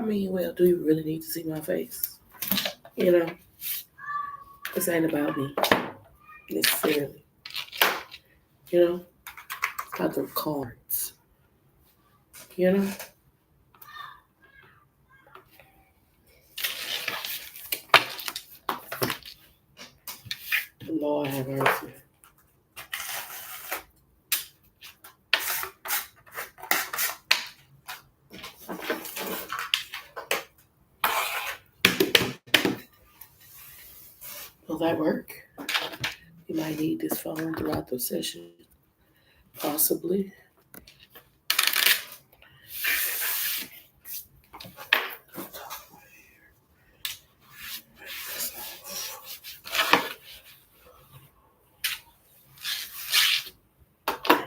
mean, well, do you really need to see my face? You know, this ain't about me necessarily. You know, it's about the cards. You know, Lord have mercy. Will that work? You might need this phone throughout the session, possibly.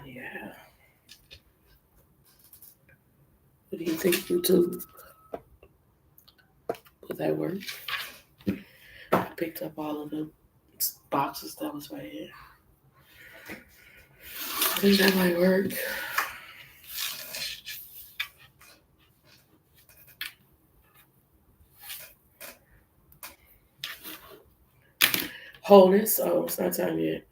Yeah. What do you think, YouTube? Will that work? I picked up all of the boxes that was right here. I think that might work. Wholeness. Oh, it's not time yet.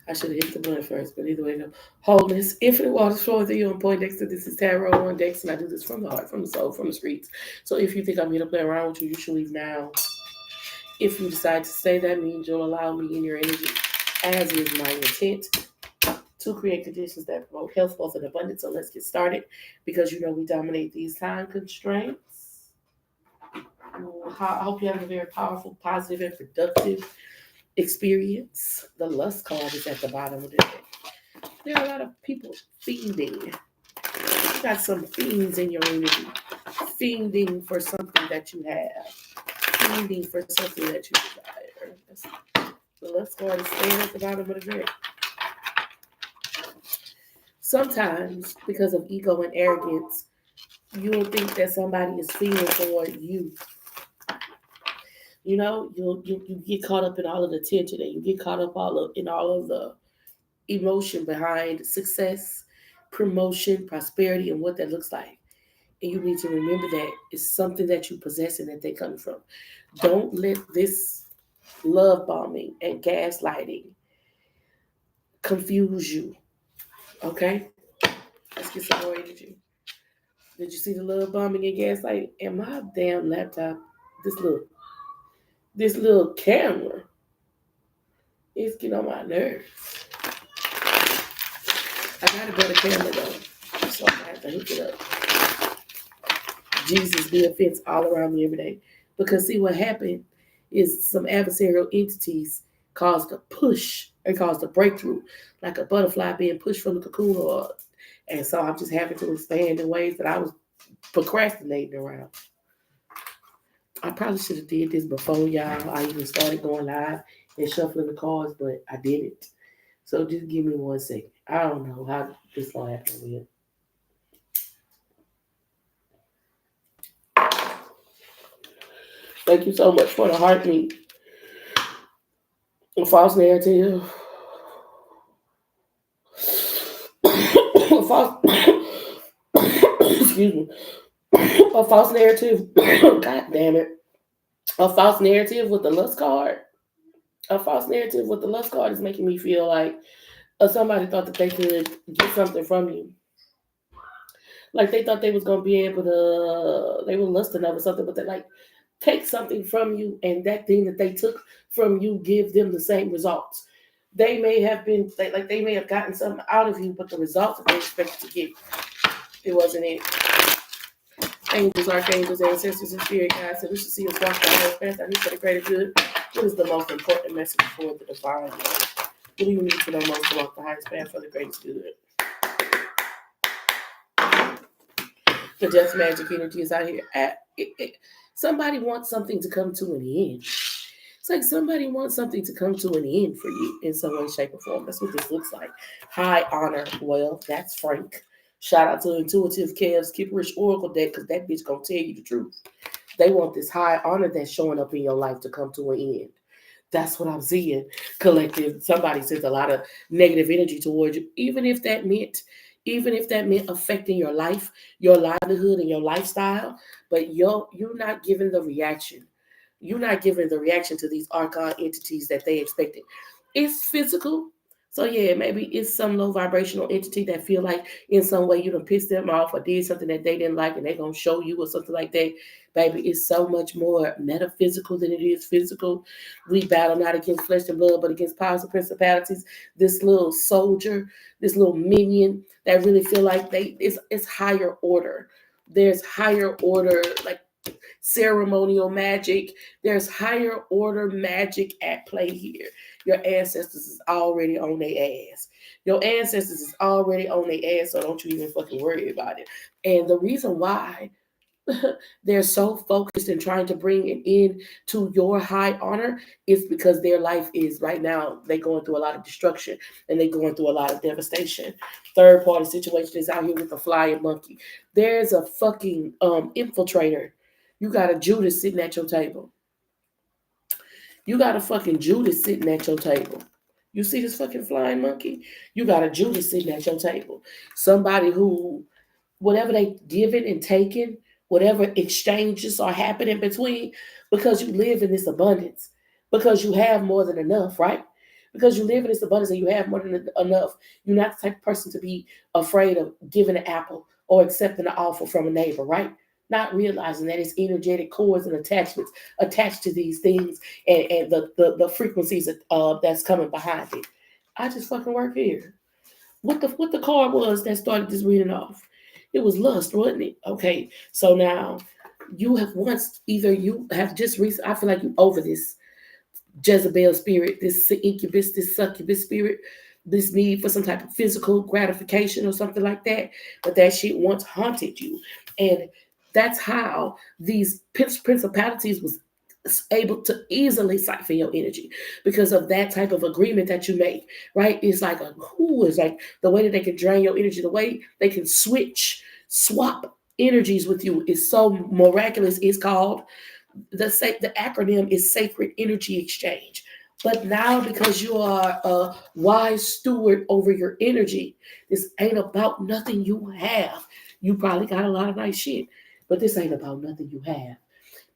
I should have hit the button first, but either way, no. Wholeness. Infinite waters flowing through you on point Dexter. This is Tarot on Dex, and I do this from the heart, from the soul, from the streets. So if you think I'm here to play around with you, you should leave now. If you decide to stay, that means you'll allow me in your energy, as is my intent, to create conditions that promote health, wealth, and abundance. So let's get started, because you know we dominate these time constraints. I hope you have a very powerful, positive, and productive experience. The lust card is at the bottom of the deck. There are a lot of people fiending. You got some fiends in your energy, fiending for something that you have, fiending for something that you desire. The lust card is staying at the bottom of the deck. Sometimes, because of ego and arrogance, you'll think that somebody is feeling for you. You know, you get caught up in all of the tension, and you get caught up in all of the emotion behind success, promotion, prosperity, and what that looks like. And you need to remember that it's something that you possess and that they come from. Don't let this love bombing and gaslighting confuse you. Okay? Let's get some more energy. Did you see the love bombing and gaslighting? And my damn laptop, this little camera, it's getting on my nerves. I got a better camera though, so I have to hook it up. Jesus be a fence all around me every day. Because see what happened is some adversarial entities caused a push and caused a breakthrough, like a butterfly being pushed from the cocoon, and so I'm just having to expand in ways that I was procrastinating around. I probably should have did this before y'all. I even started going live and shuffling the cards, but I didn't. So just give me 1 second. I don't know how this gonna happen with. Thank you so much for the heartbeat. A false narrative. A false excuse me. A false narrative. God damn it. A false narrative with the lust card. A false narrative with the lust card is making me feel like somebody thought that they could get something from you. Like they thought they was gonna be able to, they were lusting over something, but they like take something from you, and that thing that they took from you give them the same results. They may have been like they may have gotten something out of you, but the results that they expected to get, it wasn't it. Angels, archangels, ancestors, and spirit guides, so we should see us walk the highest path. I need for the greater good. What is the most important message for the divine? What do you need to know most to walk the highest path for the greatest good? The death magic energy is out here. Somebody wants something to come to an end. It's like somebody wants something to come to an end for you in some way, shape, or form. That's what this looks like. High honor. Well, that's Frank. Shout out to Intuitive Kev's Kipperish Oracle deck, because that bitch gonna tell you the truth. They want this high honor that's showing up in your life to come to an end. That's what I'm seeing. Collective. Somebody sends a lot of negative energy towards you, even if that meant even if that meant affecting your life, your livelihood, and your lifestyle. But you're not giving the reaction. You're not giving the reaction to these archon entities that they expected. It's physical. So yeah, maybe it's some low vibrational entity that feel like in some way you done pissed them off or did something that they didn't like and they're gonna show you or something like that. Baby, it's so much more metaphysical than it is physical. We battle not against flesh and blood, but against powers and principalities. This little soldier, this little minion that really feel like it's higher order. There's higher order, like ceremonial magic. There's higher order magic at play here. Your ancestors is already on their ass. Your ancestors is already on their ass, so don't you even fucking worry about it. And the reason why they're so focused in trying to bring it in to your high honor is because their life is right now, they're going through a lot of destruction and they're going through a lot of devastation. Third party situation is out here with the flying monkey. There's a fucking infiltrator. You got a Judas sitting at your table. You got a fucking Judas sitting at your table. You see this fucking flying monkey? You got a Judas sitting at your table. Somebody who, whatever they given and taken, whatever exchanges are happening between, because you live in this abundance, because you have more than enough, right? Because you live in this abundance and you have more than enough, you're not the type of person to be afraid of giving an apple or accepting an offer from a neighbor, right? Not realizing that it's energetic cords and attachments attached to these things and the frequencies that's coming behind it. I just fucking work here. What the card was that started this reading off? It was lust, wasn't it? Okay, so now you have once either you have just recently. I feel like you over this Jezebel spirit, this incubus, this succubus spirit, this need for some type of physical gratification or something like that. But that shit once haunted you, and that's how these principalities was able to easily siphon your energy because of that type of agreement that you make, right? It's like it's like the way that they can drain your energy, the way they can swap energies with you is so miraculous. It's called the acronym is Sacred Energy Exchange. But now, because you are a wise steward over your energy, this ain't about nothing you have. You probably got a lot of nice shit, but this ain't about nothing you have.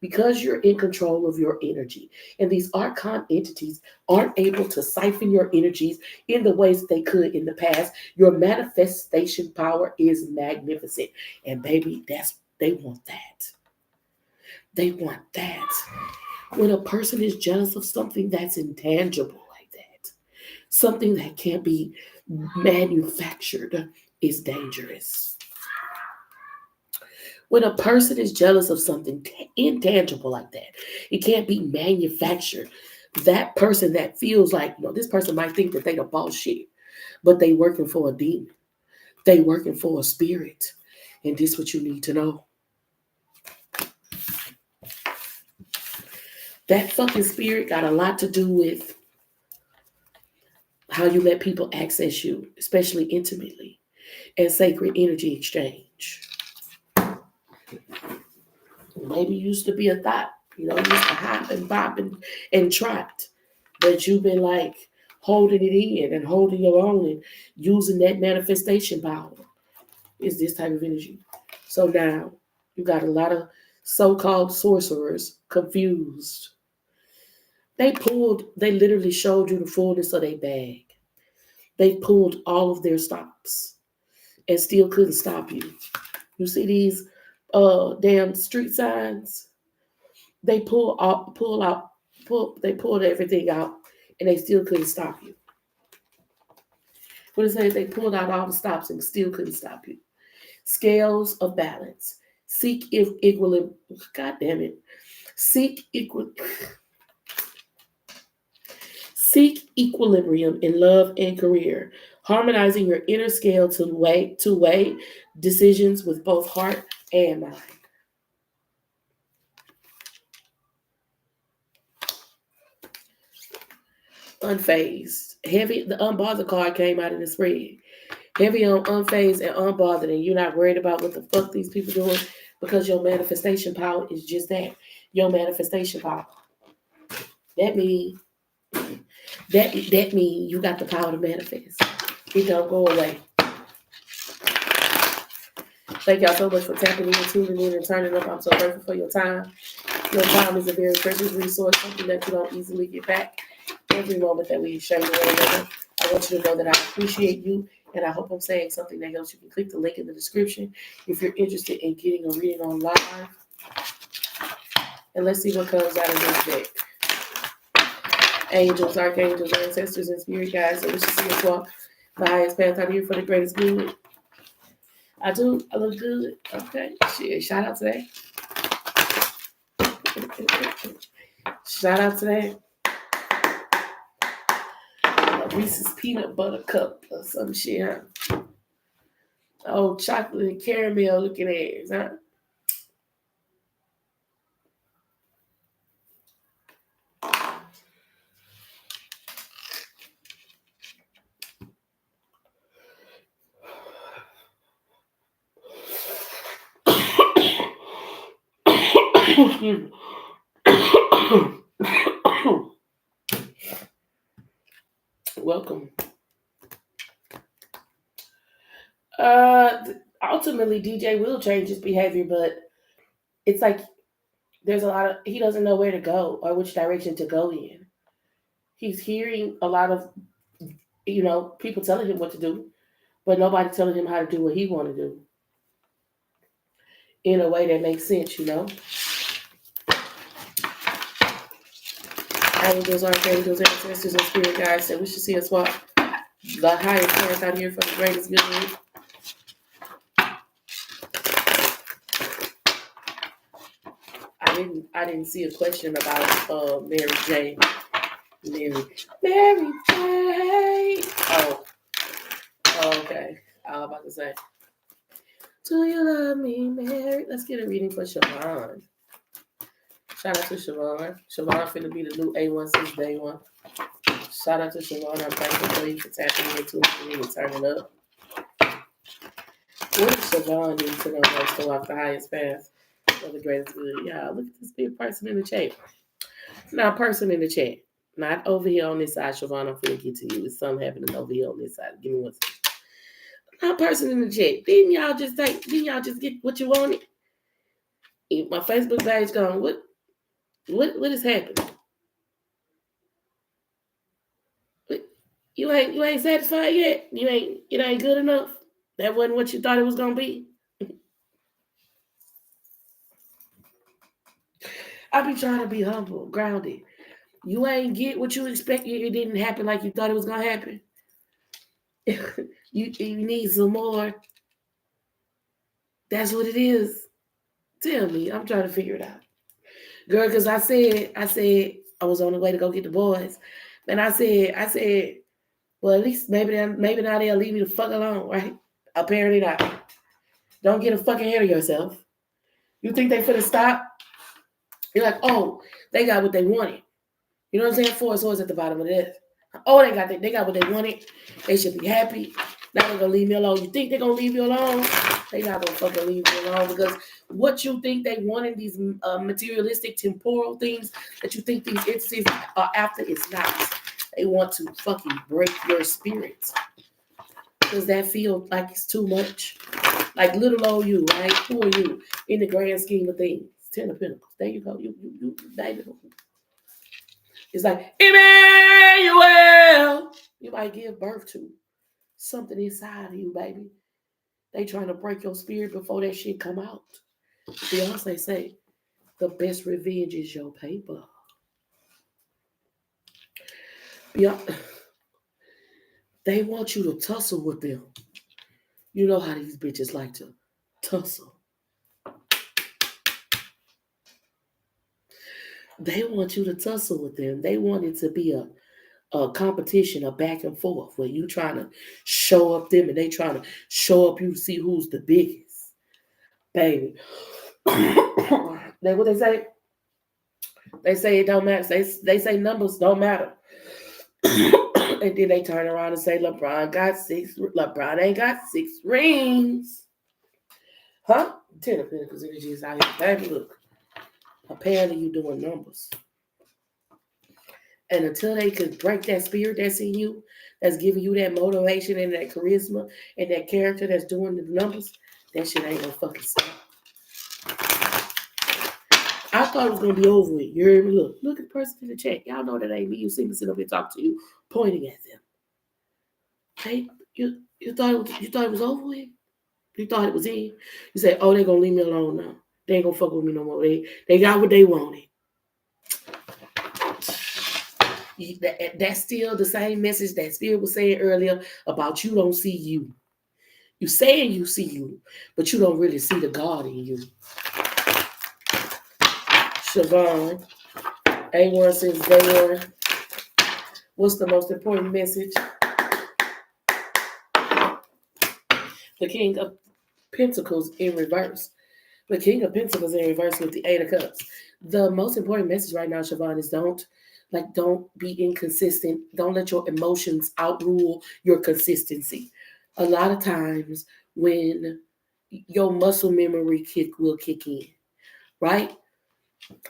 Because you're in control of your energy, and these archon entities aren't able to siphon your energies in the ways they could in the past, your manifestation power is magnificent. And baby, they want that. They want that. When a person is jealous of something that's intangible like that, something that can't be manufactured, is dangerous. When a person is jealous of something intangible like that, it can't be manufactured. That person that feels like, this person might think that they the boss shit, but they working for a demon. They working for a spirit. And this is what you need to know. That fucking spirit got a lot to do with how you let people access you, especially intimately, and sacred energy exchange. Maybe used to be a thought, used to hop and bop and trot, but you've been like holding it in and holding your own and using that manifestation power. Is this type of energy. So now you got a lot of so-called sorcerers confused. They literally showed you the fullness of their bag. They pulled all of their stops and still couldn't stop you. You see these damn street signs? They pulled everything out and they still couldn't stop you. What it says, they pulled out all the stops and still couldn't stop you. Scales of balance. Seek equilibrium. God damn it. Seek equilibrium in love and career, harmonizing your inner scale to weigh decisions with both heart and mind. Unfazed. Heavy, the unbothered card came out in the spread. Heavy on unfazed and unbothered, and you're not worried about what the fuck these people doing because your manifestation power is just that. Your manifestation power. That means you got the power to manifest. It don't go away. Thank y'all so much for tapping in, tuning in, and turning up. I'm so grateful for your time. Your time is a very precious resource, something that you don't easily get back. Every moment that we share with one another, I want you to know that I appreciate you, and I hope I'm saying something that helps. You can click the link in the description if you're interested in getting a reading on live. And let's see what comes out of this deck. Angels, archangels, ancestors, and spirit guides that wish to see us walk the highest path out here for the greatest good. I do. I look good. Okay. Shit. Shout out to that. Shout out to that. A Reese's peanut butter cup or some shit, huh? Oh, chocolate and caramel looking ass, huh? Welcome. Ultimately, DJ will change his behavior, but it's like there's a lot of, he doesn't know where to go or which direction to go in. He's hearing a lot of, people telling him what to do, but nobody telling him how to do what he want to do in a way that makes sense, Angels, archangels, ancestors, and spirit guides that wish to see us walk the highest path out here for the greatest good. I didn't see a question about Mary J. Mary J. Oh, okay. I was about to say, do you love me, Mary? Let's get a reading for Siobhan. Shout out to Siobhan. Siobhan finna be the new A1 since day one. Shout out to Siobhan. I'm thankful for you for tapping into me and turning up. What does Siobhan need to know most to walk the highest path for the greatest good? Yeah, look at this big person in the chat. Now, person in the chat. Not over here on this side, Siobhan. I'm finna get to you. It's something happening over here on this side. Give me one second. Now, person in the chat. Didn't y'all just get what you wanted? My Facebook page gone. What is happening? You ain't satisfied yet? It ain't good enough? That wasn't what you thought it was gonna be? I be trying to be humble, grounded. You ain't get what you expected. It didn't happen like you thought it was gonna happen. you need some more. That's what it is. Tell me. I'm trying to figure it out. Girl, because I said I was on the way to go get the boys. And I said, well, at least maybe now they'll leave me the fuck alone, right? Apparently not. Don't get a fucking ahead of yourself. You think they finna stop? You're like, oh, they got what they wanted. You know what I'm saying? Four swords at the bottom of this. Oh, they got what they wanted. They should be happy. Now they're gonna leave me alone. You think they're gonna leave you alone? They not gonna fucking leave you alone, because what you think they want in these materialistic, temporal things that you think these entities are after is not. They want to fucking break your spirit. Does that feel like it's too much? Like little old you, right? Who are you in the grand scheme of things? Ten of Pentacles. There you go. You baby. It's like, Emmanuel. You might give birth to something inside of you, baby. They trying to break your spirit before that shit come out. Beyonce say, the best revenge is your paper. They want you to tussle with them. You know how these bitches like to tussle. They want you to tussle with them. They want it to be a competition, a back and forth, where you trying to show up them and they trying to show up you to see who's the biggest. Baby. What they say? They say it don't matter. They say numbers don't matter. And then they turn around and say LeBron ain't got 6 rings. Huh? 10 of Pentacles energy is out here. Baby, look. Apparently you doing numbers. And until they can break that spirit that's in you, that's giving you that motivation and that charisma and that character that's doing the numbers, That shit ain't gonna fucking stop. I thought it was gonna be over with. You heard me? Look at the person in the chat. Y'all know that ain't me. You see me sit up here talk to you, pointing at them. Hey, you thought it was over with? You thought it was in? You say, oh, they gonna leave me alone now. They ain't gonna fuck with me no more. They got what they wanted. That's still the same message that Spirit was saying earlier about you don't see you. You saying you see you, but you don't really see the God in you. Siobhan, A1 says day one. What's the most important message? The King of Pentacles in reverse. The King of Pentacles in reverse with the Eight of Cups. The most important message right now, Siobhan, is don't be inconsistent. Don't let your emotions outrule your consistency. A lot of times when your muscle memory will kick in, right?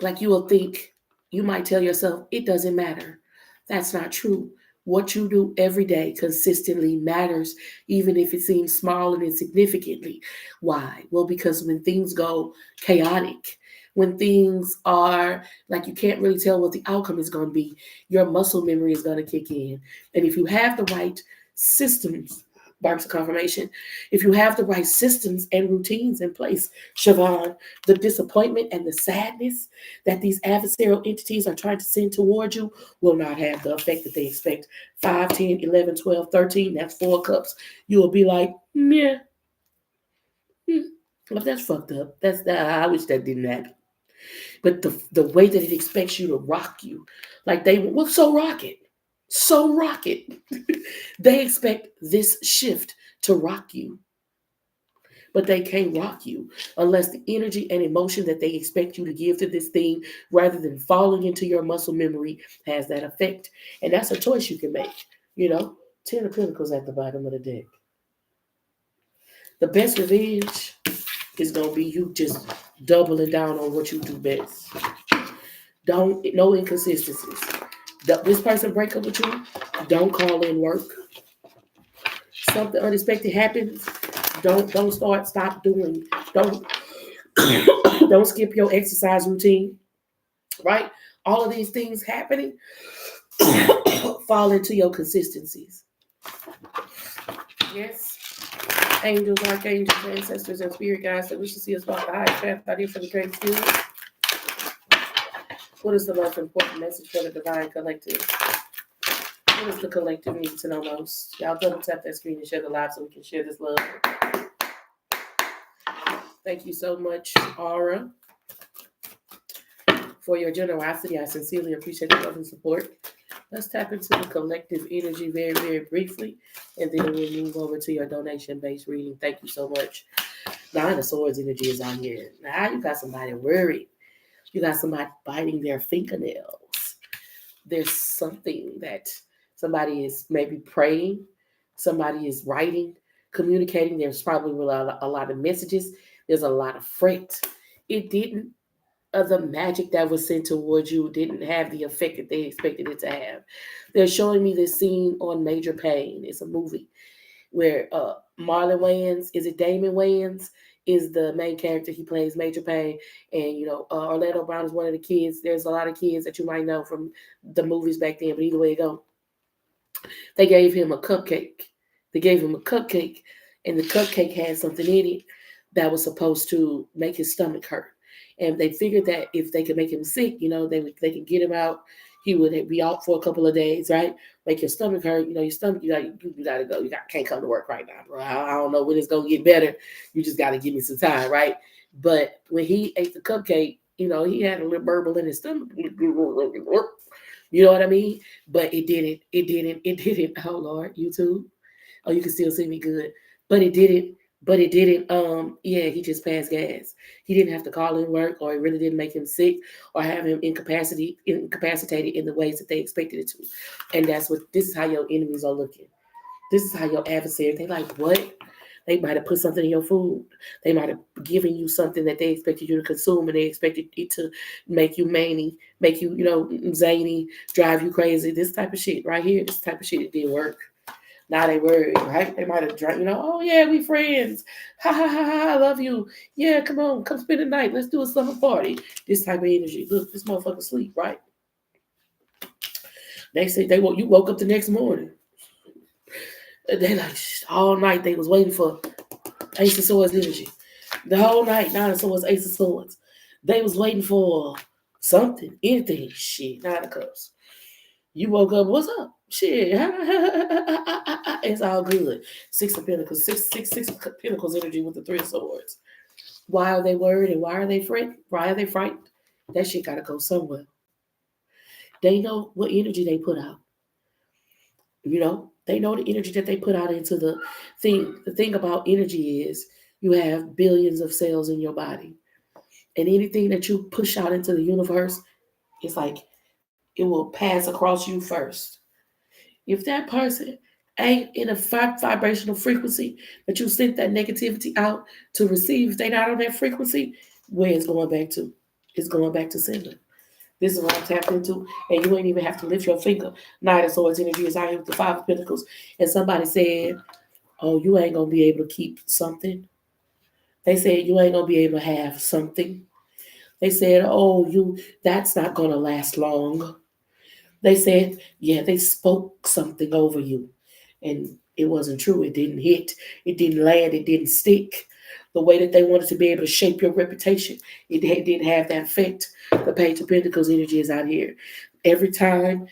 Like you will think, you might tell yourself, it doesn't matter. That's not true. What you do every day consistently matters, even if it seems small and insignificantly. Why? Well, because when things go chaotic, when things are like you can't really tell what the outcome is going to be, your muscle memory is going to kick in. And if you have the right systems, Barks of confirmation, if you have the right systems and routines in place, Siobhan, the disappointment and the sadness that these adversarial entities are trying to send toward you will not have the effect that they expect. 5, 10, 11, 12, 13, that's 4 cups. You will be like, meh. Well, that's fucked up. I wish that didn't happen. But the way that it expects you to rock you, like so rock it. So rock it. They expect this shift to rock you. But they can't rock you unless the energy and emotion that they expect you to give to this thing, rather than falling into your muscle memory, has that effect. And that's a choice you can make. 10 of Pentacles at the bottom of the deck. The best revenge is going to be you just doubling down on what you do best. No inconsistencies. This person break up with you, don't call in work. Something unexpected happens, stop doing. Don't skip your exercise routine, right? All of these things happening fall into your consistencies. Yes. Angels, archangels, ancestors, and spirit guides that wish to see us walk the highest path out here for the great good. What is the most important message for the divine collective? What does the collective need to know most? Y'all double tap that screen and share the live so we can share this love. Thank you so much, Aura, for your generosity. I sincerely appreciate the love and support. Let's tap into the collective energy very, very briefly, and then we'll move over to your donation-based reading. Thank you so much. Nine of Swords energy is on here. Now you got somebody worried. You got somebody biting their fingernails. There's something that somebody is maybe praying, somebody is writing, communicating. There's probably a lot of messages. There's a lot of fret. The magic that was sent towards you didn't have the effect that they expected it to have. They're showing me this scene on Major Payne. It's a movie where Marlon Wayans, is it Damon Wayans, is the main character. He plays Major Payne. And, Orlando Brown is one of the kids. There's a lot of kids that you might know from the movies back then, but either way it go. They gave him a cupcake. And the cupcake had something in it that was supposed to make his stomach hurt. And they figured that if they could make him sick, they could get him out. He would be out for a couple of days, right? Make your stomach hurt. Your stomach, you gotta go. Can't come to work right now, bro. I don't know when it's gonna get better. You just gotta give me some time, right? But when he ate the cupcake, he had a little burble in his stomach. You know what I mean? But it didn't. Oh Lord, YouTube. Oh, you can still see me good. But it didn't. He just passed gas. He didn't have to call in work, or it really didn't make him sick, or have him incapacitated in the ways that they expected it to. And this is how your enemies are looking. This is how your adversary, they like, what? They might have put something in your food. They might have given you something that they expected you to consume, and they expected it to make you many, make you, zany, drive you crazy. This type of shit right here, this type of shit, it didn't work. Now they worried, right? They might have drank, oh yeah, we friends. Ha ha ha ha, I love you. Yeah, come on, come spend the night. Let's do a summer party. This type of energy. Look, this motherfucker sleep, right? They say you woke up the next morning. They like all night they was waiting for Ace of Swords energy. The whole night, Nine of Swords, Ace of Swords. They was waiting for something, anything. Shit, Nine of Cups. You woke up, what's up? Shit. It's all good. Six of Pentacles, six of Pentacles energy with the Three of Swords. Why are they worried and why are they frightened? Why are they frightened? That shit gotta go somewhere. They know what energy they put out. They know the energy that they put out into the thing. The thing about energy is you have billions of cells in your body. And anything that you push out into the universe, it's like it will pass across you first. If that person ain't in a vibrational frequency that you sent that negativity out to receive, if they not on that frequency, where it's going back to? It's going back to sender. This is what I'm tapped into, and you ain't even have to lift your finger. Nine of Swords energy is out here with the Five of Pentacles, and somebody said, "Oh, you ain't gonna be able to keep something." They said you ain't gonna be able to have something. They said, "Oh, that's not gonna last long." They said, yeah, they spoke something over you, and it wasn't true. It didn't hit. It didn't land. It didn't stick. The way that they wanted to be able to shape your reputation, it didn't have that effect. The Page of Pentacles energy is out here. Every time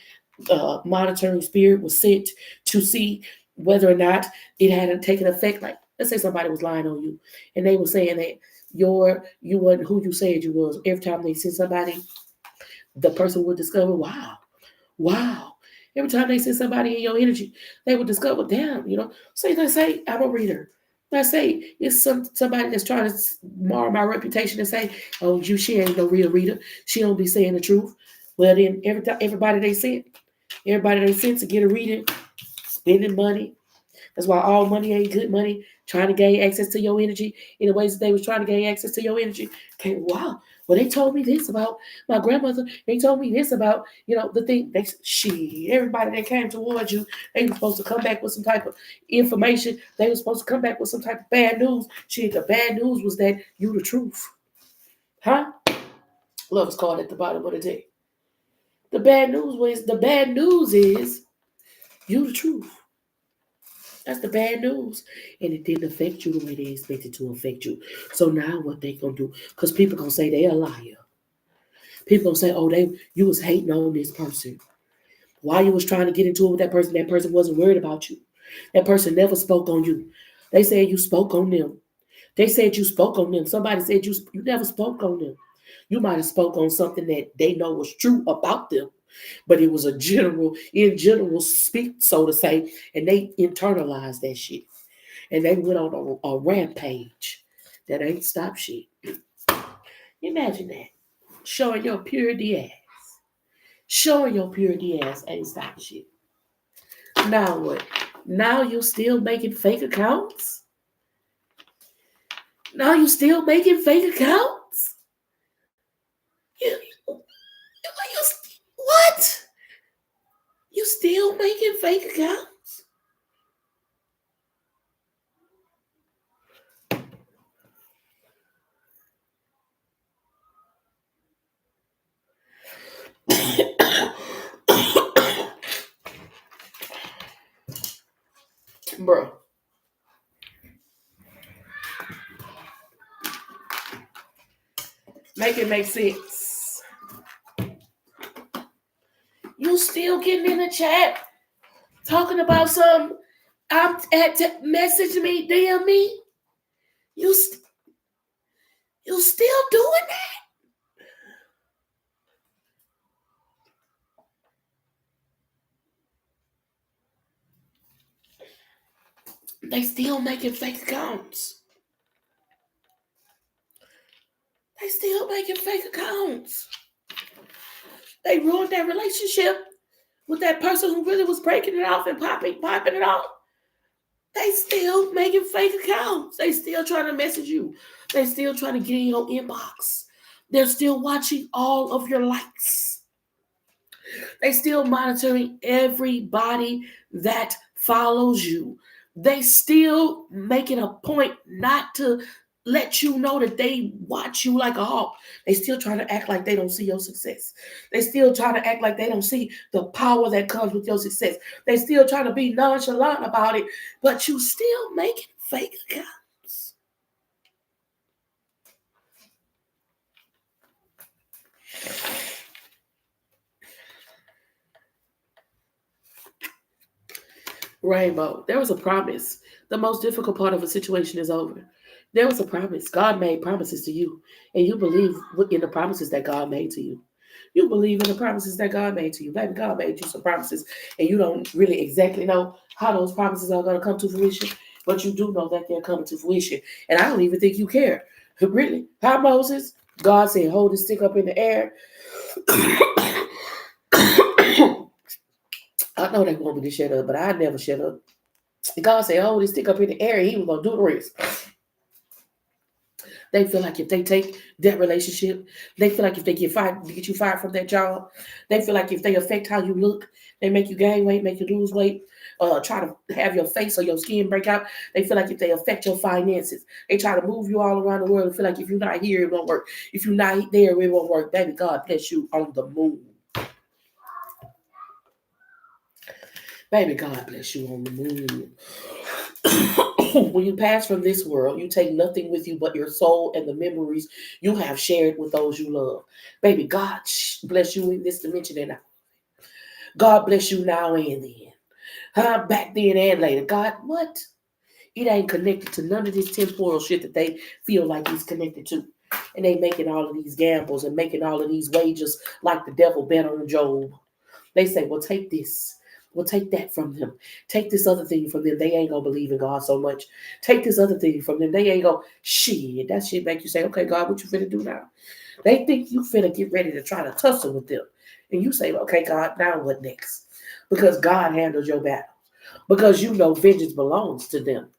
monitoring spirit was sent to see whether or not it had taken effect, like let's say somebody was lying on you, and they were saying that you weren't who you said you was. Every time they sent somebody, the person would discover, wow. Every time they send somebody in your energy, they would discover, damn, say let's say I'm a reader. Let's say it's somebody that's trying to mar my reputation and say, oh, she ain't no real reader. She don't be saying the truth. Well, then everybody they sent to get a reading, spending money. That's why all money ain't good money. Trying to gain access to your energy in the ways that they was trying to gain access to your energy. Okay, wow. Well, they told me this about my grandmother. They told me this about, the thing. Everybody that came towards you, they were supposed to come back with some type of information. They were supposed to come back with some type of bad news. The bad news was that you the truth. Huh? Love is called at the bottom of the deck. The bad news is you the truth. That's the bad news. And it didn't affect you the way they expected to affect you. So now what they gonna do? Because people gonna say they a liar. People gonna say, oh, you was hating on this person. Why you was trying to get into it with that person wasn't worried about you. That person never spoke on you. They said you spoke on them. They said you spoke on them. Somebody said you never spoke on them. You might have spoke on something that they know was true about them. But it was in general speak, so to say, and they internalized that shit. And they went on a rampage that ain't stop shit. Imagine that. Showing your purity ass. Showing your purity ass ain't stop shit. Now what? Now you still making fake accounts? Now you still making fake accounts? What? You still making fake accounts? Bro. Make it make sense. You still getting in the chat talking about some message me, DM me. You still doing that? They still making fake accounts. They still making fake accounts. They ruined that relationship with that person who really was breaking it off and popping it off. They still making fake accounts. They still trying to message you. They still trying to get in your inbox. They're still watching all of your likes. They still monitoring everybody that follows you, they still make it a point not to let you know that they watch you like a hawk. They still try to act like they don't see your success. They still try to act like they don't see the power that comes with your success. They still try to be nonchalant about it, but you still making fake accounts. Rainbow, there was a promise. The most difficult part of a situation is over. There was a promise. God made promises to you, and you believe in the promises that God made to you. You believe in the promises that God made to you. Baby, God made you some promises, and you don't really exactly know how those promises are going to come to fruition, but you do know that they're coming to fruition. And I don't even think you care. Really? How Moses? God said, hold the stick up in the air. I know they want me to shut up, but I never shut up. God said, hold this stick up in the air, and he was going to do the rest. They feel like if they take that relationship, they feel like if they get you fired from that job, they feel like if they affect how you look, they make you gain weight, make you lose weight, try to have your face or your skin break out. They feel like if they affect your finances, they try to move you all around the world and feel like if you're not here, it won't work. If you're not there, it won't work. Baby, God bless you on the moon. Baby, God bless you on the moon. When you pass from this world, you take nothing with you but your soul and the memories you have shared with those you love. Baby, God bless you in this dimension and now. God bless you now and then. Back then and later. God, what? It ain't connected to none of this temporal shit that they feel like he's connected to. And they making all of these gambles and making all of these wagers like the devil bet on Job. They say, well, take this. Well, take that from them. Take this other thing from them. They ain't going to believe in God so much. Take this other thing from them. They ain't going, shit. That shit make you say, okay, God, what you finna do now? They think you finna get ready to try to tussle with them. And you say, okay, God, now what next? Because God handles your battle. Because you know vengeance belongs to them.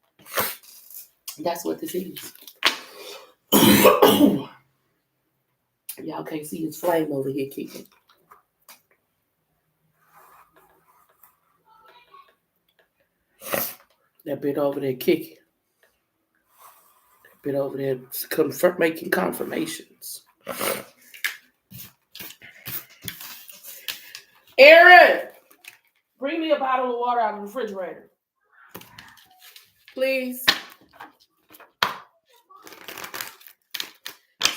That's what this is. Y'all can't see his flame over here kicking. That bit over there kicking. That bit over there making confirmations. Aaron, bring me a bottle of water out of the refrigerator. Please.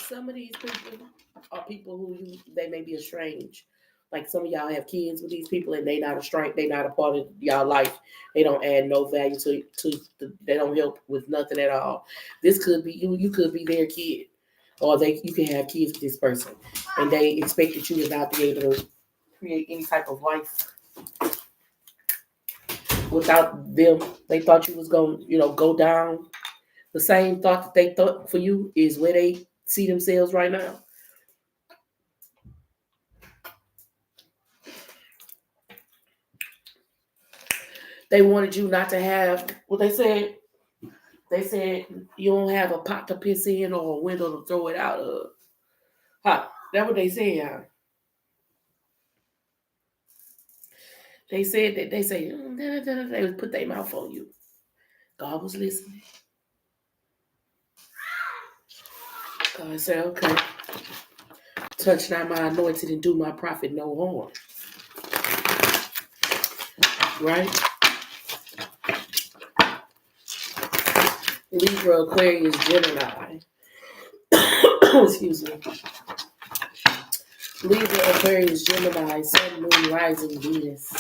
Some of these people are people who they may be estranged. Like some of y'all have kids with these people and they not a strength, they not a part of y'all life. They don't add no value they don't help with nothing at all. This could be you could be their kid. Or you can have kids with this person. And they expect that you would not be able to create any type of life without them. They thought you was going to, go down. The same thought that they thought for you is where they see themselves right now. They wanted you not to have what they said. They said you don't have a pot to piss in or a window to throw it out of. Huh? That's what they said. Huh? They said that they would put their mouth on you. God was listening. God said, okay, touch not my anointed and do my prophet no harm. Right? Libra, Aquarius, Gemini. Excuse me. Libra, Aquarius, Gemini, Sun, Moon, Rising, Venus.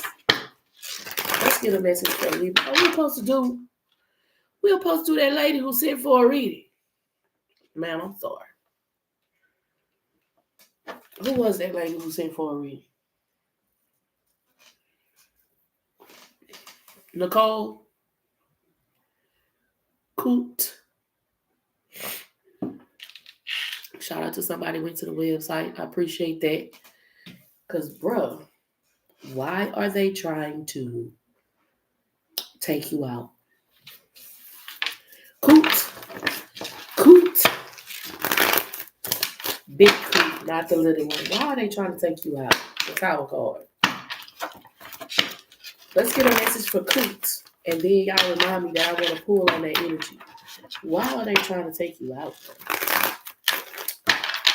Let's get a message from Libra. What we supposed to do? We're supposed to do that lady who sent for a reading. Ma'am, I'm sorry. Who was that lady who sent for a reading? Nicole? Coot? Shout out to somebody who went to the website. I appreciate that. Because, bruh, why are they trying to take you out? Coot. Big Coot, not the little one. Why are they trying to take you out? The Tower card. Let's get a message for Coot. And then y'all remind me that I want to pull on that energy. Why are they trying to take you out?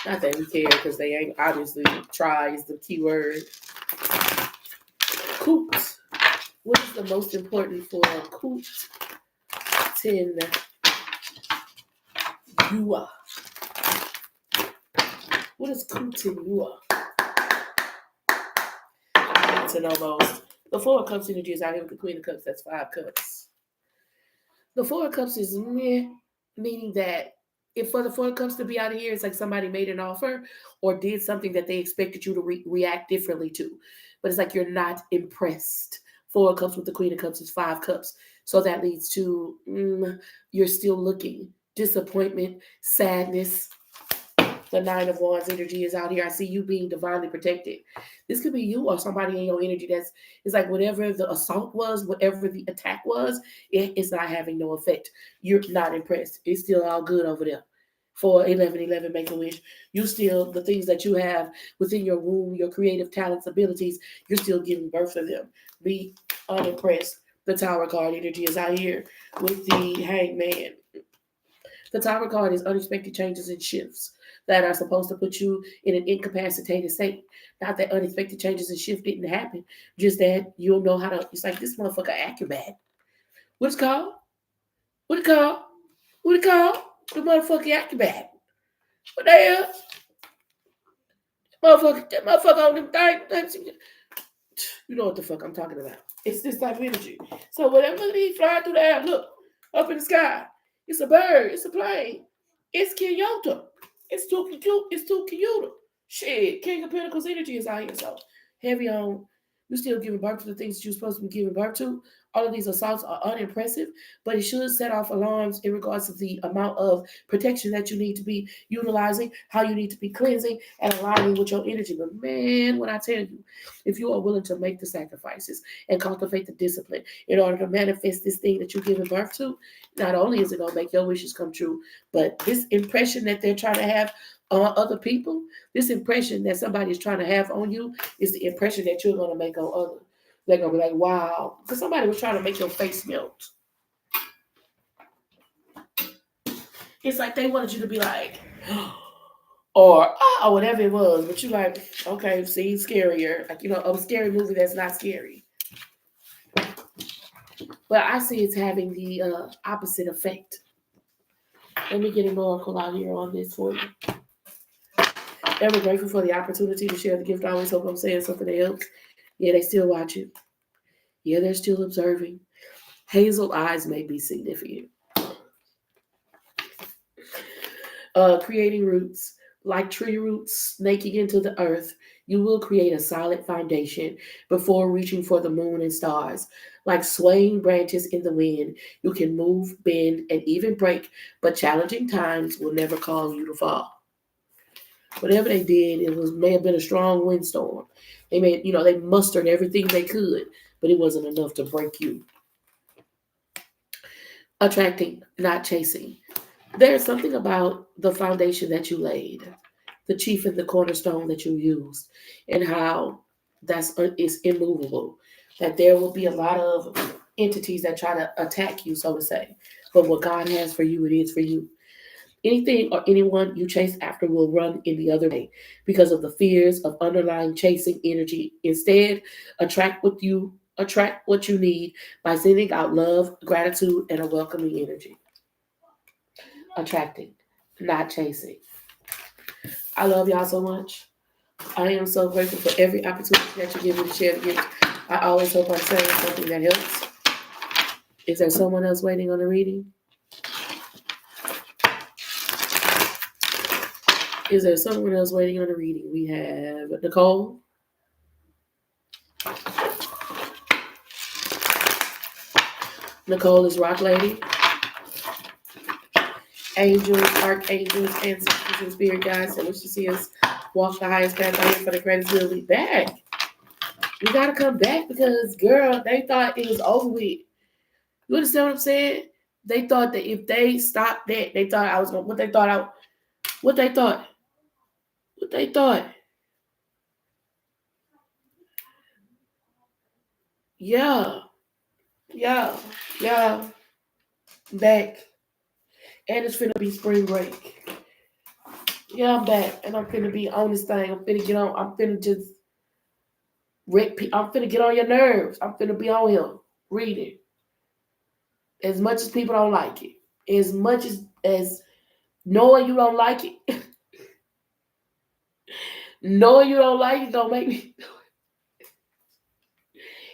Not that we care, because they ain't obviously try is the key word. Coot. What is the most important for Coot? 10 you are. What is Coot in you are? I need to know most. The Four of Cups energy is out here with the Queen of Cups. That's 5 cups. The Four of Cups is meh, meaning that if for the Four of Cups to be out of here, it's like somebody made an offer or did something that they expected you to react differently to. But it's like you're not impressed. Four of Cups with the Queen of Cups is 5 cups. So that leads to you're still looking. Disappointment, sadness. The Nine of Wands energy is out here. I see you being divinely protected. This could be you or somebody in your energy that's it's like whatever the assault was, whatever the attack was, it's not having no effect. You're not impressed. It's still all good over there. For 1111 make a wish. You still the things that you have within your womb, your creative talents, abilities, you're still giving birth to them. Be unimpressed. The Tower card energy is out here with the Hangman. The Tower card is unexpected changes and shifts that are supposed to put you in an incapacitated state. Not that unexpected changes and shift didn't happen, just that you'll know how to. It's like this motherfucker acrobat. What's it called? What it called? What it called? The motherfucking acrobat. What the hell? That motherfucker on them things. You know what the fuck I'm talking about. It's this type of energy. So whatever he's flying through the air, look, up in the sky. It's a bird. It's a plane. It's Kyoto. It's too cute. It's too cute. Shit. King of Pentacles energy is out here. So heavy on. You're still giving birth to the things that you're supposed to be giving birth to. All of these assaults are unimpressive, but it should set off alarms in regards to the amount of protection that you need to be utilizing, how you need to be cleansing and aligning with your energy. But man, when I tell you, if you are willing to make the sacrifices and cultivate the discipline in order to manifest this thing that you're giving birth to, not only is it going to make your wishes come true, but this impression that they're trying to have on other people, this impression that somebody is trying to have on you is the impression that you're going to make on others. They're going to be like, wow. Because somebody was trying to make your face melt. It's like they wanted you to be like, or whatever it was. But you're like, okay, see, scarier. Like, a scary movie that's not scary. But I see it's having the opposite effect. Let me get an oracle out here on this for you. Ever grateful for the opportunity to share the gift. I always hope I'm saying something that helps. Yeah, they still watching. Yeah, they're still observing. Hazel eyes may be significant. Creating roots. Like tree roots snaking into the earth, you will create a solid foundation before reaching for the moon and stars. Like swaying branches in the wind, you can move, bend, and even break, but challenging times will never cause you to fall. Whatever they did, may have been a strong windstorm. They mustered everything they could, but it wasn't enough to break you. Attracting, not chasing. There's something about the foundation that you laid, the chief and the cornerstone that you used, and how it's immovable. That there will be a lot of entities that try to attack you, so to say. But what God has for you, it is for you. Anything or anyone you chase after will run in the other way because of the fears of underlying chasing energy. Instead, attract what you need by sending out love, gratitude, and a welcoming energy. Attracting, not chasing. I love y'all so much. I am so grateful for every opportunity that you give me to share the gift. I always hope I'm saying something that helps. Is there someone else waiting on the reading? Is there someone else waiting on the reading? We have Nicole. Nicole is Rock Lady. Angels, archangels, ancestors, and spirit guides that wish to see us walk the highest path out here for the greatest good. We back. We gotta come back because, girl, they thought it was over with. You understand what I'm saying? They thought that if they stopped that, they thought I was going. What they thought. Yeah, yeah, yeah. Back. And it's finna be spring break. Yeah, I'm back. And I'm finna be on this thing. I'm finna get on. I'm finna just I'm finna get on your nerves. I'm finna be on here reading. As much as people don't like it. As much as knowing you don't like it. Knowing you don't like it don't make me.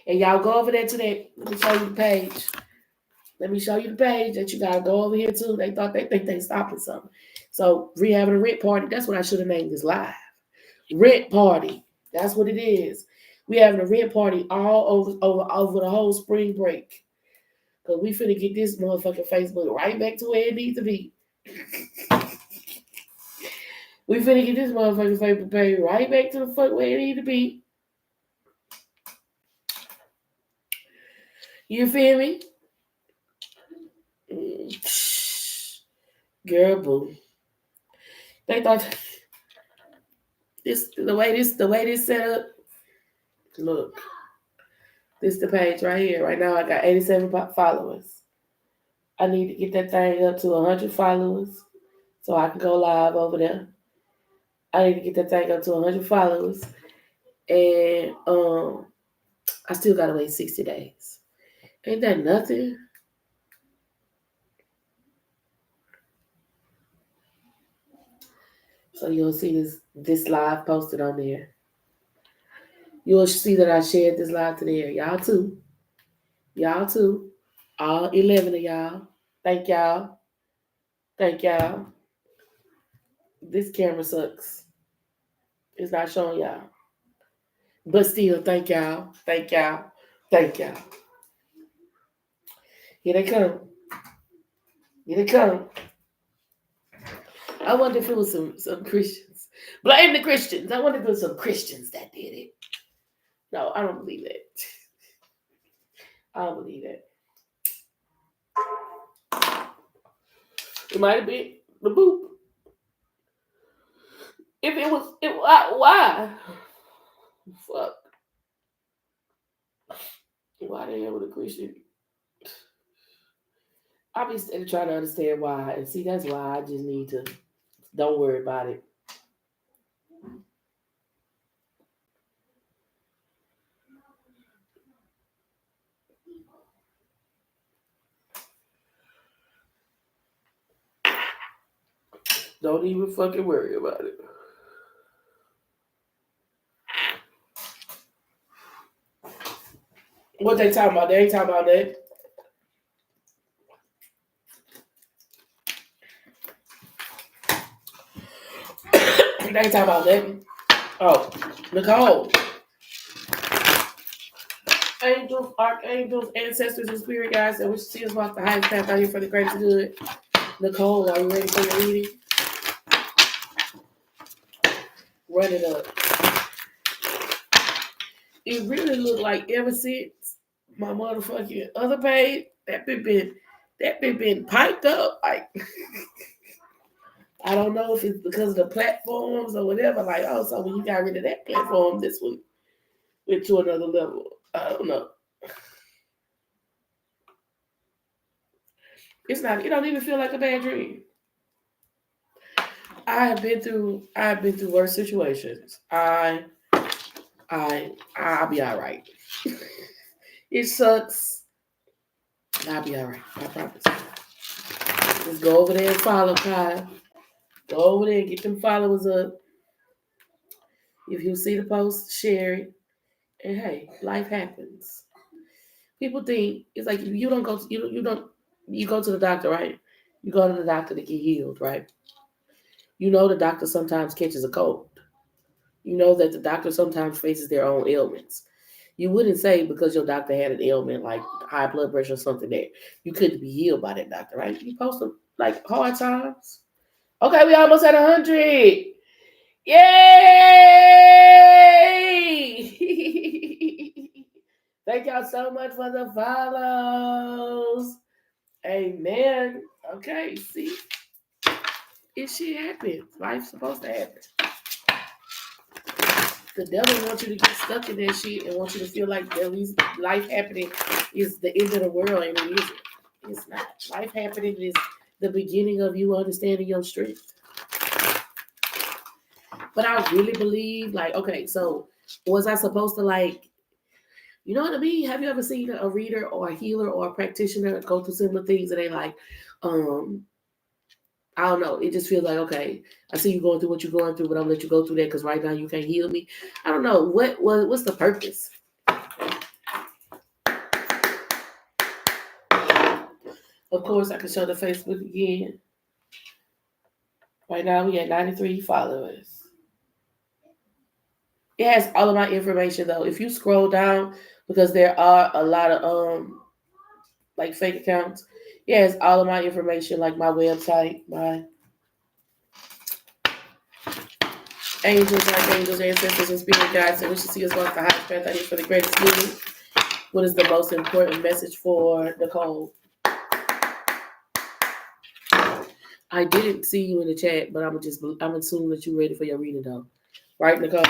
And y'all go over there to that. Let me show you the page. Let me show you the page that you gotta go over here to. They think they stopping something. So having a rent party. That's what I should have named this live. Rent party. That's what it is. We having a rent party all over the whole spring break. Cause we finna get this motherfucking Facebook right back to where it needs to be. We finna get this motherfucking Facebook page right back to the fuck where it needs to be. You feel me? Girl, boo. They thought the way this set up. Look, this the page right here. Right now, I got 87 followers. I need to get that thing up to 100 followers so I can go live over there. I need to get that thing up to 100 followers, and I still gotta wait 60 days. Ain't that nothing? So you'll see this live posted on there. You'll see that I shared this live to there. Y'all too. Y'all too. All 11 of y'all. Thank y'all. Thank y'all. This camera sucks. It's not showing y'all. But still, thank y'all. Thank y'all. Thank y'all. Here they come. Here they come. I wonder if it was some Christians. Blame the Christians. I wonder if it was some Christians that did it. No, I don't believe that. I don't believe that. It might have been the boop. If it was, why? Fuck. Why the hell would a Christian? I be trying to understand why. And see, that's why I just need to, don't worry about it. Don't even fucking worry about it. What they talking about? They ain't talking about that. They ain't talking about that. Oh, Nicole. Angels, archangels, ancestors, and spirit guides that wish to see us walk the highest path out here for the greater good. Nicole, are you ready for your reading? Run it up. It really looked like ever since my motherfucking other page, that been piped up. Like I don't know if it's because of the platforms or whatever. Like, oh, so when you got rid of that platform, this one went to another level. I don't know. It's not. It don't even feel like a bad dream. I've been through worse situations. I'll be all right. It sucks. I'll be all right. I promise. Just go over there and follow Kyle. Go over there and get them followers up. If you see the post, share it. And hey, life happens. People think it's like you don't go. You go to the doctor, right? You go to the doctor to get healed, right? You know the doctor sometimes catches a cold. You know that the doctor sometimes faces their own ailments. You wouldn't say because your doctor had an ailment like high blood pressure or something that you couldn't be healed by that doctor, right? You post them like hard times. Okay, we almost at 100. Yay! Thank y'all so much for the follows. Amen. Okay, see, it shit happens. Life's supposed to happen. The devil wants you to get stuck in that shit and wants you to feel like life happening is the end of the world, and it isn't. It's not. Life happening is the beginning of you understanding your strength. But I really believe, like, okay, so was I supposed to, like, you know what I mean? Have you ever seen a reader or a healer or a practitioner go through similar things and they like, I don't know. It just feels like, okay, I see you going through what you're going through, but I'm gonna let you go through that because right now you can't heal me. I don't know. What's the purpose? Of course, I can show the Facebook again. Right now we have 93 followers. It has all of my information though. If you scroll down, because there are a lot of like fake accounts, it has all of my information, like my website, my angels, archangels, ancestors, and spirit guides, and we should see us walk the highest path I need for the greatest good. What is the most important message for Nicole? I didn't see you in the chat, but I'm assuming that you're ready for your reading though. Right, Nicole?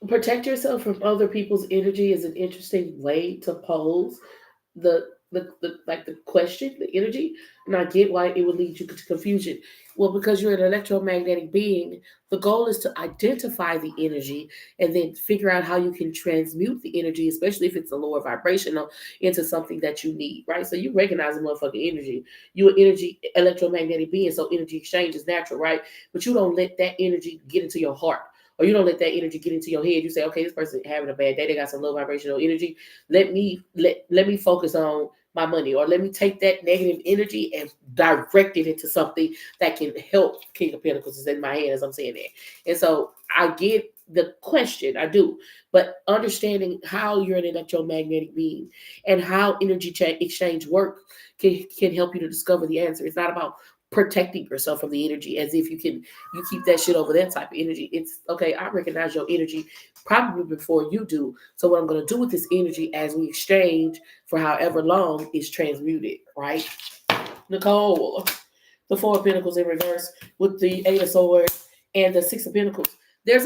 Protect yourself from other people's energy is an interesting way to pose the question, the energy, and I get why it would lead you to confusion. Well, because you're an electromagnetic being, the goal is to identify the energy and then figure out how you can transmute the energy, especially if it's a lower vibrational, into something that you need, right? So you recognize the motherfucking energy. You're an energy electromagnetic being, so energy exchange is natural, right? But you don't let that energy get into your heart. Or you don't let that energy get into your head. You say, okay, this person having a bad day. They got some low vibrational energy. Let me focus on my money, or let me take that negative energy and direct it into something that can help. King of Pentacles is in my hand as I'm saying that. And so I get the question, I do, but understanding how you're an electromagnetic being and how energy exchange work can help you to discover the answer. It's not about protecting yourself from the energy as if you keep that shit over that type of energy. It's okay, I recognize your energy probably before you do. So what I'm going to do with this energy as we exchange for however long is transmuted, right? Nicole, the Four of Pentacles in reverse with the Eight of Swords and the Six of Pentacles. There's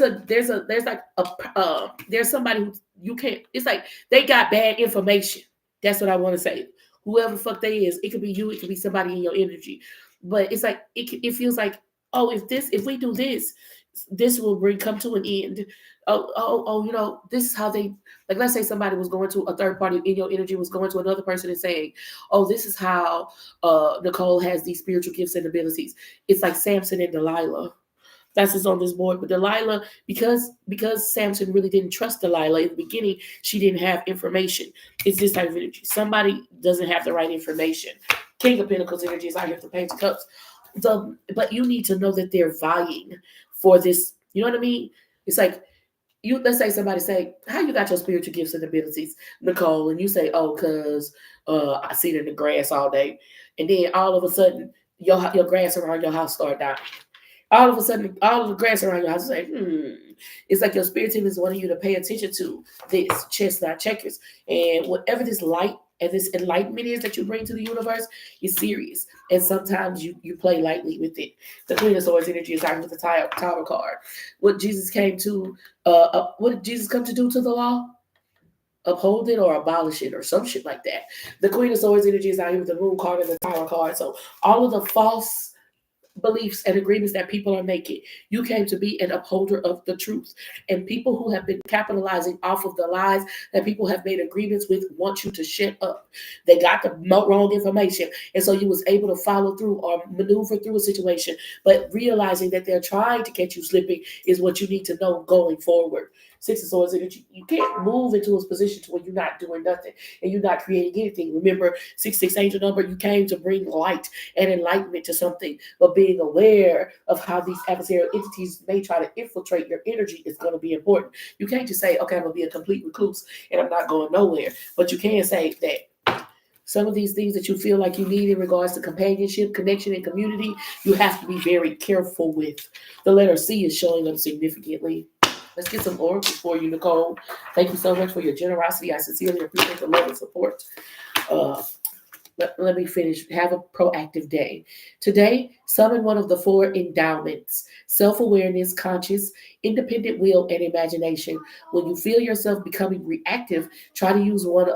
somebody who you can't, it's like they got bad information. That's what I want to say. Whoever the fuck they is, it could be you, it could be somebody in your energy. But it's like, it feels like, oh, if we do this, this will come to an end. Oh, this is how they, like, let's say somebody was going to a third party in your energy, was going to another person and saying, oh, this is how Nicole has these spiritual gifts and abilities. It's like Samson and Delilah. That's what's on this board. But Delilah, because Samson really didn't trust Delilah in the beginning, she didn't have information. It's this type of energy. Somebody doesn't have the right information. King of Pentacles energy is out here with the Page of Cups. But you need to know that they're vying for this. You know what I mean? It's like, let's say somebody say, how you got your spiritual gifts and abilities, Nicole? And you say, oh, because I see it in the grass all day. And then all of a sudden, your grass around your house start dying. All of a sudden, all of the grass around your house is like, It's like your spirit team is wanting you to pay attention to this chestnut checkers. And whatever this light and this enlightenment is that you bring to the universe is serious. And sometimes you play lightly with it. The Queen of Swords energy is out with the Tower card. What did Jesus come to do to the law? Uphold it or abolish it or some shit like that. The Queen of Swords energy is out here with the Moon card and the Tower card. So all of the false beliefs and agreements that people are making, you came to be an upholder of the truth. And people who have been capitalizing off of the lies that people have made agreements with want you to shut up. They got the wrong information, and so you was able to follow through or maneuver through a situation, but realizing that they're trying to catch you slipping is what you need to know going forward. Six of Swords energy, you can't move into a position to where you're not doing nothing and you're not creating anything. Remember, 66 angel number, you came to bring light and enlightenment to something, but being aware of how these adversarial entities may try to infiltrate your energy is going to be important. You can't just say, okay, I'm going to be a complete recluse and I'm not going nowhere. But you can say that some of these things that you feel like you need in regards to companionship, connection, and community, you have to be very careful with. The letter C is showing up significantly. Let's get some oracles for you, Nicole. Thank you so much for your generosity. I sincerely appreciate the love and support. Uh, let me finish. Have a proactive day. Today, summon one of the four endowments: self awareness, conscious, independent will, and imagination. When you feel yourself becoming reactive, try to use one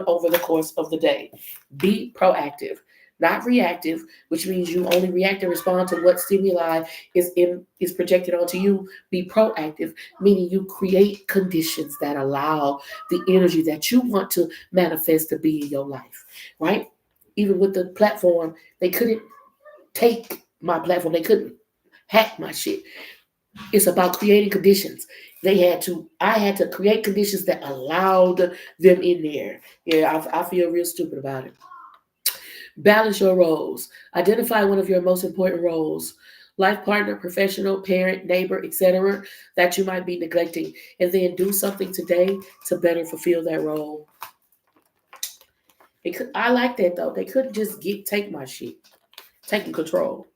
over the course of the day. Be proactive. Not reactive, which means you only react and respond to what stimuli is projected onto you. Be proactive, meaning you create conditions that allow the energy that you want to manifest to be in your life, right? Even with the platform, they couldn't take my platform. They couldn't hack my shit. It's about creating conditions. I had to create conditions that allowed them in there. Yeah, I feel real stupid about it. Balance your roles. Identify one of your most important roles. Life partner, professional, parent, neighbor, etc., that you might be neglecting. And then do something today to better fulfill that role. I like that though. They couldn't just take my shit. Taking control.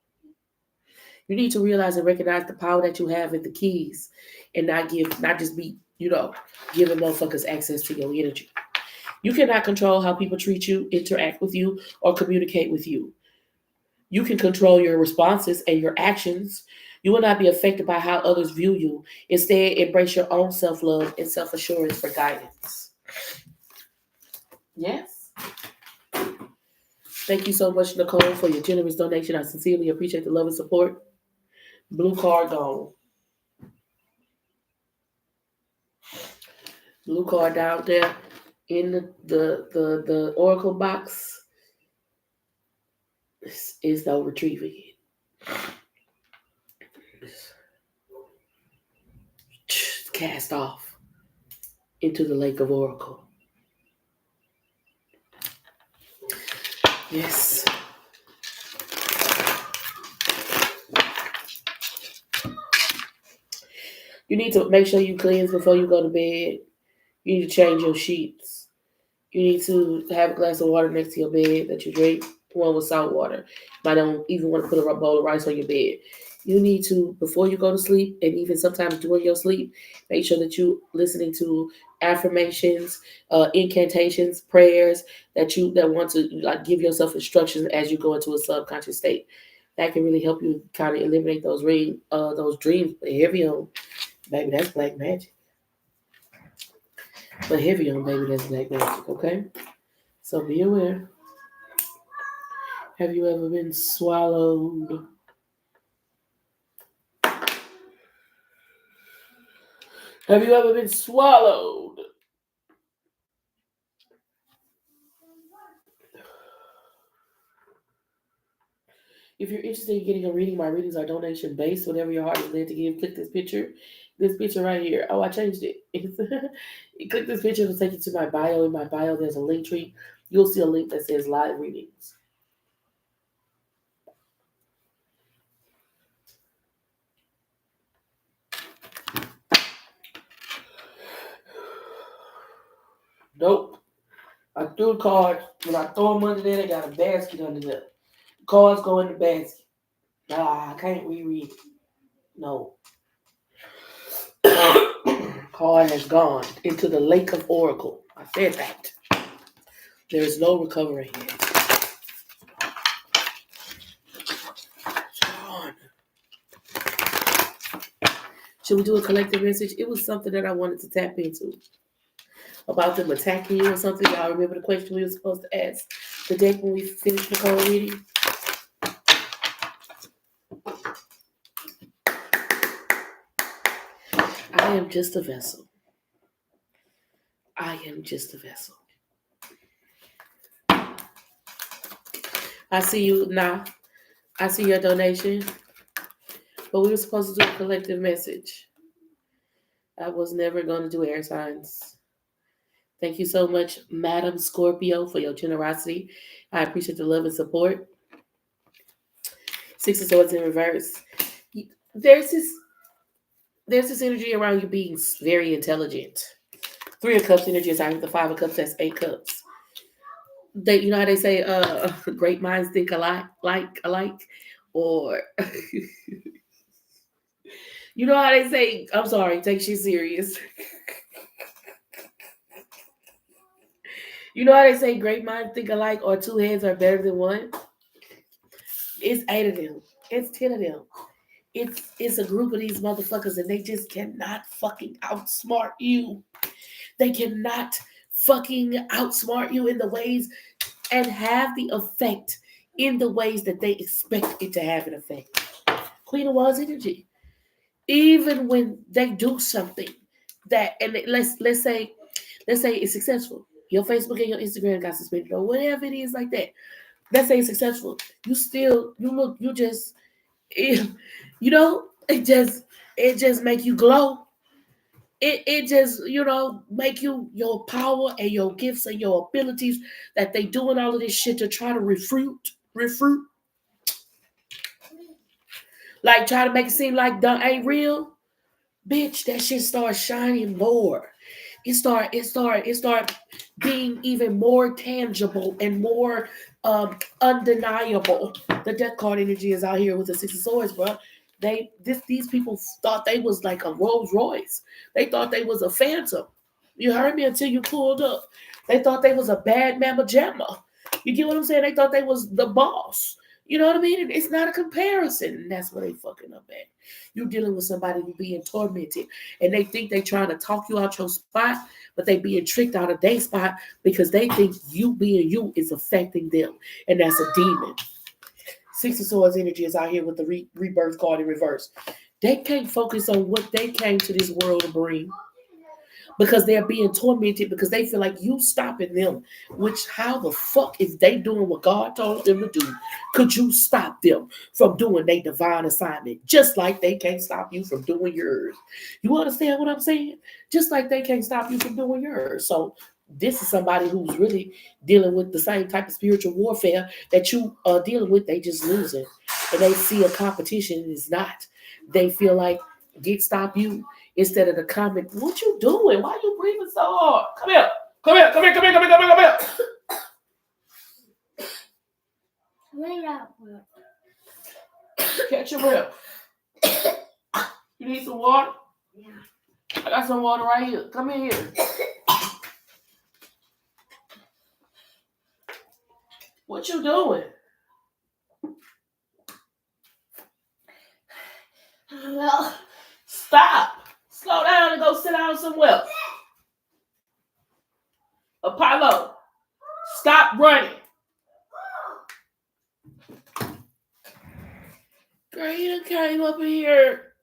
You need to realize and recognize the power that you have in the keys, and not just be, giving motherfuckers access to your energy. You cannot control how people treat you, interact with you, or communicate with you. You can control your responses and your actions. You will not be affected by how others view you. Instead, embrace your own self-love and self-assurance for guidance. Yes. Thank you so much, Nicole, for your generous donation. I sincerely appreciate the love and support. Blue card gone. Blue card down there in the oracle box is no retrieving it. It's cast off into the lake of oracle. Yes. You need to make sure you cleanse before you go to bed. You need to change your sheets. You need to have a glass of water next to your bed that you drink, one with salt water. You might don't even want to put a bowl of rice on your bed. You need to, before you go to sleep, and even sometimes during your sleep, make sure that you listening to affirmations, incantations, prayers that want to like give yourself instructions as you go into a subconscious state. That can really help you kind of eliminate those dreams. But heavy on, baby, that's black magic. But heavy on, baby, that's black magic. Okay, so be aware. Have you ever been swallowed? Have you ever been swallowed? If you're interested in getting a reading, my readings are donation based. Whatever your heart is led to give, click this picture. This picture right here. Oh, I changed it. You click this picture, it'll take you to my bio. In my bio, there's a link tree. You'll see a link that says live readings. Nope. I threw cards. When I throw them under there, they got a basket under there. Cards go in the basket. Nah, I can't reread it. No. Card has gone into the lake of oracle. I said that. There is no recovery here. Should we do a collective message? It was something that I wanted to tap into. About them attacking you or something. Y'all remember the question we were supposed to ask the deck when we finished the call reading? I am just a vessel. I am just a vessel. I see you now. I see your donation. But we were supposed to do a collective message. I was never going to do air signs. Thank you so much, Madam Scorpio, for your generosity. I appreciate the love and support. Six of Swords in reverse. There's this energy around you being very intelligent. Three of Cups energy is the Five of Cups. That's 8 cups. You know how they say, great minds think alike, or You know how they say, I'm sorry, take shit serious. You know how they say great minds think alike or two heads are better than one? It's 8 of them. It's 10 of them. It's a group of these motherfuckers and they just cannot fucking outsmart you. They cannot fucking outsmart you in the ways and have the effect in the ways that they expect it to have an effect. Queen of Wands energy. Even when they do something that, and let's say it's successful. Your Facebook and your Instagram got suspended or whatever it is like that. Let's say it's successful. You still, you just, you know, it just make you glow. It just, make you your power and your gifts and your abilities that they doing all of this shit to try to refruit, like try to make it seem like done ain't real. Bitch, that shit starts shining more. It start being even more tangible and more undeniable. The death card energy is out here with the Six of Swords, bro. These people thought they was like a Rolls Royce. They thought they was a Phantom. You heard me until you pulled up. They thought they was a bad mamma jamma. You get what I'm saying? They thought they was the boss. You know what I mean? It's not a comparison. And that's where they fucking up at. You dealing with somebody who being tormented and they think they trying to talk you out your spot, but they being tricked out of their spot because they think you being you is affecting them. And that's a demon. Six of Swords energy is out here with the rebirth card in reverse. They can't focus on what they came to this world to bring because they're being tormented because they feel like you stopping them. Which, how the fuck, if they doing what God told them to do, could you stop them from doing their divine assignment? Just like they can't stop you from doing yours. You understand what I'm saying? Just like they can't stop you from doing yours. So this is somebody who's really dealing with the same type of spiritual warfare that you are dealing with. They just losing. And they see a competition and it's not. They feel like stop you instead of the comment, what you doing? Why you breathing so hard? Come here. Come here. Come here. Come here. Come here. Come here. Come here. Catch your breath. You need some water? Yeah. I got some water right here. Come in here. What you doing? No. Stop. Slow down and go sit down somewhere. Apollo, stop running. Girl, he done came up in here.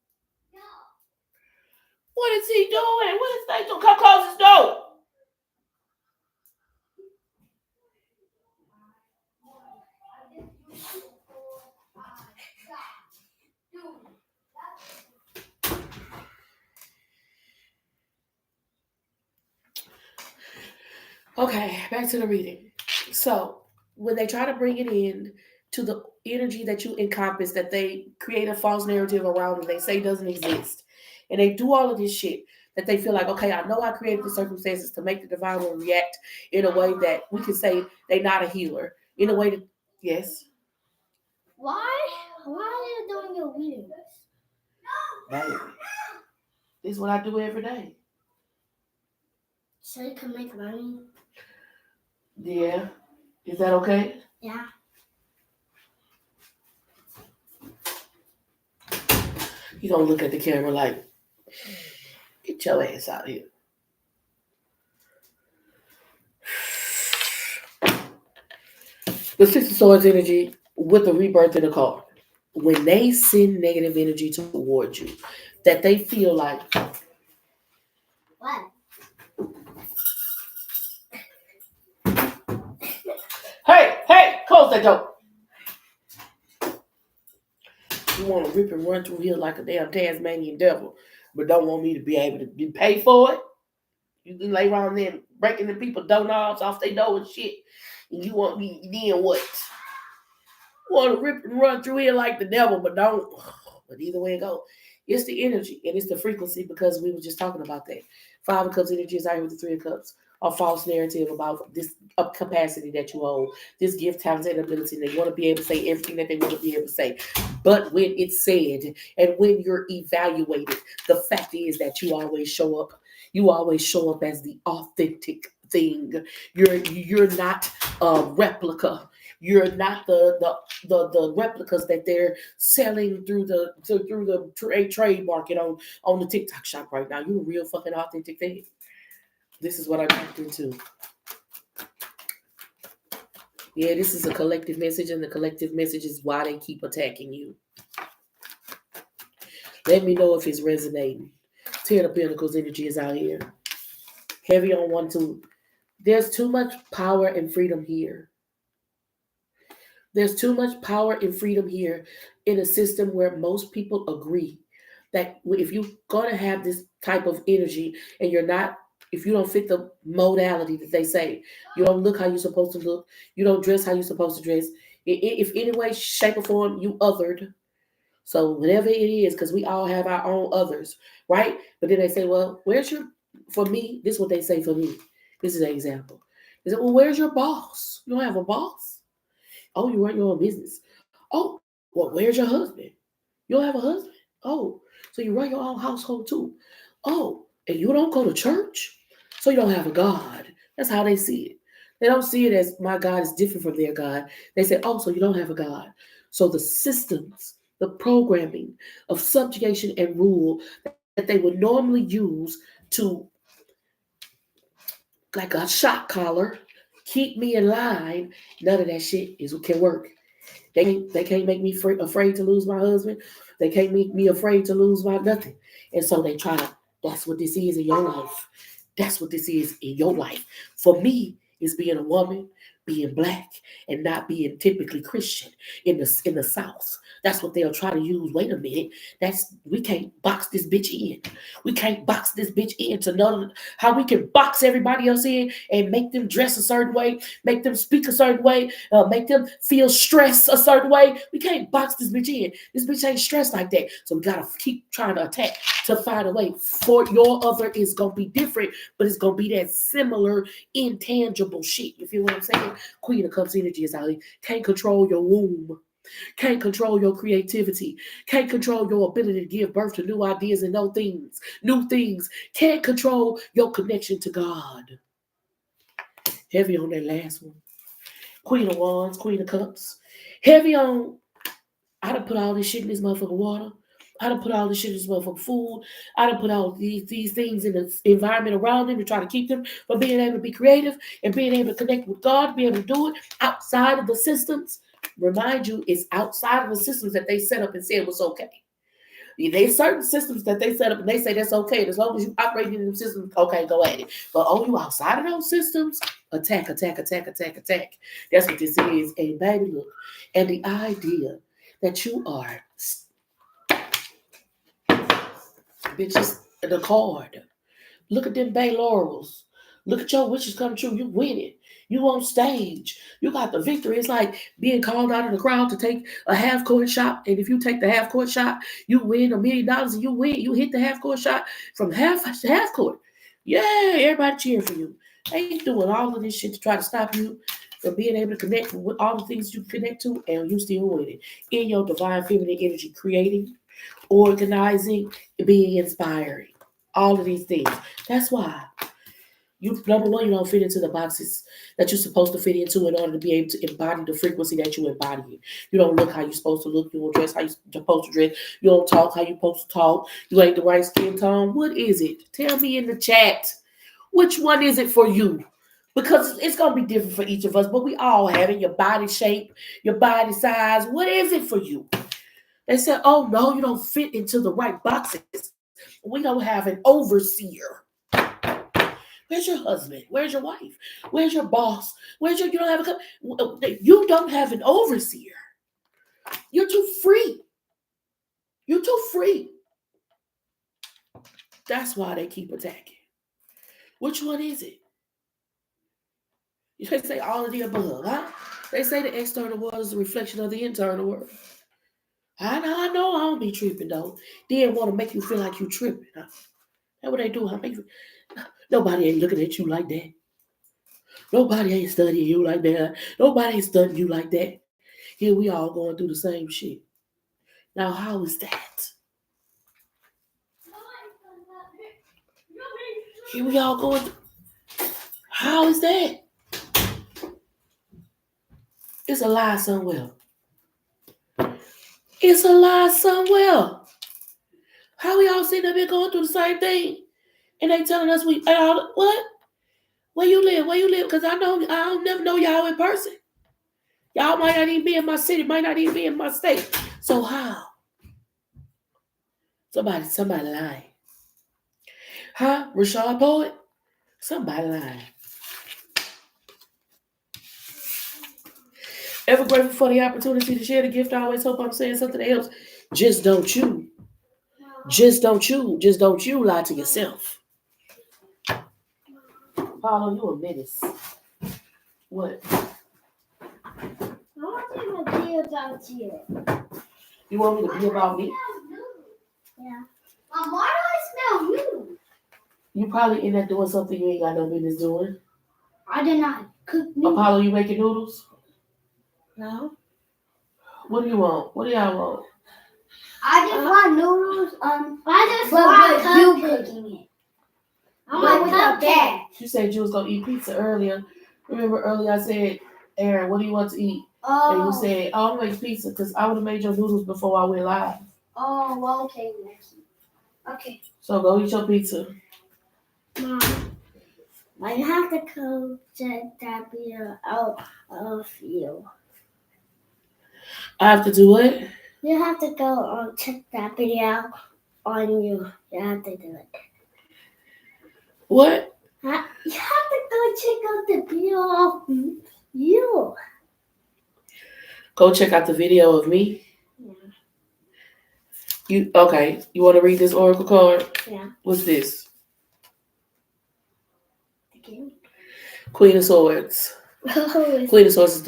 What is he doing? What is they doing? Come close his door. Okay, back to the reading. So, when they try to bring it in to the energy that you encompass, that they create a false narrative around and they say doesn't exist, and they do all of this shit, that they feel like, okay, I know I created the circumstances to make the divine one react in a way that we can say they're not a healer. In a way that, yes. Why are you doing your readings? Baby, this is what I do every day. So you can make money? Yeah. Is that okay? Yeah. You gonna look at the camera like, get your ass out here. The Six of Swords energy with the rebirth in the card. When they send negative energy towards you, that they feel like, what? Hey, close that door. You want to rip and run through here like a damn Tasmanian devil, but don't want me to be able to pay for it. You can lay around there breaking the people doorknobs off their door and shit. And you want me, then what? You want to rip and run through here like the devil, but don't. But either way it goes, it's the energy and it's the frequency because we were just talking about that. Five of Cups energy is out here with the Three of Cups. a false narrative about this capacity that you hold, this gift, talent, and ability. And they want to be able to say everything that they want to be able to say. But when it's said and when you're evaluated, the fact is that you always show up. You always show up as the authentic thing. You're not a replica. You're not the replicas that they're selling through the trade market on the TikTok shop right now. You're a real fucking authentic thing. This is what I tapped into. Yeah, this is a collective message, and the collective message is why they keep attacking you. Let me know if it's resonating. Ten of Pentacles energy is out here. Heavy on 1, 2. There's too much power and freedom here. There's too much power and freedom here in a system where most people agree that if you're going to have this type of energy and if you don't fit the modality that they say, you don't look how you're supposed to look, you don't dress how you're supposed to dress, if any way, shape, or form you othered. So whatever it is, because we all have our own others, right? But then they say, well, for me, this is what they say for me. This is an example. They say, well, where's your boss? You don't have a boss? Oh, you run your own business. Oh, well, where's your husband? You don't have a husband? Oh, so you run your own household too. Oh, and you don't go to church? So you don't have a God. That's how they see it. They don't see it as my God is different from their God. They say, oh, so you don't have a God. So the systems, the programming of subjugation and rule that they would normally use to, like a shock collar, keep me in line, none of that shit can work. They can't make me afraid to lose my husband. They can't make me afraid to lose my nothing. And so they try to, that's what this is in your life. That's what this is in your life. For me, it's being a woman, being black, and not being typically Christian in the South. That's what they'll try to use. Wait a minute. We can't box this bitch in. We can't box this bitch in to know how we can box everybody else in and make them dress a certain way, make them speak a certain way, make them feel stress a certain way. We can't box this bitch in. This bitch ain't stressed like that. So we gotta keep trying to attack to find a way. For your other is gonna be different, but it's gonna be that similar intangible shit. You feel what I'm saying? Queen of Cups energy is out here. Can't control your womb. Can't control your creativity. Can't control your ability to give birth to new ideas and new things. Can't control your connection to God. Heavy on that last one. Queen of Wands, Queen of Cups. Heavy on, I done put all this shit in this motherfucking water. I done put all this shit in this motherfucking food. I done put all these things in the environment around them to try to keep them from being able to be creative and being able to connect with God, be able to do it outside of the systems. Remind you, it's outside of the systems that they set up and said was okay. There's certain systems that they set up and they say that's okay. As long as you operate in them systems, okay, go at it. But you outside of those systems, attack, attack, attack, attack, attack. That's what this is. And baby, look. And the idea that you are, bitches, the card. Look at them Bay Laurels. Look at your wishes come true. You winning. You on stage. You got the victory. It's like being called out of the crowd to take a half-court shot. And if you take the half-court shot, you win $1 million and you win. You hit the half-court shot from half court. Yeah, everybody cheering for you. They ain't doing all of this shit to try to stop you from being able to connect with all the things you connect to, and you still winning. In your divine feminine energy, creating, organizing, being inspiring. All of these things. That's why. Number one, you don't fit into the boxes that you're supposed to fit into in order to be able to embody the frequency that you embody. You don't look how you're supposed to look. You don't dress how you're supposed to dress. You don't talk how you're supposed to talk. You ain't the right skin tone. What is it? Tell me in the chat. Which one is it for you? Because it's going to be different for each of us, but we all have it. Your body shape, your body size. What is it for you? They said, oh, no, you don't fit into the right boxes. We don't have an overseer. Where's your husband? Where's your wife? Where's your boss? You don't have an overseer. You're too free. You're too free. That's why they keep attacking. Which one is it? They say all of the above, huh? They say the external world is a reflection of the internal world. I know I don't be tripping though. They want to make you feel like you tripping. Huh? That's what they do. Nobody ain't looking at you like that. Nobody ain't studying you like that. Nobody ain't studying you like that. Here we all going through the same shit. Now, how is that? Here we all going through. How is that? It's a lie somewhere. It's a lie somewhere. How we all sitting up here going through the same thing? And they telling us we all, what? Where you live? Where you live? Because I don't never know y'all in person. Y'all might not even be in my city, might not even be in my state. So how? Somebody lying. Huh? Rashad Poet? Somebody lying. Ever grateful for the opportunity to share the gift? I always hope I'm saying something else. Just don't you. Just don't you lie to yourself. Paulo, you a menace. What? I want to be about you. You want me to be about me? Yeah. Why do I smell you? You probably in there doing something you ain't got no business doing. I did not cook noodles. Apollo, you making noodles? No. What do you want? What do y'all want? I just want noodles. I just want you cooking it. I want without that. You said you was gonna eat pizza earlier. Remember earlier I said, Aaron, what do you want to eat? And you said, oh, I'm gonna make pizza because I would have made your noodles before I went live. Oh, well, okay. Okay. So go eat your pizza. Mom, I have to go check that video out of you. I have to do what? You have to go check that video on you. You have to do it. What? You have to go check out the video of you. Go check out the video of me? Yeah. You okay, you want to read this oracle card? Yeah. What's this? Again? Queen of Swords. Queen of Swords is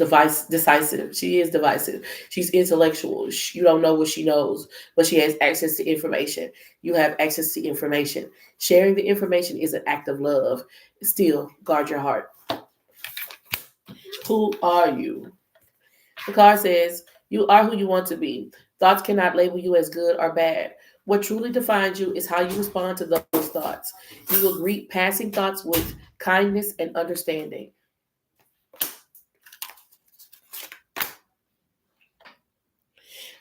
decisive. She is divisive. She's intellectual. You don't know what she knows, but she has access to information. You have access to information. Sharing the information is an act of love. Still, guard your heart. Who are you? The card says, you are who you want to be. Thoughts cannot label you as good or bad. What truly defines you is how you respond to those thoughts. You will greet passing thoughts with kindness and understanding.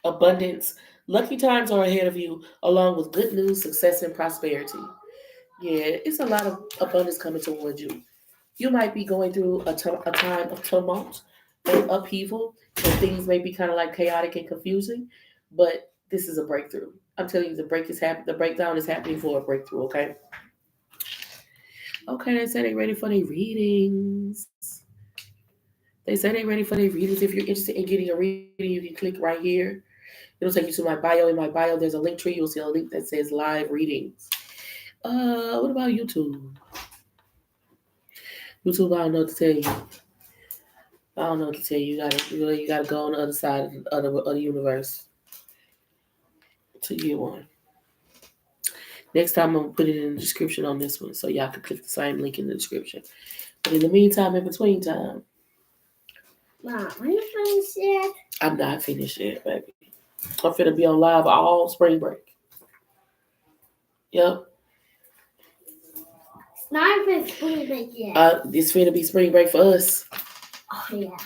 Abundance. Lucky times are ahead of you, along with good news, success, and prosperity. Yeah, it's a lot of abundance coming towards you. You might be going through a time of tumult and upheaval, and things may be kind of like chaotic and confusing, but this is a breakthrough. I'm telling you, the breakdown is happening for a breakthrough, okay? Okay, they say they're ready for their readings. If you're interested in getting a reading, you can click right here. It'll take you to my bio. In my bio, there's a link tree. You'll see a link that says live readings. What about YouTube? YouTube, I don't know what to tell you. You gotta go on the other side of the universe to get one. Next time, I'm gonna put it in the description on this one, so y'all can click the same link in the description. But in the meantime, in between time, Mom, are you finished yet? I'm not finished yet, baby. I'm finna be on live all spring break. Yep. It's not even spring break yet. It's finna be spring break for us. Oh yeah.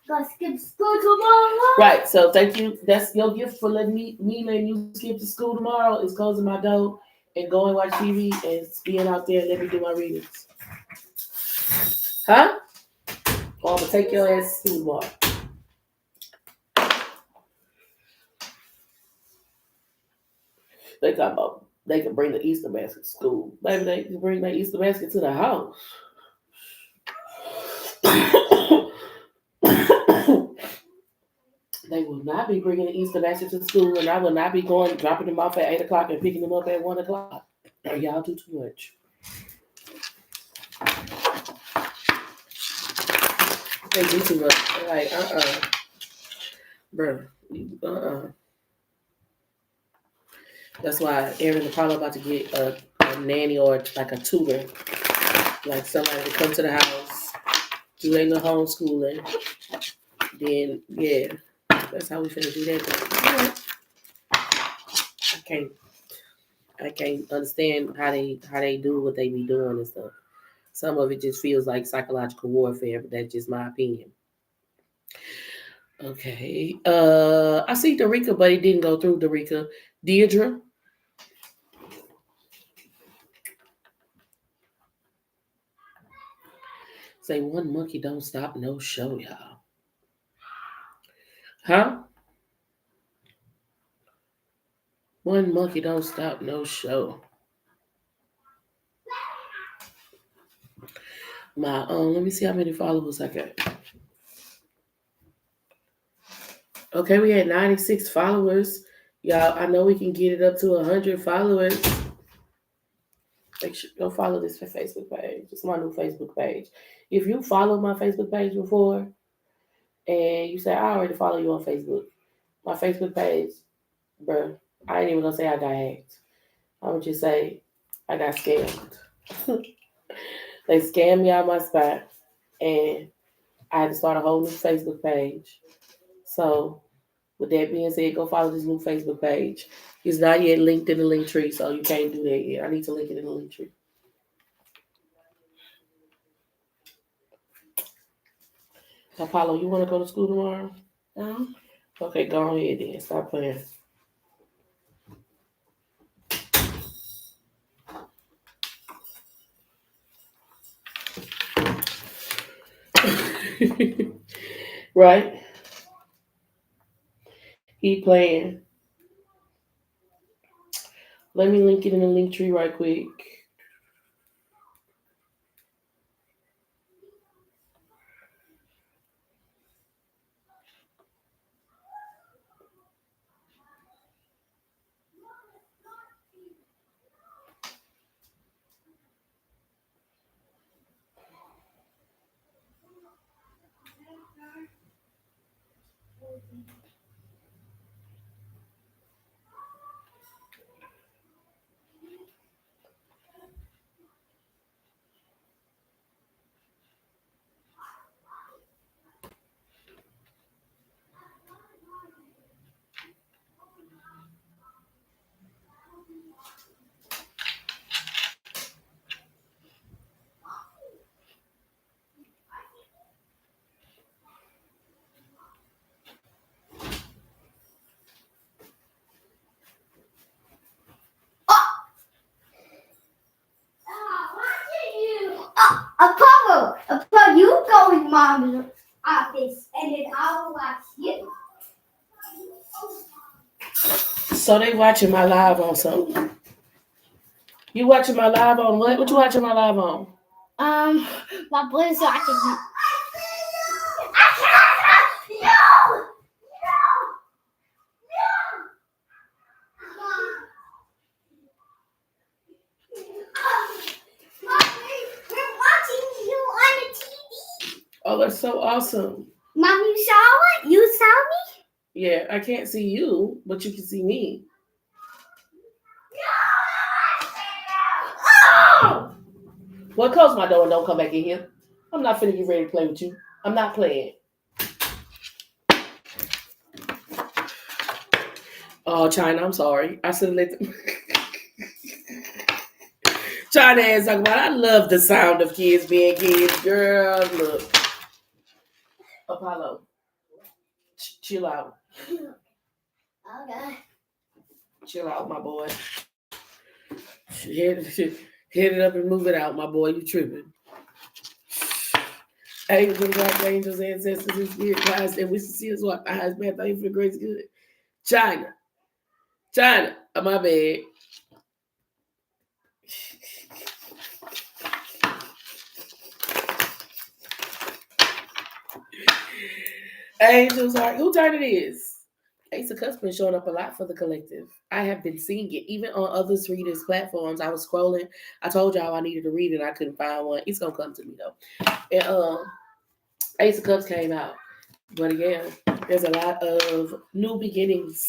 Gotta skip school tomorrow. Right. So thank you. That's your gift for letting me letting you skip to school tomorrow is closing my door and go and watch TV and being out there and let me do my readings. Huh? Or I'm gonna take your ass to school tomorrow. They can bring the Easter basket to school. Maybe they can bring their Easter basket to the house. They will not be bringing the Easter basket to school, and I will not be dropping them off at 8 o'clock and picking them up at 1 o'clock. Y'all do too much. They do too much. They're like, bro, That's why Aaron and Apollo about to get a nanny or like a tutor, like somebody to come to the house do a little homeschooling. Then yeah, that's how we finna do that. I can't understand how they do what they be doing and stuff. Some of it just feels like psychological warfare, but that's just my opinion. Okay. I see Dorica, but it didn't go through Dorica. Deirdre. Say one monkey don't stop no show, y'all. Huh? One monkey don't stop no show. Let me see how many followers I got. Okay, we had 96 followers. Y'all, I know we can get it up to 100 followers. Make sure go follow this Facebook page. It's my new Facebook page. If you followed my Facebook page before and you say I already follow you on Facebook, my Facebook page, bruh, I ain't even gonna say I got hacked. I would just say I got scammed. They scammed me out of my spot, and I had to start a whole new Facebook page. So, with that being said, go follow this new Facebook page. It's not yet linked in the link tree, so you can't do that yet. I need to link it in the link tree. Apollo, you want to go to school tomorrow? No. Okay, go ahead then. Stop playing. Right? He playing. Let me link it in the link tree right quick. Apollo, you go in mom's office, and then I will watch you. So they watching my live on something. You watching my live on what? What you watching my live on? My brother's watching. Oh, that's so awesome. Mom, you saw it? You saw me? Yeah, I can't see you, but you can see me. Oh! Well, close my door and don't come back in here. I'm not finna get ready to play with you. I'm not playing. Oh, China, I'm sorry. I should have let them. China ass talking about, I love the sound of kids being kids. Girl, look. Apollo, chill out. Okay. Chill out, my boy. Head it up and move it out, my boy. You tripping. Angels, archangels, ancestors, and spirit guides, and we see us what the highest man. Thank you for the grace good. China, my bad. Angels are who turn it is? Ace of Cups been showing up a lot for the collective. I have been seeing it even on others readers' platforms. I was scrolling. I told y'all I needed to read it. I couldn't find one. It's gonna come to me though. And Ace of Cups came out, but again, there's a lot of new beginnings.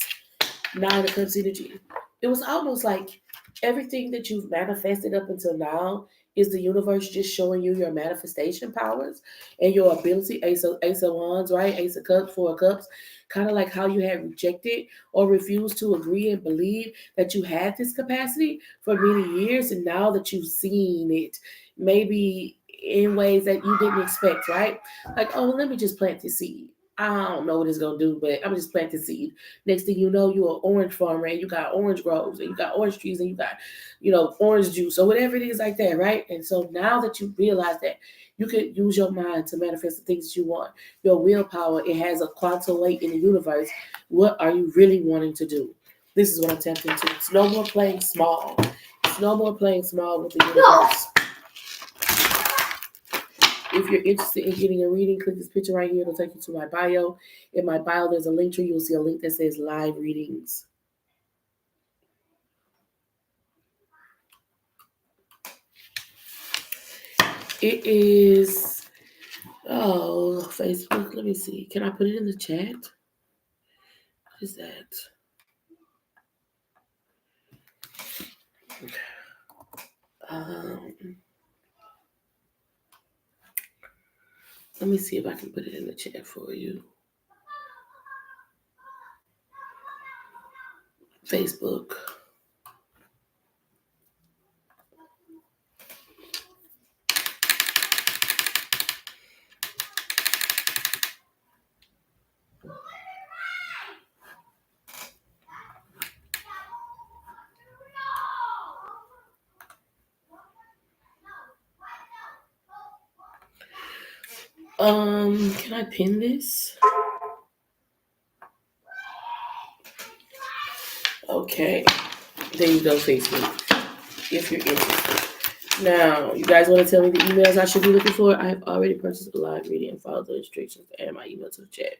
Nine of Cups energy. It was almost like everything that you've manifested up until now is the universe just showing you your manifestation powers and your ability. Ace of Wands, right? Ace of Cups, Four of Cups. Kind of like how you had rejected or refused to agree and believe that you had this capacity for many years, and now that you've seen it, maybe in ways that you didn't expect, right? Like, oh, let me just plant this seed. I don't know what it's gonna do, but I'm just planting seed. Next thing you know, you're an orange farmer and you got orange groves and you got orange trees and you got, orange juice or whatever it is like that, right? And so now that you realize that you can use your mind to manifest the things that you want, your willpower, it has a quantum weight in the universe. What are you really wanting to do? This is what I'm tapping into. It's no more playing small. It's no more playing small with the universe. If you're interested in getting a reading, click this picture right here. It'll take you to my bio. In my bio, there's a link tree. You'll see a link that says live readings. It is, Facebook. Let me see. Can I put it in the chat? What is that? Let me see if I can put it in the chat for you. Facebook. Can I pin this? Okay. There you go, Facebook. If you're interested. Now, you guys want to tell me the emails I should be looking for? I have already purchased a live reading and followed the instructions to add my email to the chat.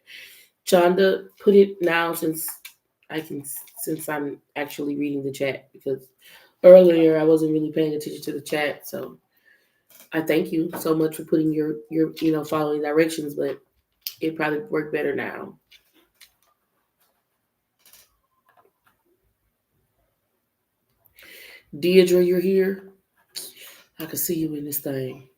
Chanda, put it now since I'm actually reading the chat, because earlier I wasn't really paying attention to the chat. So I thank you so much for putting your following directions, but it probably worked better now. Deidre, you're here. I can see you in this thing.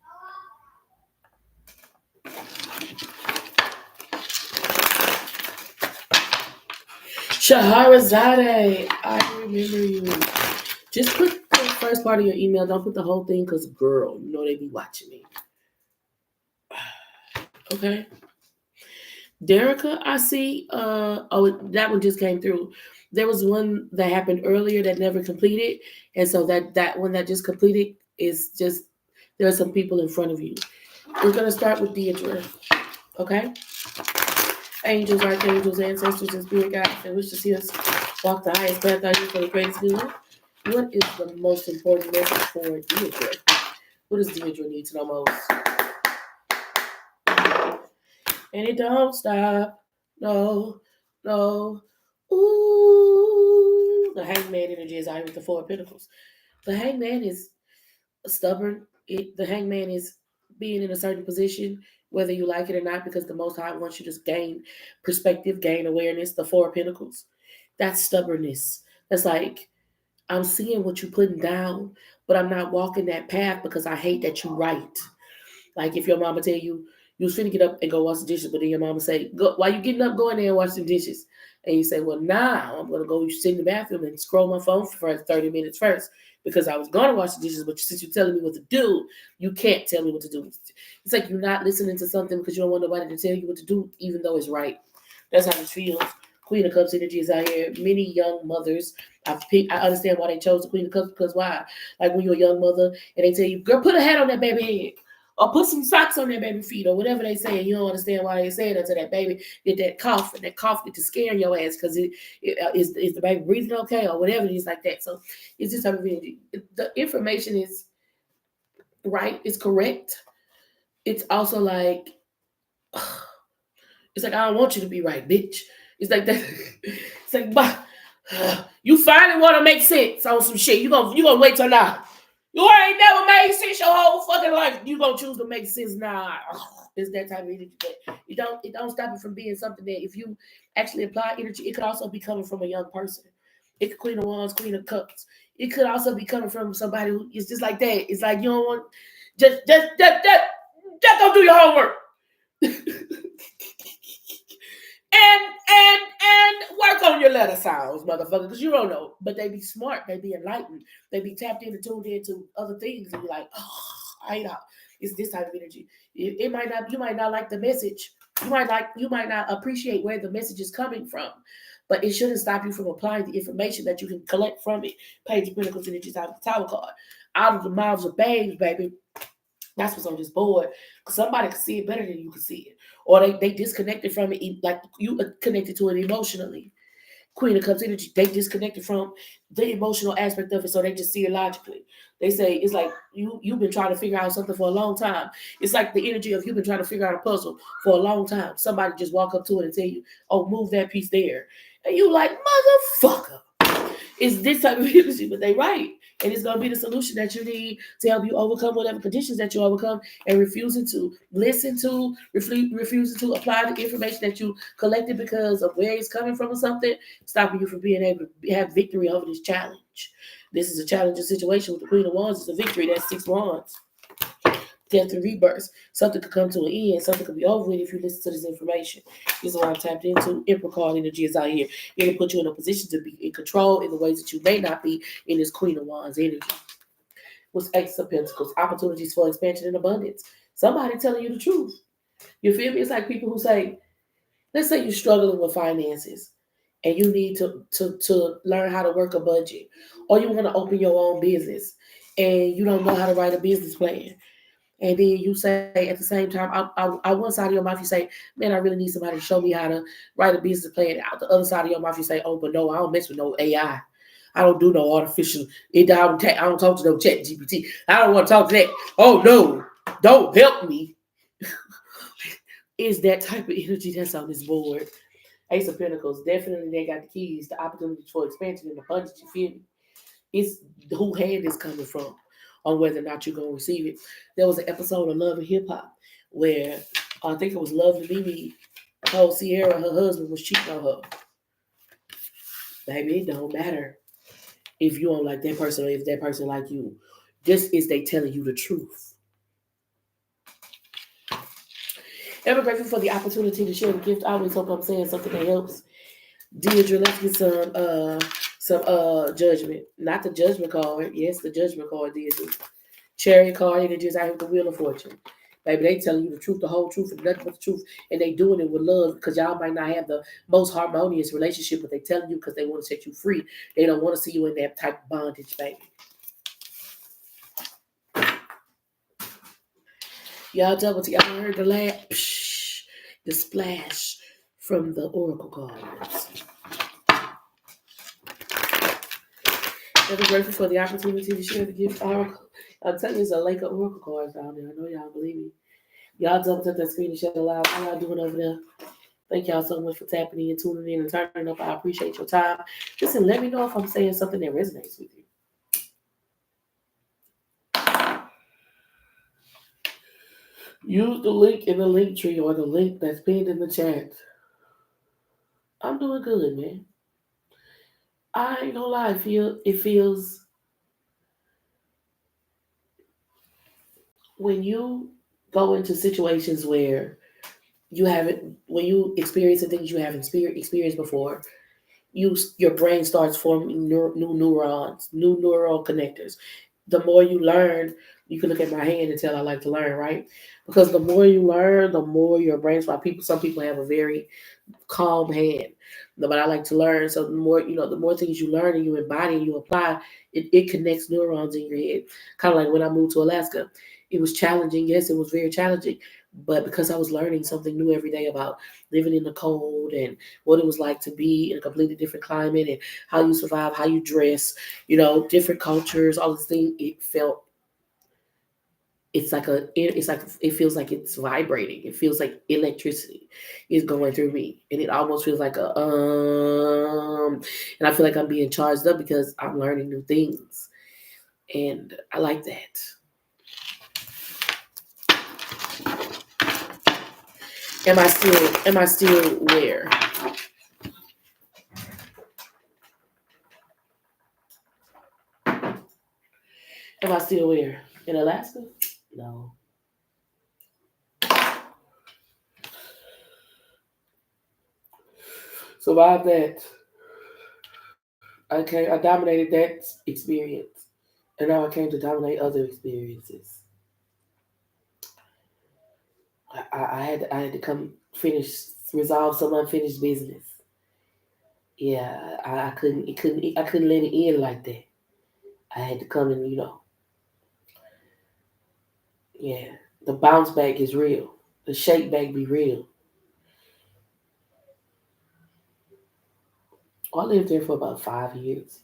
Shaharazade, I remember you. Just put the first part of your email. Don't put the whole thing, because, girl, you know they be watching me. Okay. Derica, I see. That one just came through. There was one that happened earlier that never completed, and so that one that just completed is just, there are some people in front of you. We're gonna start with Deidre. Okay. Angels, archangels, ancestors, and spirit guides that wish to see us walk the highest path out here for the greatest good. What is the most important message for Deidre? What does Deidre need to know most? And it don't stop. No. Ooh. The hangman energy is out with the Four of Pentacles. The hangman is stubborn. The hangman is being in a certain position, whether you like it or not, because the Most High wants you to gain perspective, gain awareness. The Four of Pentacles. That's stubbornness. That's like, I'm seeing what you're putting down, but I'm not walking that path because I hate that you're right. Like if your mama tell you was finna get up and go wash the dishes, but then your mama say, "Go, why you getting up, go in there and wash the dishes?" And you say, "Well, now I'm gonna go sit in the bathroom and scroll my phone for 30 minutes first because I was gonna wash the dishes, but since you're telling me what to do, you can't tell me what to do." It's like you're not listening to something because you don't want nobody to tell you what to do, even though it's right. That's how it feels. Queen of Cups energy is out here. Many young mothers, I understand why they chose the Queen of Cups, because why? Like when you're a young mother and they tell you, "Girl, put a hat on that baby head." Or put some socks on that baby feet, or whatever they say, and you don't understand why they say it until that baby get that cough, and that cough get to scare your ass because is the baby breathing okay, or whatever it is like that. So it's just type of energy. The information is right, it's correct. It's also like, it's like, I don't want you to be right, bitch. It's like that. It's like, bah, you finally want to make sense on some shit. You gonna wait till now. You ain't never made sense your whole fucking life. You gonna choose to make sense now. It's that type of energy. But it don't stop it from being something that if you actually apply energy, it could also be coming from a young person. It could Queen of Wands, Queen of Cups. It could also be coming from somebody who is just like that. It's like you don't want just go do your homework. and work on your letter sounds, motherfucker, because you don't know. But they be smart, they be enlightened, they be tapped in and tuned into other things, and you're like, oh, I know. It's this type of energy. It might not, you might not like the message. You might not appreciate where the message is coming from. But it shouldn't stop you from applying the information that you can collect from it. Page of Pentacles energies out of the Tower card. Out of the mouths of babes, baby. That's what's on this board. Somebody can see it better than you can see it. Or they disconnected from it, like you connected to it emotionally. Queen of Cups energy, they disconnected from the emotional aspect of it, so they just see it logically. They say it's like you've been trying to figure out something for a long time. It's like the energy of you've been trying to figure out a puzzle for a long time. Somebody just walk up to it and tell you, oh, move that piece there. And you like, motherfucker. It's this type of energy, but they right. And it's going to be the solution that you need to help you overcome whatever conditions that you overcome, and refusing to listen to, refusing to apply the information that you collected because of where it's coming from or something, stopping you from being able to have victory over this challenge. This is a challenging situation with the Queen of Wands. It's a victory. That's 6 wands. Death and rebirth. Something could come to an end. Something could be over with if you listen to this information. This is what I'm tapped into. Emperor card energy is out here. It'll put you in a position to be in control in the ways that you may not be in this Queen of Wands energy. With Ace of Pentacles, opportunities for expansion and abundance. Somebody telling you the truth. You feel me? It's like people who say, let's say you're struggling with finances and you need to learn how to work a budget, or you want to open your own business and you don't know how to write a business plan. And then you say at the same time, I one side of your mouth, you say, man, I really need somebody to show me how to write a business plan. Out the other side of your mouth, you say, oh, but no, I don't mess with no AI. I don't do no artificial. I don't talk to no chat GPT. I don't want to talk to that. Oh, no, don't help me. Is that type of energy that's on this board. Ace of Pentacles, definitely they got the keys, the opportunities for expansion and abundance, you feel me? It's who hand is coming from on whether or not you're going to receive it. There was an episode of Love and Hip Hop where I think it was Lovely Mimi told Sierra her husband was cheating on her. Baby, it don't matter if you don't like that person or if that person like you. This is they telling you the truth. Ever grateful for the opportunity to share the gift. I always hope I'm saying something that helps. Deirdre, let's get some judgment. Not the judgment card. Yes, the judgment card, Deirdre. Chariot card, and it just out with the Wheel of Fortune. Baby, they telling you the truth, the whole truth, and nothing but the truth. And they doing it with love because y'all might not have the most harmonious relationship, but they telling you because they want to set you free. They don't want to see you in that type of bondage, baby. Y'all double T. I heard the splash from the Oracle cards. Ever grateful for the opportunity to share the gift Oracle. I'm telling you, there's a lake of Oracle cards down there. I know y'all believe me. Y'all double tap that screen and share it loud. How y'all doing over there? Thank y'all so much for tapping in, tuning in, and turning up. I appreciate your time. Listen, let me know if I'm saying something that resonates with you. Use the link in the link tree or the link that's pinned in the chat. I'm doing good, man. I ain't gonna lie, it feels when you go into situations where when you experience things you haven't experienced before, your brain starts forming new neurons, new neural connectors. The more you learn, you can look at my hand and tell I like to learn, right? Because the more you learn, the more your brain's why some people have a very calm hand. But I like to learn. So the more things you learn and you embody and you apply, it connects neurons in your head. Kind of like when I moved to Alaska. It was challenging. Yes, it was very challenging. But because I was learning something new every day about living in the cold and what it was like to be in a completely different climate and how you survive, how you dress, different cultures, all these things, it feels like it's vibrating. It feels like electricity is going through me. And it almost feels like and I feel like I'm being charged up because I'm learning new things. And I like that. Am I still where? Am I still where? In Alaska? No. Survived that. I dominated that experience. And now I came to dominate other experiences. I had to come finish resolve some unfinished business. Yeah, I couldn't let it end like that. I had to come and yeah, the bounce back is real. The shake back be real. I lived there for about 5 years,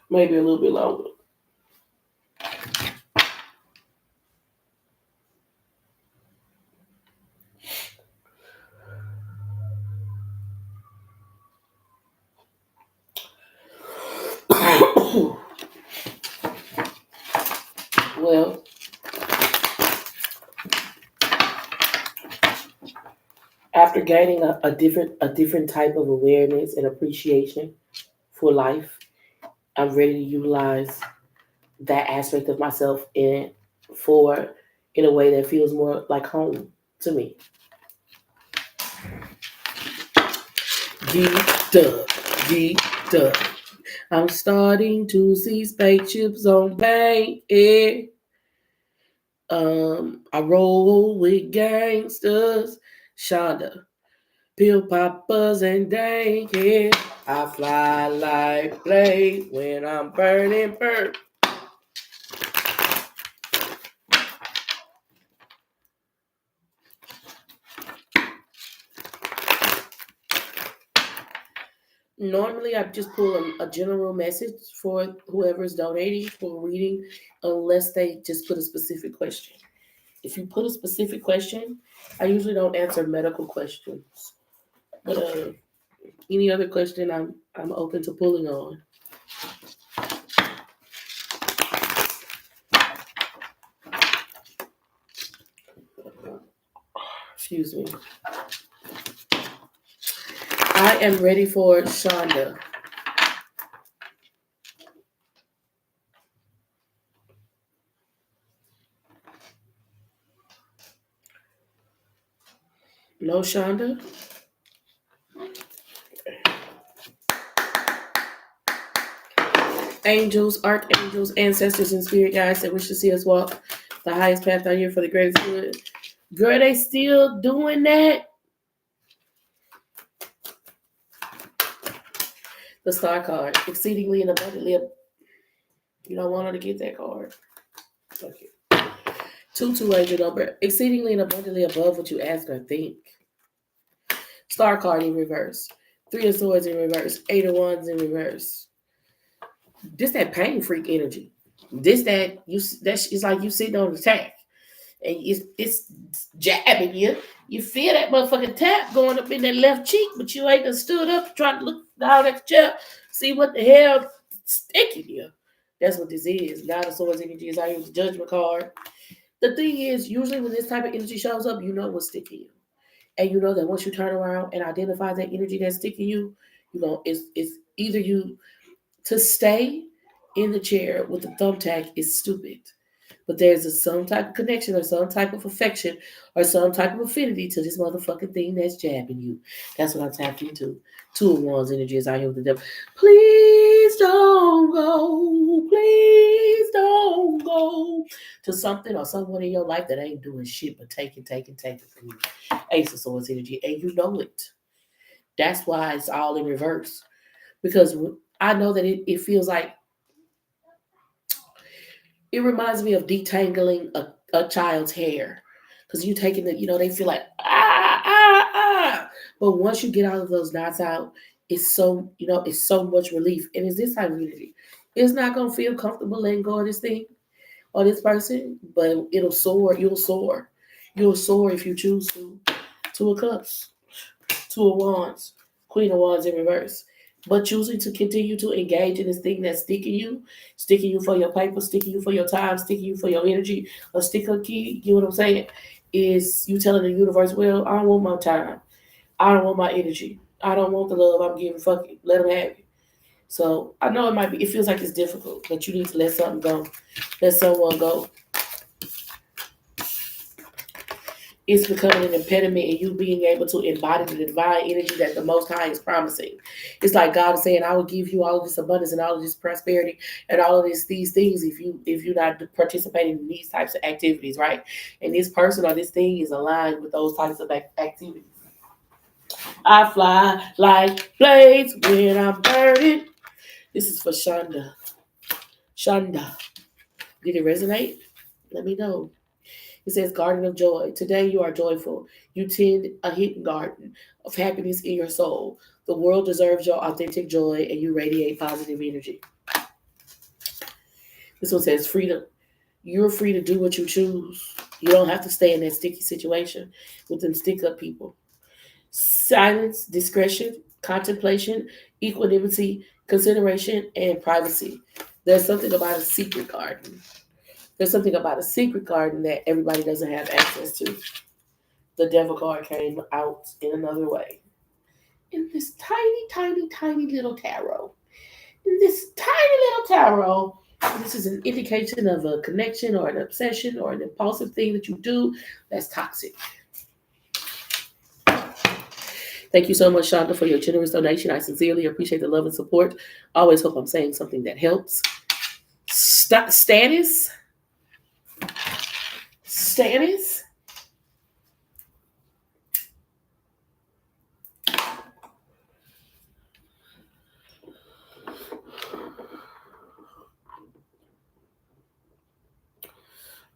maybe a little bit longer. Well, after gaining a different type of awareness and appreciation for life, I'm ready to utilize that aspect of myself for in a way that feels more like home to me. Deep dub, deep dub. I'm starting to see spaceships on bank. I roll with gangsters, Shonda, pill poppers and dank. Yeah. I fly like blade when I'm burning burnt. Normally, I just pull a general message for whoever's donating for reading, unless they just put a specific question. If you put a specific question, I usually don't answer medical questions. But any other question, I'm open to pulling on. Excuse me. I am ready for Shonda. No, Shonda. Angels, archangels, ancestors, and spirit guides that wish to see us walk the highest path out here for the greatest good. Girl, they still doing that? The star card, exceedingly and abundantly. You don't want her to get that card. Okay. 2 angel number, exceedingly and abundantly above what you ask or think. Star card in reverse. 3 of swords in reverse. 8 of wands in reverse. This that pain freak energy. This that you that's it's like you sitting on the tack and it's jabbing you. You feel that motherfucking tap going up in that left cheek, but you ain't done stood up trying to look down at the chair, see what the hell sticking you. That's what this is. 9 of swords energy is I use the judgment card. The thing is, usually when this type of energy shows up, you know what's sticking you. And you know that once you turn around and identify that energy that's sticking you, it's either you to stay in the chair with the thumbtack is stupid. But there's some type of connection or some type of affection or some type of affinity to this motherfucking thing that's jabbing you. That's what I'm tapping into. 2 of wands energy is I hear the devil. Please don't go. Please don't go to something or someone in your life that ain't doing shit but taking from you. Ace of swords energy. And you know it. That's why it's all in reverse. Because I know that it feels like it reminds me of detangling a child's hair. Because you taking the, they feel like, ah. But once you get all of those knots out, it's so much relief. And it's this type of energy. It's not going to feel comfortable letting go of this thing or this person, but it'll soar. You'll soar. You'll soar if you choose to. 2 of cups, 2 of wands, queen of wands in reverse. But choosing to continue to engage in this thing that's sticking you for your paper, sticking you for your time, sticking you for your energy, a sticker key, you know what I'm saying? Is you telling the universe, well, I don't want my time. I don't want my energy. I don't want the love I'm giving. Fuck it. Let them have it. So I know it feels like it's difficult, but you need to let something go. Let someone go. It's becoming an impediment in you being able to embody the divine energy that the Most High is promising. It's like God is saying, "I will give you all of this abundance and all of this prosperity and all of these things if you're not participating in these types of activities, right?" And this person or this thing is aligned with those types of activities. I fly like blades when I'm burning. This is for Shonda. Shonda, did it resonate? Let me know. It says, Garden of Joy. Today you are joyful. You tend a hidden garden of happiness in your soul. The world deserves your authentic joy and you radiate positive energy. This one says, freedom. You're free to do what you choose. You don't have to stay in that sticky situation with them stick up people. Silence, discretion, contemplation, equanimity, consideration, and privacy. There's something about a secret garden. There's something about a secret garden that everybody doesn't have access to. The devil card came out in another way. In this tiny, tiny, tiny little tarot. In this tiny little tarot, this is an indication of a connection or an obsession or an impulsive thing that you do that's toxic. Thank you so much, Shonda, for your generous donation. I sincerely appreciate the love and support. I always hope I'm saying something that helps. Stannis.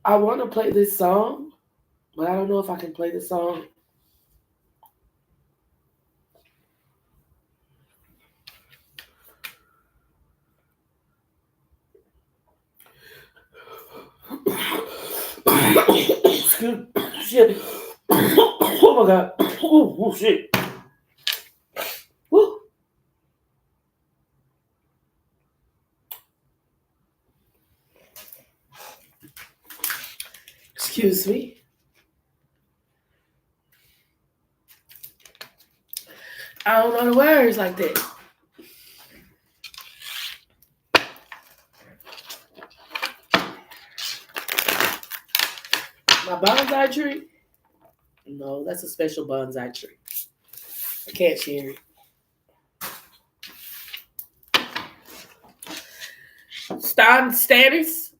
I want to play this song, but I don't know if I can play this song. Shit. Oh my god. Oh shit. Woo. Excuse me. I don't know the words like that. My bonsai tree? No, that's a special bonsai tree. I can't share it. Stannis.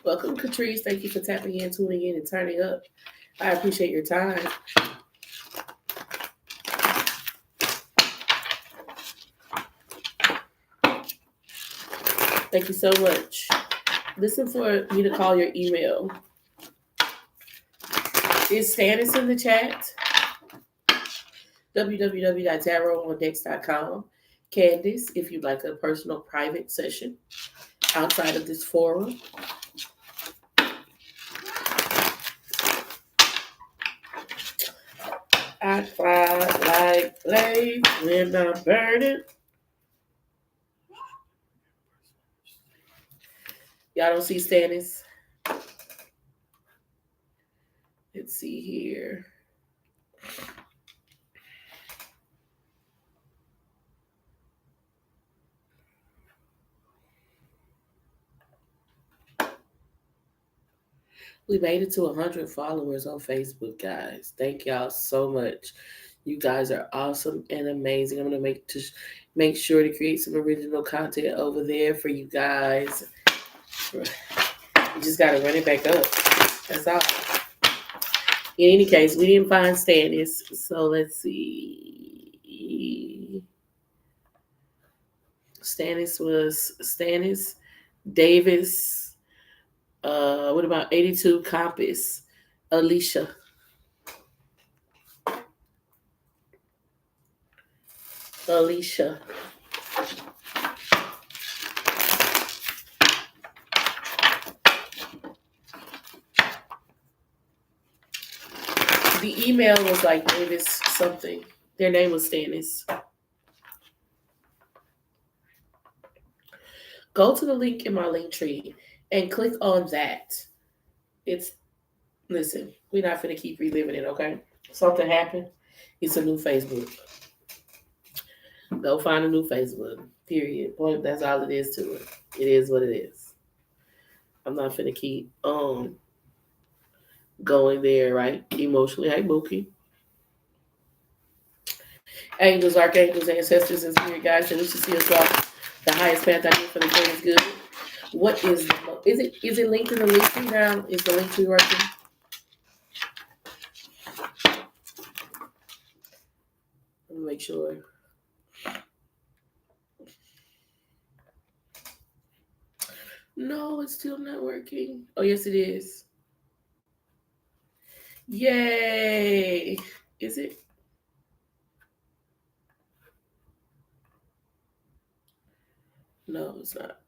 Welcome, Catrice. Thank you for tapping in, tuning in, and turning up. I appreciate your time. Thank you so much. Listen for me to call your email. Is Stannis in the chat? www.tarotondex.com. Candice, if you'd like a personal private session outside of this forum. I fly like blades when I'm burning. Y'all don't see Stannis? Let's see here. We made it to 100 followers on Facebook, guys. Thank y'all so much. You guys are awesome and amazing. I'm gonna make sure to create some original content over there for you guys. You just gotta run it back up. That's all. In any case, we didn't find Stannis, so let's see. Stannis Davis. What about 82 Compass? Alicia. The email was like Davis something. Their name was Stannis. Go to the link in my link tree and click on that. It's Listen, we're not finna keep reliving it, okay? Something happened. It's a new Facebook. Go find a new Facebook. Period. Point. That's all it is to it. It is what it is. I'm not finna keep going there, right? Emotionally. Hey, Mookie. Angels, archangels, ancestors, and spirit guides that we should see us walk the highest path I need for the greatest good. What is it linked in the link tree now? Is the link tree working? Let me make sure. No, it's still not working. Oh yes it is. Yay! Is it? No, it's not.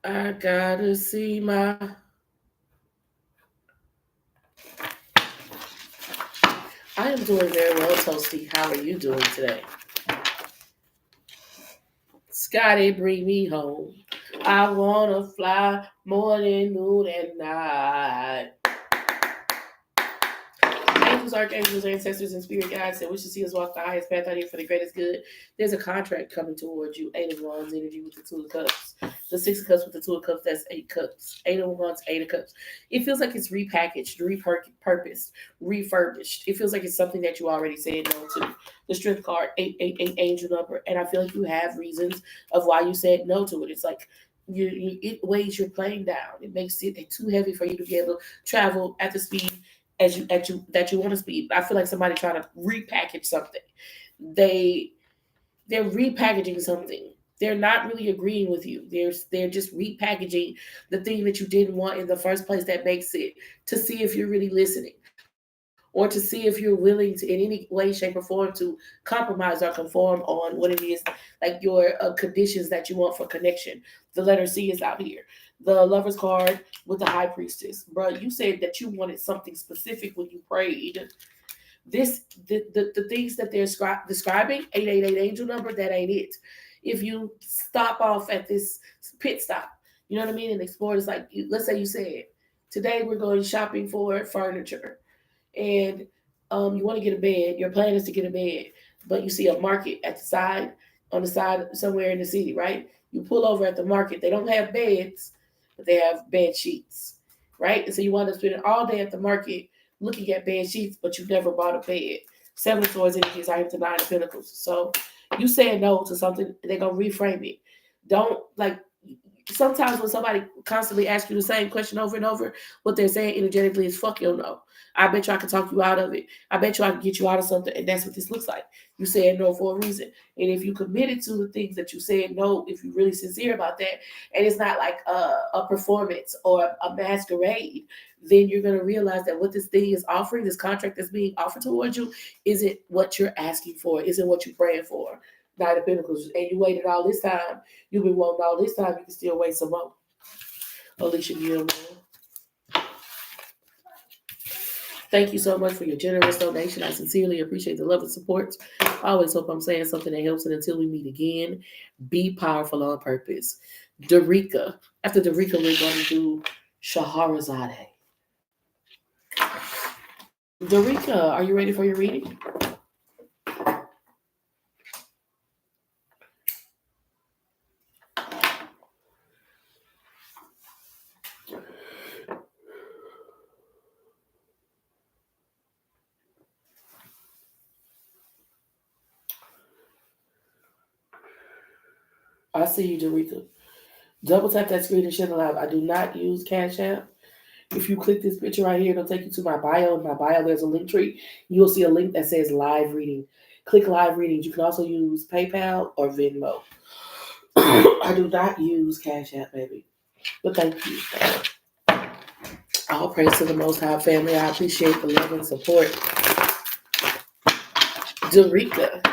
I gotta see my. I am doing very well, Toasty. How are you doing today? Scotty, bring me home. I wanna fly morning, noon, and night. Angels, archangels, ancestors, and spirit guides that wish to see us walk the highest path out here for the greatest good. There's a contract coming towards you. 8 of Wands energy with the 2 of Cups. The 6 of Cups with the 2 of Cups, that's 8 cups. 8 of Wands, 8 of Cups. It feels like it's repackaged, repurposed, refurbished. It feels like it's something that you already said no to. The strength card, 888 angel number. And I feel like you have reasons of why you said no to it. It's like it weighs your plane down. It makes it too heavy for you to be able to travel at the speed that you want to speed. I feel like somebody trying to repackage something. They're repackaging something. They're not really agreeing with you. They're just repackaging the thing that you didn't want in the first place that makes it to see if you're really listening or to see if you're willing to in any way, shape, or form to compromise or conform on what it is like your conditions that you want for connection. The letter C is out here. The Lover's card with the High Priestess. Bro, you said that you wanted something specific when you prayed. The things that they're describing, 888 angel number, that ain't it. If you stop off at this pit stop, you know what I mean, and explore, it's like, let's say you said, today we're going shopping for furniture, and you want to get a bed. Your plan is to get a bed, but you see a market at the side, on the side somewhere in the city, right? You pull over at the market. They don't have beds, but they have bed sheets, right? And so you wind up spending all day at the market looking at bed sheets, but you never bought a bed. 7 of Swords energies are into 9 of Pentacles. So you saying no to something, they're gonna reframe it. Don't like. Sometimes when somebody constantly asks you the same question over and over, what they're saying energetically is fuck your no. I bet you I can talk you out of it. I bet you I can get you out of something, and that's what this looks like. You said no for a reason. And if you committed to the things that you said no, if you're really sincere about that, and it's not like a performance or a masquerade, then you're going to realize that what this thing is offering, this contract that's being offered towards you, isn't what you're asking for, isn't what you're praying for. 9 of Pentacles, and you waited all this time. You've been wanting all this time. You can still wait some more. Alicia Gilmore. Thank you so much for your generous donation. I sincerely appreciate the love and support. I always hope I'm saying something that helps. And until we meet again, be powerful on purpose. Darika. After Darika, we're going to do Shahrazadeh. Darika, are you ready for your reading? I see you, Darika. Double tap that screen and share the live. I do not use Cash App. If you click this picture right here, it'll take you to my bio. In my bio, there's a link tree. You'll see a link that says live reading. Click live readings. You can also use PayPal or Venmo. I do not use Cash App, baby. But thank you. All praise to the Most High family. I appreciate the love and support. Darika.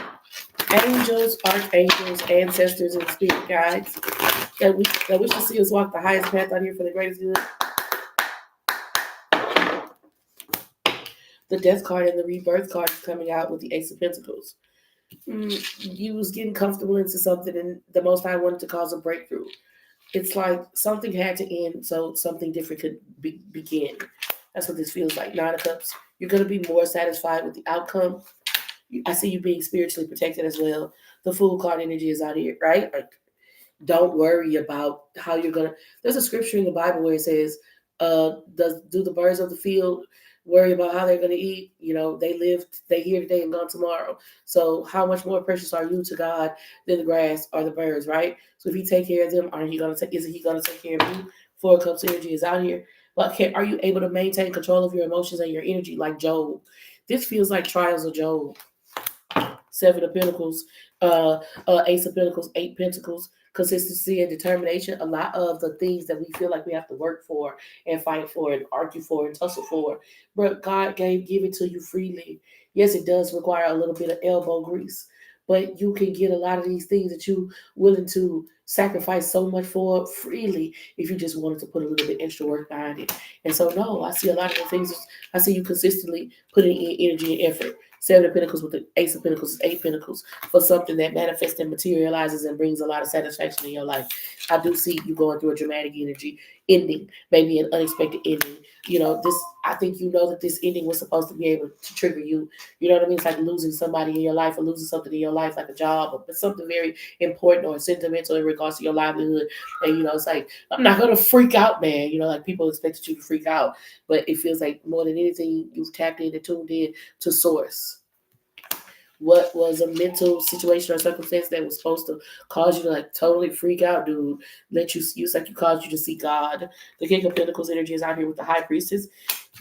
Angels, archangels, ancestors, and spirit guides that wish to see us walk the highest path out here for the greatest good. The Death card and the Rebirth card is coming out with the Ace of Pentacles. You was getting comfortable into something, and the Most High wanted to cause a breakthrough. It's like something had to end so something different could begin. That's what this feels like. Nine of Cups. You're going to be more satisfied with the outcome. I see you being spiritually protected as well. The Fool card energy is out here, right? Like, don't worry about how you're gonna. There's a scripture in the Bible where it says, do the birds of the field worry about how they're gonna eat? You know, they here today and gone tomorrow. So how much more precious are you to God than the grass or the birds, right? So if He take care of them, isn't He gonna take care of you? Four of Cups energy is out here. But are you able to maintain control of your emotions and your energy like Job? This feels like trials of Job. Seven of Pentacles, Ace of Pentacles, Eight Pentacles, consistency and determination. A lot of the things that we feel like we have to work for and fight for and argue for and tussle for, but God give it to you freely. Yes, it does require a little bit of elbow grease, but you can get a lot of these things that you willing to sacrifice so much for freely if you just wanted to put a little bit extra work behind it. And so, no, I see a lot of the things. I see you consistently putting in energy and effort. Seven of Pentacles with the Ace of Pentacles is Eight Pentacles for something that manifests and materializes and brings a lot of satisfaction in your life. I do see you going through a dramatic energy ending, maybe an unexpected ending. You know, I think you know that this ending was supposed to be able to trigger you. You know what I mean? It's like losing somebody in your life or losing something in your life, like a job or something very important or sentimental in regards to your livelihood. And, you know, it's like, I'm not going to freak out, man. You know, like people expected you to freak out. But it feels like more than anything, you've tapped in and tuned in to source. What was a mental situation or circumstance that was supposed to cause you to like totally freak out, dude? Let you use like you caused you to see God. The King of Pentacles energy is out here with the High Priestess.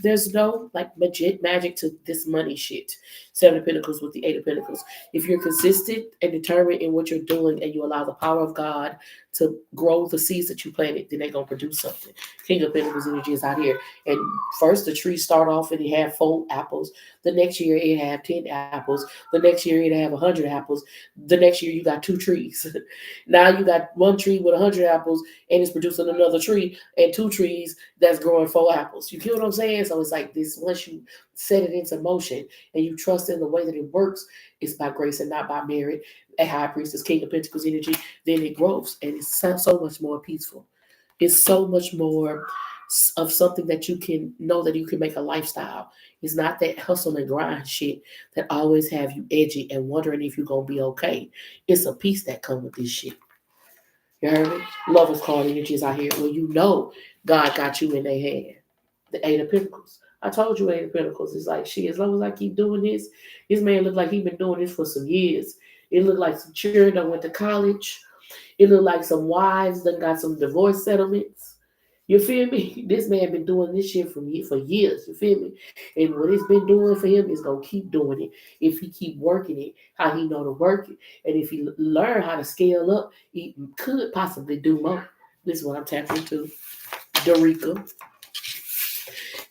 There's no like magic to this money shit. Seven of Pentacles with the Eight of Pentacles. If you're consistent and determined in what you're doing and you allow the power of God to grow the seeds that you planted, then they're gonna produce something. King of Pentacles energy is out here. And first the tree start off and it had 4 apples. The next year it had 10 apples. The next year it have 100 apples. The next year you got 2 trees. Now you got 1 tree with 100 apples and it's producing another tree and 2 trees that's growing 4 apples. You feel what I'm saying? So it's like this, once you set it into motion and you trust in the way that it works, it's by grace and not by merit. A High Priestess, King of Pentacles energy, then it grows and it's so much more peaceful. It's so much more of something that you can know that you can make a lifestyle. It's not that hustle and grind shit that always have you edgy and wondering if you're going to be okay. It's a peace that comes with this shit. You heard me? Lovers card energies out here where you know God got you in their hand. The Eight of Pentacles. I told you Eight of Pentacles. It's like, shit, as long as I keep doing this man look like he been doing this for some years. It looked like some children that went to college. It looked like some wives that got some divorce settlements. You feel me? This man been doing this shit for years. You feel me? And what it's been doing for him is gonna keep doing it if he keep working it how he know to work it. And if he learn how to scale up, he could possibly do more. This is what I'm tapping into. Dorica.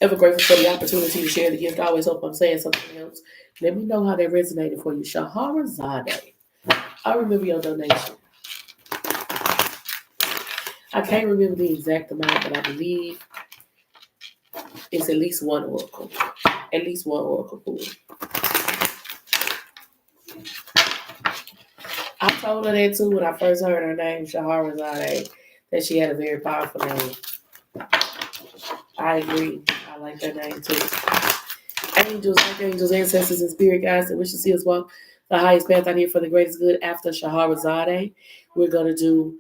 Ever grateful for the opportunity to share the gift. I always hope I'm saying something else. Let me know how that resonated for you. Shahrazade. I remember your donation. I can't remember the exact amount, but I believe it's at least one oracle. At least one oracle pool. I told her that too when I first heard her name, Shahrazade, that she had a very powerful name. I agree. I like that name too. Angels, archangels, ancestors, and spirit guides that wish to see us walk the highest path out here for the greatest good. After Shahrazade, we're going to do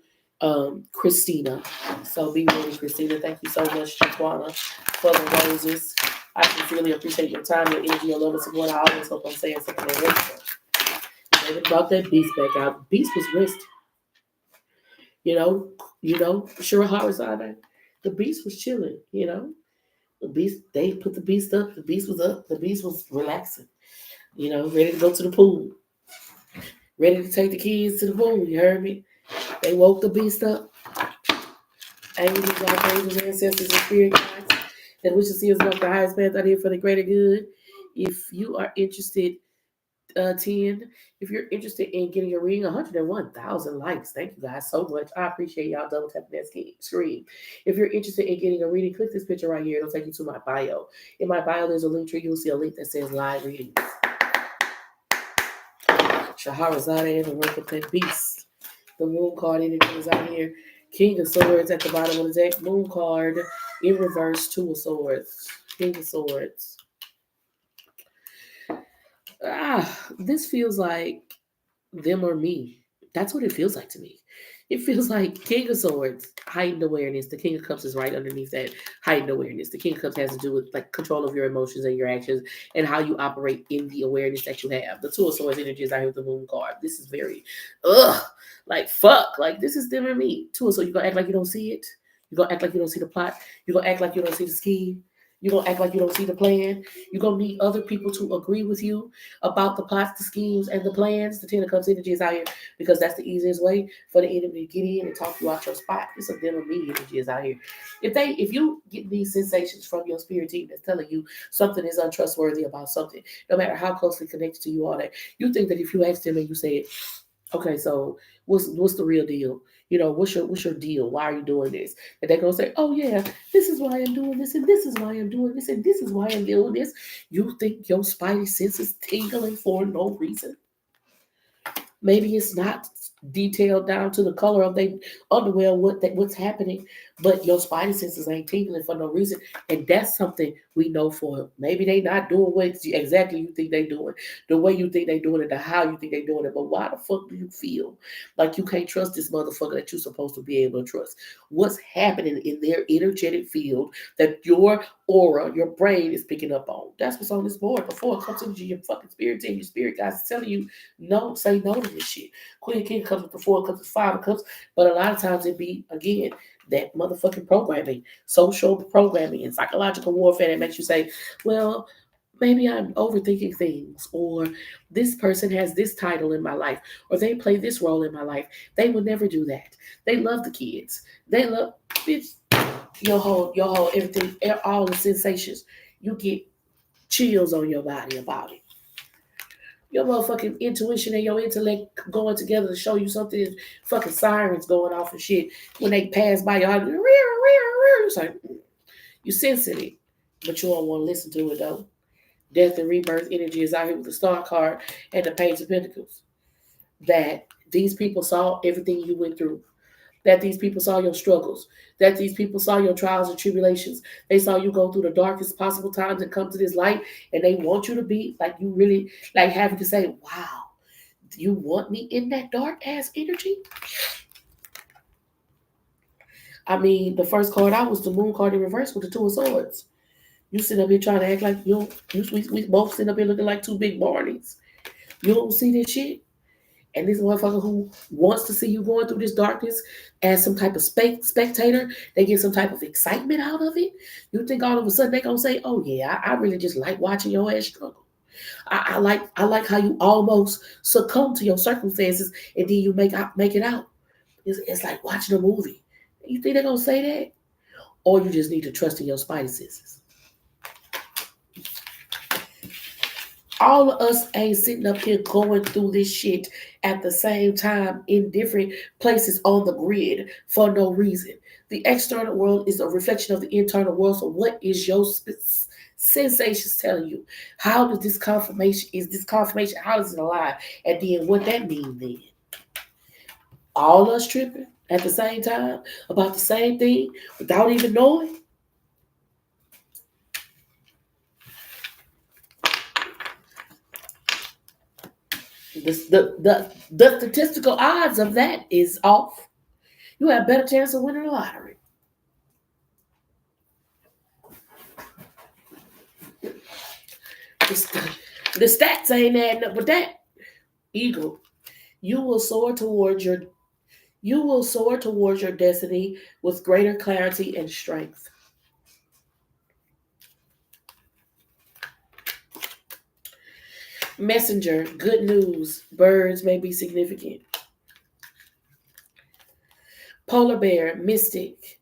Christina. So be ready, Christina. Thank you so much, Shaquana, for the roses. I sincerely appreciate your time, your energy, your love, and support. I always hope I'm saying something that they brought that beast back out. Beast was resting. You know, Shahrazade. The beast was chilling, you know. The beast, they put the beast up. The beast was up. The beast was relaxing. You know, ready to go to the pool. Ready to take the kids to the pool. You heard me? They woke the beast up. Angels, archangels, ancestors, and spirit guides that wish to see us walk the highest path out here for the greater good. If you are interested, 10. If you're interested in getting a reading, 101,000 likes. Thank you guys so much. I appreciate y'all double tapping that screen. If you're interested in getting a reading, click this picture right here. It'll take you to my bio. In my bio, there's a link tree. You'll see a link that says live readings. Shahrazade and the work of that beast. The moon card energy is out here. King of Swords at the bottom of the deck. Moon card in reverse. Two of Swords. King of Swords. This feels like them or me. That's what it feels like to me. It feels like King of Swords, heightened awareness. The King of Cups is right underneath that heightened awareness. The King of Cups has to do with like control of your emotions and your actions and how you operate in the awareness that you have. The Two of Swords energy is out here with the Moon card. This is very, like fuck. Like this is them or me. Two of Swords, you gonna act like you don't see it. You gonna act like you don't see the plot. You gonna act like you don't see the scheme. You gonna act like you don't see the plan. You gonna need other people to agree with you about the plots, the schemes, and the plans. The Ten of Cups energy is out here because that's the easiest way for the enemy to get in and talk you out your spot. It's a them and me energy is out here. If you get these sensations from your spirit team that's telling you something is untrustworthy about something, no matter how closely connected to you are, that you think that if you ask them and you say, okay, so what's the real deal? You know, what's your deal? Why are you doing this? And they're gonna say, oh yeah, this is why I'm doing this, and this is why I'm doing this, and this is why I'm doing this. You think your spidey sense is tingling for no reason? Maybe it's not detailed down to the color of their underwear, what's happening, but your spidey senses ain't tingling for no reason, and that's something we know for. Maybe they not doing what exactly you think they doing, the way you think they doing it, the how you think they doing it. But why the fuck do you feel like you can't trust this motherfucker that you're supposed to be able to trust? What's happening in their energetic field that your aura, your brain is picking up on? That's what's on this board. Before it comes into your fucking spirit team, your spirit guys is telling you no, say no to this shit. Queen King comes with the Four of Cups, Five of Cups, but a lot of times it be again that motherfucking programming, social programming, and psychological warfare that makes you say, well, maybe I'm overthinking things, or this person has this title in my life, or they play this role in my life. They would never do that. They love the kids. They love bitch. Your whole everything, all the sensations. You get chills on your body about it. Your motherfucking intuition and your intellect going together to show you something. Fucking sirens going off and shit when they pass by your house. It's like you sensing it, but you don't want to listen to it though. Death and rebirth energy is out here with the Star card and the Page of Pentacles. That these people saw everything you went through. That these people saw your struggles. That these people saw your trials and tribulations. They saw you go through the darkest possible times and come to this light, and they want you to be like you really like having to say, "Wow, do you want me in that dark ass energy?" I mean, the first card out was the Moon card in reverse with the Two of Swords. You sit up here trying to act like we both sit up here looking like two big Barneys. You don't see this shit? And this motherfucker who wants to see you going through this darkness as some type of spectator, they get some type of excitement out of it. You think all of a sudden they gonna say, "Oh yeah, I really just like watching your ass struggle. I like how you almost succumb to your circumstances and then you make it out. It's like watching a movie. You think they're gonna say that, or you just need to trust in your spidey senses? All of us ain't sitting up here going through this shit at the same time in different places on the grid for no reason. The external world is a reflection of the internal world. So what is your sensations telling you? How does this confirmation, how does it align? And then what that mean then? All us tripping at the same time about the same thing without even knowing? The statistical odds of that is off. You have a better chance of winning the lottery. The stats ain't adding up with that. Eagle, you will soar towards your destiny with greater clarity and strength. Messenger, good news. Birds may be significant. Polar bear, mystic.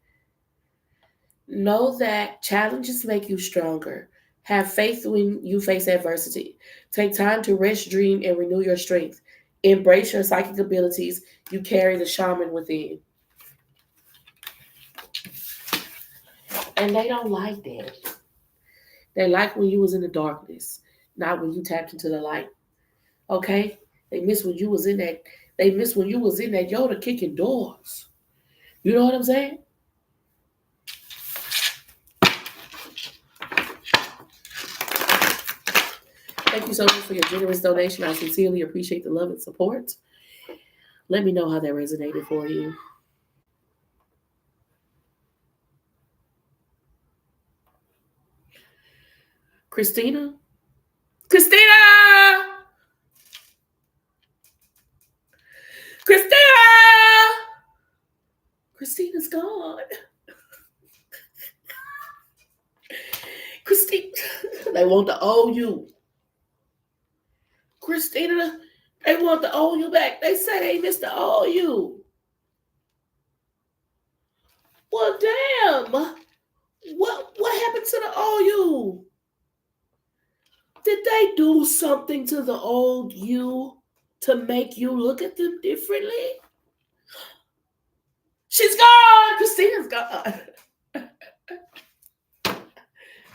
Know that challenges make you stronger. Have faith when you face adversity. Take time to rest, dream, and renew your strength. Embrace your psychic abilities. You carry the shaman within. And they don't like that. They like when you was in the darkness, not when you tapped into the light. Okay? They miss when you was in that. They miss when you was in that Yoda kicking doors. You know what I'm saying? Thank you so much for your generous donation. I sincerely appreciate the love and support. Let me know how that resonated for you. Christina? Christina! Christina! Christina's gone. Christina, they want to owe you. Christina, they want to owe you back. They say they missed the owe you. Well, damn. What happened to the old you? Did they do something to the old you to make you look at them differently? She's gone. Christina's gone.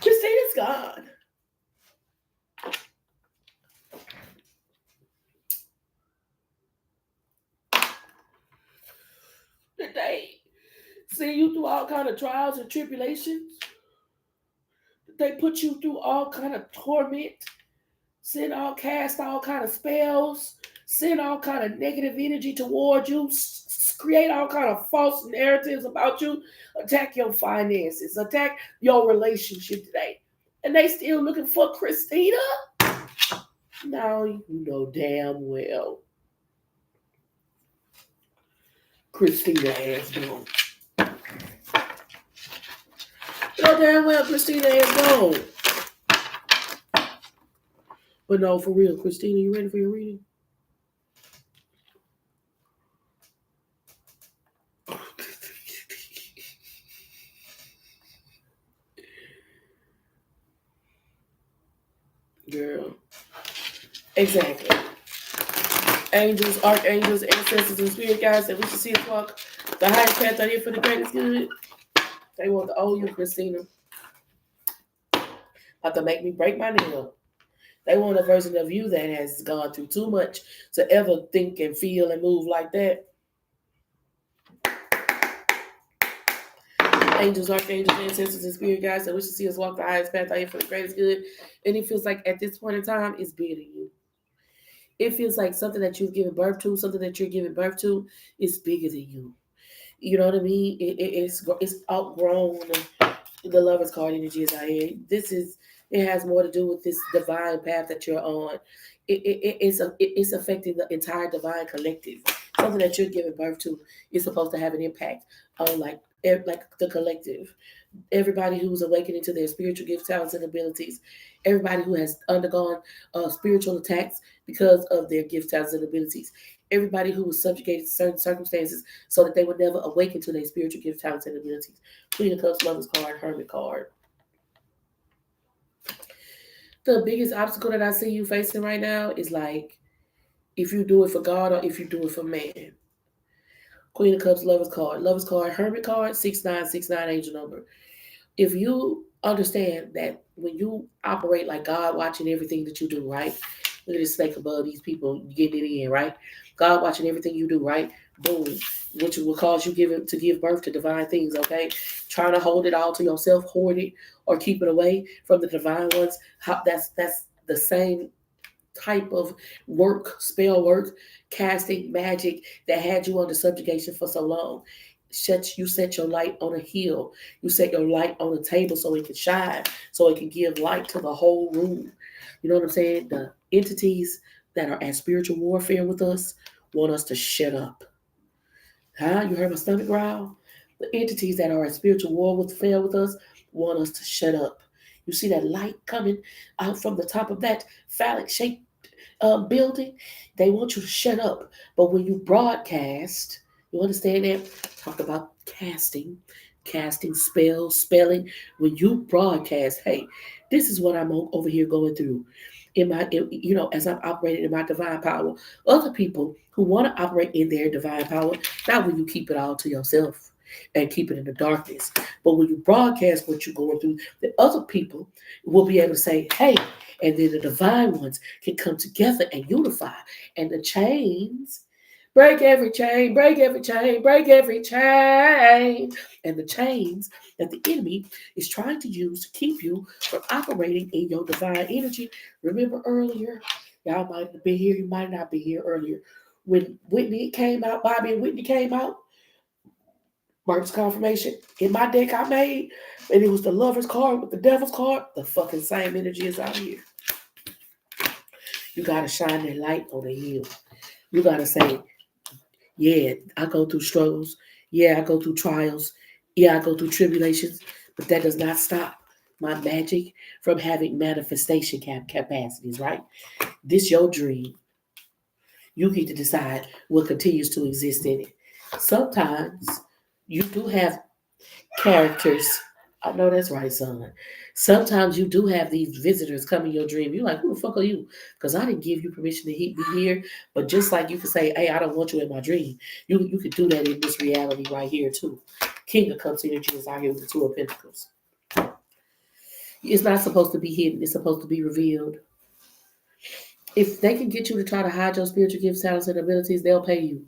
Christina's gone. Did they send you through all kind of trials and tribulations? Did they put you through all kind of torment? Cast all kind of spells, send all kind of negative energy towards you, create all kind of false narratives about you, attack your finances, attack your relationship today. And they still looking for Christina? Now you know damn well Christina has gone. You know damn well Christina has gone. But no, for real, Christina, you ready for your reading? Girl. Exactly. Angels, archangels, ancestors, and spirit guides that we should see us walk the highest path out here for the greatest good. They want to owe you, Christina. About to make me break my nail. They want a version of you that has gone through too much to ever think and feel and move like that. Angels, archangels, ancestors, and spirit guides that wish to see us walk the highest path out here for the greatest good. And it feels like at this point in time, it's bigger than you. It feels like something that you've given birth to, something that you're giving birth to, is bigger than you. You know what I mean? It's outgrown the Lover's card energy is out here. It has more to do with this divine path that you're on. It's affecting the entire divine collective. Something that you're giving birth to is supposed to have an impact on like the collective. Everybody who's awakening to their spiritual gifts, talents, and abilities. Everybody who has undergone spiritual attacks because of their gifts, talents, and abilities. Everybody who was subjugated to certain circumstances so that they would never awaken to their spiritual gifts, talents, and abilities. Queen of Cups, Lover's card, Hermit card. The biggest obstacle that I see you facing right now is like if you do it for God or if you do it for man. Queen of Cups, Lover's card, Hermit card, 6969 angel number. If you understand that when you operate like God watching everything that you do, right? Look at this snake above these people getting it in, right? God watching everything you do, right? Boom. Which will cause you to give birth to divine things, okay? Trying to hold it all to yourself, hoard it, or keep it away from the divine ones. That's the same type of work, spell work, casting magic that had you under subjugation for so long. You set your light on a hill. You set your light on a table so it can shine, so it can give light to the whole room. You know what I'm saying? The entities that are at spiritual warfare with us want us to shut up. Huh? You heard my stomach growl? The entities that are at spiritual warfare with us want us to shut up. You see that light coming out from the top of that phallic shaped building? They want you to shut up. But when you broadcast, you understand that? Talk about casting spells, spelling. When you broadcast, hey, this is what I'm over here going through. As I'm operating in my divine power, other people who want to operate in their divine power, not when you keep it all to yourself and keep it in the darkness, but when you broadcast what you're going through, the other people will be able to say, hey, and then the divine ones can come together and unify, and the chains Break every chain, break every chain, break every chain. And the chains that the enemy is trying to use to keep you from operating in your divine energy. Remember earlier, y'all might have been here, you might not be here earlier. When Whitney came out, Bobby and Whitney came out, Mark's confirmation. In my deck I made, and it was the lover's card with the devil's card. The fucking same energy is out here. You gotta shine that light on the hill. You gotta say, yeah, I go through struggles. Yeah, I go through trials. Yeah, I go through tribulations. But that does not stop my magic from having manifestation capacities, right? This your dream. You get to decide what continues to exist in it. Sometimes you do have characters. I know that's right, son. Sometimes you do have these visitors come in your dream. You're like, who the fuck are you? Because I didn't give you permission to be here. But just like you can say, hey, I don't want you in my dream. You could do that in this reality right here too. King of Cups energy is out here with the Two of Pentacles. It's not supposed to be hidden. It's supposed to be revealed. If they can get you to try to hide your spiritual gifts, talents, and abilities, they'll pay you.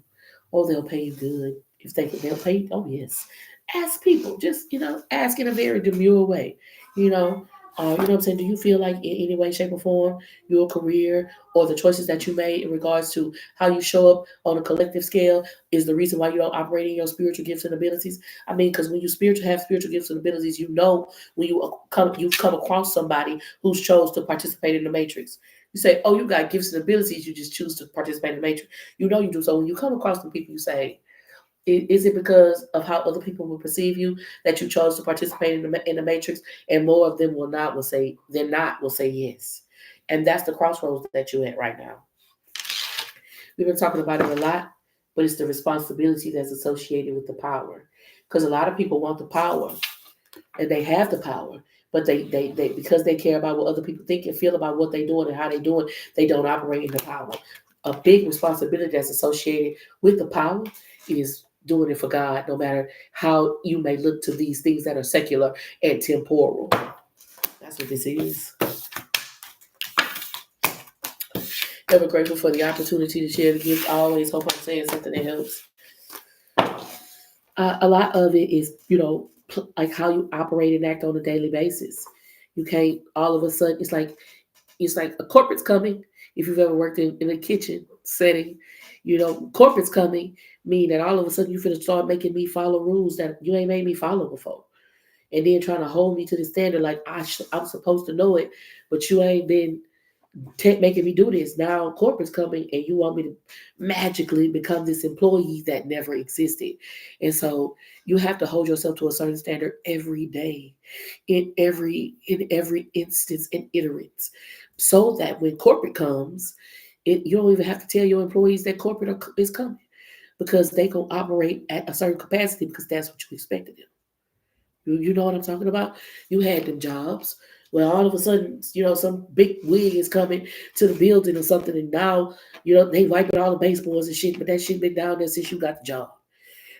Or they'll pay you good. If they can, they'll pay you. Oh, yes. Ask people. Just, ask in a very demure way. You know what I'm saying? Do you feel like in any way, shape, or form, your career or the choices that you made in regards to how you show up on a collective scale is the reason why you don't operate in your spiritual gifts and abilities? I mean, because when you have spiritual gifts and abilities, you know when you've come across somebody who's chose to participate in the matrix. You say, oh, you got gifts and abilities, you just choose to participate in the matrix. You know you do. So when you come across the people, you say, is it because of how other people will perceive you that you chose to participate in the matrix? And more of them will say yes. And that's the crossroads that you're at right now. We've been talking about it a lot, but it's the responsibility that's associated with the power. Because a lot of people want the power, and they have the power, but they because they care about what other people think and feel about what they're doing and how they're doing, they don't operate in the power. A big responsibility that's associated with the power is doing it for God, no matter how you may look to these things that are secular and temporal. That's what this is. Ever grateful for the opportunity to share the gift. I always hope I'm saying something that helps. A lot of it is, like how you operate and act on a daily basis. You can't all of a sudden, it's like a corporate's coming. If you've ever worked in a kitchen setting, corporate's coming mean that all of a sudden you finna start making me follow rules that you ain't made me follow before. And then trying to hold me to the standard like I'm supposed to know it, but you ain't been making me do this. Now corporate's coming and you want me to magically become this employee that never existed. And so you have to hold yourself to a certain standard every day, in every instance and iterates, so that when corporate comes, you don't even have to tell your employees that corporate is coming, because they can operate at a certain capacity because that's what you expected them. You know what I'm talking about? You had them jobs. Well, all of a sudden, some big wig is coming to the building or something, and now, they wiping all the baseboards and shit, but that shit been down there since you got the job.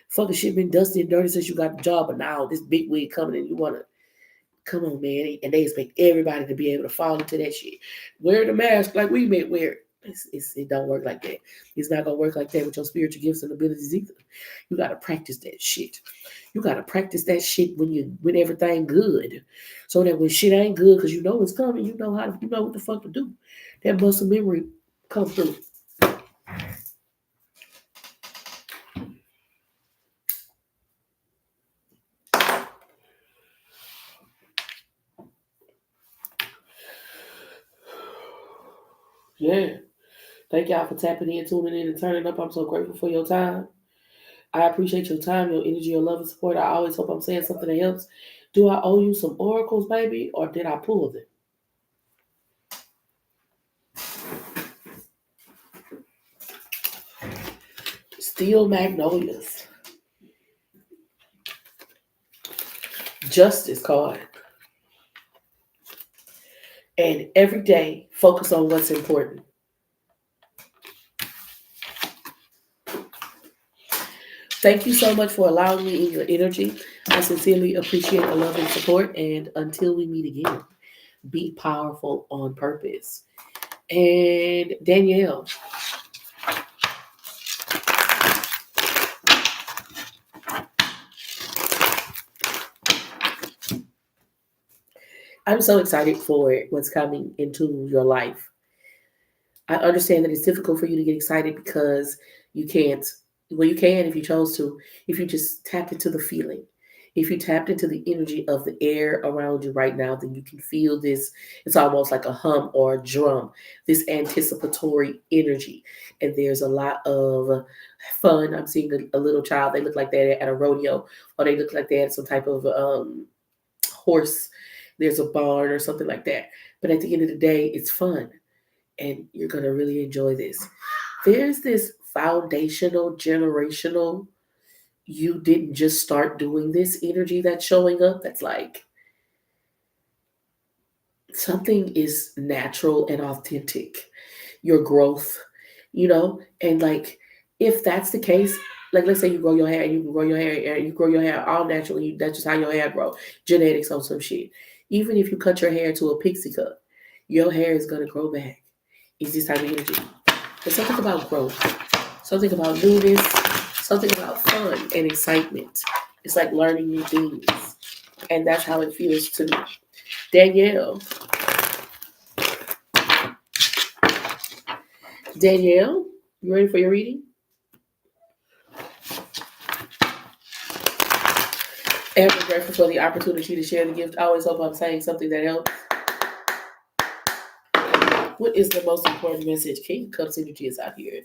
Fucking shit been dusty and dirty since you got the job, but now this big wig coming and you want to, come on, man. And they expect everybody to be able to fall into that shit. Wear the mask like we meant wear it. It don't work like that. It's not going to work like that with your spiritual gifts and abilities either. You got to practice that shit. You got to practice that shit when everything good. So that when shit ain't good, because you know it's coming, you know what the fuck to do. That muscle memory comes through. Yeah. Thank y'all for tapping in, tuning in, and turning up. I'm so grateful for your time. I appreciate your time, your energy, your love, and support. I always hope I'm saying something that helps. Do I owe you some oracles, baby, or did I pull them? Steel magnolias. Justice card. And every day, focus on what's important. Thank you so much for allowing me in your energy. I sincerely appreciate the love and support. And until we meet again, be powerful on purpose. And Danielle. I'm so excited for what's coming into your life. I understand that it's difficult for you to get excited because you can't. Well, you can if you chose to, if you just tap into the feeling. If you tapped into the energy of the air around you right now, then you can feel this. It's almost like a hum or a drum, this anticipatory energy. And there's a lot of fun. I'm seeing a little child. They look like they're at a rodeo, or they look like they had some type of horse. There's a barn or something like that. But at the end of the day, it's fun and you're going to really enjoy this. There's this foundational, generational, you didn't just start doing this energy that's showing up. That's like something is natural and authentic. Your growth, and like if that's the case, like let's say you grow your hair and you can grow your hair and you grow your hair all naturally, that's just how your hair grow. Genetics on some shit. Even if you cut your hair to a pixie cut, your hair is gonna grow back. It's this type of energy. There's something about growth, something about newness, something about fun and excitement. It's like learning new things. And that's how it feels to me. Danielle. Danielle, you ready for your reading? Ever grateful for the opportunity to share the gift. I always hope I'm saying something that helps. What is the most important message? King Cups energy is out here.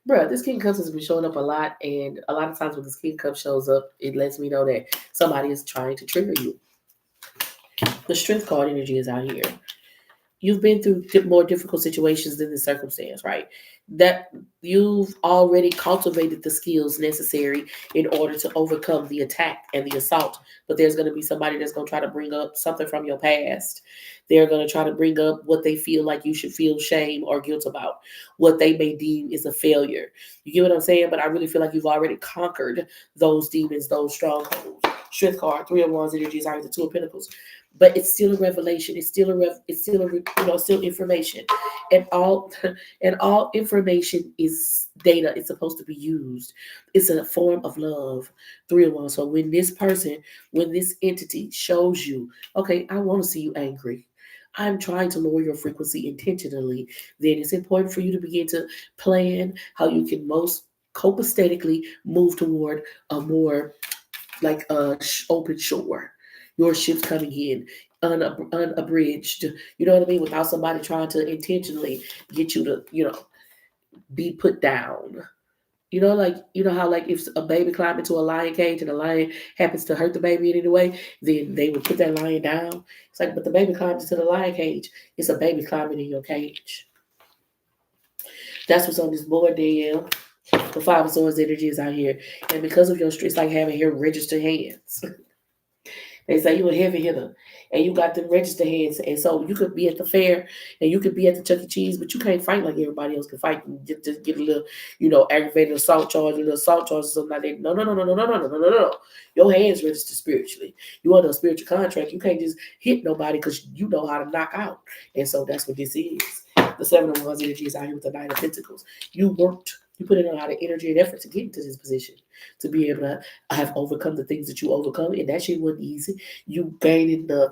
Bruh, this King Cups has been showing up a lot, and a lot of times when this King Cup shows up, it lets me know that somebody is trying to trigger you. The Strength card energy is out here. You've been through more difficult situations than the circumstance, right? That you've already cultivated the skills necessary in order to overcome the attack and the assault. But there's going to be somebody that's going to try to bring up something from your past. They're going to try to bring up what they feel like you should feel shame or guilt about, what they may deem is a failure. You get what I'm saying? But I really feel like you've already conquered those demons, those strongholds. Strength card, Three of Wands energy is out the Two of Pentacles, but it's still a revelation. It's still still information, and all and all information is data. It's supposed to be used. It's a form of love. Three of Wands. So when this entity shows you, okay, I want to see you angry. I'm trying to lower your frequency intentionally. Then it's important for you to begin to plan how you can most copacetically move toward a more like a open shore. Your ship's coming in unabridged. You know what I mean? Without somebody trying to intentionally get you to, be put down. How like if a baby climbs into a lion cage and a lion happens to hurt the baby in any way, then they would put that lion down. It's like, but the baby climbs into the lion cage. It's a baby climbing in your cage. That's what's on this board, Danielle. The Five of Swords energy is out here. And because of your strength, it's like having here registered hands. They say you a heavy hitter and you got them registered hands. And so you could be at the fair and you could be at the Chuck E. Cheese, but you can't fight like everybody else can fight and just get a little, aggravated assault charge, a little assault charge or something like that. No, no, no, no, no, no, no, no, no, no, no. Your hands registered spiritually. You want a spiritual contract. You can't just hit nobody because you know how to knock out. And so that's what this is. The Seven of Wands energy is out here with the Nine of Pentacles. You worked. You put in a lot of energy and effort to get into this position, to be able to have overcome the things that you overcome, and that shit wasn't easy. You gaining the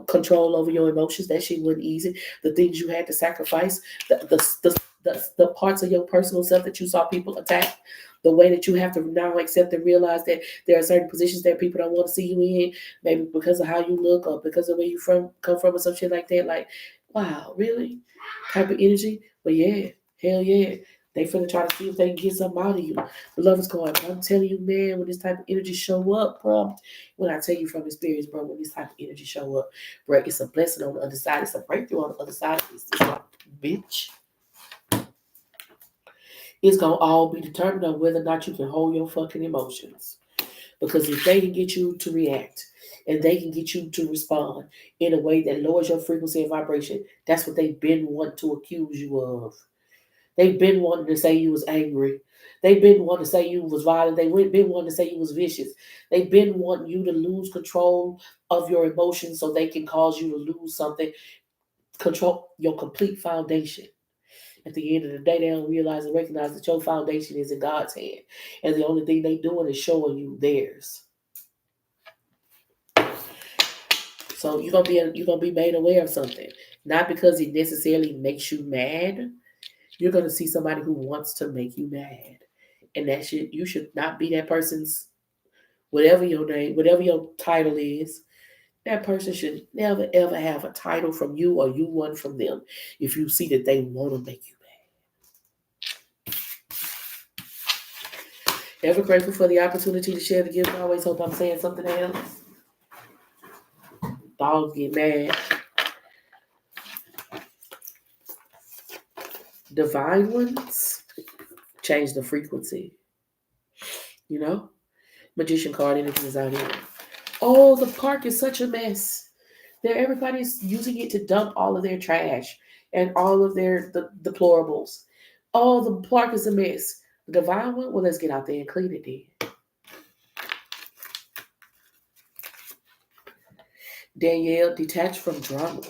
control over your emotions, that shit wasn't easy. The things you had to sacrifice, the parts of your personal self that you saw people attack, the way that you have to now accept and realize that there are certain positions that people don't want to see you in, maybe because of how you look or because of where you come from or some shit like that. Like, wow, really? Type of energy? But yeah, hell yeah. They finna try to see if they can get something out of you. The love is going. I'm telling you, man, when this type of energy show up, bro, when I tell you from experience, bro, when this type of energy show up, bro, it's a blessing on the other side. It's a breakthrough on the other side of this. It's like, bitch. It's gonna all be determined on whether or not you can hold your fucking emotions. Because if they can get you to react and they can get you to respond in a way that lowers your frequency and vibration, that's what they've been wanting to accuse you of. They've been wanting to say you was angry. They've been wanting to say you was violent. They've been wanting to say you was vicious. They've been wanting you to lose control of your emotions so they can cause you to lose something, control your complete foundation. At the end of the day, they don't realize and recognize that your foundation is in God's hand. And the only thing they doing is showing you theirs. So you're gonna be made aware of something, not because it necessarily makes you mad. You're gonna see somebody who wants to make you mad, and that should you should not be that person's whatever your name, whatever your title is. That person should never ever have a title from you or you one from them. If you see that they want to make you mad, ever grateful for the opportunity to share the gift. I always hope I'm saying something else. Dogs get mad. Divine ones change the frequency. You know, magician card energy is out here. Oh, the park is such a mess. There, everybody's using it to dump all of their trash and all of their deplorables. Oh, the park is a mess. The divine one, well, let's get out there and clean it then. Danielle, detached from drama.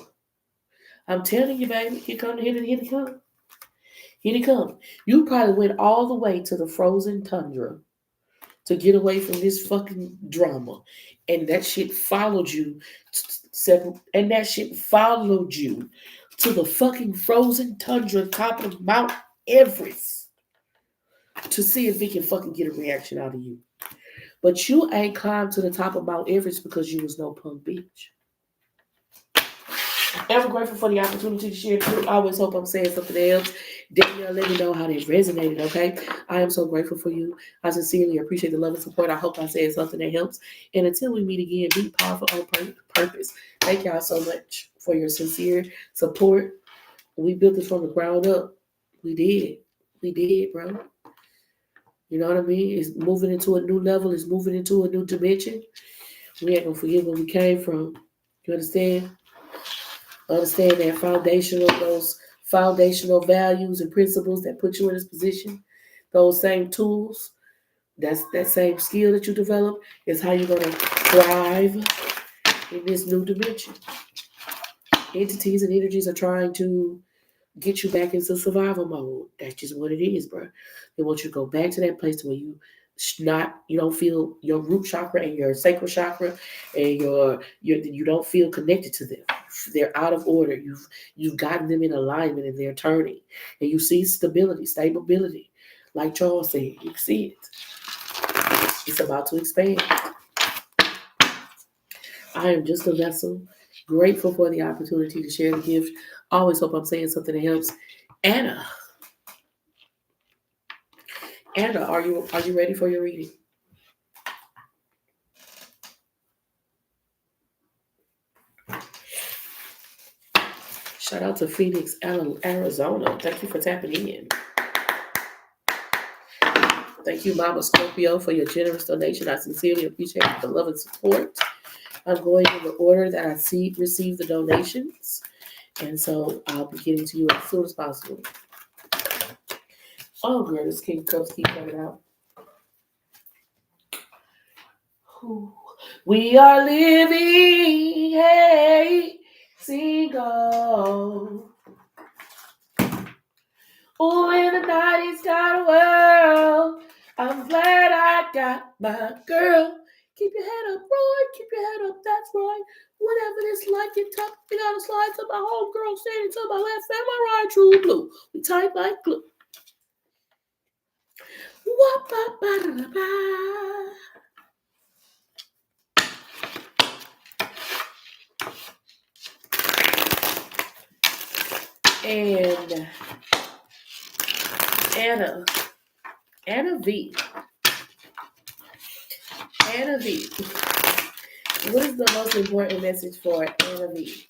I'm telling you, baby, here come, here it come. Here it come. You probably went all the way to the frozen tundra to get away from this fucking drama. And that shit followed you and that shit followed you to the fucking frozen tundra top of Mount Everest to see if it can fucking get a reaction out of you. But you ain't climbed to the top of Mount Everest because you was no punk bitch. Ever grateful for the opportunity to share too. I always hope I'm saying something else. Danielle, let me know how that resonated, okay? I am so grateful for you. I sincerely appreciate the love and support. I hope I said something that helps. And until we meet again, be powerful on purpose. Thank y'all so much for your sincere support. We built this from the ground up. We did. We did, bro. You know what I mean? It's moving into a new level. It's moving into a new dimension. We ain't gonna forget where we came from. You understand? Understand that those foundational values and principles that put you in this position, those same tools, that same skill that you develop is how you're gonna thrive in this new dimension. Entities and energies are trying to get you back into survival mode. That's just what it is, bro. They want you to go back to that place where you don't feel your root chakra and your sacral chakra and you don't feel connected to them. They're out of order. You've gotten them in alignment and they're turning. And you see stability. Like Charles said, you see it. It's about to expand. I am just a vessel. Grateful for the opportunity to share the gift. Always hope I'm saying something that helps. Anna, are you ready for your reading? Shout out to Phoenix, Arizona. Thank you for tapping in. Thank you, Mama Scorpio, for your generous donation. I sincerely appreciate the love and support. I'm going in the order that I receive the donations. And so I'll be getting to you as soon as possible. Oh, girl, this King Cups keep coming out. Ooh. We are living, hey, single. Oh, in the night it's got a world. I'm glad I got my girl. Keep your head up, Roy. Keep your head up, that's right. Whatever this like it tough, you gotta slide to my homegirl standing to my left and my right, true blue. We tight like glue. And Anna V. What is the most important message for Anna V?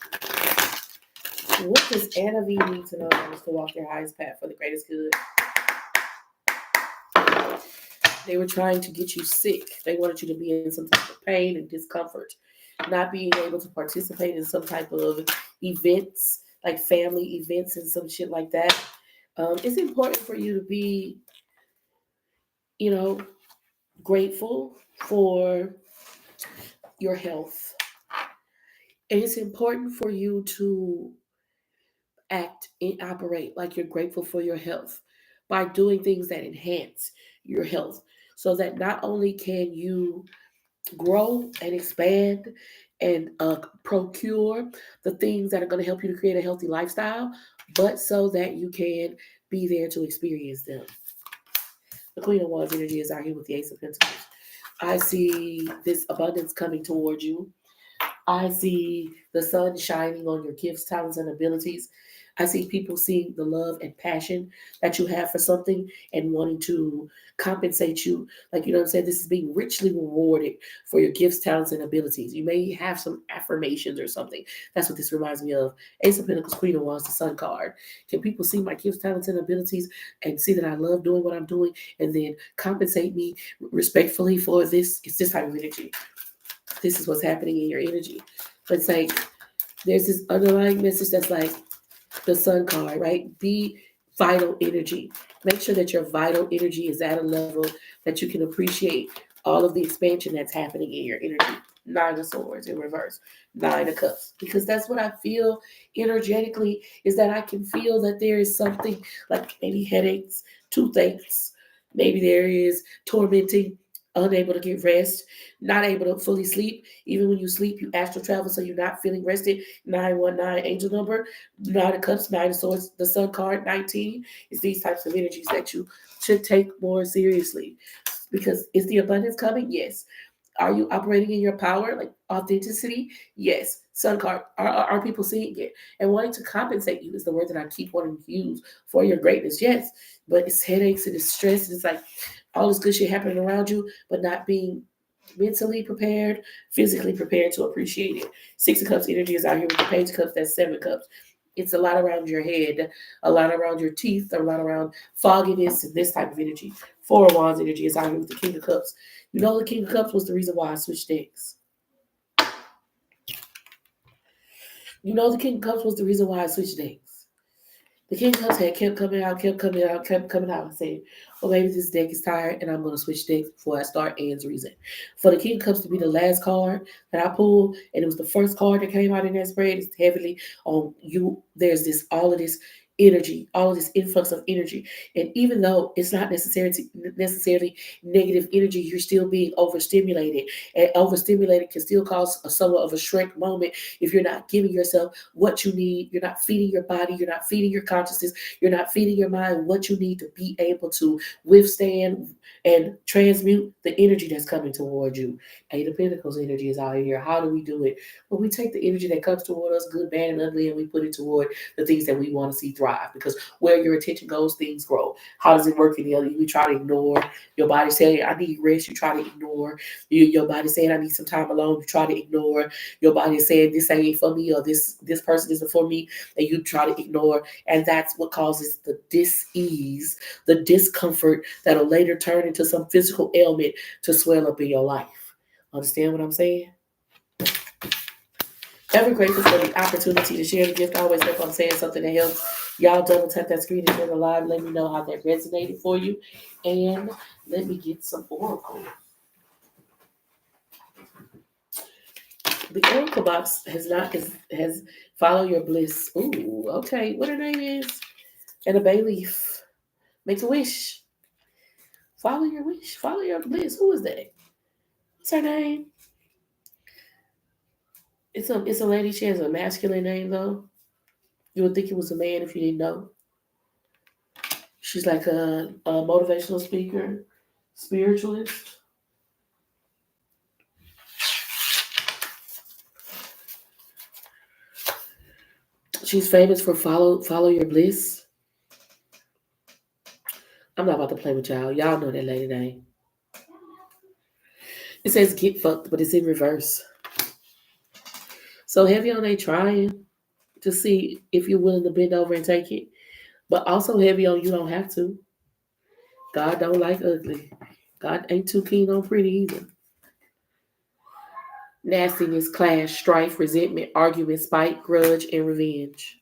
What does Anna V need to know to walk their highest path for the greatest good? They were trying to get you sick. They wanted you to be in some type of pain and discomfort. Not being able to participate in some type of events, like family events and some shit like that. It's important for you to be, grateful for your health. And it's important for you to act and operate like you're grateful for your health by doing things that enhance your health so that not only can you grow and expand and procure the things that are going to help you to create a healthy lifestyle, but so that you can be there to experience them. The Queen of Wands energy is out here with the Ace of Pentacles. I see this abundance coming towards you. I see the sun shining on your gifts, talents, and abilities. I see people seeing the love and passion that you have for something and wanting to compensate you. Like, you know what I'm saying? This is being richly rewarded for your gifts, talents, and abilities. You may have some affirmations or something. That's what this reminds me of. Ace of Pentacles, Queen of Wands, the Sun card. Can people see my gifts, talents, and abilities and see that I love doing what I'm doing and then compensate me respectfully for this? It's this type of energy. This is what's happening in your energy. But it's like there's this underlying message that's like the sun card, right? Be vital energy. Make sure that your vital energy is at a level that you can appreciate all of the expansion that's happening in your energy. Nine of Swords in reverse, Nine of Cups. Because that's what I feel energetically, is that I can feel that there is something like maybe headaches, toothaches, maybe there is tormenting, unable to get rest, not able to fully sleep. Even when you sleep, you astral travel, so you're not feeling rested. 919 angel number, Nine of Cups, Nine of Swords, the Sun card, 19. It's these types of energies that you should take more seriously. Because is the abundance coming? Yes. Are you operating in your power, like authenticity? Yes. Sun card, are people seeing it? And wanting to compensate you is the word that I keep wanting to use for your greatness. Yes. But it's headaches and it's stress. And it's like all this good shit happening around you, but not being mentally prepared, physically prepared to appreciate it. Six of Cups energy is out here with the Page of Cups, that's Seven of Cups. It's a lot around your head, a lot around your teeth, a lot around fogginess and this type of energy. Four of Wands energy is out here with the King of Cups. You know the King of Cups was the reason why I switched decks. You know the King of Cups was the reason why I switched decks. The King of Cups had kept coming out, kept coming out, kept coming out and saying, well, maybe this deck is tired and I'm going to switch decks before I start Anne's reason. For the King of Cups to be the last card that I pulled, and it was the first card that came out in that spread, it's heavily on you. There's this, all of this energy, all of this influx of energy. And even though it's not necessarily negative energy, you're still being overstimulated. And overstimulated can still cause somewhat of a Shrek moment if you're not giving yourself what you need. You're not feeding your body. You're not feeding your consciousness. You're not feeding your mind what you need to be able to withstand and transmute the energy that's coming toward you. Eight of Pentacles energy is out here. How do we do it? Well, we take the energy that comes toward us, good, bad, and ugly, and we put it toward the things that we want to see thrive. Because where your attention goes, things grow. How does it work in the other? You try to ignore your body saying, I need rest. You try to ignore your body saying, I need some time alone. You try to ignore your body saying, this ain't for me, or this person isn't for me, and you try to ignore. And that's what causes the dis-ease, the discomfort that'll later turn into some physical ailment to swell up in your life. Understand what I'm saying? Ever grateful for the opportunity to share the gift. I always think I'm saying something that helps. Y'all double tap that screen and share the live. Let me know how that resonated for you. And let me get some oracle. The oracle box has follow your bliss. Ooh, okay. What her name is? And a bay leaf. Make a wish. Follow your wish. Follow your bliss. Who is that? What's her name? It's a lady. She has a masculine name though. You would think it was a man if you didn't know. She's like a motivational speaker, spiritualist. She's famous for follow your bliss. I'm not about to play with y'all. Y'all know that lady name. It says get fucked, but it's in reverse. So heavy on they trying to see if you're willing to bend over and take it. But also heavy on you don't have to. God don't like ugly. God ain't too keen on pretty either. Nastiness, clash, strife, resentment, argument, spite, grudge, and revenge.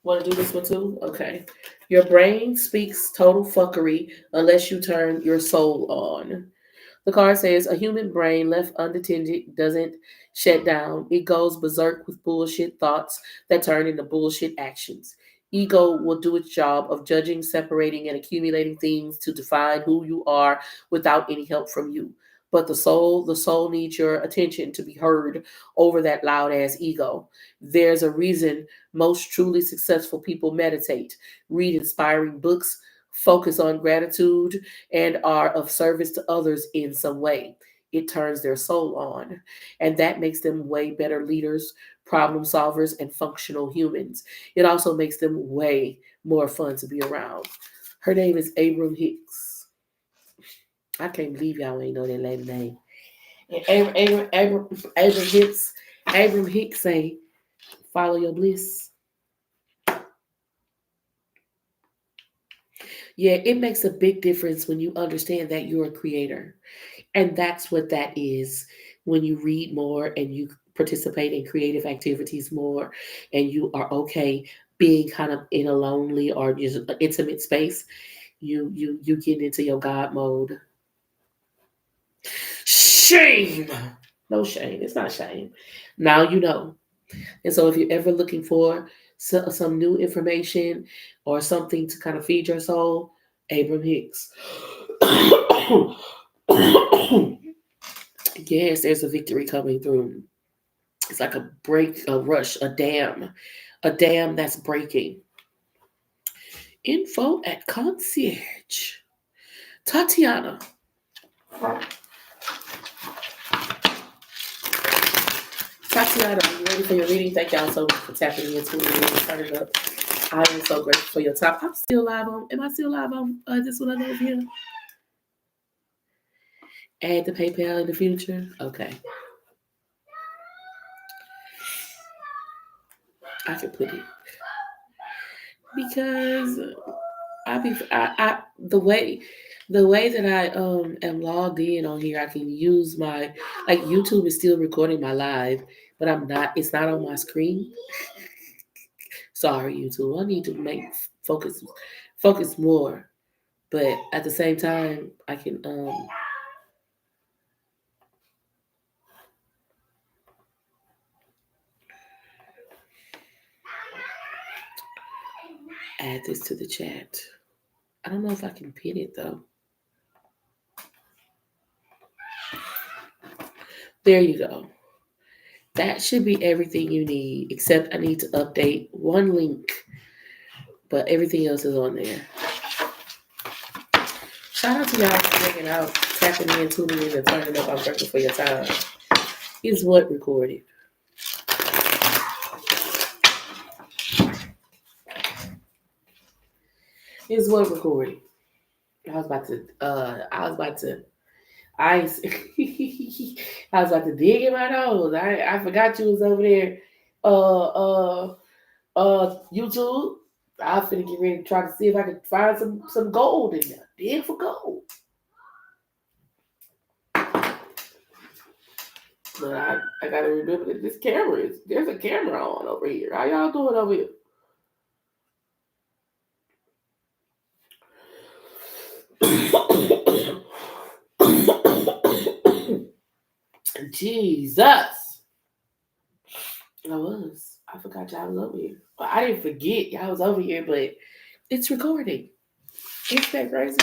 Want to do this one too? Okay. Your brain speaks total fuckery unless you turn your soul on. The card says a human brain left unattended doesn't shut down. It goes berserk with bullshit thoughts that turn into bullshit actions. Ego will do its job of judging, separating, and accumulating things to define who you are without any help from you. But the soul needs your attention to be heard over that loud ass ego. There's a reason most truly successful people meditate, read inspiring books, focus on gratitude, and are of service to others in some way. It turns their soul on, and that makes them way better leaders, problem solvers, and functional humans. It also makes them way more fun to be around. Her name is Abram Hicks. I can't believe y'all ain't know that lady name. And Abram Hicks, Abram Hicks say, follow your bliss. Yeah, it makes a big difference when you understand that you're a creator. And that's what that is when you read more and you participate in creative activities more and you are okay being kind of in a lonely or just an intimate space, you get into your God mode. Shame. No shame. It's not shame. Now you know. And so if you're ever looking for some new information or something to kind of feed your soul, Abram Hicks. Yes, there's a victory coming through. It's like a break, a rush, a dam that's breaking. Info at concierge. Tatiana. Tatiana, are you ready for your reading? Thank y'all so much for tapping into me and turning up. I am so grateful for your time. I'm still live on. Am I still live on this one over here? Add the PayPal in the future. Okay, I can put it because the way that I am logged in on here, I can use my like YouTube is still recording my live, but I'm not. It's not on my screen. Sorry, YouTube. I need to make focus more, but at the same time, I can add this to the chat. I don't know if I can pin it though. There you go. That should be everything you need, except I need to update one link, but everything else is on there. Shout out to y'all for checking out, tapping in, tuning in, and turning up. I'm grateful for your time. Is what recorded. Is what recorded. I was about to. I was about to. I. I was about to dig in my nose. I forgot you was over there. YouTube. I was finna get ready to try to see if I could find some gold in there. Dig for gold. But I gotta remember that this camera there's a camera on over here. How y'all doing over here? Jesus. I forgot y'all was over here. Well, I didn't forget y'all was over here, but it's recording. Isn't that crazy?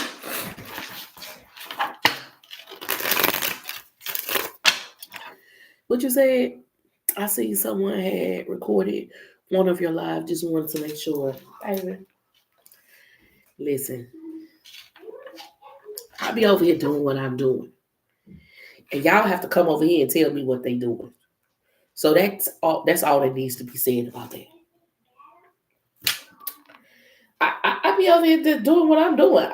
What you said? I see someone had recorded one of your live. Just wanted to make sure. Baby, listen. I be over here doing what I'm doing. And y'all have to come over here and tell me what they doing. So that's all that needs to be said about that. I be over here just doing what I'm doing.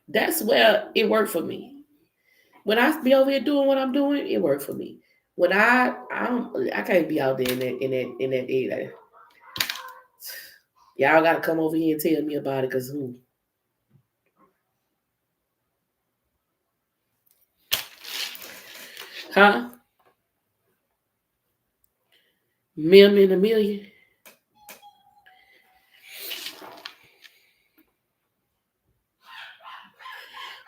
That's where it worked for me. When I be over here doing what I'm doing, it worked for me. When I can't be out there in that area. Y'all gotta come over here and tell me about it, cause who? Huh? Mim in a million.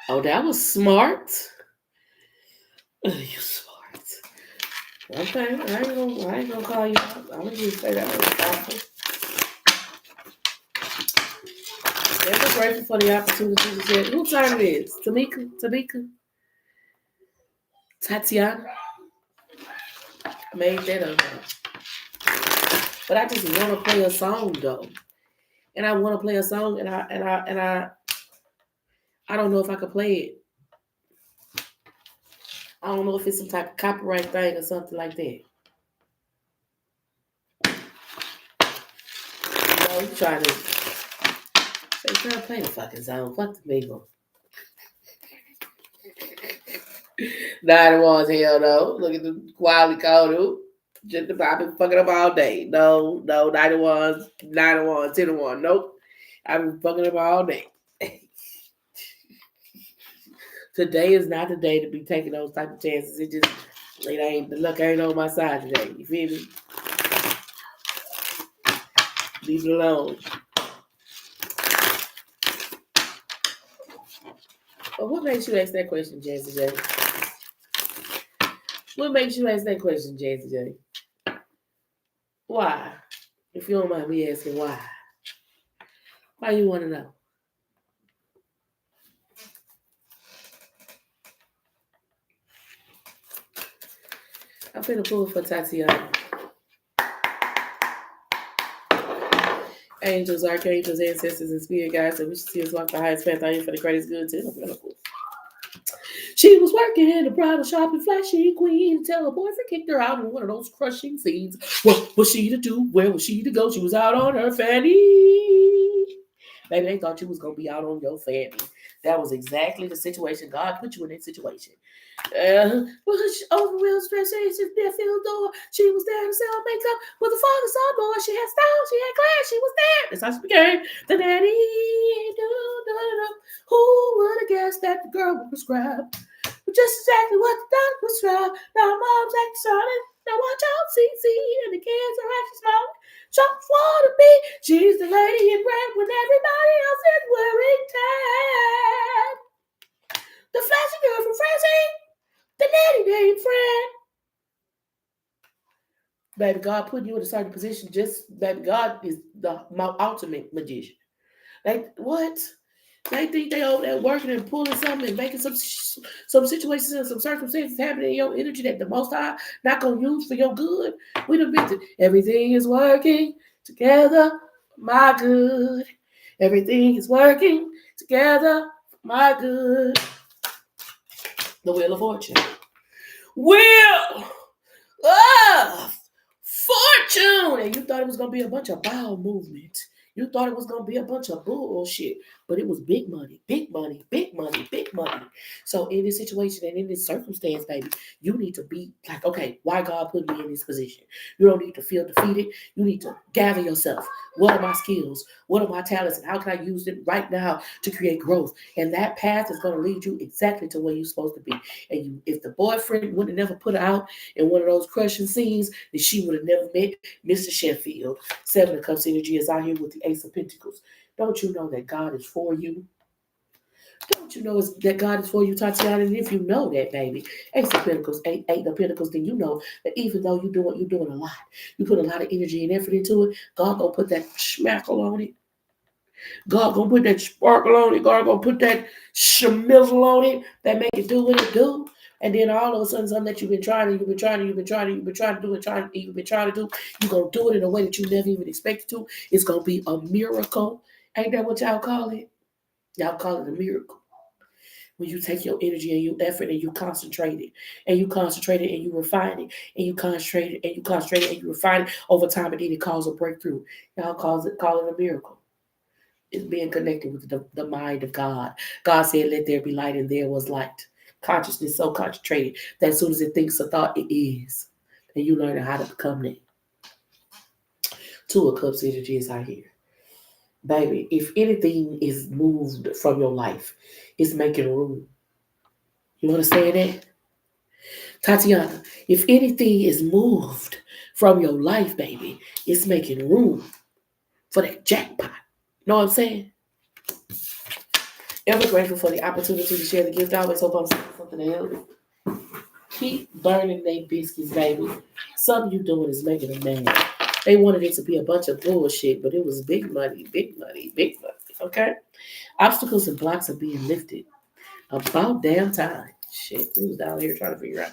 Oh, that was smart. You smart. Okay, I ain't gonna call you out. I'm gonna just say that was thoughtful. Ever grateful for the opportunity to share. Whose time it is? Tamika, Tatiana. I made that up. But I just want to play a song though, and I want to play a song, and I don't know if I could play it. I don't know if it's some type of copyright thing or something like that. You know, you trying to say, girl, play the fucking song. Fuck the people. Nine ones, hell no. Look at the quality code. Just I've been fucking up all day. No, 91s, 91, 10 1. Nope. I've been fucking up all day. Today is not the day to be taking those type of chances. The luck ain't on my side today. You feel me? Leave it alone. But what makes you ask that question, Jazzy J? What makes you ask that question, Jazzy J? Why? If you don't mind me asking why. Why you want to know? I'm finna pull for Tatiana. Angels, archangels, ancestors, and spirit guides, and we should see us walk the highest path out here for the greatest good to the She was working in the bridal shop and flashy queen until her boyfriend kicked her out in one of those crushing scenes. What was she to do? Where was she to go? She was out on her fanny. Baby, they thought you was going to be out on your fanny. That was exactly the situation. God put you in that situation. Overwhelmed, stressed, anxious, Deerfield door. She was there to sell makeup with a father son boy. She had style, she had class, she was there. That's how she became the nanny. Who would have guessed that the girl would prescribe? But just exactly what the doctor prescribed. Now mom's acting solid. Now watch out, CC, and the kids are acting small. Shop for the beat. She's the lady in red when everybody else is wearing tan. The flashy girl from Francine. The nanny named Fred. Baby, God putting you in a certain position. Baby, God is my ultimate magician. What? They think they over there working and pulling something and making some situations and some circumstances happening in your energy that the Most High not gonna use for your good. We done been to everything is working together for my good. Everything is working together for my good. The Wheel of Fortune. Wheel of Fortune! And you thought it was going to be a bunch of bowel movement. You thought it was going to be a bunch of bullshit. But it was big money, big money, big money, big money. So in this situation and in this circumstance, baby, you need to be like, okay, why God put me in this position? You don't need to feel defeated. You need to gather yourself. What are my skills? What are my talents? And how can I use it right now to create growth? And that path is going to lead you exactly to where you're supposed to be. And if the boyfriend would have never put her out in one of those crushing scenes, then she would have never met Mr. Sheffield. Seven of Cups energy is out here with the Ace of Pentacles. Don't you know that God is for you? Don't you know that God is for you, Tatiana? And if you know that, baby, Ace of Pentacles, eight of Pentacles, then you know that even though you're doing a lot, you put a lot of energy and effort into it, God gonna put that schmackle on it. God gonna put that sparkle on it. God gonna put that schmizzle on it that make it do what it do. And then all of a sudden, something that you've been trying to do, you've been trying to do, you're gonna do it in a way that you never even expected to. It's gonna be a miracle. Ain't that what y'all call it? Y'all call it a miracle. When you take your energy and your effort and you concentrate it, and you concentrate it and you refine it, and you concentrate it and you concentrate it and you refine it over time, and then it calls a breakthrough. Y'all call it a miracle. It's being connected with the mind of God. God said, let there be light, and there was light. Consciousness so concentrated that as soon as it thinks a thought, it is. And you learn how to become that. Two of Cups energy is out here. Baby, if anything is moved from your life, it's making room. You understand that? Tatiana, if anything is moved from your life, baby, it's making room for that jackpot. Know what I'm saying? Ever grateful for the opportunity to share the gift. I always hope I'm saying something to help keep burning their biscuits, baby. Something you doing is making them mad. They wanted it to be a bunch of bullshit, but it was big money, big money, big money. Okay? Obstacles and blocks are being lifted. About damn time. Shit, we was down here trying to figure out.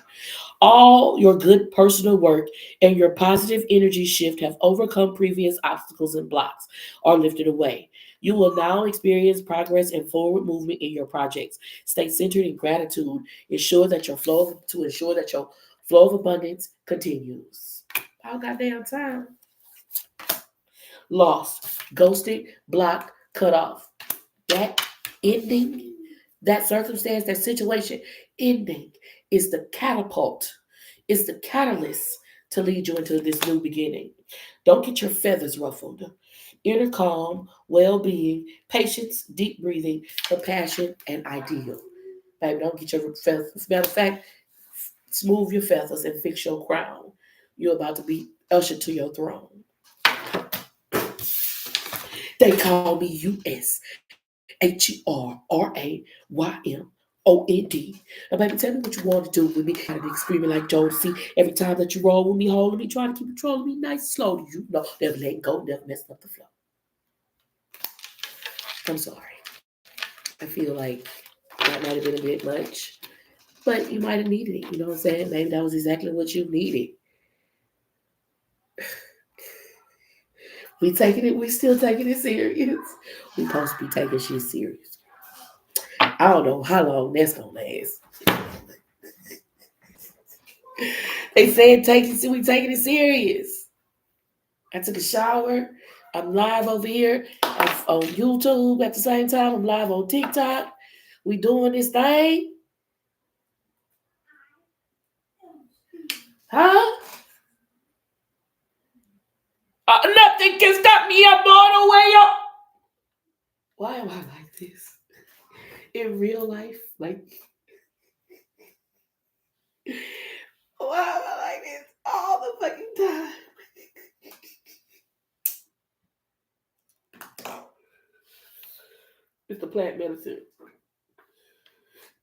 All your good personal work and your positive energy shift have overcome previous obstacles and blocks are lifted away. You will now experience progress and forward movement in your projects. Stay centered in gratitude. Ensure that your flow of abundance continues. All goddamn time. Lost, ghosted, blocked, cut off. That ending, that circumstance, that situation ending is the catapult, is the catalyst to lead you into this new beginning. Don't get your feathers ruffled. Inner calm, well being, patience, deep breathing, compassion, and ideal. Baby, don't get your feathers. As a matter of fact, smooth your feathers and fix your crown. You're about to be ushered to your throne. They call me USHERRAYMOND. Now, baby, tell me what you want to do with me. Kind of screaming like Josie every time that you roll with me, holding me, trying to keep control of me nice and slow. You know, never letting go, never messing up the flow. I'm sorry. I feel like that might have been a bit much, but you might have needed it. You know what I'm saying? Maybe that was exactly what you needed. We still taking it serious. We supposed to be taking shit serious. I don't know how long that's gonna last. They said we taking it serious. I took a shower. I'm live over here on YouTube at the same time. I'm live on TikTok. We doing this thing. Huh? Nothing can stop me. I'm all the way up. Why am I like this? In real life? Like, why am I like this all the fucking time? It's the plant medicine.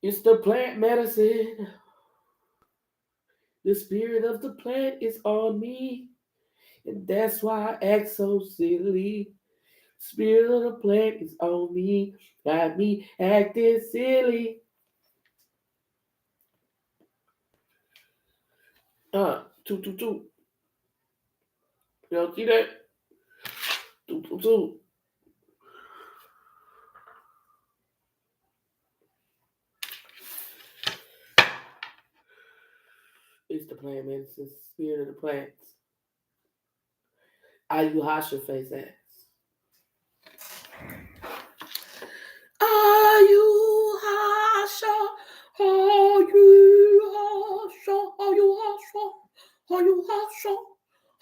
It's the plant medicine. The spirit of the plant is on me. And that's why I act so silly. Spirit of the plant is on me. Got me acting silly. Two, two, two. Y'all see that? Two, two, two. It's the plant medicine. Spirit of the plants. Ayuhasha face ass. Ayuhasha. Ayuhasha. Ayuhasha. Ayuhasha.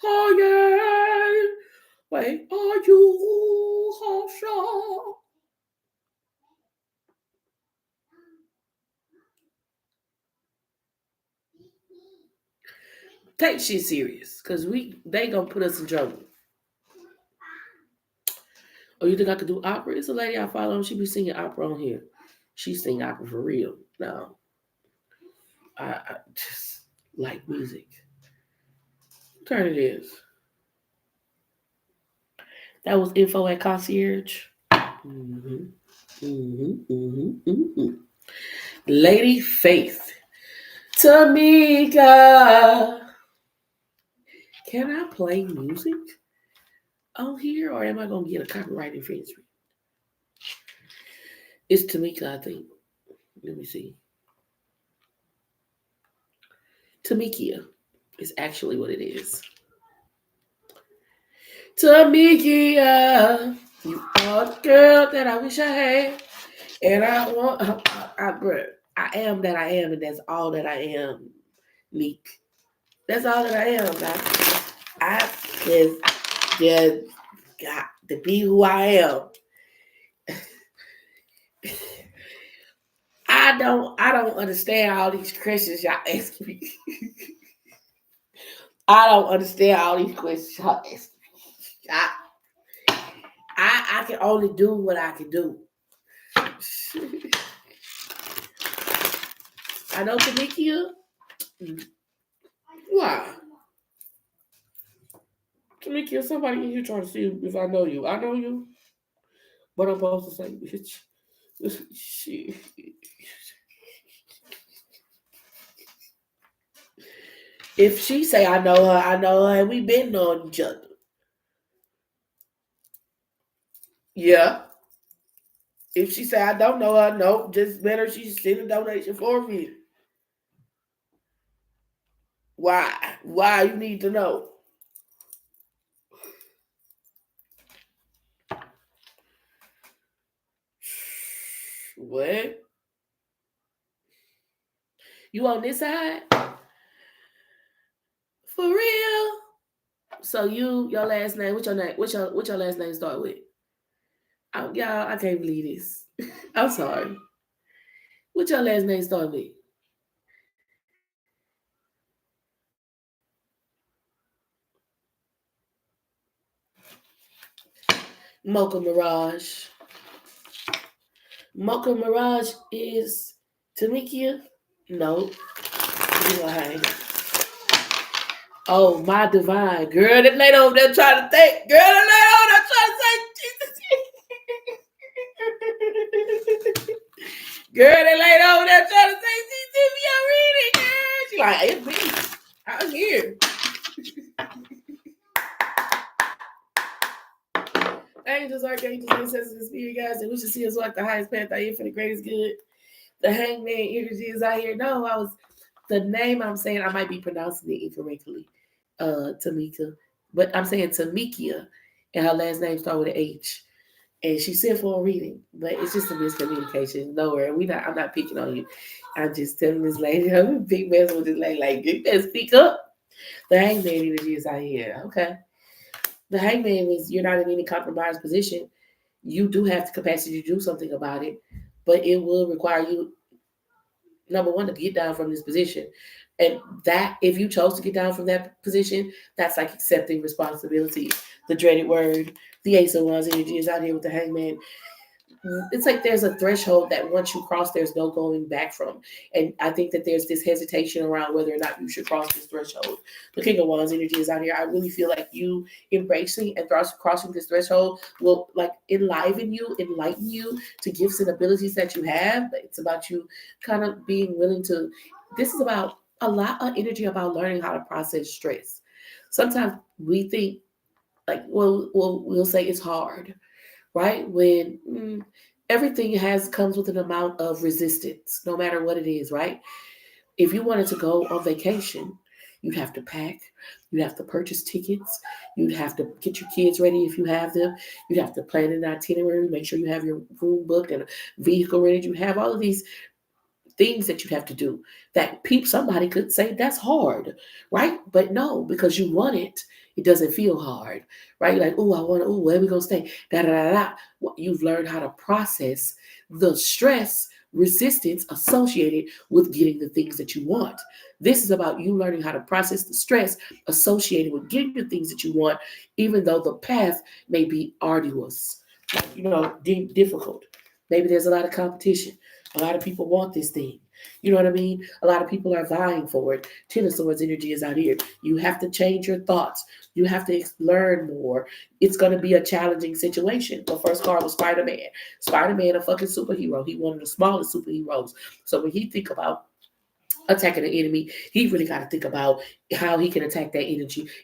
Oh yeah. Wait, Ayuhasha. Take shit serious, cause they gonna put us in trouble. Oh, you think I could do opera? It's a lady I follow. She be singing opera on here. She sing opera for real. No, I just like music. What turn it is? That was info at concierge. Mm-hmm. Mm-hmm. Mm-hmm. Mm-hmm. Lady Faith, Tamika. Can I play music on here, or am I gonna get a copyright infringement? It's Tamika, I think. Let me see. Tamikia is actually what it is. Tamikia, you are the girl that I wish I had, and I want. I am that I am, and that's all that I am. Meek. That's all that I am. I just got to be who I am. I don't understand all these questions y'all ask me. I don't understand all these questions y'all ask me. I can only do what I can do. I know Tamikia, Why? Tamika, somebody in here trying to see if I know you. I know you, but I'm supposed to say, bitch. Shit. If she say I know her, and we been knowing each other. Yeah. If she say I don't know her, no, just better she send a donation for me. Why? Why you need to know? What? You on this side? For real? So your last name, what's your name? What's your last name start with? Y'all, I can't believe this. I'm sorry. What your last name start with? Mocha Mirage. Mocha Mirage is Tamikia? No. You lying. Oh, my divine. Girl, that lady over there trying to think. Girl, that lady over there trying to say Jesus. Girl, that lady over there trying to say CTV, I'm reading, girl. She like, it's me. I'm here. Angels, archangels, ancestors, spirit guides, and we should see us walk the highest path out here for the greatest good. The hangman energy is out here. No, the name I'm saying, I might be pronouncing it incorrectly, Tamika. But I'm saying Tamikia, and her last name starts with an H. And she sent for a reading, but it's just a miscommunication. Nowhere. I'm not picking on you. I'm just telling this lady, I'm a big mess with this lady. Like, you better speak up. The hangman energy is out here. Okay. The hangman is you're not in any compromised position. You do have the capacity to do something about it, but it will require you, number one, to get down from this position. And that, if you chose to get down from that position, that's like accepting responsibility. The dreaded word, the Ace of Wands energy is out here with the hangman. It's like there's a threshold that once you cross, there's no going back from. And I think that there's this hesitation around whether or not you should cross this threshold. The King of Wands energy is out here. I really feel like you embracing and crossing this threshold will like enliven you, enlighten you to gifts and abilities that you have. It's about you kind of being willing to, this is about a lot of energy about learning how to process stress. Sometimes we think like, we'll say it's hard, right? When everything comes with an amount of resistance, no matter what it is, right? If you wanted to go on vacation, you'd have to pack, you'd have to purchase tickets, you'd have to get your kids ready if you have them, you'd have to plan an itinerary, make sure you have your room booked and a vehicle ready. You have all of these things that you have to do that somebody could say that's hard, right? But no, because you want it, it doesn't feel hard, right? Like, oh, I want to, oh, where we gonna stay? Da da da da. Well, you've learned how to process the stress resistance associated with getting the things that you want. This is about you learning how to process the stress associated with getting the things that you want, even though the path may be arduous, difficult. Maybe there's a lot of competition. A lot of people want this thing. You know what I mean? A lot of people are vying for it. Ten of Swords energy is out here. You have to change your thoughts. You have to learn more. It's going to be a challenging situation. The first card was Spider-Man. Spider-Man, a fucking superhero. He one of the smallest superheroes. So when he think about attacking the enemy, he really got to think about how he can attack that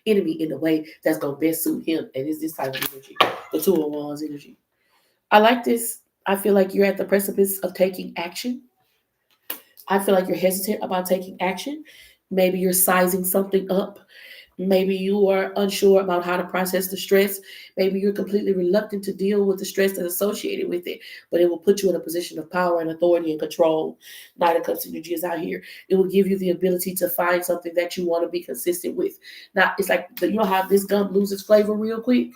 enemy in a way that's going to best suit him. And it's this type of energy. The Two of Wands energy. I like this. I feel like you're at the precipice of taking action. I feel like you're hesitant about taking action. Maybe you're sizing something up. Maybe you are unsure about how to process the stress. Maybe you're completely reluctant to deal with the stress that's associated with it, but it will put you in a position of power and authority and control. Knight of Cups energy is out here. It will give you the ability to find something that you want to be consistent with. Now, it's like, you know how this gum loses flavor real quick?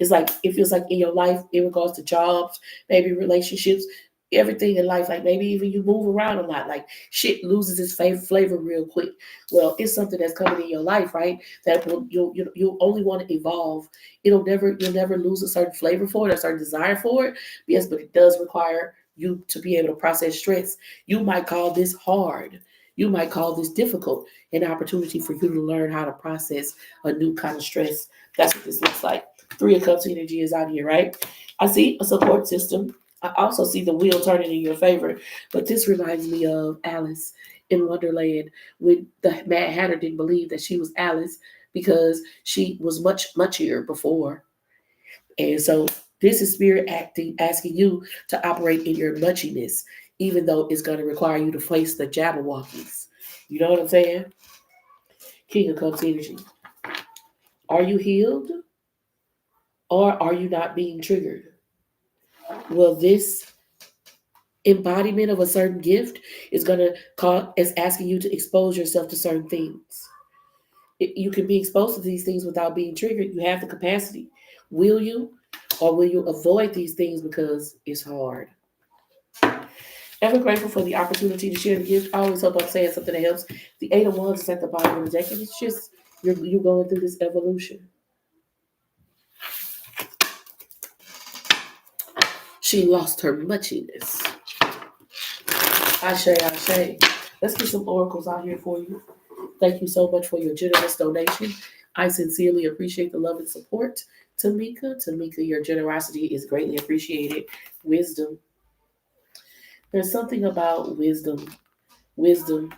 It's like, it feels like in your life, in regards to jobs, maybe relationships, everything in life, like maybe even you move around a lot, like shit loses its flavor real quick. Well, it's something that's coming in your life, right? That you'll only want to evolve. You'll never lose a certain flavor for it, a certain desire for it. Yes, but it does require you to be able to process stress. You might call this hard. You might call this difficult, an opportunity for you to learn how to process a new kind of stress. That's what this looks like. Three of Cups energy is out here, right? I see a support system. I also see the wheel turning in your favor, but this reminds me of Alice in Wonderland when the Mad Hatter didn't believe that she was Alice because she was muchier before. And so this is spirit acting, asking you to operate in your muchiness, even though it's going to require you to face the Jabberwockies. You know what I'm saying? King of Cups energy. Are you healed or are you not being triggered? Well, this embodiment of a certain gift is going to call is asking you to expose yourself to certain things. You can be exposed to these things without being triggered. You have the capacity. Will you, or will you avoid these things because it's hard? Ever grateful for the opportunity to share the gift. I always hope I'm saying something that helps. The Eight of Wands is at the bottom of the deck, and it's just you're going through this evolution. She lost her muchiness. Ashe, Ashe. Let's get some oracles out here for you. Thank you so much for your generous donation. I sincerely appreciate the love and support. Tamika, your generosity is greatly appreciated. Wisdom. There's something about wisdom. Wisdom.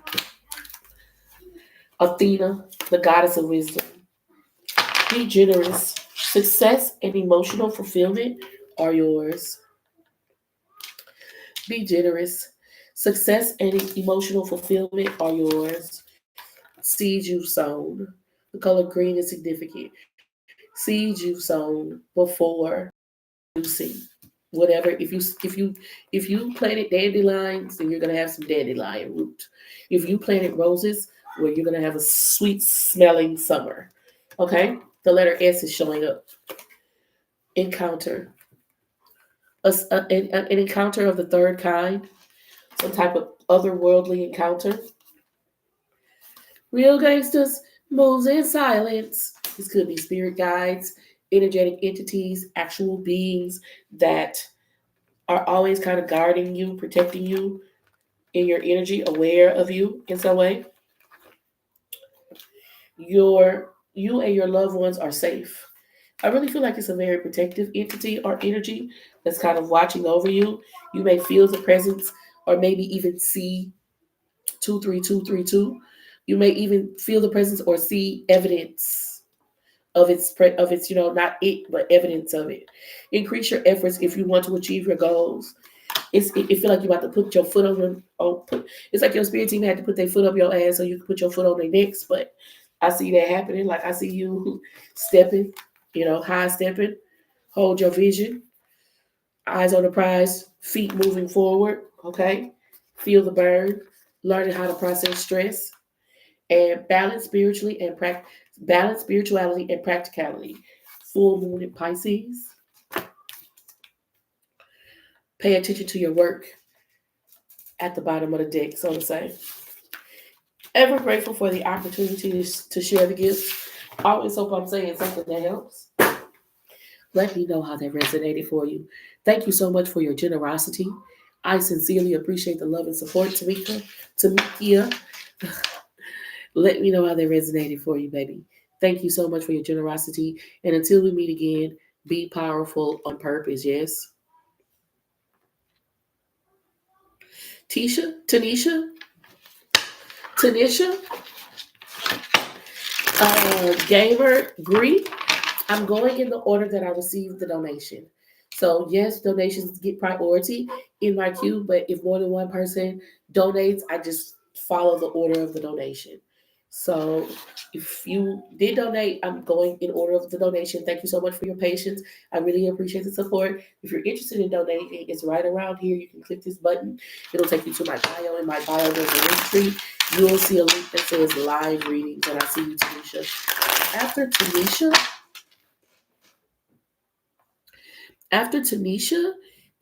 Athena, the goddess of wisdom. Be generous. Success and emotional fulfillment are yours. Be generous. Success and emotional fulfillment are yours. Seeds you've sown. The color green is significant. Seeds you've sown before producing. Whatever. If you planted dandelions, then you're gonna have some dandelion root. If you planted roses, well, you're gonna have a sweet smelling summer. Okay? The letter S is showing up. Encounter. An encounter of the third kind, some type of otherworldly encounter. Real gangsters moves in silence. This could be spirit guides, energetic entities, actual beings that are always kind of guarding you, protecting you in your energy, aware of you in some way. You and your loved ones are safe. I really feel like it's a very protective entity or energy that's kind of watching over you. You may feel the presence or maybe even see 23232. You may even feel the presence or see evidence of its not it but evidence of it. Increase your efforts if you want to achieve your goals. It feel like you about to put your foot on it's like your spirit team had to put their foot up your ass so you can put your foot on their necks, but I see that happening. Like I see you stepping, high stepping, hold your vision, eyes on the prize, feet moving forward, okay? Feel the burn, learning how to process stress, and balance spirituality and practicality. Full moon in Pisces. Pay attention to your work at the bottom of the deck, so to say. Ever grateful for the opportunity to share the gifts. Always hope I'm saying something that helps. Let me know how that resonated for you. Thank you so much for your generosity. I sincerely appreciate the love and support, Tamikia. Let me know how that resonated for you, baby. Thank you so much for your generosity. And until we meet again, be powerful on purpose, yes? Tanisha, Gamer, Gree. I'm going in the order that I received the donation. So yes, donations get priority in my queue, but if more than one person donates, I just follow the order of the donation. So if you did donate, I'm going in order of the donation. Thank you so much for your patience. I really appreciate the support. If you're interested in donating, it's right around here. You can click this button. It'll take you to my bio. In my bio, there's a link tree. You will see a link that says live readings, and I see you, Tanisha. After Tanisha,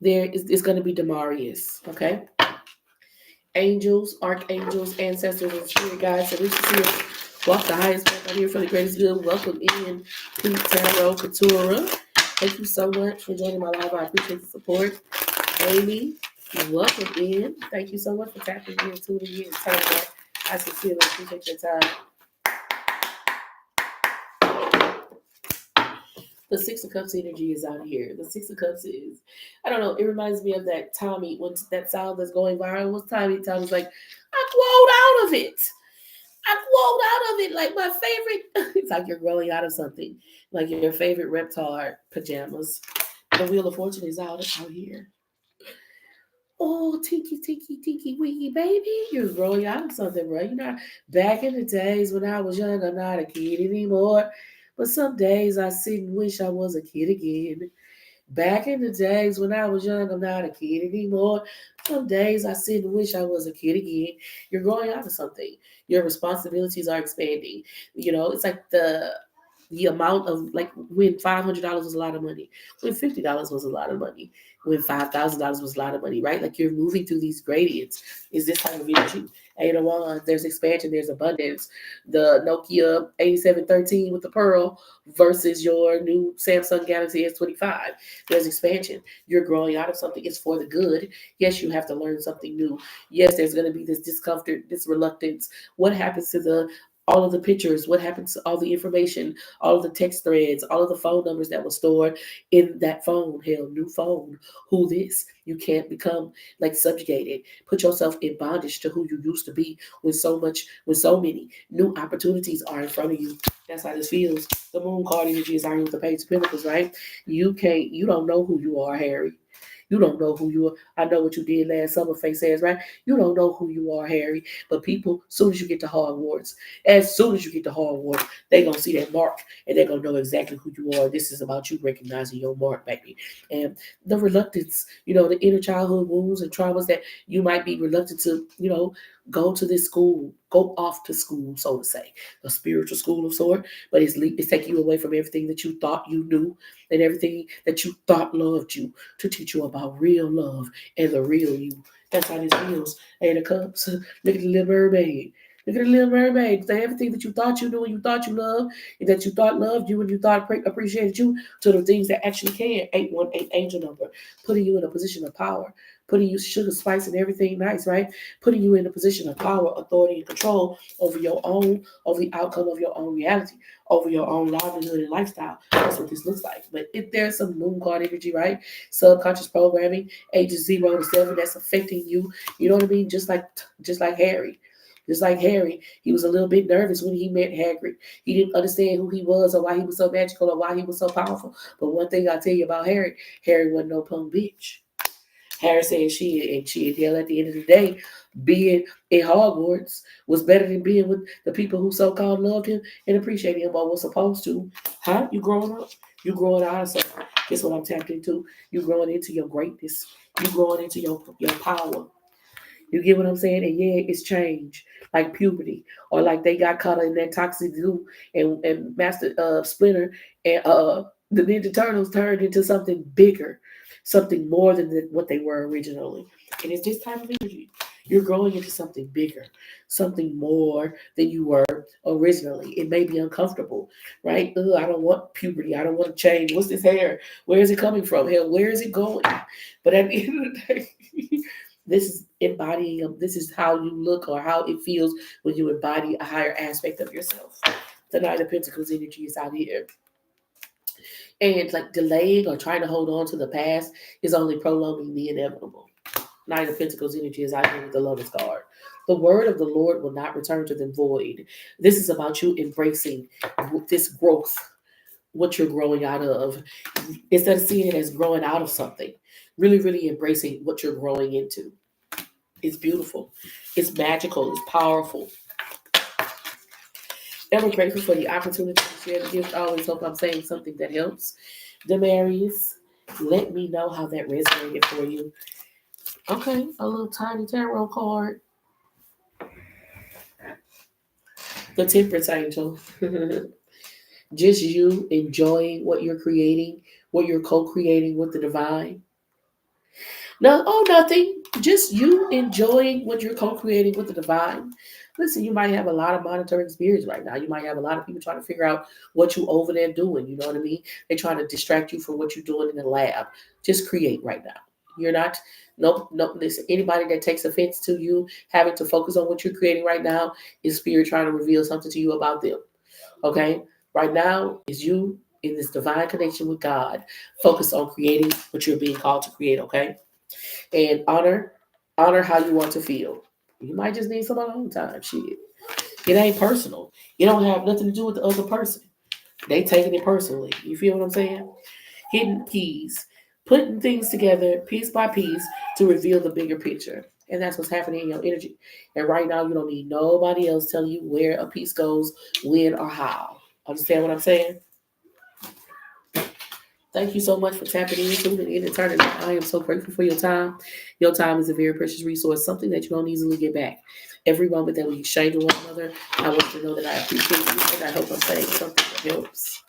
there is going to be Demarius, okay? Angels, archangels, ancestors, and spirit guides. So we should see us walk the highest path. I'm here for the greatest good. Welcome in, Coot, Tarot, Katura. Thank you so much for joining my live. I appreciate the support. Amy, welcome in. Thank you so much for tapping in, tuning in, turning on. I sincerely appreciate your time. The Six of Cups energy is out here. The Six of Cups is, I don't know, it reminds me of that Tommy, when that sound that's going viral. What's Tommy? Tommy's like, I quote out of it. I quote out of it. Like my favorite, it's like you're growing out of something. Like your favorite reptile pajamas. The Wheel of Fortune is out here. Oh, tinky, tinky, tinky, winky, baby. You're growing out of something, bro. You're not back in the days when I was young, I'm not a kid anymore. But some days I sit and wish I was a kid again. Back in the days when I was young, I'm not a kid anymore. Some days I sit and wish I was a kid again. You're growing out of something. Your responsibilities are expanding. You know, it's like the amount of like when $500 was a lot of money, when $50 was a lot of money, when $5,000 was a lot of money, right? Like you're moving through these gradients. Is this type of energy? Eight of Wands, there's expansion, there's abundance. The Nokia 8713 with the pearl versus your new Samsung Galaxy S25. There's expansion. You're growing out of something. It's for the good. Yes, you have to learn something new. Yes, there's going to be this discomfort, this reluctance. What happens to the all of the pictures, what happens to all the information, all of the text threads, all of the phone numbers that were stored in that phone. Hell, new phone. Who this? You can't become like subjugated. Put yourself in bondage to who you used to be when so many new opportunities are in front of you. That's how this feels. The moon card energy is iron with the page of pentacles, right? You don't know who you are, Harry. You don't know who you are. I know what you did last summer, Face says, right? You don't know who you are, Harry. But people, as soon as you get to Hogwarts, they're gonna see that mark and they're gonna know exactly who you are. This is about you recognizing your mark, baby. And the reluctance, the inner childhood wounds and traumas that you might be reluctant to, go to this school, go off to school, so to say, a spiritual school of sort, but it's taking you away from everything that you thought you knew and everything that you thought loved you to teach you about real love and the real you. That's how this feels. Eight of Cups. Look at the little mermaid. Look at the little mermaid. So everything that you thought you knew and you thought you loved, and that you thought loved you and you thought appreciated you, to the things that actually can. 818 angel number, putting you in a position of power, putting you sugar, spice, and everything nice, right? Putting you in a position of power, authority, and control over over the outcome of your own reality, over your own livelihood and lifestyle. That's what this looks like. But if there's some moon card energy, right? Subconscious programming, ages 0 to 7, that's affecting you. You know what I mean? Just like Harry. Just like Harry, he was a little bit nervous when he met Hagrid. He didn't understand who he was or why he was so magical or why he was so powerful. But one thing I'll tell you about Harry wasn't no punk bitch. Harry said she hell at the end of the day, being in Hogwarts was better than being with the people who so-called loved him and appreciated him or was supposed to. Huh? You growing up? You growing out of something. That's what I'm tapped into. You growing into your greatness. You growing into your power. You get what I'm saying? And yeah, it's change, like puberty, or like they got caught in that toxic goo, and Master Splinter and the Ninja Turtles turned into something bigger, something more than what they were originally. And it's this type of energy. You're growing into something bigger, something more than you were originally. It may be uncomfortable, right? Ugh, I don't want puberty. I don't want to change. What's this hair? Where is it coming from? Hell, where is it going? But at the end of the day, this is embodying, this is how you look or how it feels when you embody a higher aspect of yourself. The Knight of Pentacles energy is out here. And like delaying or trying to hold on to the past is only prolonging the inevitable. Knight of Pentacles energy is out here with the Lover's card. The word of the Lord will not return to them void. This is about you embracing this growth, what you're growing out of, instead of seeing it as growing out of something. Really, really embracing what you're growing into. It's beautiful. It's magical. It's powerful. Ever grateful for the opportunity to share the gift. I always hope I'm saying something that helps. Demarius, let me know how that resonated for you. Okay, a little tiny tarot card. The Temperance Angel. Just you enjoying what you're creating, what you're co-creating with the divine. No, oh, nothing. Just you enjoying what you're co-creating with the divine. Listen, you might have a lot of monitoring spirits right now. You might have a lot of people trying to figure out what you over there doing. You know what I mean? They're trying to distract you from what you're doing in the lab. Just create right now. You're not. Nope. Listen, anybody that takes offense to you having to focus on what you're creating right now is spirit trying to reveal something to you about them. Okay? Right now is you in this divine connection with God, focus on creating what you're being called to create, okay? And honor how you want to feel. You might just need some alone time. Shit. It ain't personal. It don't have nothing to do with the other person. They taking it personally. You feel what I'm saying? Hidden keys. Putting things together piece by piece to reveal the bigger picture. And that's what's happening in your energy. And right now, you don't need nobody else telling you where a piece goes, when, or how. Understand what I'm saying? Thank you so much for tapping in, tuning in, and turning out. I am so grateful for your time. Your time is a very precious resource, something that you don't easily get back. Every moment that we exchange with one another, I want you to know that I appreciate you, and I hope I'm saying something that helps.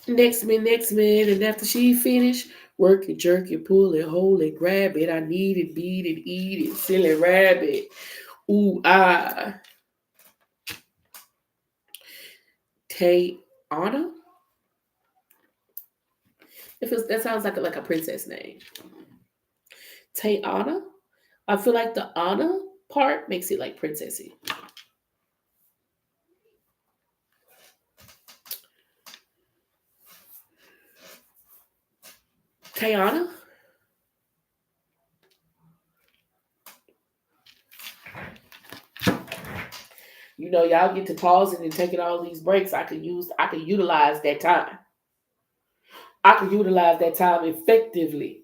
Next man, and after she finished, work it, jerk it, pull it, hold it, grab it. I need it, beat it, eat it, silly rabbit. Ooh, ah. Tayana? That sounds like a princess name. Tayana? I feel like the Anna part makes it like princessy. Tayana? You know, y'all get to pausing and taking all these breaks. I could utilize that time. I could utilize that time effectively.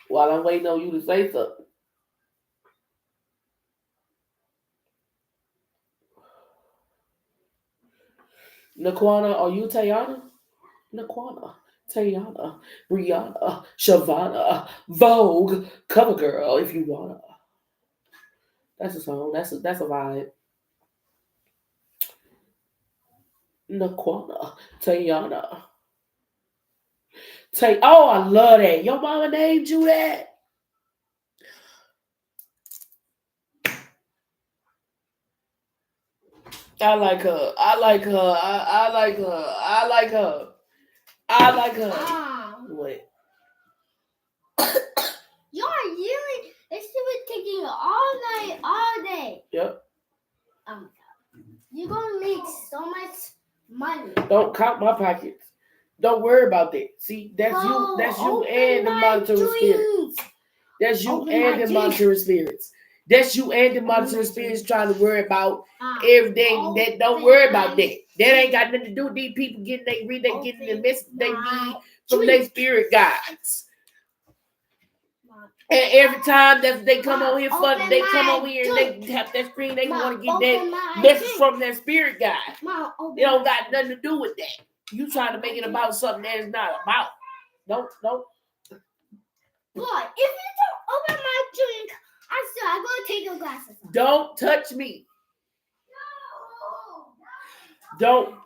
While I'm waiting on you to say something. Naquana, are you Tayana? Naquana, Tayana, Brianna, Siobhan, Vogue, Cover Girl, if you wanna. That's a song. That's a vibe. Naquana, Tayana. Oh, I love that. Your mama named you that. I like her. I like her. I like her. I like her. I like her. What? You're really. This was taking all night, all day. Yep. You're gonna make so much money. Don't count my pockets. Don't worry about that. See, that's you. That's you and the monitoring spirits. That's you and the monitoring spirits. That's you and the monitoring spirits trying to worry about everything. That don't worry about that. That ain't got nothing to do with these people getting the message they need from their spirit guides. And every time that they come over here, they come over here and they tap that screen, they want to get that message from their spirit guide. It don't got nothing to do with that. You trying to make it about something that is not about. Don't. But if you don't open my drink, I'm gonna take your glasses off. Don't touch me. No.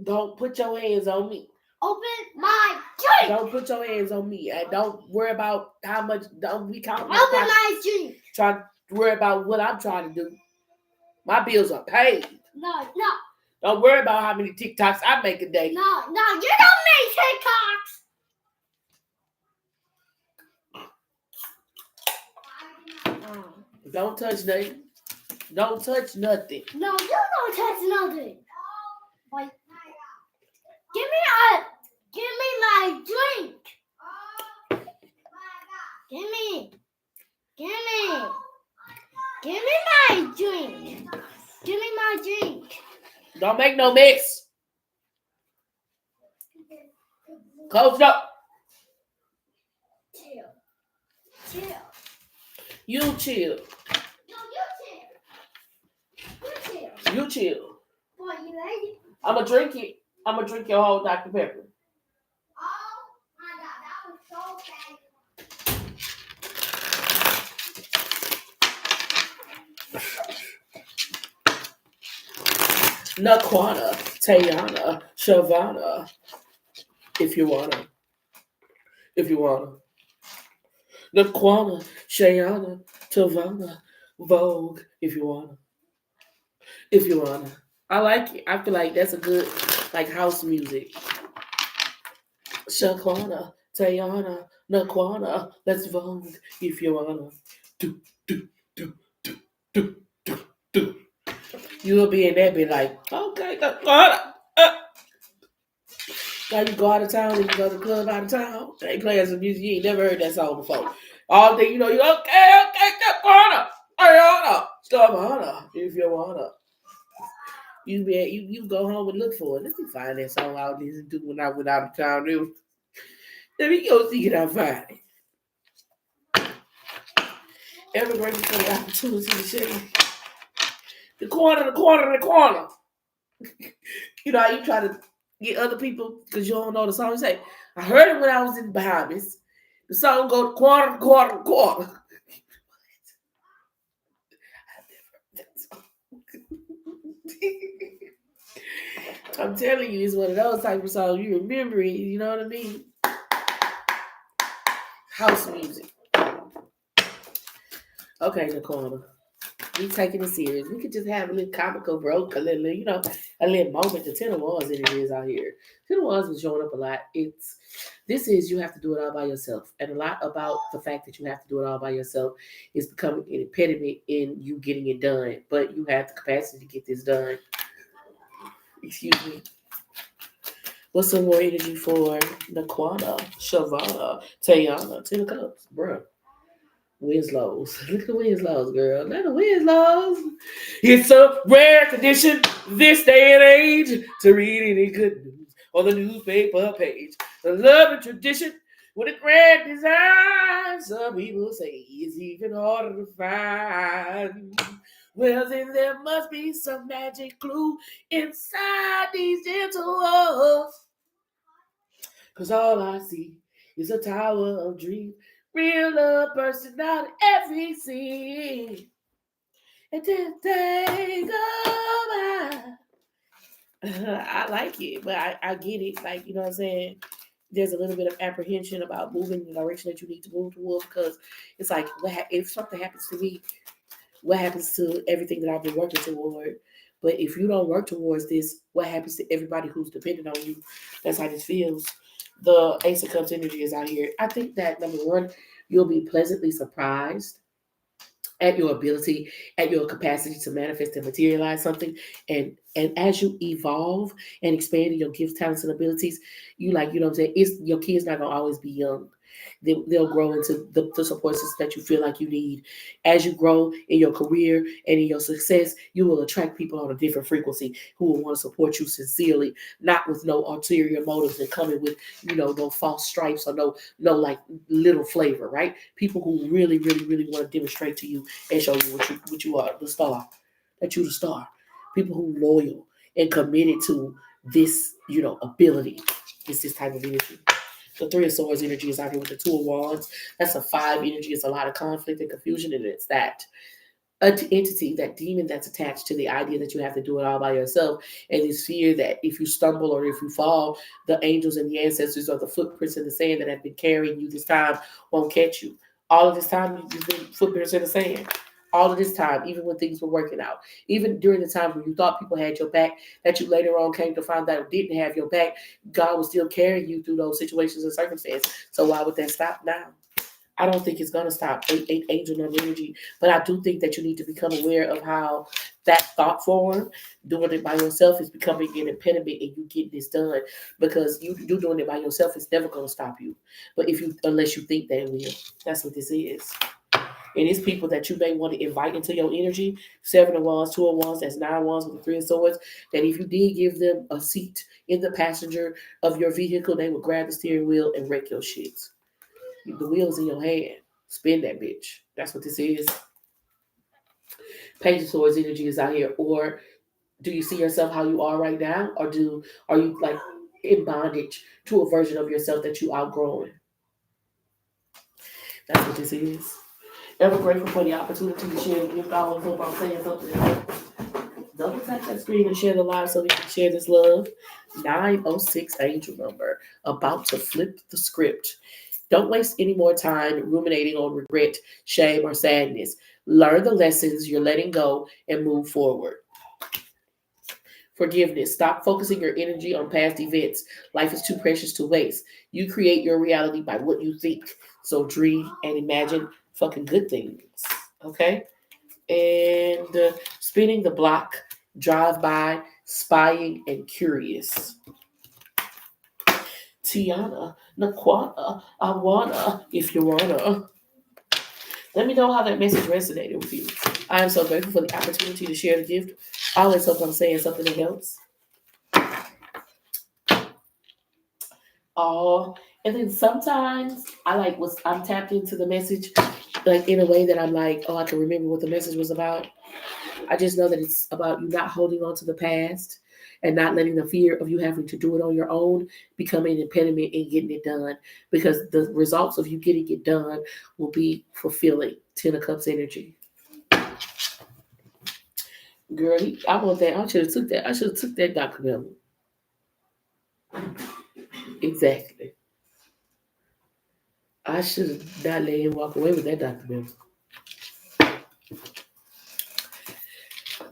Don't put your hands on me. Open my drink. Don't put your hands on me. And don't worry about how much. Don't be counting. Open my drink. Try to worry about what I'm trying to do. My bills are paid. No. Don't worry about how many TikToks I make a day. No, you don't make TikToks. Don't touch nothing. Don't touch nothing. No, you don't touch nothing. Wait. Give me my drink. Give me my drink. Give me my drink. Don't make no mess. Close up. Chill. You chill. No, you chill. You chill. Boy, you ready? I'ma drink it. I'ma drink your whole Dr. Pepper. Oh my God, that was so bad. Naquana, Tayana, Siobhan, if you wanna. Naquana, Shayana, Tavana, Vogue, if you wanna. If you wanna. I like it. I feel like that's a good like house music. Shaquana, Tayana, Naquana, let's vote if you wanna. Do, do, do, do, do, do, do. You'll be in there be like, okay, Naquana. Now you go out of town and you go to the club out of town. They playing some music. You ain't never heard that song before. All day, you know, you okay, Naquana, Tayana, Shaquana, if you wanna. You go home and look for it. Let me find that song I listened to when I went out of town. Let me go see it. I find it. Ever grateful for the opportunity to share the corner. You know how you try to get other people because you don't know the song. You say, I heard it when I was in the Bahamas. The song go quarter. I'm telling you, it's one of those type of songs you remember it. You know what I mean? House music. Okay, Nicole. We taking it serious. We could just have a little comical broke, a little, a little moment. The 10 of Wands energy is out here. 10 of Wands was showing up a lot. This is you have to do it all by yourself. And a lot about the fact that you have to do it all by yourself is becoming an impediment in you getting it done. But you have the capacity to get this done. Excuse me. What's some more energy for Naquana, Siobhan, Tayana, 10 of Cups, bruh? Winslows. Look at the Winslows, girl. Look at the Winslows. It's a rare condition this day and age to read any good news on the newspaper page. The love and tradition with a grand design. Some people say it's even harder to find. Well, then there must be some magic clue inside these gentle walls. Cause all I see is a tower of dreams. Real love bursting out of every scene. And this day go by. I like it, but I get it. Like, you know what I'm saying? There's a little bit of apprehension about moving in the direction that you need to move towards because it's like, if something happens to me, what happens to everything that I've been working toward? But if you don't work towards this, what happens to everybody who's dependent on you? That's how this feels. The Ace of Cups energy is out here. I think that number one, you'll be pleasantly surprised at your ability, at your capacity to manifest and materialize something. And as you evolve and expand in your gifts, talents, and abilities, you know what I'm saying? Your kids not gonna always be young. They'll grow into the support system that you feel like you need. As you grow in your career and in your success, you will attract people on a different frequency who will want to support you sincerely, not with no ulterior motives and coming with, no false stripes or no like little flavor, right? People who really, really, really want to demonstrate to you and show you what you are, the star, that you're the star. People who loyal and committed to this, ability. It's this type of energy. The Three of Swords energy is out here with the Two of Wands. That's a 5 energy. It's a lot of conflict and confusion, and it's that entity, that demon that's attached to the idea that you have to do it all by yourself, and this fear that if you stumble or if you fall, the angels and the ancestors or the footprints in the sand that have been carrying you this time won't catch you. All of this time, you've been footprints in the sand. All of this time, even when things were working out, even during the time when you thought people had your back, that you later on came to find out didn't have your back, God was still carrying you through those situations and circumstances. So why would that stop now? I don't think it's going to stop. 8 angel number energy. But I do think that you need to become aware of how that thought form, doing it by yourself, is becoming an impediment in you getting this done. Because you doing it by yourself is never going to stop you. But unless you think that it will. That's what this is. And it's people that you may want to invite into your energy. 7 of Wands, 2 of Wands, that's 9 of Wands with the 3 of Swords. That if you did give them a seat in the passenger of your vehicle, they would grab the steering wheel and wreck your shit. The wheel's in your hand. Spin that bitch. That's what this is. Page of Swords energy is out here. Or do you see yourself how you are right now? Or are you like in bondage to a version of yourself that you outgrowing? That's what this is. Ever grateful for the opportunity to share the gift. I always hope I'm saying something. Double tap that screen and share the live so we can share this love. 906 angel number. About to flip the script. Don't waste any more time ruminating on regret, shame, or sadness. Learn the lessons you're letting go and move forward. Forgiveness. Stop focusing your energy on past events. Life is too precious to waste. You create your reality by what you think. So dream and imagine fucking good things. Okay? And spinning the block, drive by, spying, and curious. Tiana, Naquana, I wanna, if you wanna. Let me know how that message resonated with you. I am so grateful for the opportunity to share the gift. I always hope I'm saying something that helps. Oh, and then sometimes I'm tapped into the message like in a way that I'm like, oh, I can remember what the message was about. I just know that it's about you not holding on to the past and not letting the fear of you having to do it on your own become an impediment in getting it done. Because the results of you getting it done will be fulfilling. Ten of Cups energy. Girl, I want that. I should have took that. I should have took that Dr. Miller. Exactly. I should have not let him walk away with that Dr. Miller.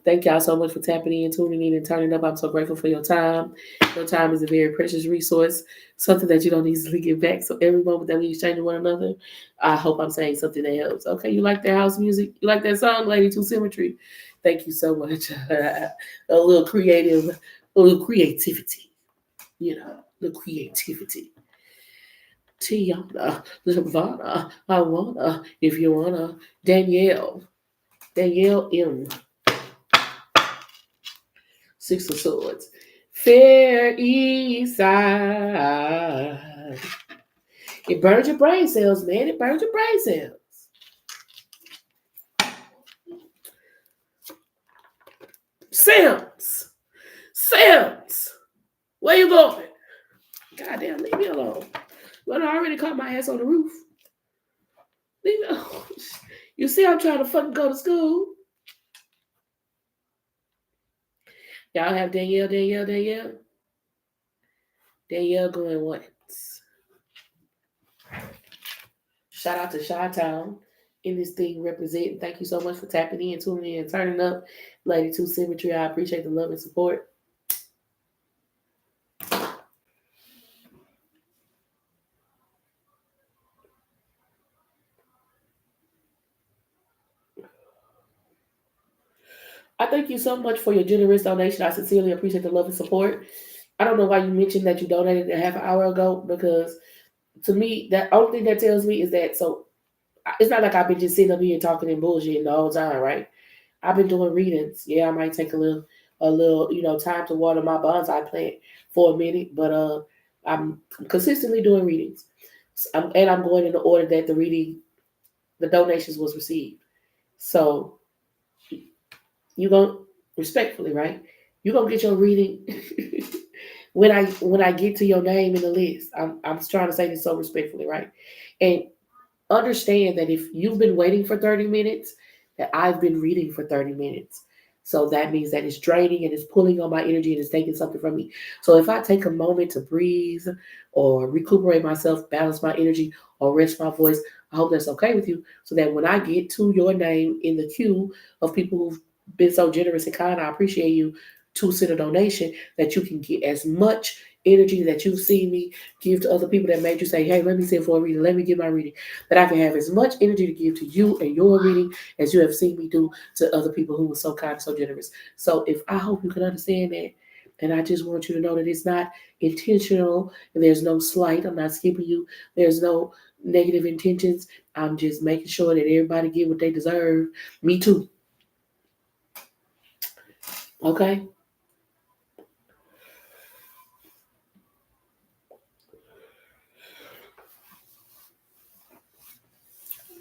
Thank y'all so much for tapping in, tuning in, and turning up. I'm so grateful for your time. Your time is a very precious resource, something that you don't easily get back. So every moment that we exchange with one another, I hope I'm saying something that helps. Okay, you like that house music? You like that song, Lady Two Symmetry? Thank you so much. A little creativity. You know, the creativity. Tiana, Siobhan, I wanna, if you wanna, Danielle M. Six of Swords. Fair East Side. It burns your brain cells, man. It burns your brain cells. Sims. Where you going? Goddamn, leave me alone. But I already caught my ass on the roof. Leave me alone. You see, I'm trying to fucking go to school. Y'all have Danielle going once. Shout out to Chi-Town in this thing representing. Thank you so much for tapping in, tuning in, turning up. Lady Two Symmetry, I appreciate the love and support. I thank you so much for your generous donation. I sincerely appreciate the love and support. I don't know why you mentioned that you donated a half an hour ago, because to me, that only thing that tells me is that, so it's not like I've been just sitting up here talking and bullshitting the whole time, right? I've been doing readings. Yeah, I might take a little, time to water my bonsai plant for a minute, but I'm consistently doing readings. And I'm going in the order that the donations was received. So you gonna respectfully, right? You gonna get your reading when I get to your name in the list. I'm trying to say this so respectfully, right? And understand that if you've been waiting for 30 minutes, that I've been reading for 30 minutes. So that means that it's draining and it's pulling on my energy and it's taking something from me. So if I take a moment to breathe or recuperate myself, balance my energy, or rest my voice, I hope that's okay with you. So that when I get to your name in the queue of people who've been so generous and kind, I appreciate you to send a donation, that you can get as much energy that you've seen me give to other people that made you say, hey, let me send for a reading, let me give my reading, that I can have as much energy to give to you and your reading as you have seen me do to other people who were so kind and so generous. So if I hope you can understand that, and I just want you to know that it's not intentional, and there's no slight, I'm not skipping you, there's no negative intentions, I'm just making sure that everybody get what they deserve. Me too. Okay?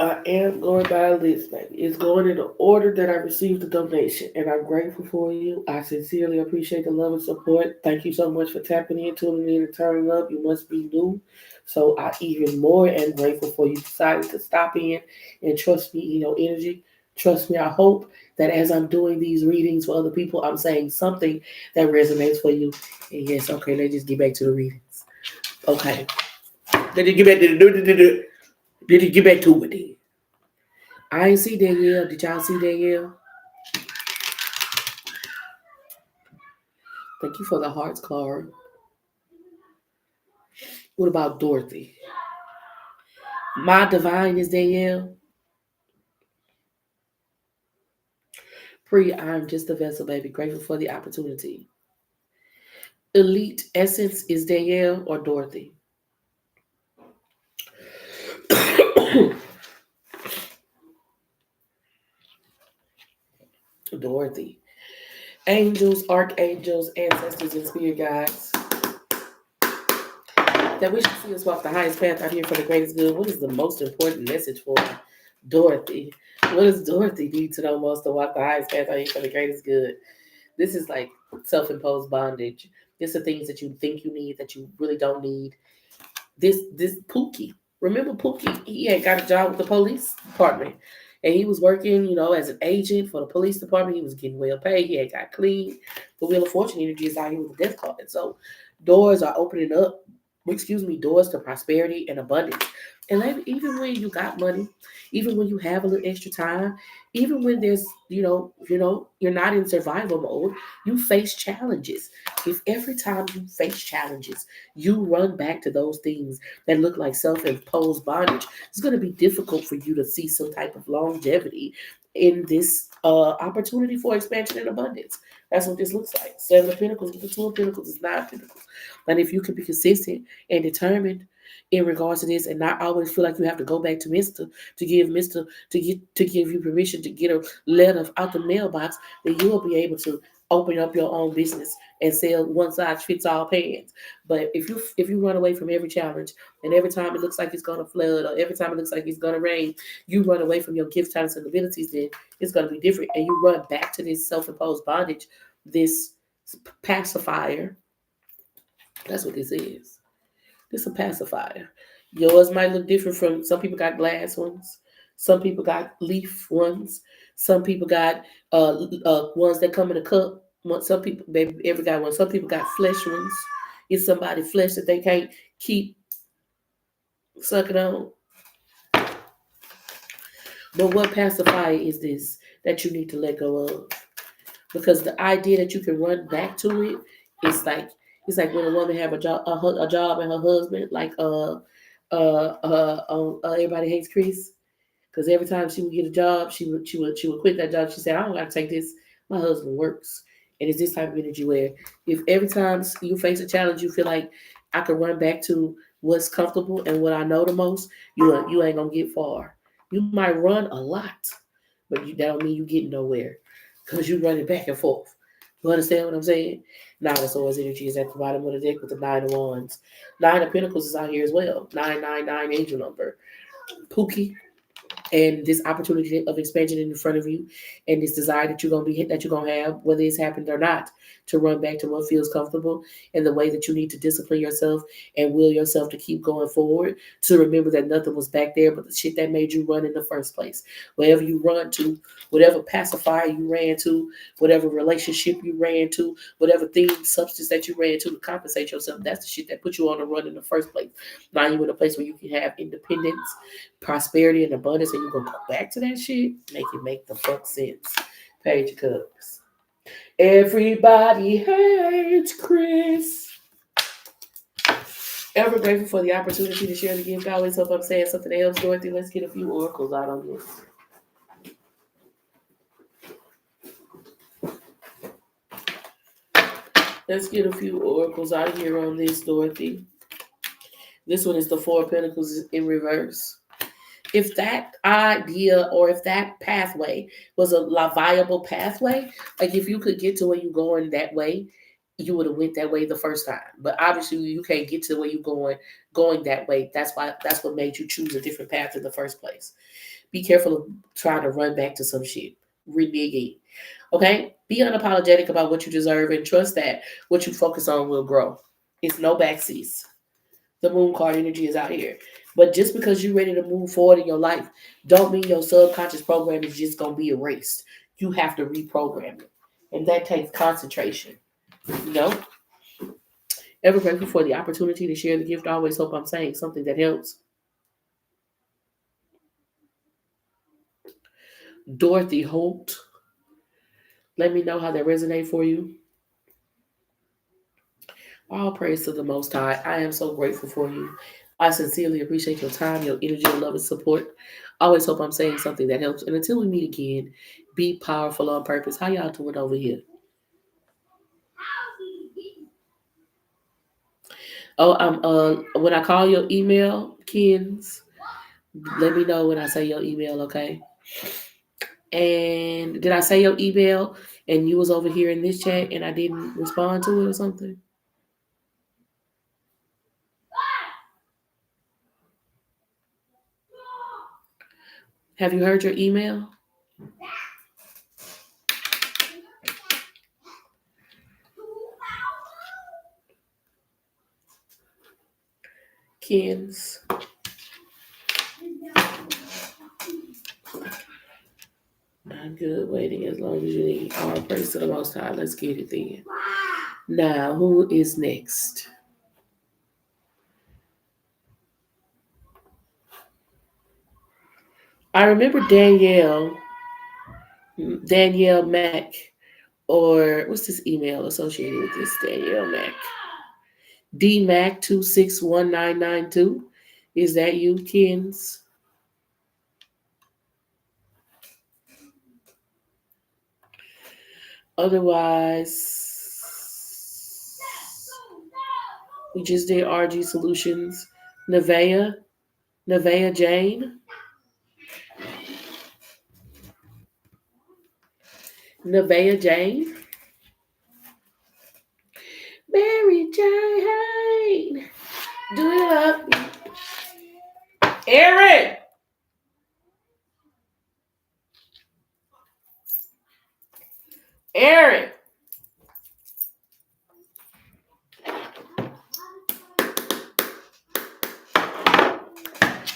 I am going by a list, baby. It's going in the order that I received the donation, and I'm grateful for you. I sincerely appreciate the love and support. Thank you so much for tapping in, tuning in, and turning up. You must be new, so I even more am grateful for you deciding to stop in and trust me in your energy. Trust me, I hope that as I'm doing these readings for other people, I'm saying something that resonates for you. And yes, okay, let's just get back to the readings. Okay, let's just get back to the. Did he get back to it then? I ain't see Danielle. Did y'all see Danielle? Thank you for the hearts, Clara. What about Dorothy? My divine is Danielle. Pre, I'm just a vessel, baby. Grateful for the opportunity. Elite essence is Danielle or Dorothy? Dorothy. Angels, archangels, ancestors, and spirit guides. That we should see us walk the highest path out here for the greatest good. What is the most important message for Dorothy? What does Dorothy need to know most to walk the highest path out here for the greatest good? This is like self-imposed bondage. These are things that you think you need that you really don't need. This Pookie. Remember Pookie? He had got a job with the police department. And he was working, as an agent for the police department. He was getting well paid. He had got clean. The Wheel of Fortune energy is out here with the death card. So doors are opening up, doors to prosperity and abundance. And even when you got money, even when you have a little extra time, even when there's, you're not in survival mode, you face challenges. If every time you face challenges, you run back to those things that look like self-imposed bondage, it's going to be difficult for you to see some type of longevity in this opportunity for expansion and abundance. That's what this looks like. Seven of Pentacles with the Two of Pentacles is Nine of Pentacles. And if you can be consistent and determined in regards to this and not always feel like you have to go back to Mr. to give you permission to get a letter out the mailbox, then you will be able to open up your own business and sell one size fits all pants. But if you run away from every challenge and every time it looks like it's gonna flood or every time it looks like it's gonna rain, you run away from your gift, talents, and abilities, then it's gonna be different. And you run back to this self-imposed bondage, this pacifier. That's what this is. This is a pacifier. Yours might look different from some people got glass ones. Some people got leaf ones. Some people got ones that come in a cup. Some people, baby, every got one. Some people got flesh ones. It's somebody's flesh that they can't keep sucking on. But what pacifier is this that you need to let go of? Because the idea that you can run back to it is like it's like when a woman have a job and her husband like Everybody Hates Chris, because every time she would get a job she would quit that job. She said, I don't got to take this, my husband works. And it's this type of energy where if every time you face a challenge you feel like I could run back to what's comfortable and what I know the most, you ain't gonna get far. You might run a lot, but that don't mean you getting nowhere because you running back and forth. You understand what I'm saying? Nine of Swords energy is at the bottom of the deck with the Nine of Wands. Nine of Pentacles is out here as well. 999 angel number. Pookie, and this opportunity of expansion in front of you, and this desire that you're gonna have, whether it's happened or not, to run back to what feels comfortable, and the way that you need to discipline yourself and will yourself to keep going forward, to remember that nothing was back there but the shit that made you run in the first place. Wherever you run to, whatever pacifier you ran to, whatever relationship you ran to, whatever thing, substance that you ran to compensate yourself, that's the shit that put you on the run in the first place. Now you're in a place where you can have independence, prosperity, and abundance, and you're gonna go back to that shit, make the fuck sense. Page of Cups. Everybody hates Chris. Ever grateful for the opportunity to share the gift. I always hope I'm saying something else, Dorothy. Let's get a few oracles out on this. Let's get a few oracles out here on this, Dorothy. This one is the Four of Pentacles in reverse. If that idea or if that pathway was a viable pathway, like if you could get to where you're going that way, you would have went that way the first time. But obviously you can't get to where you're going that way. That's what made you choose a different path in the first place. Be careful of trying to run back to some shit. Renegade. Okay? Be unapologetic about what you deserve and trust that what you focus on will grow. It's no backseats. The moon card energy is out here. But just because you're ready to move forward in your life, don't mean your subconscious program is just going to be erased. You have to reprogram it. And that takes concentration. You know? Ever grateful for the opportunity to share the gift? I always hope I'm saying something that helps. Dorothy Holt. Let me know how that resonates for you. All praise to the Most High. I am so grateful for you. I sincerely appreciate your time, your energy, your love, and support. I always hope I'm saying something that helps. And until we meet again, be powerful on purpose. How y'all doing over here? Oh, when I call your email, Kens, let me know when I say your email, okay? And did I say your email and you was over here in this chat and I didn't respond to it or something? Have you heard your email? Kens. I'm good waiting as long as you need. All praise to the Most High. Let's get it then. Now, who is next? I remember Danielle Mack, or what's this email associated with this Danielle Mack? DMac261992. Is that you, Kens? Otherwise, we just did RG Solutions. Nevaeh Jane. Nevaeh Jane. Mary Jane. Do it up. Aaron. Aaron.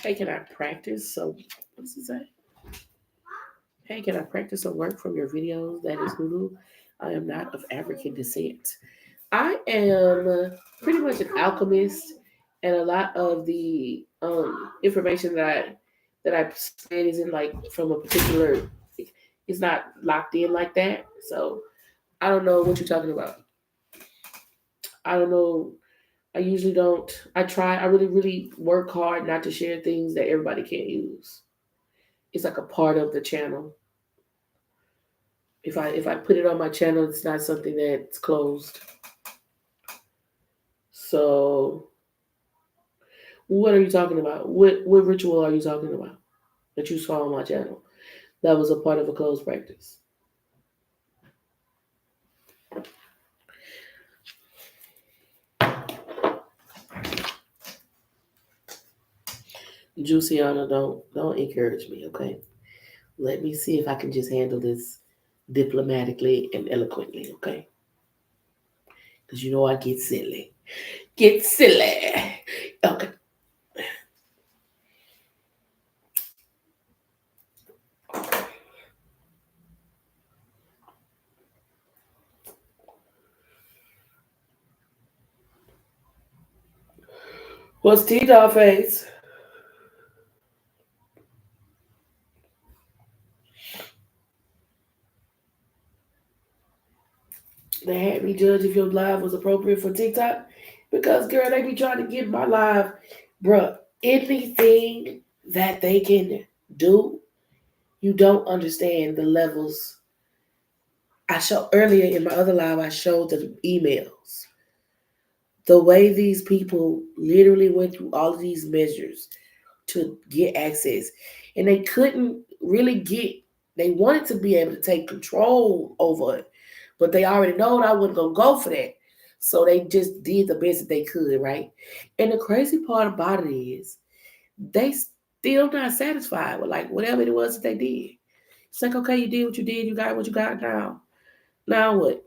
Hey, can I practice? So, what does it say? Hey, can I practice some work from your videos? That is Hulu. I am not of African descent. I am pretty much an alchemist, and a lot of the information that I spread isn't like from a particular. It's not locked in like that. So I don't know what you're talking about. I don't know. I usually don't. I try. I really, really work hard not to share things that everybody can't use. It's like a part of the channel. If I put it on my channel, it's not something that's closed. So, what are you talking about? What ritual are you talking about that you saw on my channel? That was a part of a closed practice. Juiciana, don't encourage me, okay? Let me see if I can just handle this diplomatically and eloquently, okay? Because you know I get silly. Get silly. Okay. What's T-Dog face? They had me judge if your live was appropriate for TikTok. Because, girl, they be trying to get my live, bruh, anything that they can do, you don't understand the levels. I showed earlier in my other live, I showed the emails. The way these people literally went through all of these measures to get access. And they couldn't really they wanted to be able to take control over it. But they already know I wasn't going to go for that. So they just did the best that they could, right? And the crazy part about it is they still not satisfied with like whatever it was that they did. It's like, okay, you did what you did. You got what you got now. Now what?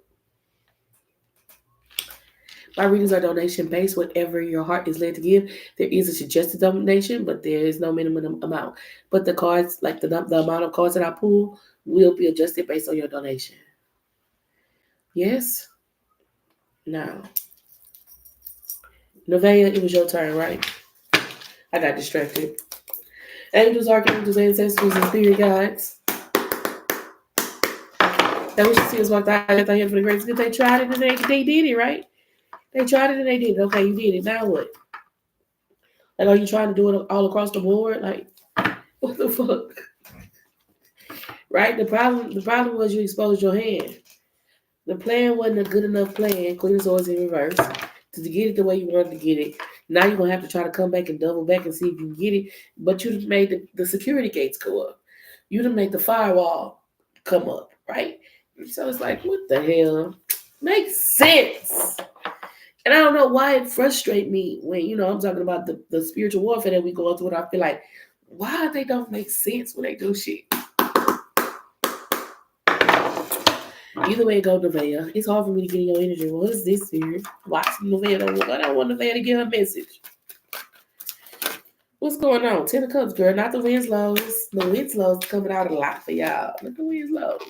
My readings are donation based. Whatever your heart is led to give, there is a suggested donation, but there is no minimum amount. But the cards, like the amount of cards that I pull, will be adjusted based on your donation. Yes? Now. Nevaeh, it was your turn, right? I got distracted. Angels, archangels, ancestors, and spirit guides. That we should see us walk out at the end for the grace. Because they tried it and they did it, right? They tried it and they did it. Okay, you did it. Now what? Like, are you trying to do it all across the board? Like, what the fuck? Right? The problem was you exposed your hand. The plan wasn't a good enough plan. Queen of Swords in reverse to get it the way you wanted to get it. Now you're gonna have to try to come back and double back and see if you can get it. But you just made the security gates go up. You done made the firewall come up, right? So it's like, what the hell? Makes sense. And I don't know why it frustrates me when, I'm talking about the spiritual warfare that we go through. And I feel like, why they don't make sense when they do shit? Either way it go, Nevaeh. It's hard for me to get in your energy. What is this here? Watch Nevaeh. I don't want Nevaeh to get a message. What's going on? 10 of Cups, girl. Not the Winslows. The Winslows coming out a lot for y'all. Not the Winslows.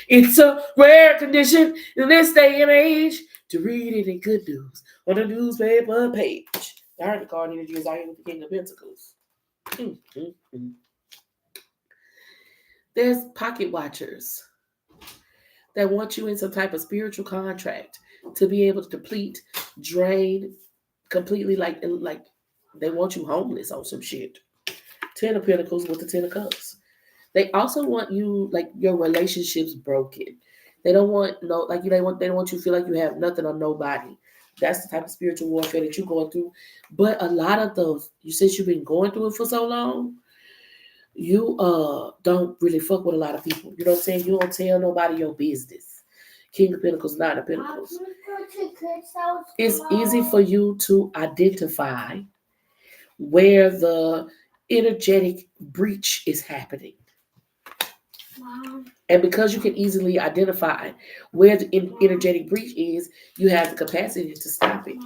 It's a rare condition in this day and age to read it in good news on a newspaper page. The Hermit card energy is out here with the King of Pentacles. There's pocket watchers that want you in some type of spiritual contract to be able to deplete, drain, completely like they want you homeless on some shit. 10 of Pentacles with the 10 of Cups. They also want you, like, your relationships broken. They don't want they don't want you to feel like you have nothing or nobody. That's the type of spiritual warfare that you're going through. But a lot of those, since you've been going through it for so long, you don't really fuck with a lot of people. You know what I'm saying? You don't tell nobody your business. King of Pentacles, Nine of Pentacles. It's easy for you to identify where the energetic breach is happening. And because you can easily identify where the energetic breach is, you have the capacity to stop it.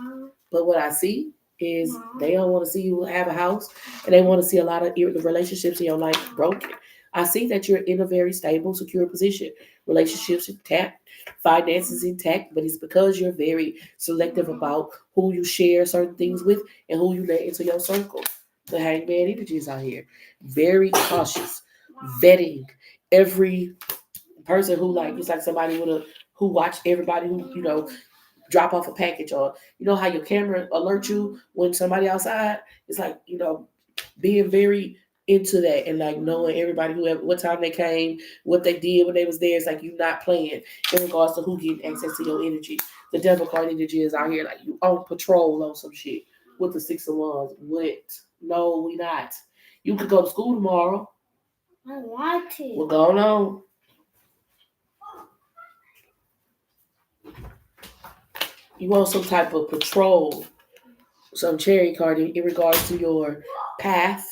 But what I see is they don't want to see you have a house, and they want to see a lot of relationships in your life broken. I see that you're in a very stable, secure position. Relationships intact, finances intact, but it's because you're very selective about who you share certain things with and who you let into your circle. The Hangman energy is out here. Very cautious, vetting every person who it's like somebody who watch everybody who drop off a package, or how your camera alert you when somebody outside. It's like being very into that and like knowing everybody what time they came, what they did when they was there. It's like you not playing in regards to who getting access to your energy. The Devil card energy is out here like you on patrol on some shit with the 6 of Wands. What? No, we not. You could go to school tomorrow. I want to. What's going on? You want some type of patrol, some cherry card in regards to your path.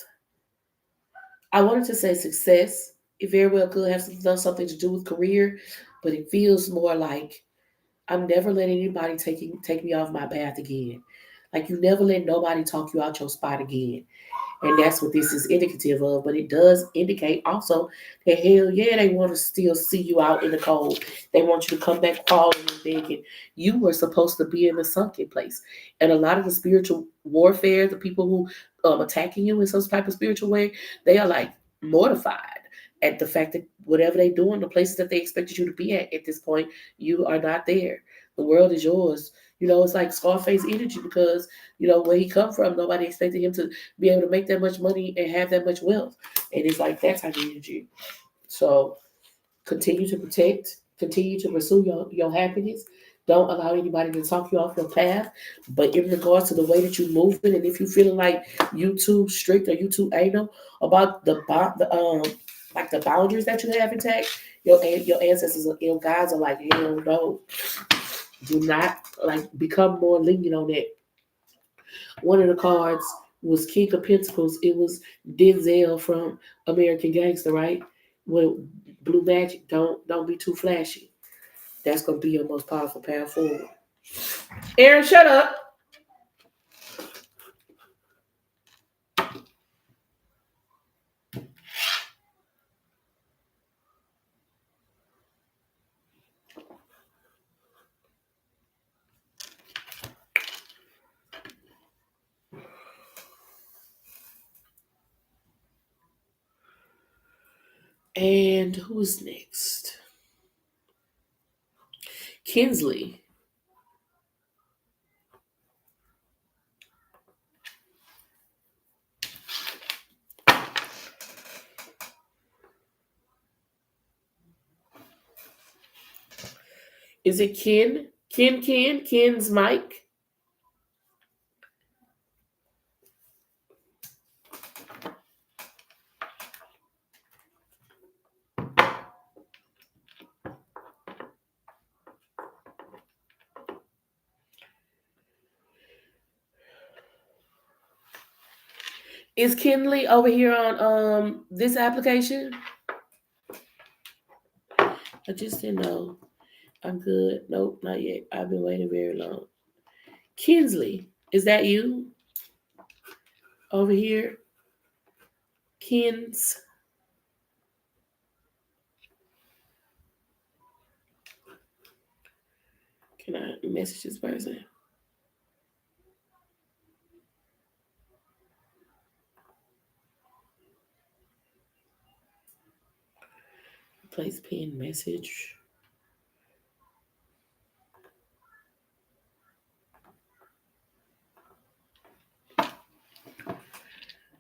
I wanted to say success. It very well could have something to do with career, but it feels more like I'm never letting anybody take me off my path again. Like you never let nobody talk you out your spot again. And that's what this is indicative of. But it does indicate also that hell yeah, they want to still see you out in the cold. They want you to come back crawling and begging. You were supposed to be in the sunken place. And a lot of the spiritual warfare, the people who attacking you in some type of spiritual way, they are like mortified at the fact that whatever they doing, the places that they expected you to be at this point, you are not there. The world is yours. It's like Scarface energy because, where he come from, nobody expected him to be able to make that much money and have that much wealth. And it's like that type of energy. So continue to protect, continue to pursue your happiness. Don't allow anybody to talk you off your path. But in regards to the way that you're moving, and if you're feeling like you too strict or you too anal about the boundaries that you have intact, your ancestors or your guides are like, hell no. Do not become more lenient on that. One of the cards was King of Pentacles. It was Denzel from American Gangster, right? With Blue Magic. Don't be too flashy. That's gonna be your most powerful path forward. Aaron, shut up. And who's next? Kinsley. Is it Ken? Ken's Mike? Is Kinley over here on this application? I just didn't know. I'm good. Nope, not yet. I've been waiting very long. Kinsley, is that you over here? Kins. Can I message this person? Place pin message.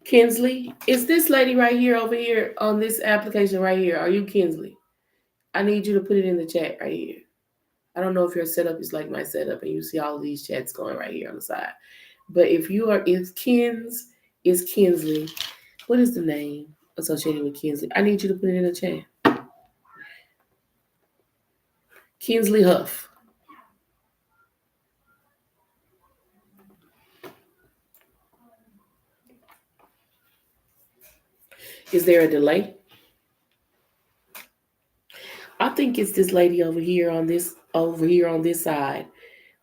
Kinsley, is this lady right here over here on this application right here? Are you Kinsley? I need you to put it in the chat right here. I don't know if your setup is like my setup and you see all of these chats going right here on the side. But if you are, is Kinsley, what is the name associated with Kinsley? I need you to put it in the chat. Kinsley Huff. Is there a delay? I think it's this lady over here on this side,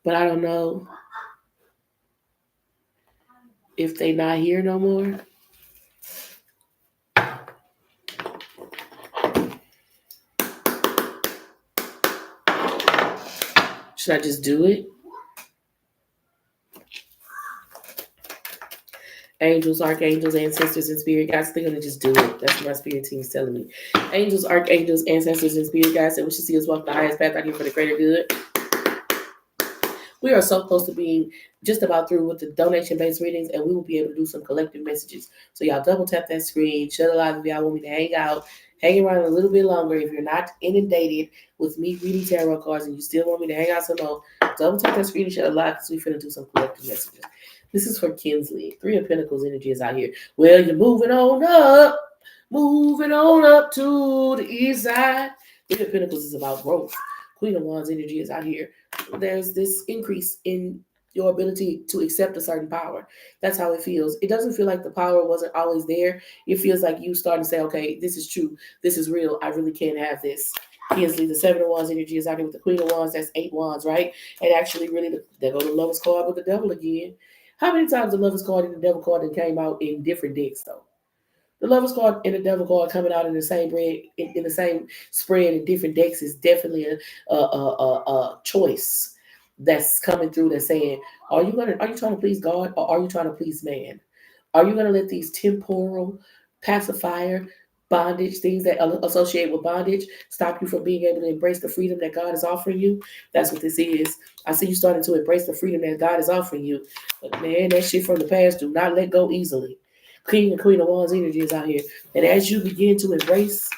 but I don't know if they not here no more. Should I just do it? Angels, archangels, ancestors, and spirit guides. They're gonna just do it. That's what my spirit team is telling me. Angels, archangels, ancestors, and spirit guides that wish to see us walk the highest path out here for the greater good. We are so close to being just about through with the donation-based readings, and we will be able to do some collective messages. So y'all double tap that screen, shut it live if y'all want me to hang out, hang around a little bit longer. If you're not inundated with me reading tarot cards and you still want me to hang out some more, double tap that screen and shut it live because we're finna do some collective messages. This is for Kinsley. Three of Pentacles energy is out here. Well, you're moving on up to the east side. Three of Pentacles is about growth. Queen of Wands energy is out here. There's this increase in your ability to accept a certain power. That's how it feels. It doesn't feel like the power wasn't always there. It feels like you starting to say, okay, this is true. This is real. I really can't have this. Kinsley, the Seven of Wands energy is out here with the Queen of Wands. That's 8 Wands, right? And actually, really, there go the Lover's card with the Devil again. How many times the Lover's card and the Devil card came out in different decks, though? The Lover's card and the Devil card coming out in the same in the same spread in different decks is definitely a choice that's coming through. That's saying, are you trying to please God or are you trying to please man? Are you gonna let these temporal pacifier bondage things that associate with bondage stop you from being able to embrace the freedom that God is offering you? That's what this is. I see you starting to embrace the freedom that God is offering you, but man, that shit from the past do not let go easily. King and Queen of Wands energy is out here. And as you begin to embrace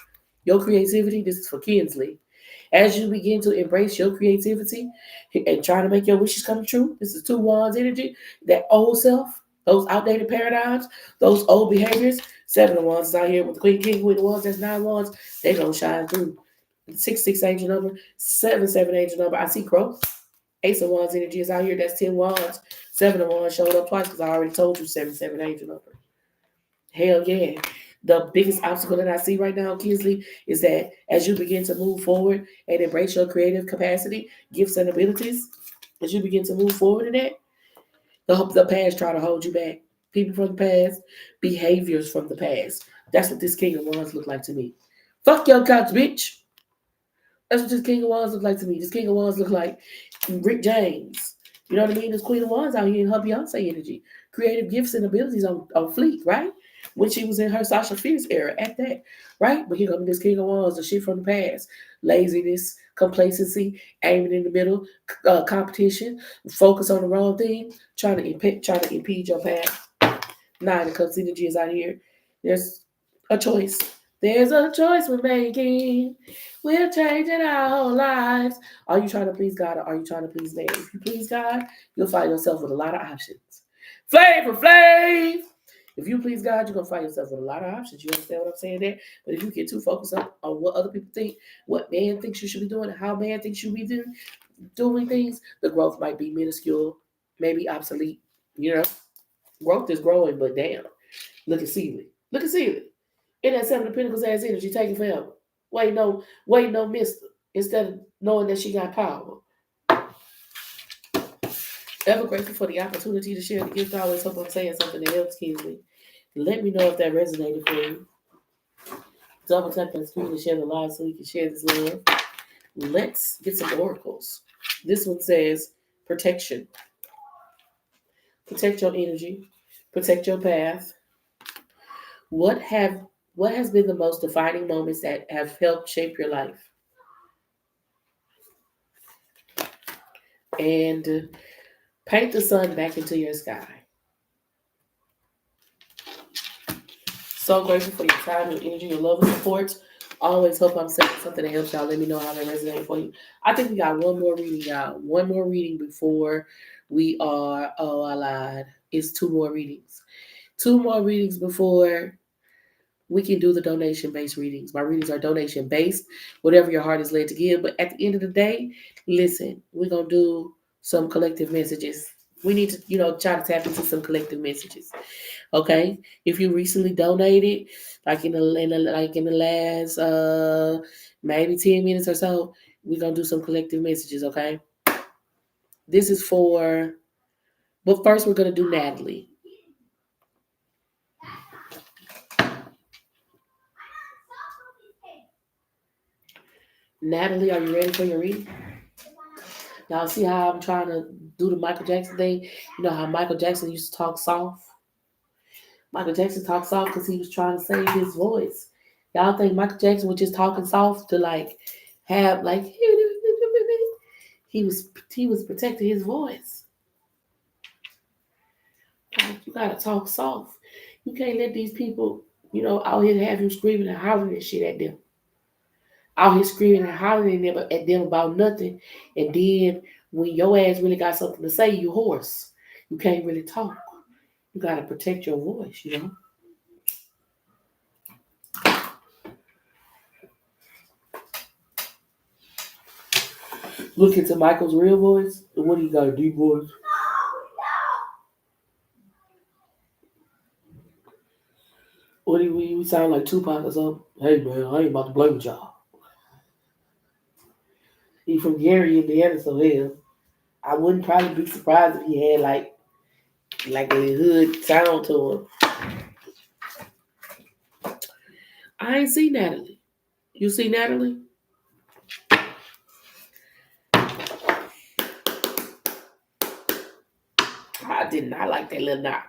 your creativity, this is for Kinsley. As you begin to embrace your creativity and trying to make your wishes come true, this is 2 Wands energy. That old self, those outdated paradigms, those old behaviors. 7 of Wands is out here with the Queen, King, Queen of Wands. That's 9 Wands. They're going to shine through. 6 angel number, 7 angel number. I see growth. Ace of Wands energy is out here. That's 10 Wands. 7 of Wands showed up twice because I already told you 7 angel number. Hell yeah. The biggest obstacle that I see right now, Kinsley, is that as you begin to move forward and embrace your creative capacity, gifts, and abilities, as you begin to move forward in that, the past try to hold you back. People from the past, behaviors from the past. That's what this King of Wands look like to me. Fuck your couch, bitch. That's what this King of Wands look like to me. This King of Wands look like Rick James. You know what I mean? This Queen of Wands out here in her Beyonce energy. Creative gifts and abilities on fleek, right? When she was in her Sasha Fierce era at that, right? But here comes this King of Wands, the shit from the past. Laziness, complacency, aiming in the middle, competition, focus on the wrong thing, trying to impede your path. 9 of Cups energy is out here. There's a choice There's a choice we're making. We're changing our whole lives. Are you trying to please God or are you trying to please man? If you please God, you'll find yourself with a lot of options. Flavor Flav! If you please God, you're going to find yourself with a lot of options. You understand what I'm saying there? But if you get too focused on what other people think, what man thinks you should be doing, and how man thinks you should be doing things, the growth might be minuscule, maybe obsolete. You know, growth is growing, but damn. Look at Celie. Look at Celie. In that Seven of Pentacles ass energy, taking forever. Wait, no, mister. Instead of knowing that she got power. Ever grateful for the opportunity to share the gift. I always hope I'm saying something that helps kids me. Let me know if that resonated for you. Double tap that screen to share the live so we can share this love. Let's get some oracles. This one says protection. Protect your energy. Protect your path. What has been the most defining moments that have helped shape your life? And paint the sun back into your sky. So grateful for your time, your energy, your love and support. Always hope I'm saying something that helps y'all. Let me know how that resonated for you. I think we got one more reading, y'all. One more reading before we are, oh, I lied. It's two more readings. Two more readings before we can do the donation-based readings. My readings are donation-based, whatever your heart is led to give. But at the end of the day, listen, we're going to do some collective messages. We need to, try to tap into some collective messages. Okay? If you recently donated, like in the last maybe 10 minutes or so, we're going to do some collective messages, okay? This is but first we're going to do Natalie. Natalie, are you ready for your reading? Y'all see how I'm trying to do the Michael Jackson thing? You know how Michael Jackson used to talk soft? Michael Jackson talked soft because he was trying to save his voice. Y'all think Michael Jackson was just talking soft to have he was protecting his voice. Like, you gotta talk soft. You can't let these people, out here have you screaming and hollering and shit at them. Out here screaming and hollering at them about nothing. And then when your ass really got something to say, you hoarse. You can't really talk. You gotta protect your voice, Look into Michael's real voice. What do you got, a deep voice? What do you sound like Tupac or something? Hey man, I ain't about to play with y'all. He from Gary, Indiana, so hell, I wouldn't probably be surprised if he had like a hood sound to him. I ain't see Natalie. You see Natalie? I did not like that little knot.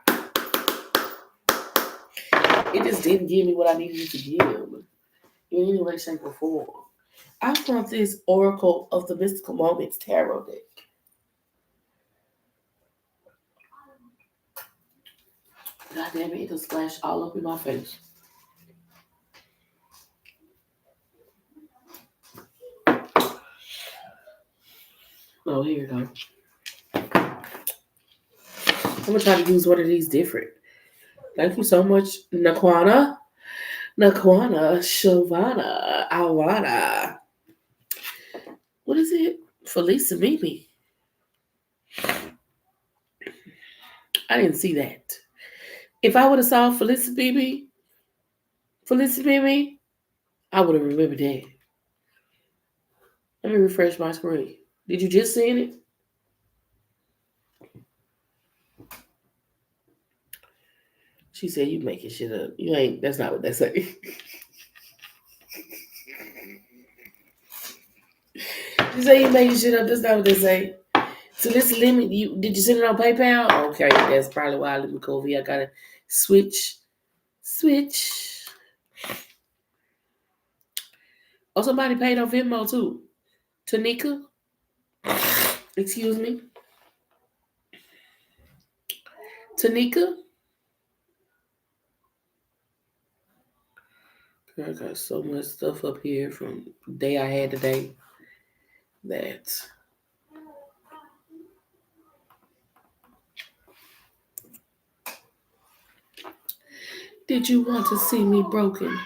It just didn't give me what I needed it to give in any way, shape, or form. I found this Oracle of the Mystical Moments tarot deck. God damn it, it'll splash all up in my face. Oh, here you go. I'm going to try to use one of these different. Thank you so much, Nakwana, Siobhan, Awana. What is it? Felisa Mimi. I didn't see that. If I would have saw Felisa Mimi, I would have remembered that. Let me refresh my screen. Did you just see it? She said, you making shit up. You ain't, that's not what they say. She said, you making shit up. That's not what they say. So this limit, did you send it on PayPal? Okay, that's probably why I live with COVID. I gotta switch. Oh, somebody paid on Venmo too. Tanika? Excuse me. Tanika? I got so much stuff up here from the day I had today that did you want to see me broken?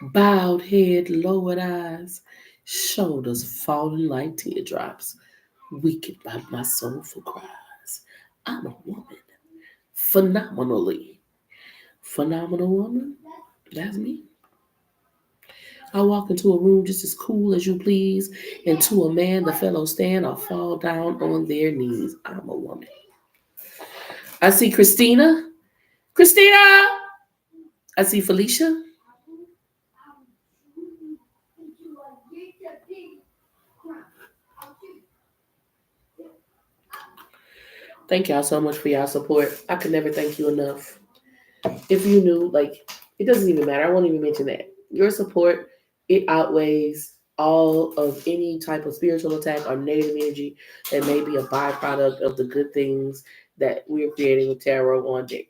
Bowed head, lowered eyes, shoulders falling like teardrops, weakened by my soulful cries. I'm a woman, phenomenally. Phenomenal woman? That's me. I walk into a room just as cool as you please, and to a man the fellows stand or fall down on their knees. I'm a woman. I see Christina. Christina! I see Felicia. Thank y'all so much for y'all support. I could never thank you enough. If you knew, like, it doesn't even matter. I won't even mention that. Your support, it outweighs all of any type of spiritual attack or negative energy that may be a byproduct of the good things that we're creating with Tarot on Deck.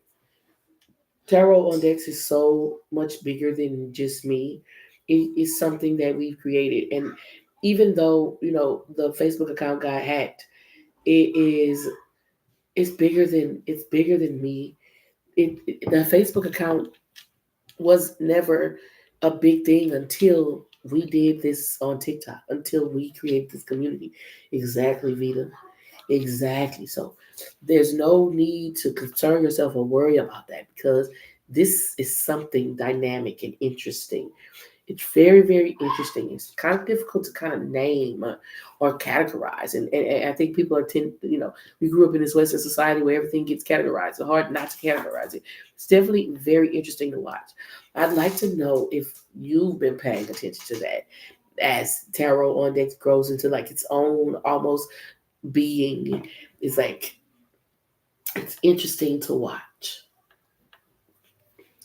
Tarot on Decks is so much bigger than just me. It is something that we've created. And even though, the Facebook account got hacked, it is it's bigger than me. The Facebook account was never a big thing until we did this on TikTok, until we created this community. Exactly, Vita. Exactly. So there's no need to concern yourself or worry about that because this is something dynamic and interesting. It's very, very interesting. It's kind of difficult to kind of name or categorize. And I think people we grew up in this Western society where everything gets categorized. It's hard not to categorize it. It's definitely very interesting to watch. I'd like to know if you've been paying attention to that as Tarot on Deck grows into like its own almost being. Is like, it's interesting to watch.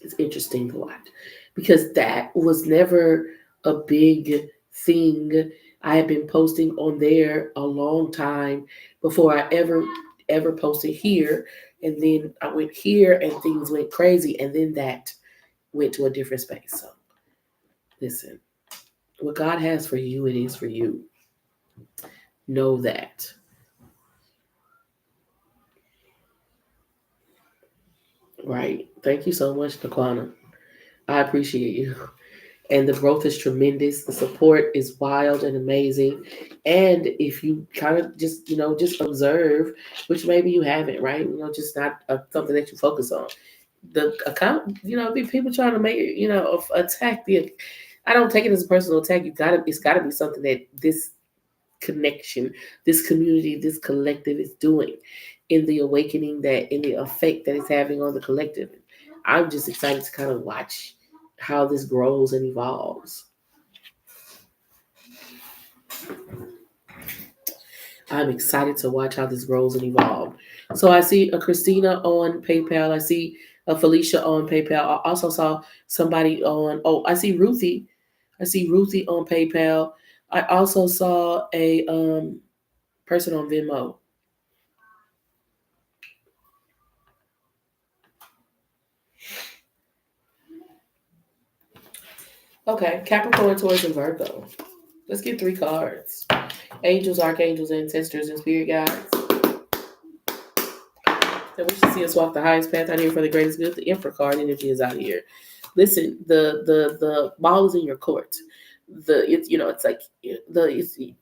It's interesting to watch because that was never a big thing. I had been posting on there a long time before I ever posted here, and then I went here and things went crazy, and then that went to a different space. So listen, what God has for you, it is for you. Know that. Right. Thank you so much, Taquana. I appreciate you. And the growth is tremendous. The support is wild and amazing. And if you kind of just observe, which maybe you haven't, right? Just not something that you focus on. The account, be people trying to make it, attack the. I don't take it as a personal attack. It's gotta be something that this connection, this community, this collective is doing in the awakening in the effect that it's having on the collective. I'm just excited to kind of watch how this grows and evolves. I'm excited to watch how this grows and evolves. So I see a Christina on PayPal. I see a Felicia on PayPal. I also saw somebody on. Oh, I see Ruthie. I see Ruthie on PayPal. I also saw a person on Venmo. Okay, Capricorn, Taurus, and Virgo. Let's get 3 cards. Angels, archangels, ancestors, and spirit guides. That we should see us walk the highest path out here for the greatest good. The Emperor card energy is out here. Listen, the ball is in your court. It's like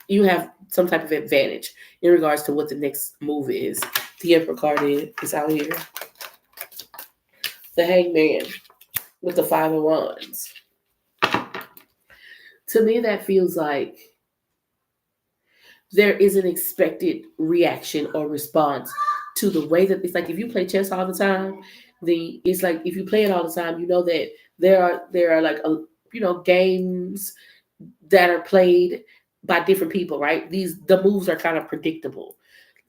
you have some type of advantage in regards to what the next move is. The Emperor card is out here. The Hangman with the 5 of Wands. To me, that feels like there is an expected reaction or response to the way that it's like if you play chess all the time, it's like if you play it all the time, you know that there are like games that are played by different people, right? The moves are kind of predictable.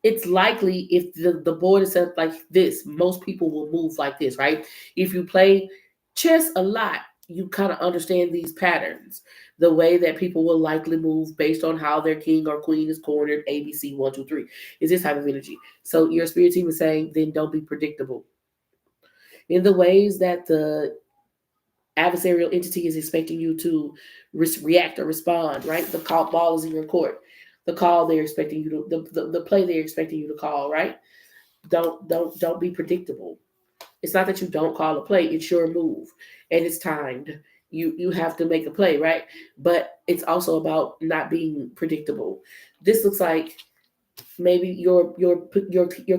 It's likely if the board is set like this, most people will move like this, right? If you play chess a lot, you kind of understand these patterns, the way that people will likely move based on how their king or queen is cornered, ABC, 1, 2, 3. Is this type of energy. So your spirit team is saying, then don't be predictable. In the ways that the Adversarial entity is expecting you to react or respond, right? The call ball is in your court. The call they're expecting you to the play they're expecting you to call, right? Don't be predictable. It's not that you don't call a play, it's your move and it's timed. You have to make a play, right? But it's also about not being predictable. This looks like maybe your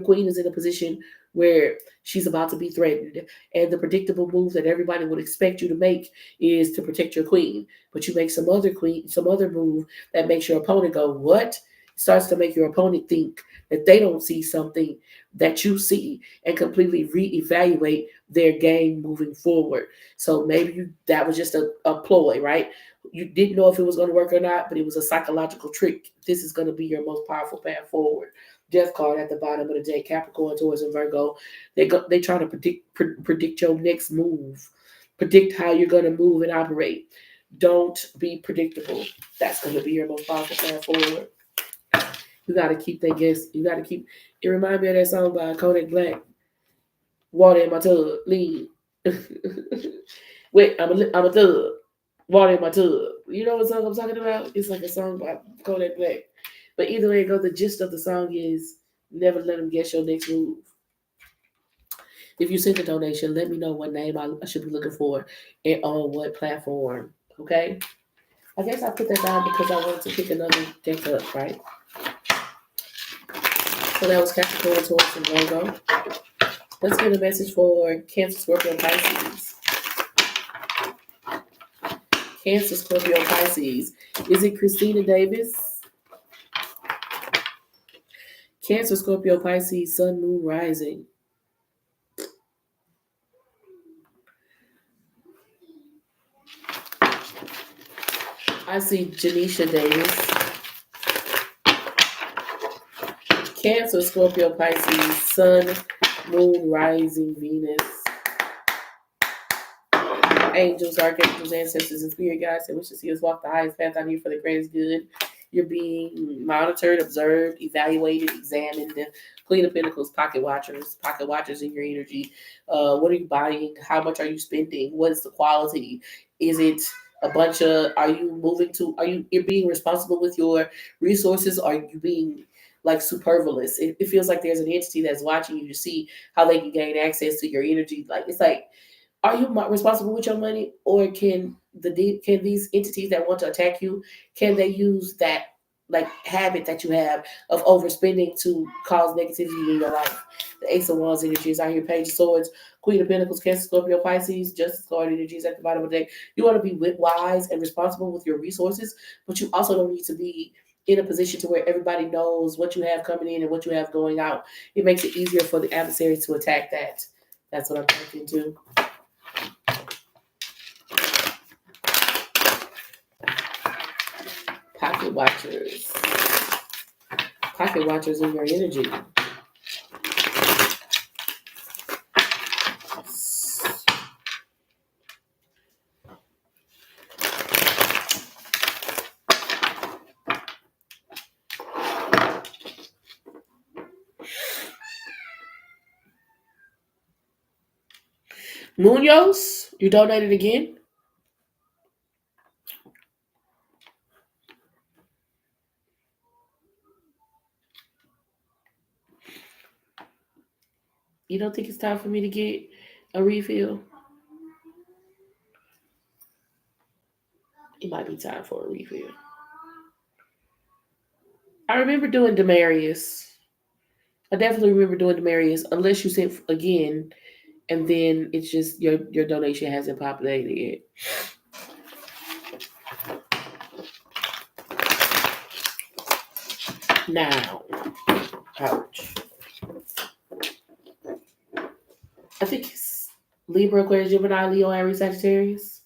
queen is in a position where she's about to be threatened, and the predictable move that everybody would expect you to make is to protect your queen, but you make some other move that makes your opponent go what, starts to make your opponent think that they don't see something that you see and completely reevaluate their game moving forward. So maybe that was just a ploy, right? You didn't know if it was going to work or not, but it was a psychological trick. This is going to be your most powerful path forward. Death card at the bottom of the day, Capricorn, Taurus, and Virgo. They try to predict your next move, predict how you're going to move and operate. Don't be predictable. That's going to be your most powerful path forward. You got to keep that guess. You got to keep. It reminds me of that song by Kodak Black. Water in my tub, lean. Wait, I'm a thug. Water in my tub. You know what song I'm talking about? It's like a song by Kodak Black. But either way it goes, the gist of the song is never let them guess your next move. If you send a donation, let me know what name I should be looking for and on what platform. Okay? I guess I put that down because I wanted to pick another deck up, right? So that was Capricorn, Taurus, and Virgo. Let's get a message for Cancer, Scorpio, Pisces. Cancer, Scorpio, Pisces. Is it Christina Davis? Cancer, Scorpio, Pisces, Sun, Moon, Rising. I see Janisha Davis. Cancer, Scorpio, Pisces, Sun, Moon, Rising, Venus. Angels, archangels, ancestors, and spirit guides that wish to see us walk the highest path out here for the greatest good. You're being monitored, observed, evaluated, examined. Queen of Pentacles, pocket watchers in your energy. What are you buying? How much are you spending? What is the quality? Is it a bunch of, you're being responsible with your resources? Are you being like superfluous? It feels like there's an entity that's watching you to see how they can gain access to your energy. Like, it's like, are you responsible with your money, or can these entities that want to attack you, can they use that like habit that you have of overspending to cause negativity in your life? The Ace of Wands energies out here, Page of Swords, Queen of Pentacles, Cancer, Scorpio, Pisces, Justice card energies at the bottom of the day. You want to be wise and responsible with your resources, but you also don't need to be in a position to where everybody knows what you have coming in and what you have going out. It makes it easier for the adversary to attack that. That's what I'm thinking too. Pocket watchers. Pocket watchers in your energy. Munoz, you donated again? You don't think it's time for me to get a refill? It might be time for a refill. I remember doing Demarius. I definitely remember doing Demarius, unless you sent again, and then it's just your donation hasn't populated yet. Now, ouch. I think it's Libra, Aquarius, Gemini, Leo, Aries, Sagittarius.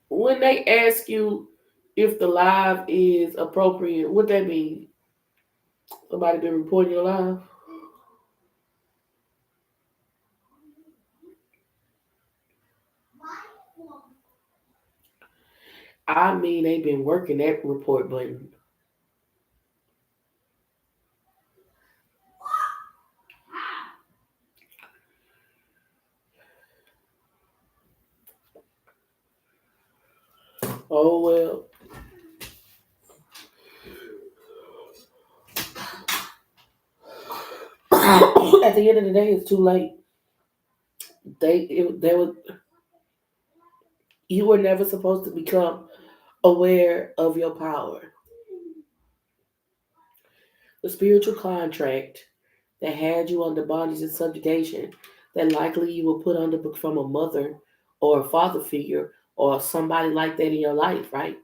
When they ask you if the live is appropriate, what that mean? Somebody been reporting your live? I mean, they've been working that report button. Oh well. At the end of the day, it's too late. They were you were never supposed to become aware of your power. The spiritual contract that had you under bondage and subjugation, that likely you were put under from a mother or a father figure or somebody like that in your life, right?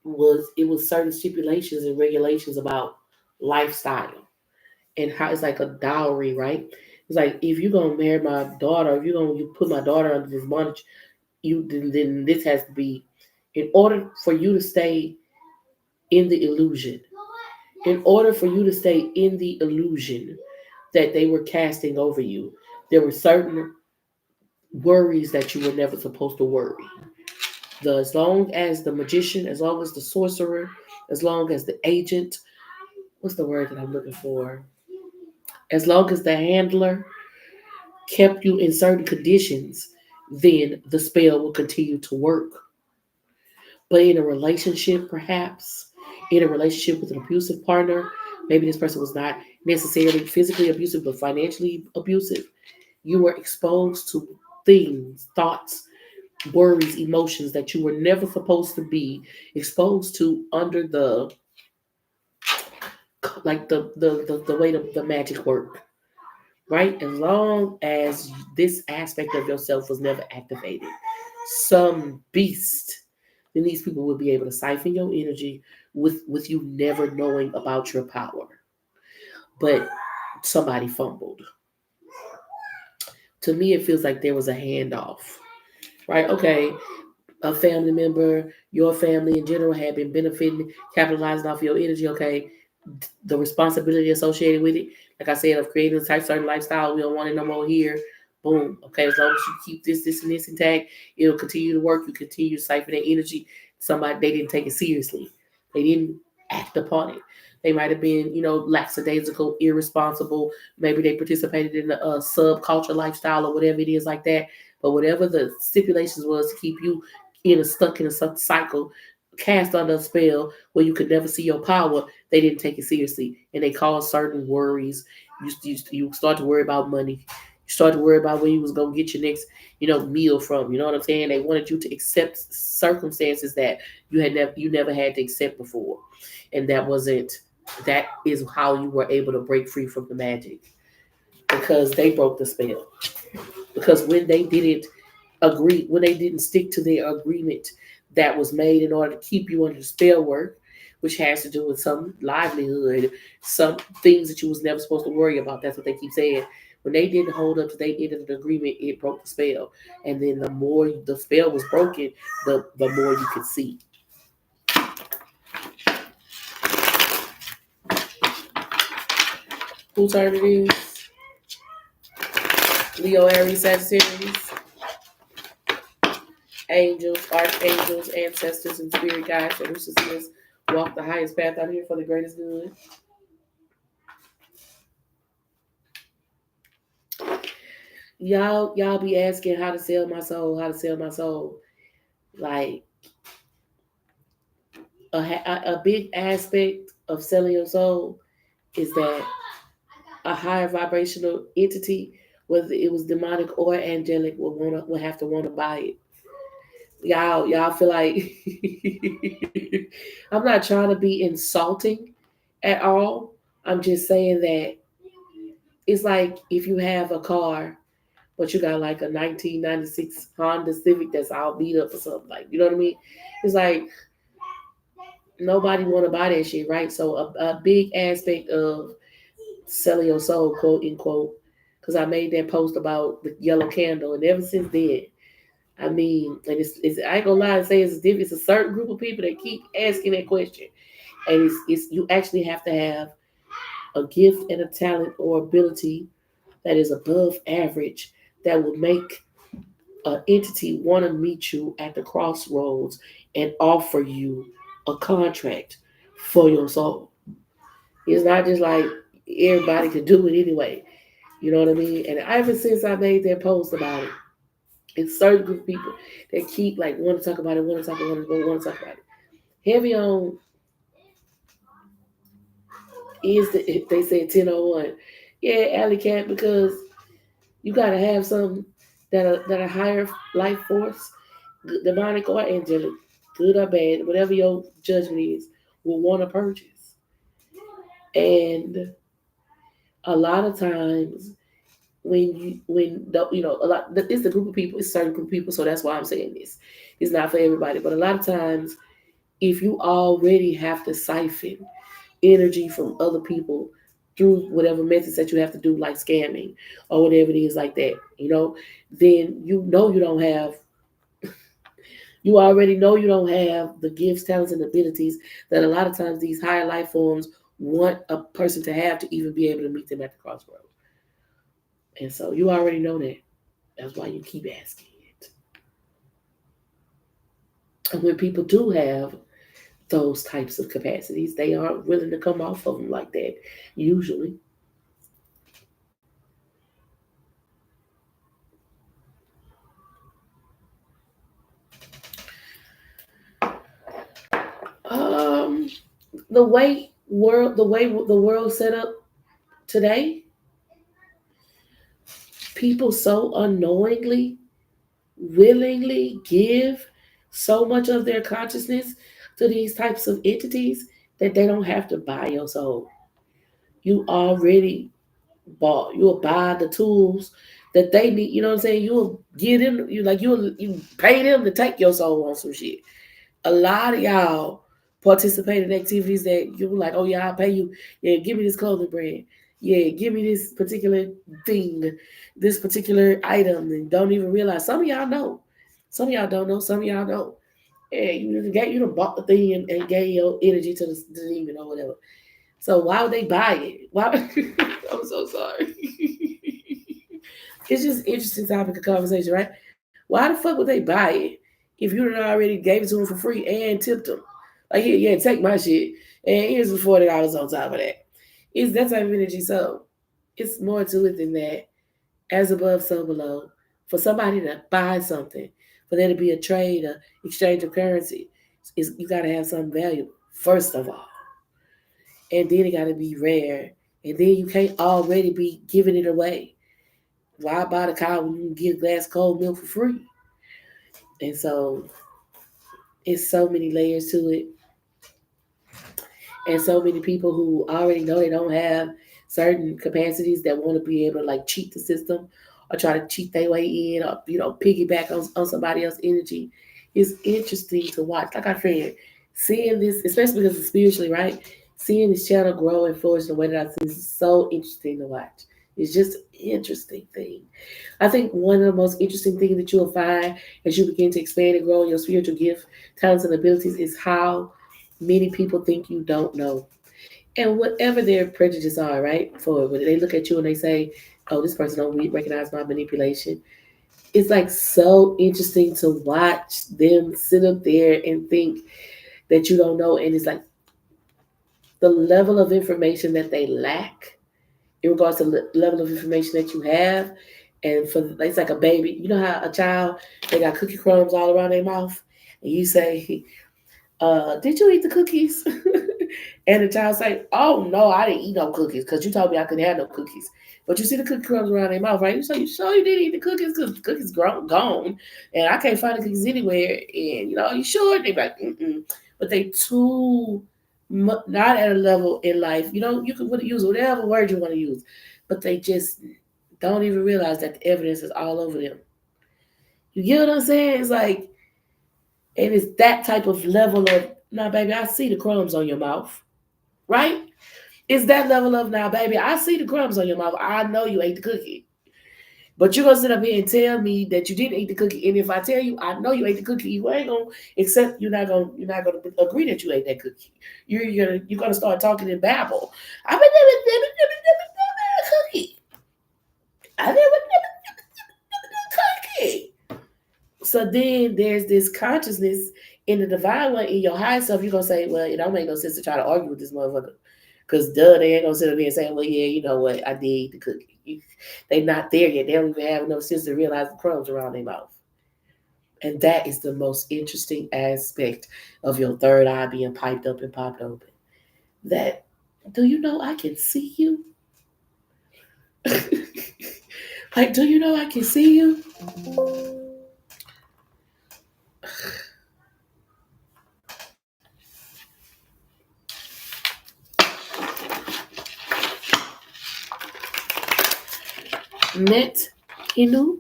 Was certain stipulations and regulations about lifestyle and how it's like a dowry, right? It's like if you're gonna marry my daughter, if you're gonna you put my daughter under this bondage, then this has to be in order for you to stay in the illusion. In order for you to stay in the illusion that they were casting over you, there were certain worries that you were never supposed to worry. As long as the magician, as long as the sorcerer, as long as the agent, what's the word that I'm looking for? As long as the handler kept you in certain conditions, then the spell will continue to work. But in a relationship, perhaps, in a relationship with an abusive partner, maybe this person was not necessarily physically abusive, but financially abusive, you were exposed to things, thoughts, worries, emotions that you were never supposed to be exposed to under the like the way the magic work, right? As long as this aspect of yourself was never activated, some beast, then these people would be able to siphon your energy with you never knowing about your power. But somebody fumbled. To me, it feels like there was a handoff, right? Okay, a family member, your family in general had been benefiting, capitalizing off your energy. Okay, the responsibility associated with it, like I said, of creating a type certain lifestyle, we don't want it no more here. Boom. Okay, as long as you keep this, and this intact, it'll continue to work. You continue to siphon that energy. Somebody they didn't take it seriously. They didn't act upon it. They might have been, lackadaisical, irresponsible. Maybe they participated in a subculture lifestyle or whatever it is like that. But whatever the stipulations was to keep you stuck in a cycle, cast under a spell where you could never see your power, they didn't take it seriously, and they caused certain worries. You start to worry about money. You start to worry about where you was gonna get your next, meal from. You know what I'm saying? They wanted you to accept circumstances that you never had to accept before, and that wasn't. That is how you were able to break free from the magic because they broke the spell. Because when they didn't stick to their agreement that was made in order to keep you under spell work, which has to do with some livelihood, some things that you was never supposed to worry about. That's what they keep saying. When they didn't hold up to their end of the agreement, it broke the spell. And then the more the spell was broken, the more you could see. Whose turn it is? Leo, Aries, Sagittarius. Angels, archangels, ancestors, and spirit guides that wish to see us walk the highest path out here for the greatest good. Y'all be asking how to sell my soul, how to sell my soul. Like a big aspect of selling your soul is that a higher vibrational entity, whether it was demonic or angelic, will have to want to buy it. Y'all feel like I'm not trying to be insulting at all. I'm just saying that it's like if you have a car, but you got like a 1996 Honda Civic that's all beat up or something, like, you know what I mean? It's like nobody want to buy that shit, right? So a big aspect of selling your soul, quote unquote, because I made that post about the yellow candle, and ever since then, I mean, and it's I ain't gonna lie and say it's different. It's a certain group of people that keep asking that question, and it's you actually have to have a gift and a talent or ability that is above average that will make an entity want to meet you at the crossroads and offer you a contract for your soul. It's not just like everybody can do it anyway. You know what I mean? And ever since I made that post about it, it's certain group of people that keep like want to talk about it, want to talk about it, want to talk about it. Heavy on is the they said 1001. Yeah, alley cat, because you gotta have some that are higher life force, demonic or angelic, good or bad, whatever your judgment is, will want to purchase. And a lot of times when a lot, it's the group of people, it's a certain group of people, so that's why I'm saying this. It's not for everybody, but a lot of times if you already have to siphon energy from other people through whatever methods that you have to do, like scamming or whatever it is like that, then you don't have, you already know you don't have the gifts, talents, and abilities that a lot of times these higher life forms want a person to have to even be able to meet them at the crossroads. And so you already know that. That's why you keep asking it. And when people do have those types of capacities, they aren't willing to come off of them like that, usually. Um, the way the world set up today, people so unknowingly, willingly give so much of their consciousness to these types of entities that they don't have to buy your soul. You already bought. You'll buy the tools that they need. You know what I'm saying? You'll give them. You pay them to take your soul on some shit. A lot of y'all participate in activities that you were like, oh yeah, I'll pay you. Yeah, give me this clothing brand. Yeah, give me this particular thing, this particular item, and don't even realize. Some of y'all know. Some of y'all don't know. Some of y'all know. Yeah, you done bought the thing and gave your energy to the demon or whatever. So why would they buy it? Why? I'm so sorry. It's just interesting topic of conversation, right? Why the fuck would they buy it if you done already gave it to them for free and tipped them? Like, yeah, take my shit, and here's the $40 on top of that. It's that type of energy. So it's more to it than that. As above, so below. For somebody to buy something, for there to be a trade, a exchange of currency, you got to have something valuable first of all, and then it got to be rare, and then you can't already be giving it away. Why buy the cow when you can get a glass of cold milk for free? And so it's so many layers to it, and so many people who already know they don't have certain capacities that want to be able to like cheat the system or try to cheat their way in, or piggyback on somebody else's energy. It's interesting to watch. Like I said, seeing this, especially because it's spiritually, right? Seeing this channel grow and flourish the way that I see is so interesting to watch. It's just an interesting thing. I think one of the most interesting things that you'll find as you begin to expand and grow in your spiritual gift, talents, and abilities is how many people think you don't know. And whatever their prejudices are, right? For when they look at you and they say, "Oh, this person don't recognize my manipulation," it's like so interesting to watch them sit up there and think that you don't know, and it's like the level of information that they lack in regards to the level of information that you have. And it's like a baby. You know how a child, they got cookie crumbs all around their mouth, and you say, "Did you eat the cookies?" And the child say, "Oh no, I didn't eat no cookies because you told me I couldn't have no cookies." But you see the cookie crumbs around their mouth, right? So you sure you didn't eat the cookies because the cookies gone, and I can't find the cookies anywhere. And you sure? They be like, mm-mm. But they too not at a level in life. You can use whatever word you want to use, but they just don't even realize that the evidence is all over them. You get what I'm saying? It's like, and it's that type of level of, now, baby, I see the crumbs on your mouth, right? It's that level of, now, baby, I see the crumbs on your mouth. I know you ate the cookie. But you're gonna sit up here and tell me that you didn't eat the cookie. And if I tell you I know you ate the cookie, you ain't gonna accept, you're not gonna agree that you ate that cookie. You're gonna start talking in babble. I've been cookie. I never cookie. So then there's this consciousness in the divine one in your higher self. You're gonna say, well, it don't make no sense to try to argue with this motherfucker. Cause duh, they ain't gonna sit up here and say, well, yeah, you know what, I did the cookie. They not there yet. They don't even have enough sense to realize the crumbs around their mouth. And that is the most interesting aspect of your third eye being piped up and popped open. That, do you know I can see you? Like, do you know I can see you? Net Hinu,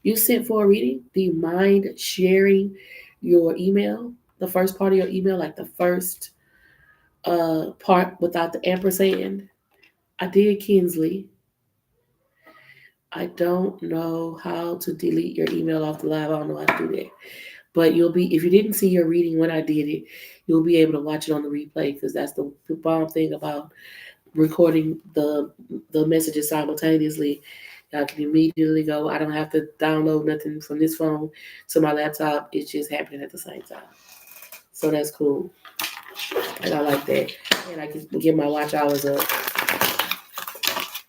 you sent for a reading. Do you mind sharing your email? The first part of your email, like the first part without the ampersand. I did Kinsley. I don't know how to delete your email off the live. I don't know how to do that. But you'll be, if you didn't see your reading when I did it, you'll be able to watch it on the replay because that's the bomb thing about recording the messages simultaneously. I can immediately go. I don't have to download nothing from this phone to my laptop. It's just happening at the same time. So that's cool. And I like that. And I can get my watch hours up.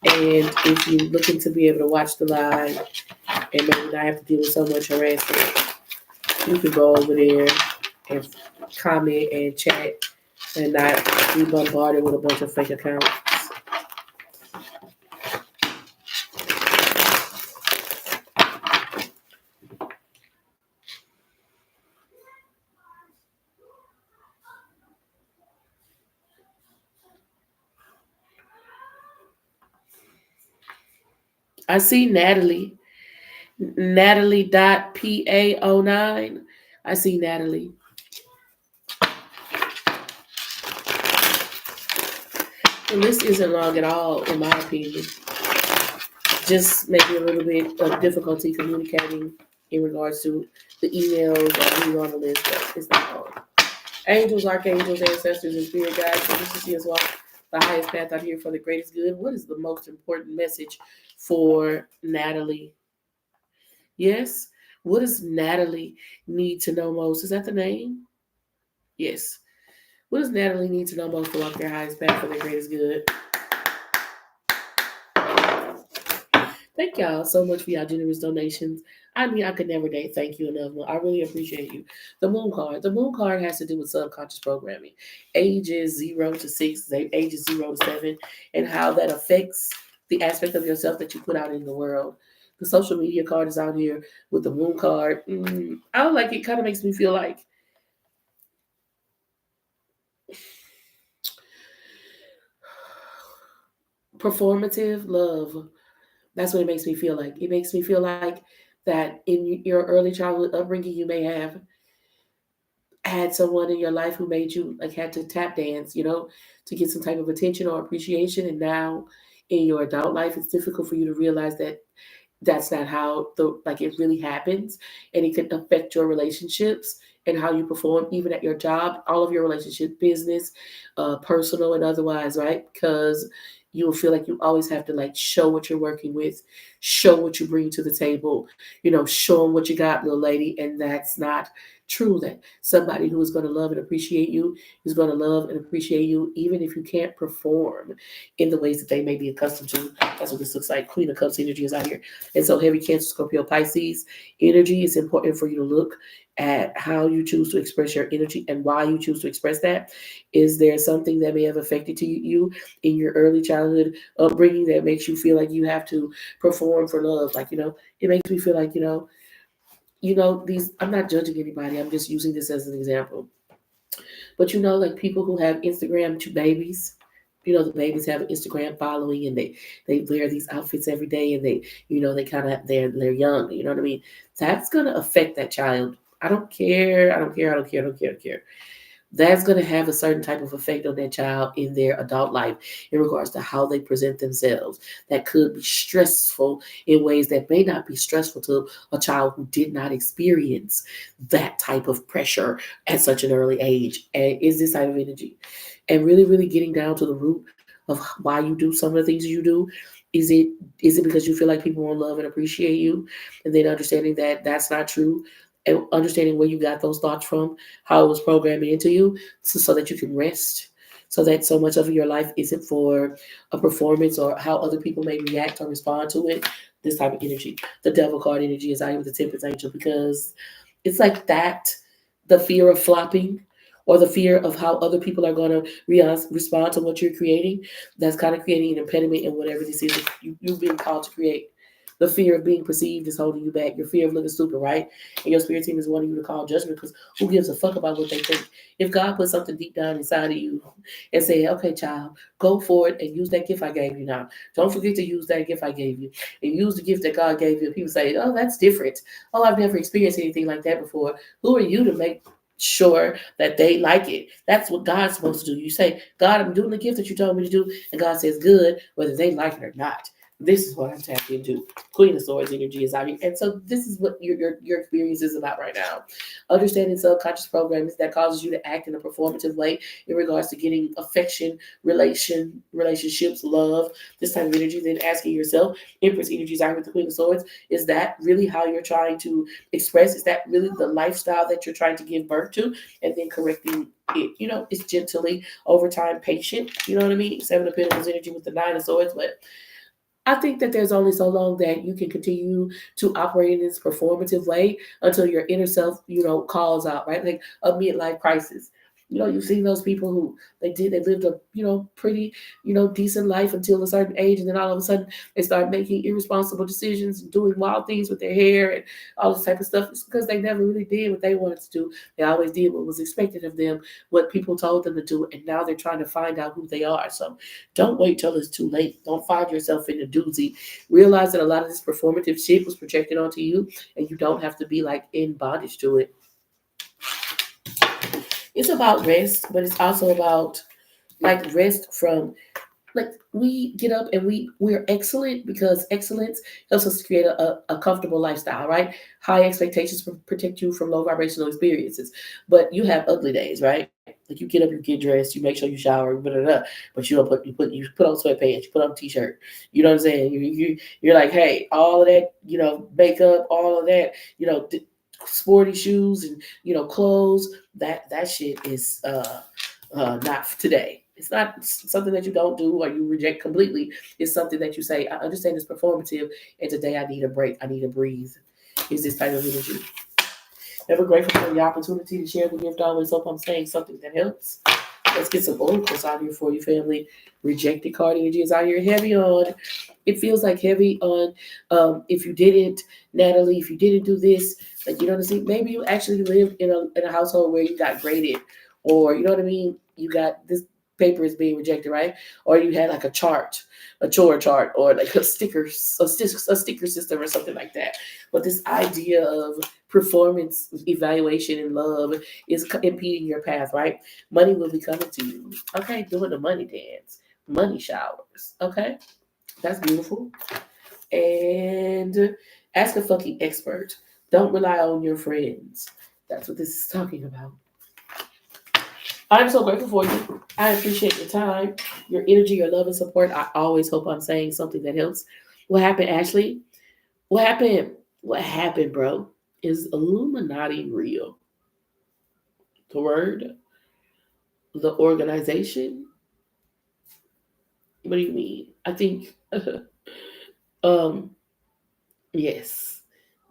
And if you're looking to be able to watch the live and maybe not have to deal with so much harassment, you can go over there and comment and chat and not be bombarded with a bunch of fake accounts. I see Natalie. Natalie.pa09. I see Natalie. The list isn't long at all, in my opinion. Just maybe a little bit of difficulty communicating in regards to the emails or who on the list, but it's not hard. Angels, archangels, ancestors, and spirit guides, so this is as well the highest path out here for the greatest good. What is the most important message for Natalie? Yes. What does Natalie need to know most? Is that the name? Yes. What does Natalie need to know most to walk their highest path for their greatest good? Thank y'all so much for y'all generous donations. I mean, I could never thank you enough. I really appreciate you. The moon card. The moon card has to do with subconscious programming. Ages 0 to 6, ages 0 to 7, and how that affects the aspect of yourself that you put out in the world. The social media card is out here with the moon card. I don't like it. Kind of makes me feel like performative love. That's what it makes me feel like. It makes me feel like that in your early childhood upbringing, you may have had someone in your life who made you like had to tap dance, to get some type of attention or appreciation. And now in your adult life, it's difficult for you to realize that that's not how it really happens, and it can affect your relationships and how you perform even at your job, all of your relationship, business, personal and otherwise, right? Because you will feel like you always have to show what you're working with, show what you bring to the table, show them what you got, little lady. And that's not true. That somebody who is going to love and appreciate you is going to love and appreciate you even if you can't perform in the ways that they may be accustomed to. That's what this looks like. Queen of Cups energy is out here. And so heavy Cancer, Scorpio, Pisces energy, it's important for you to look at how you choose to express your energy and why you choose to express that. Is there something that may have affected you in your early childhood upbringing that makes you feel like you have to perform for love? It makes me feel like, these, I'm not judging anybody. I'm just using this as an example. But people who have Instagram babies, the babies have an Instagram following and they wear these outfits every day and they kind of, they're young, you know what I mean? That's going to affect that child. I don't care. That's going to have a certain type of effect on that child in their adult life in regards to how they present themselves. That could be stressful in ways that may not be stressful to a child who did not experience that type of pressure at such an early age. And is this type of energy. And really, really getting down to the root of why you do some of the things you do Is it is it because you feel like people won't love and appreciate you, and then understanding that that's not true, and understanding where you got those thoughts from, how it was programmed into you, so that you can rest, so that so much of your life isn't for a performance or how other people may react or respond to it. This type of energy, the devil card energy, is out with the temperance angel, because it's like that, the fear of flopping, or the fear of how other people are going to respond to what you're creating, that's kind of creating an impediment in whatever this is that you've been called to create. The fear of being perceived is holding you back. Your fear of looking stupid, right? And your spirit team is wanting you to call judgment, because who gives a fuck about what they think? If God put something deep down inside of you and say, okay, child, go for it and use that gift I gave you now. Don't forget to use that gift I gave you. And use the gift that God gave you. People say, oh, that's different. Oh, I've never experienced anything like that before. Who are you to make sure that they like it? That's what God's supposed to do. You say, God, I'm doing the gift that you told me to do, and God says, good, whether they like it or not. This is what I'm tapped into. Queen of Swords energy is out here. And so this is what your experience is about right now. Understanding subconscious programs that causes you to act in a performative way in regards to getting affection, relationships, love, this type of energy. Then asking yourself, Empress energy is out with the Queen of Swords, is that really how you're trying to express? Is that really the lifestyle that you're trying to give birth to? And then correcting it. It's gently, over time, patient. You know what I mean? Seven of Pentacles energy with the Nine of Swords. But I think that there's only so long that you can continue to operate in this performative way until your inner self, calls out, right? Like a midlife crisis. You've seen those people who they lived a, pretty, decent life until a certain age, and then all of a sudden they start making irresponsible decisions, doing wild things with their hair and all this type of stuff. It's because they never really did what they wanted to do. They always did what was expected of them, what people told them to do, and now they're trying to find out who they are. So don't wait till it's too late. Don't find yourself in a doozy. Realize that a lot of this performative shit was projected onto you, and you don't have to be like in bondage to it. It's about rest, but it's also about like rest from, like, we get up and we're excellent because excellence helps us create a comfortable lifestyle, right? High expectations protect you from low vibrational experiences. But you have ugly days, right? Like you get up, you get dressed, you make sure you shower, blah, blah, blah, but you don't put on sweatpants, you put on a t-shirt. You know what I'm saying? You're like, hey, all of that, makeup, all of that, sporty shoes and clothes. That shit is not today. It's not something that you don't do or you reject completely. It's something that you say, I understand it's performative, and today I need a break. I need to breathe. Is this type of energy. Never grateful for the opportunity to share the gift. I always hope I'm saying something that helps. Let's get some oracles out here for you, family. Rejected card energy is out here heavy on. It feels like heavy on, if you didn't, Natalie, if you didn't do this, like, see, maybe you actually lived in a household where you got graded, or, you know what I mean? You got this paper is being rejected, right? Or you had like a chart, a chore chart, or like a sticker system or something like that. But this idea of performance evaluation and love is impeding your path, right? Money will be coming to you. Okay, doing the money dance, money showers. Okay, that's beautiful. And ask a fucking expert. Don't rely on your friends. That's what this is talking about. I'm so grateful for you. I appreciate your time, your energy, your love and support. I always hope I'm saying something that helps. What happened, Ashley? What happened? What happened, bro? Is Illuminati real? The word? The organization? What do you mean? I think, um, yes,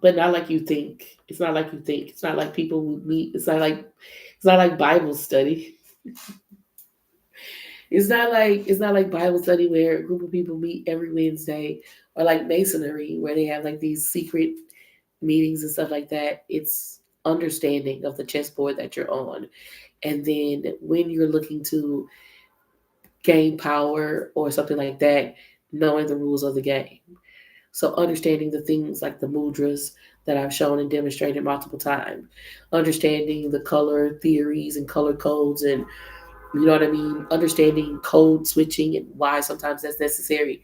but not like you think. It's not like you think. It's not like people would meet. It's not like Bible study. It's not like Bible study where a group of people meet every Wednesday, or like Masonry where they have like these secret meetings and stuff like that. It's understanding of the chessboard that you're on. And then when you're looking to gain power or something like that, knowing the rules of the game. So understanding the things like the mudras that I've shown and demonstrated multiple times, understanding the color theories and color codes, and you know what I mean, understanding code switching and why sometimes that's necessary.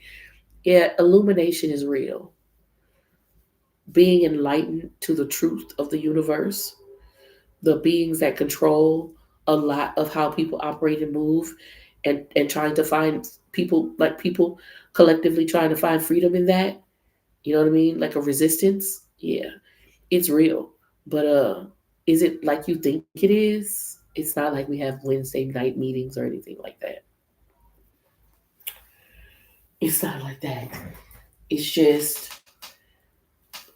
Yeah, illumination is real. Being enlightened to the truth of the universe, the beings that control a lot of how people operate and move, and trying to find people collectively trying to find freedom in that. You know what I mean? Like a resistance. Yeah, it's real. But is it like you think it is? It's not like we have Wednesday night meetings or anything like that. It's not like that. It's just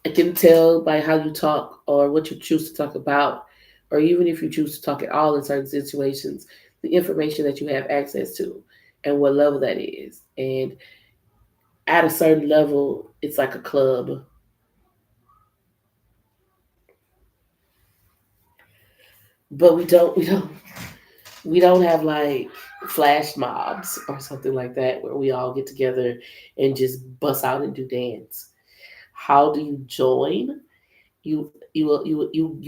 I can tell by how you talk or what you choose to talk about, or even if you choose to talk at all in certain situations, the information that you have access to and what level that is. And at a certain level, it's like a club. But we don't have like flash mobs or something like that where we all get together and just bust out and do dance. How do you join? You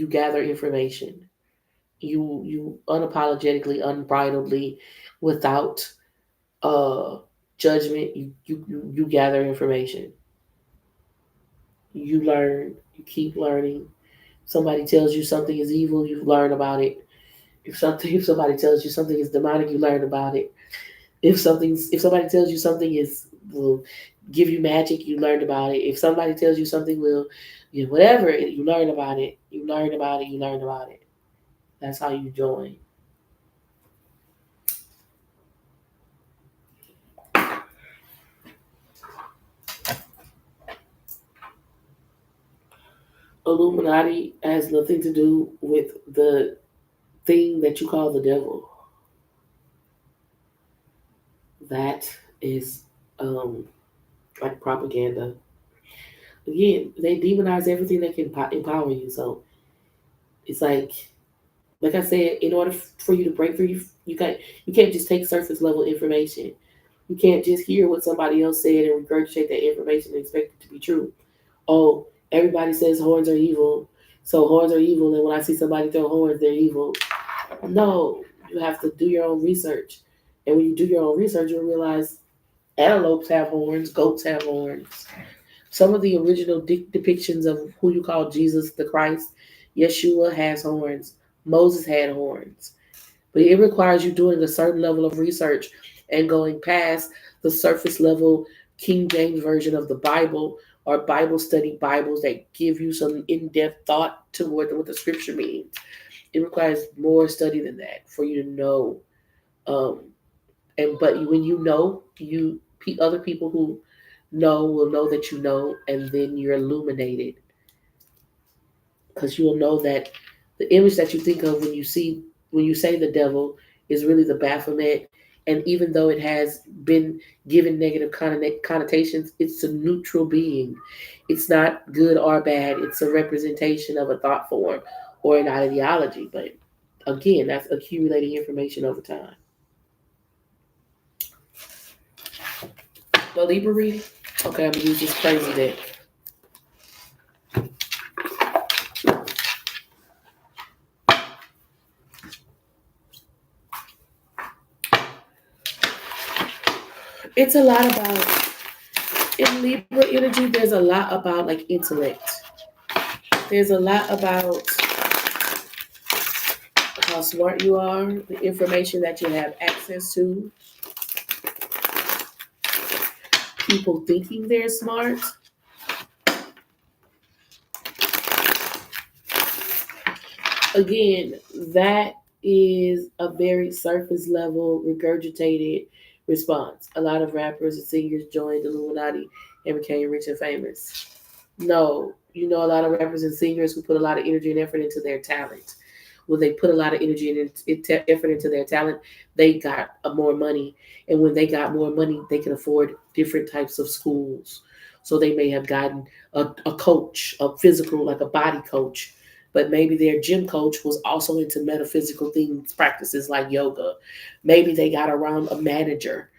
gather information. You unapologetically, unbridledly, without uh judgment. You gather information. You learn. You keep learning. Somebody tells you something is evil, you learn about it. If somebody tells you something is demonic, you learn about it. If somebody tells you something is will give you magic, you learn about it. If somebody tells you something will, whatever, you learn about it. You learn about it. You learn about it. That's how you join. Illuminati has nothing to do with the thing that you call the devil. That is like propaganda. Again, they demonize everything that can empower you. So it's like I said, in order for you to break through, you can't just take surface level information. You can't just hear what somebody else said and regurgitate that information and expect it to be true. Oh, everybody says horns are evil, so horns are evil, and when I see somebody throw horns, they're evil. No, you have to do your own research. And when you do your own research, you'll realize antelopes have horns, goats have horns. Some of the original depictions of who you call Jesus the Christ, Yeshua has horns. Moses had horns. But it requires you doing a certain level of research and going past the surface level King James version of the Bible or Bible study Bibles that give you some in depth thought to what the scripture means. It requires more study than that for you to know. Um, when you know, other people who know will know that you know, and then you're illuminated because you will know that the image that you think of when you say the devil is really the Baphomet, and even though it has been given negative connotations, it's a neutral being. It's not good or bad. It's a representation of a thought form or an ideology. But again, that's accumulating information over time. The Libra reading. Okay, I'm gonna use this crazy deck. It's a lot about in Libra energy. There's a lot about like intellect. There's a lot about how smart you are, the information that you have access to, people thinking they're smart. Again, that is a very surface level, regurgitated response. A lot of rappers and singers joined the Illuminati and became rich and famous. No, a lot of rappers and singers who put a lot of energy and effort into their talent. When they put a lot of energy and effort into their talent, they got more money. And when they got more money, they can afford different types of schools. So they may have gotten a coach, a physical, like a body coach, but maybe their gym coach was also into metaphysical things, practices like yoga. Maybe they got around a manager.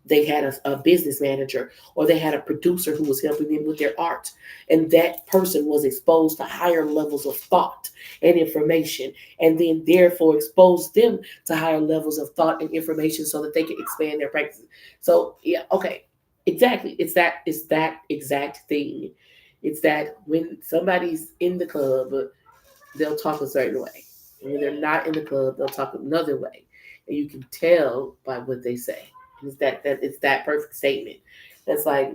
They had a business manager, or they had a producer who was helping them with their art. And that person was exposed to higher levels of thought and information, and then therefore exposed them to higher levels of thought and information so that they could expand their practices. So yeah, okay, exactly. It's that exact thing. It's that when somebody's in the club, they'll talk a certain way. And when they're not in the club, they'll talk another way. And you can tell by what they say. It's that perfect statement. That's like,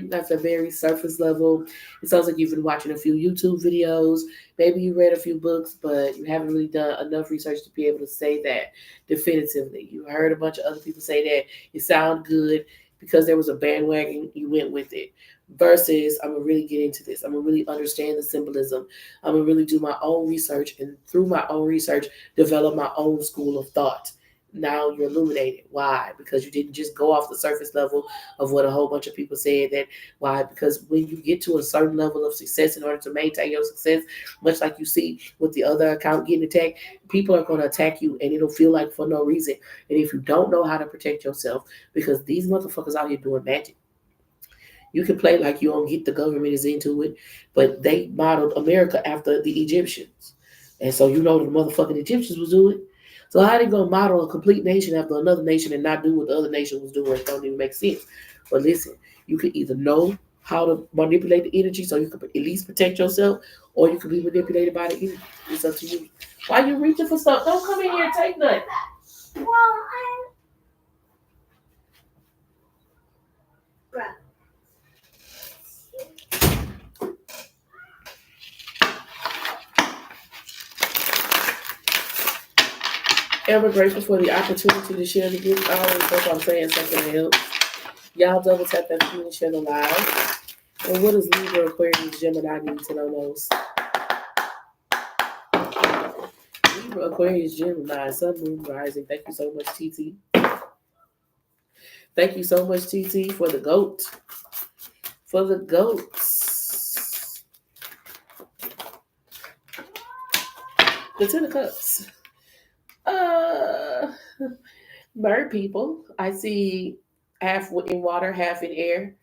that's a very surface level. It sounds like you've been watching a few YouTube videos. Maybe you read a few books, but you haven't really done enough research to be able to say that definitively. You heard a bunch of other people say that. It sounded good because there was a bandwagon, you went with it. Versus, I'm gonna really get into this. I'm gonna really understand the symbolism. I'm gonna really do my own research, and through my own research, develop my own school of thought. Now you're illuminated. Why? Because you didn't just go off the surface level of what a whole bunch of people said. That why? Because when you get to a certain level of success, in order to maintain your success, much like you see with the other account getting attacked, people are going to attack you, and it'll feel like for no reason. And if you don't know how to protect yourself, because these motherfuckers out here doing magic. You can play like you don't get the government is into it, but they modeled America after the Egyptians. And so you know the motherfucking Egyptians was doing. So how they gonna model a complete nation after another nation and not do what the other nation was doing? It don't even make sense. But listen, you can either know how to manipulate the energy so you can at least protect yourself, or you can be manipulated by the energy. It's up to you. Why you reaching for stuff? Don't come in here and take nothing. Well, I. Bruh. Ever grateful for the opportunity to share the gift. I always hope I'm saying something that helps. Y'all double tap that screen and share the live. And what does Libra, Aquarius, Gemini need to know most? Libra, Aquarius, Gemini, Sun, Moon, Rising. Thank you so much, TT. Thank you so much, TT, for the goat. For the goats. The Ten of Cups. Bird people. I see half in water, half in air.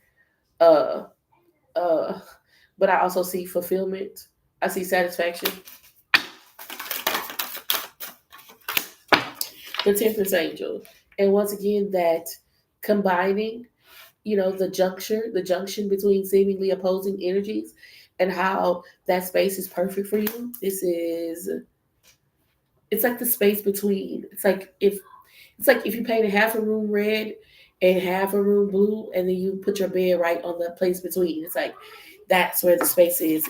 Uh, uh, but I also see fulfillment. I see satisfaction. The Temperance Angel. And once again, that combining, the junction between seemingly opposing energies and how that space is perfect for you. It's like the space between. It's like if you painted half a room red and half a room blue, and then you put your bed right on the place between. It's like that's where the space is.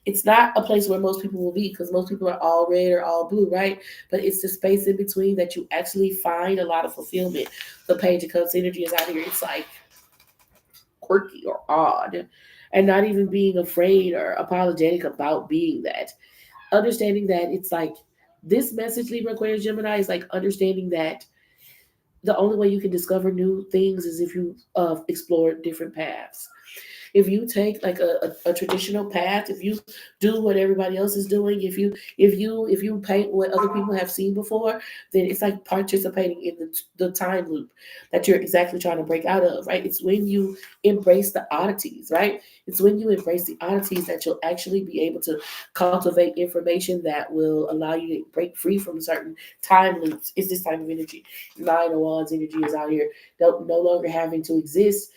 It's not a place where most people will be because most people are all red or all blue, right? But it's the space in between that you actually find a lot of fulfillment. The Page of Cups energy is out here. It's like quirky or odd, and not even being afraid or apologetic about being that. Understanding that it's like this message, Libra, Aquarius, Gemini, is like understanding that the only way you can discover new things is if you explore different paths. If you take like a traditional path, if you do what everybody else is doing, if you paint what other people have seen before, then it's like participating in the time loop that you're exactly trying to break out of, right? It's when you embrace the oddities, right? It's when you embrace the oddities that you'll actually be able to cultivate information that will allow you to break free from certain time loops. It's this type of energy. Nine of Wands energy is out here, no longer having to exist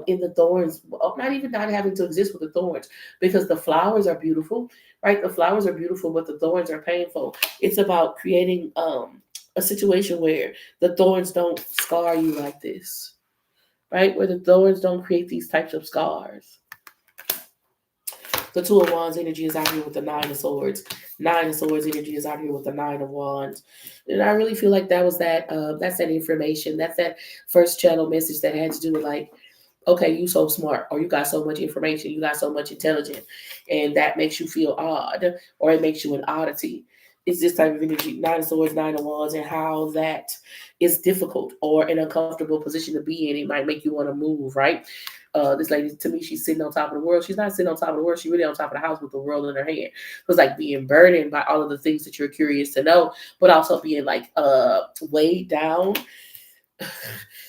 in the thorns, not even not having to exist with the thorns, because the flowers are beautiful, right? The flowers are beautiful, but the thorns are painful. It's about creating a situation where the thorns don't scar you like this, right? Where the thorns don't create these types of scars. The Two of Wands energy is out here with the Nine of Swords. Nine of Swords energy is out here with the Nine of Wands. And I really feel like that's that information. That's that first channel message that had to do with like, okay, you so smart, or you got so much information, you got so much intelligence, and that makes you feel odd, or it makes you an oddity. It's this type of energy, Nine of Swords, Nine of Wands, and how that is difficult or an uncomfortable position to be in. It might make you want to move, right? This lady, to me, she's sitting on top of the world. She's not sitting on top of the world. She's really on top of the house with the world in her hand. It was like being burdened by all of the things that you're curious to know, but also being like weighed down,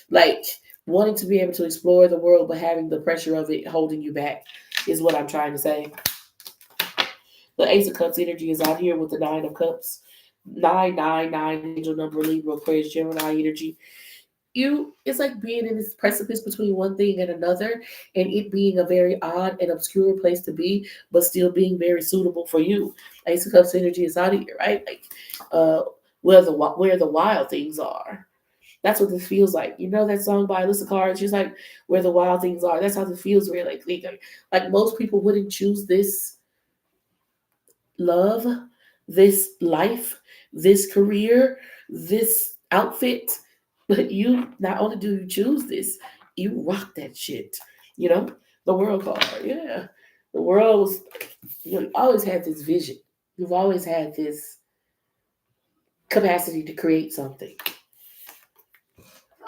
like wanting to be able to explore the world, but having the pressure of it holding you back is what I'm trying to say. The Ace of Cups energy is out here with the Nine of Cups. 999, angel number, Libra, Aquarius, Gemini energy. It's like being in this precipice between one thing and another, and it being a very odd and obscure place to be, but still being very suitable for you. Ace of Cups energy is out here, right? Like where the wild things are. That's what this feels like. You know that song by Alyssa Carr? She's like, where the wild things are. That's how this feels really. Like most people wouldn't choose this love, this life, this career, this outfit. But you, not only do you choose this, you rock that shit. You know? The world card. Yeah. The world was, you always had this vision. You've always had this capacity to create something.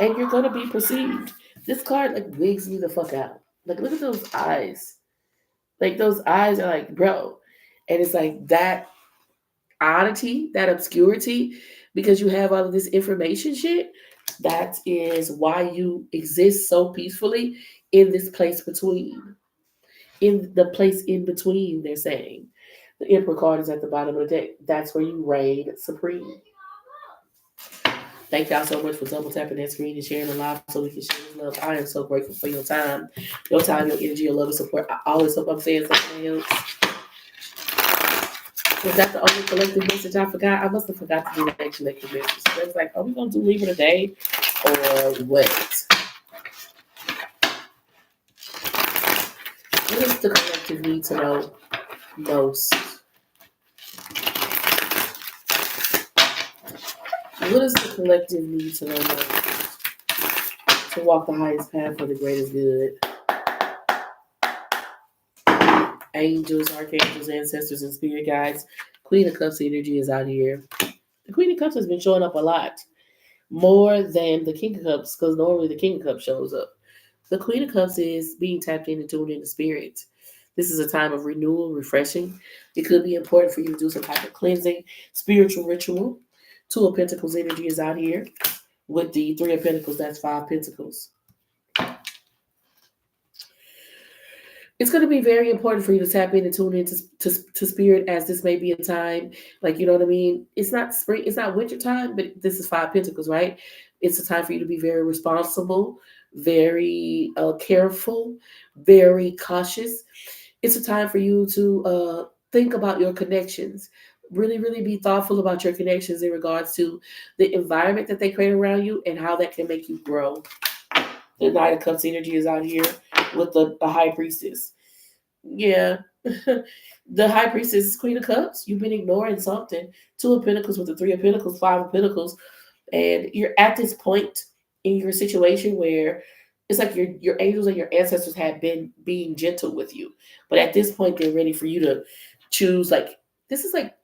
And you're gonna be perceived. This card like wigs me the fuck out. Like look at those eyes. Like those eyes are like, bro. And it's like that oddity, that obscurity, because you have all of this information shit. That is why you exist so peacefully in this place between. In the place in between, they're saying. The Emperor card is at the bottom of the deck. That's where you reign supreme. Thank y'all so much for double tapping that screen and sharing the live so we can share this love. I am so grateful for your time, your energy, your love, and support. I always hope I'm saying something else. Was that the only collective message I forgot? I must have forgot to do the next collective message. So it's like, are we going to do Libra today or what? What does the collective need to know most? What does the collective need to know most to walk the highest path for the greatest good? Angels, archangels, ancestors, and spirit guides. Queen of Cups energy is out here. The Queen of Cups has been showing up a lot. More than the King of Cups, because normally the King of Cups shows up. The Queen of Cups is being tapped in and tuned into spirit. This is a time of renewal, refreshing. It could be important for you to do some type of cleansing, spiritual ritual. Two of Pentacles energy is out here. With the Three of Pentacles, that's Five Pentacles. It's going to be very important for you to tap in and tune into to spirit, as this may be a time, like, you know what I mean? It's not spring, it's not winter time, but this is Five Pentacles, right? It's a time for you to be very responsible, very careful, very cautious. It's a time for you to think about your connections. Really, really be thoughtful about your connections in regards to the environment that they create around you and how that can make you grow. The Knight of Cups energy is out here with the High Priestess. Yeah. The High Priestess is Queen of Cups. You've been ignoring something. Two of Pentacles with the Three of Pentacles, Five of Pentacles. And you're at this point in your situation where it's like your angels and your ancestors have been being gentle with you. But at this point, they're ready for you to choose. Like, this is like,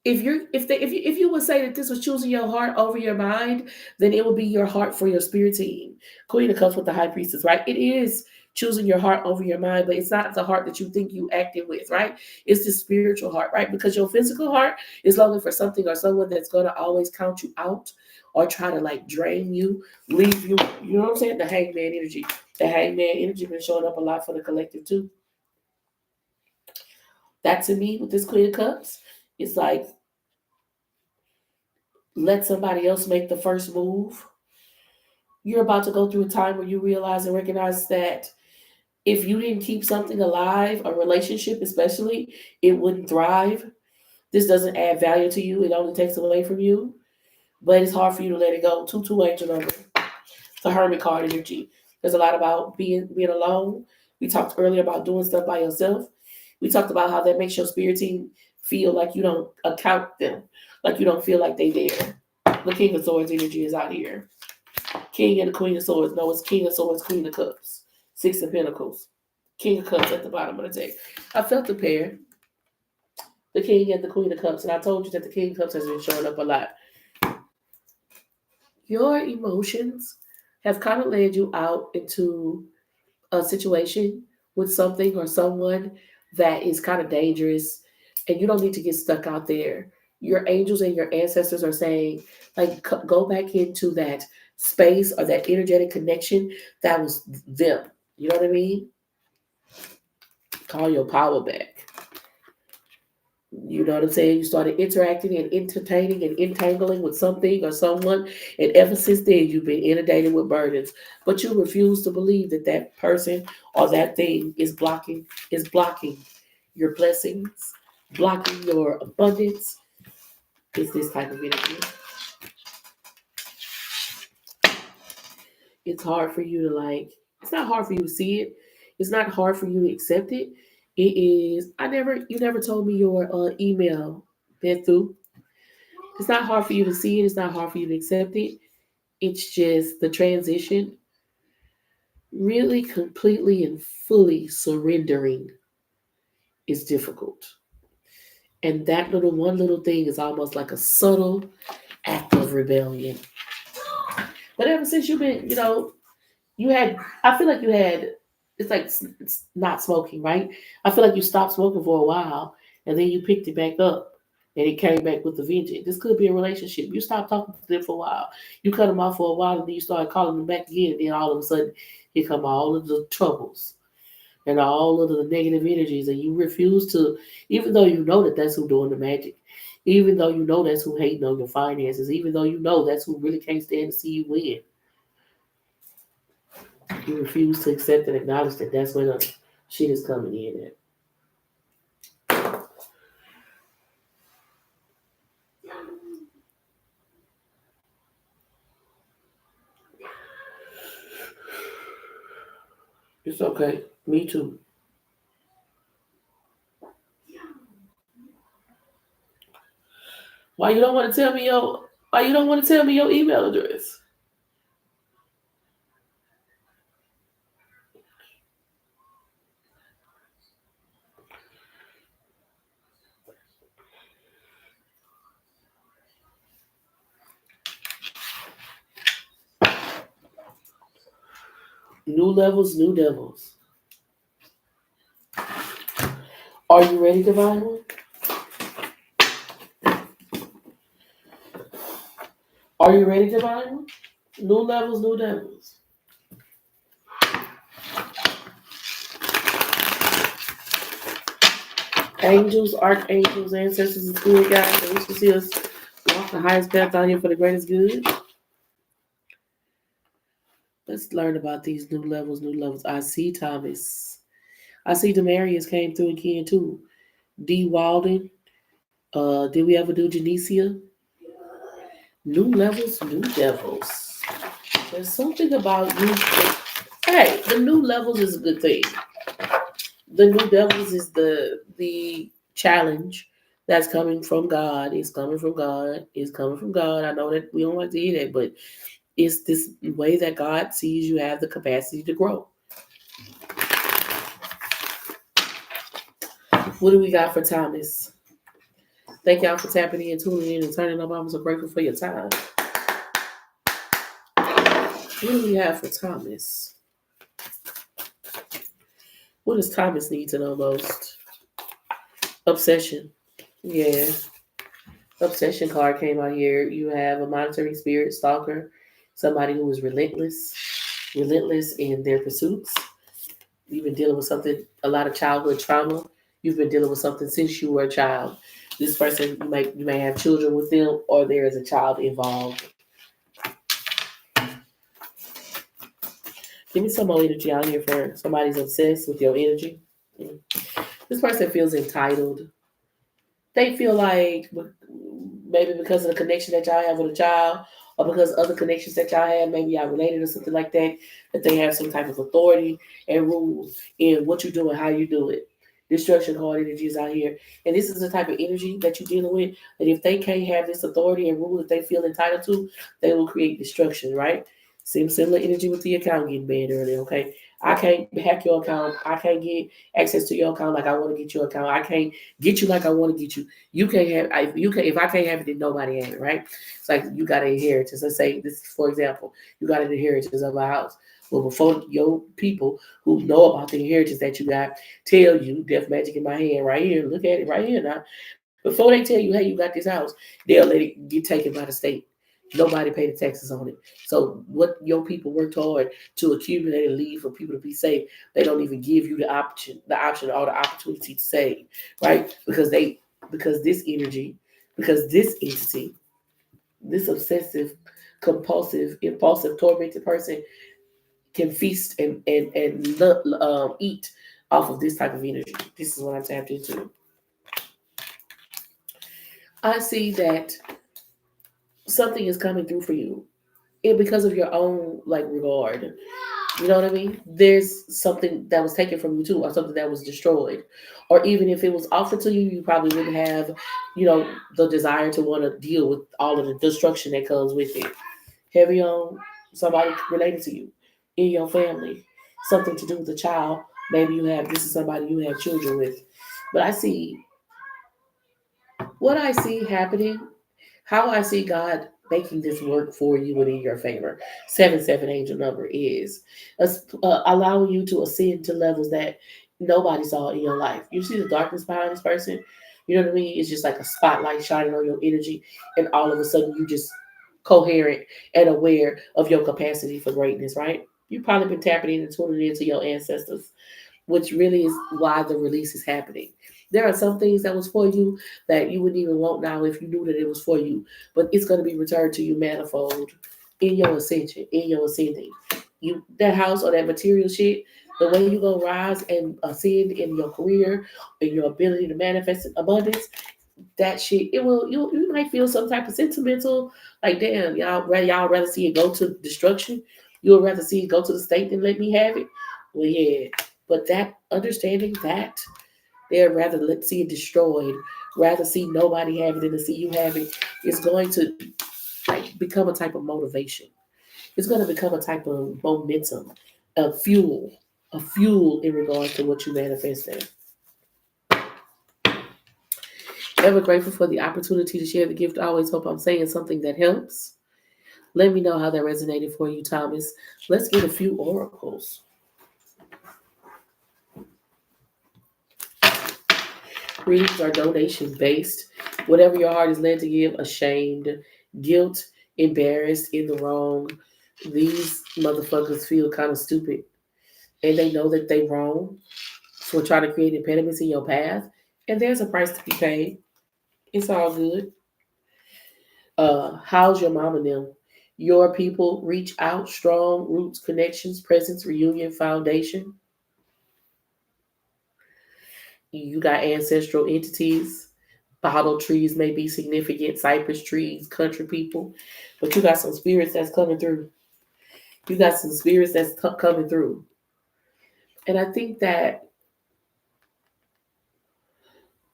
if you would say that this was choosing your heart over your mind, then it would be your heart for your spirit team. Queen of Cups with the High Priestess, right? It is choosing your heart over your mind, but it's not the heart that you think you acted with, right? It's the spiritual heart, right? Because your physical heart is longing for something or someone that's going to always count you out or try to like drain you, leave you. You know what I'm saying? The Hangman energy. The Hangman energy been showing up a lot for the collective too. That to me with this Queen of Cups, it's like, let somebody else make the first move. You're about to go through a time where you realize and recognize that if you didn't keep something alive, a relationship especially, it wouldn't thrive. This doesn't add value to you. It only takes away from you. But it's hard for you to let it go. 2-2 angel number. The Hermit card energy. There's a lot about being alone. We talked earlier about doing stuff by yourself. We talked about how that makes your spirit team feel like you don't account them, like you don't feel like they there. The King of Swords energy is out here. King and the Queen of Swords. No, it's King of Swords, Queen of Cups. Six of Pentacles. King of Cups at the bottom of the deck. I felt the pair. The King and the Queen of Cups. And I told you that the King of Cups has been showing up a lot. Your emotions have kind of led you out into a situation with something or someone that is kind of dangerous, and you don't need to get stuck out there. Your angels and your ancestors are saying, like, go back into that space or that energetic connection that was them. You know what I mean? Call your power back. You know what I'm saying? You started interacting and entertaining and entangling with something or someone, and ever since then you've been inundated with burdens. But you refuse to believe that that person or that thing is blocking your blessings, blocking your abundance. It's this type of energy. it's hard for you to like. It's not hard for you to see it. It's not hard for you to accept it. It is. You never told me your email, Bethu. It's not hard for you to see it. It's not hard for you to accept it. It's just the transition, really completely and fully surrendering is difficult. And that one little thing is almost like a subtle act of rebellion. But ever since you've been, you had, I feel like you had, it's like it's not smoking, right? I feel like you stopped smoking for a while and then you picked it back up and it came back with the vengeance. This could be a relationship. You stopped talking to them for a while. You cut them off for a while and then you started calling them back again. And then all of a sudden, here come all of the troubles and all of the negative energies. And you refuse to, even though you know that that's who doing the magic, even though you know that's who hating on your finances, even though you know that's who really can't stand to see you win, you refuse to accept and acknowledge that that's where the shit is coming in at. It's okay. Me too. Why you don't want to tell me your Why you don't want to tell me your email address? New levels, new devils. Are you ready, Divine One? Are you ready, Divine One? New levels, new devils. Angels, archangels, ancestors, and spirit guides, and wish to see us walk the highest path out here for the greatest good. Let's learn about these new levels, new levels. I see Thomas. I see Demarius came through again too. D. Walden. Did we ever do Genesia? New levels, new devils. There's something about you. Hey, the new levels is a good thing. The new devils is the challenge that's coming from God. It's coming from God. It's coming from God. I know that we don't like to hear that, but it's this way that God sees you have the capacity to grow. What do we got for Thomas? Thank y'all for tapping in, tuning in, and turning up. I'm so grateful for your time. What do we have for Thomas? What does Thomas need to know most? Obsession. Yeah. Obsession card came out here. You have a monitoring spirit, stalker, somebody who is relentless in their pursuits. You've been dealing with something, a lot of childhood trauma. You've been dealing with something since you were a child. This person, you may have children with them, or there is a child involved. Give me some more energy out here for somebody's obsessed with your energy. This person feels entitled. They feel like maybe because of the connection that y'all have with a child, or because other connections that y'all have, maybe y'all related or something like that, that they have some type of authority and rules in what you do and how you do it. Destruction card energy is out here. And this is the type of energy that you're dealing with, that if they can't have this authority and rule that they feel entitled to, they will create destruction, right? Similar energy with the account getting banned earlier, okay? I can't hack your account. I can't get access to your account like I want to get your account. I can't get you like I want to get you. You can't have. You can. If I can't have it, then nobody has it, right? It's like you got an inheritance. Let's say this, for example, you got an inheritance of a house. Well, before your people who know about the inheritance that you got tell you, death magic in my hand right here. Look at it right here now. Before they tell you, hey, you got this house, they'll let it get taken by the state. Nobody paid the taxes on it. So what your people worked hard to accumulate and leave for people to be safe, they don't even give you the option or the opportunity to save, right? Because this energy, because this entity, this obsessive, compulsive, impulsive, tormented person can feast and eat off of this type of energy. This is what I'm tapped into. I see that something is coming through for you. because of your own like regard. You know what I mean? There's something that was taken from you too, or something that was destroyed, or even if it was offered to you, you probably wouldn't have, the desire to want to deal with all of the destruction that comes with it. Heavy on somebody related to you in your family, something to do with the child. Maybe this is somebody you have children with. But what I see happening, how I see God making this work for you and in your favor. 7 angel number is allowing you to ascend to levels that nobody saw in your life. You see the darkness behind this person. You know what I mean? It's just like a spotlight shining on your energy, and all of a sudden you just coherent and aware of your capacity for greatness. Right? You've probably been tapping in and tuning into your ancestors, which really is why the release is happening. There are some things that was for you that you wouldn't even want now if you knew that it was for you, but it's going to be returned to you manifold in your ascension, in your ascending. You that house or that material shit, the way you gonna rise and ascend in your career, in your ability to manifest abundance, that shit, it will you might feel some type of sentimental, like damn, y'all rather see it go to destruction. You'll rather see it go to the state than let me have it. Well, yeah, but that understanding that they'd rather see it destroyed, rather see nobody have it than to see you have it, is going to like become a type of motivation. It's going to become a type of momentum, a fuel in regards to what you manifest in. Ever grateful for the opportunity to share the gift. I always hope I'm saying something that helps. Let me know how that resonated for you, Thomas. Let's get a few oracles. Readings are donation based. Whatever your heart is led to give, ashamed, guilt, embarrassed, in the wrong. These motherfuckers feel kind of stupid. And they know that they wrong for trying to create impediments in your path. And there's a price to be paid. It's all good. How's your mom and them? Your people reach out, strong roots, connections, presence, reunion, foundation. You got ancestral entities. Bottle trees may be significant, cypress trees, country people, but you got some spirits that's coming through. You got some spirits that's coming through. And I think that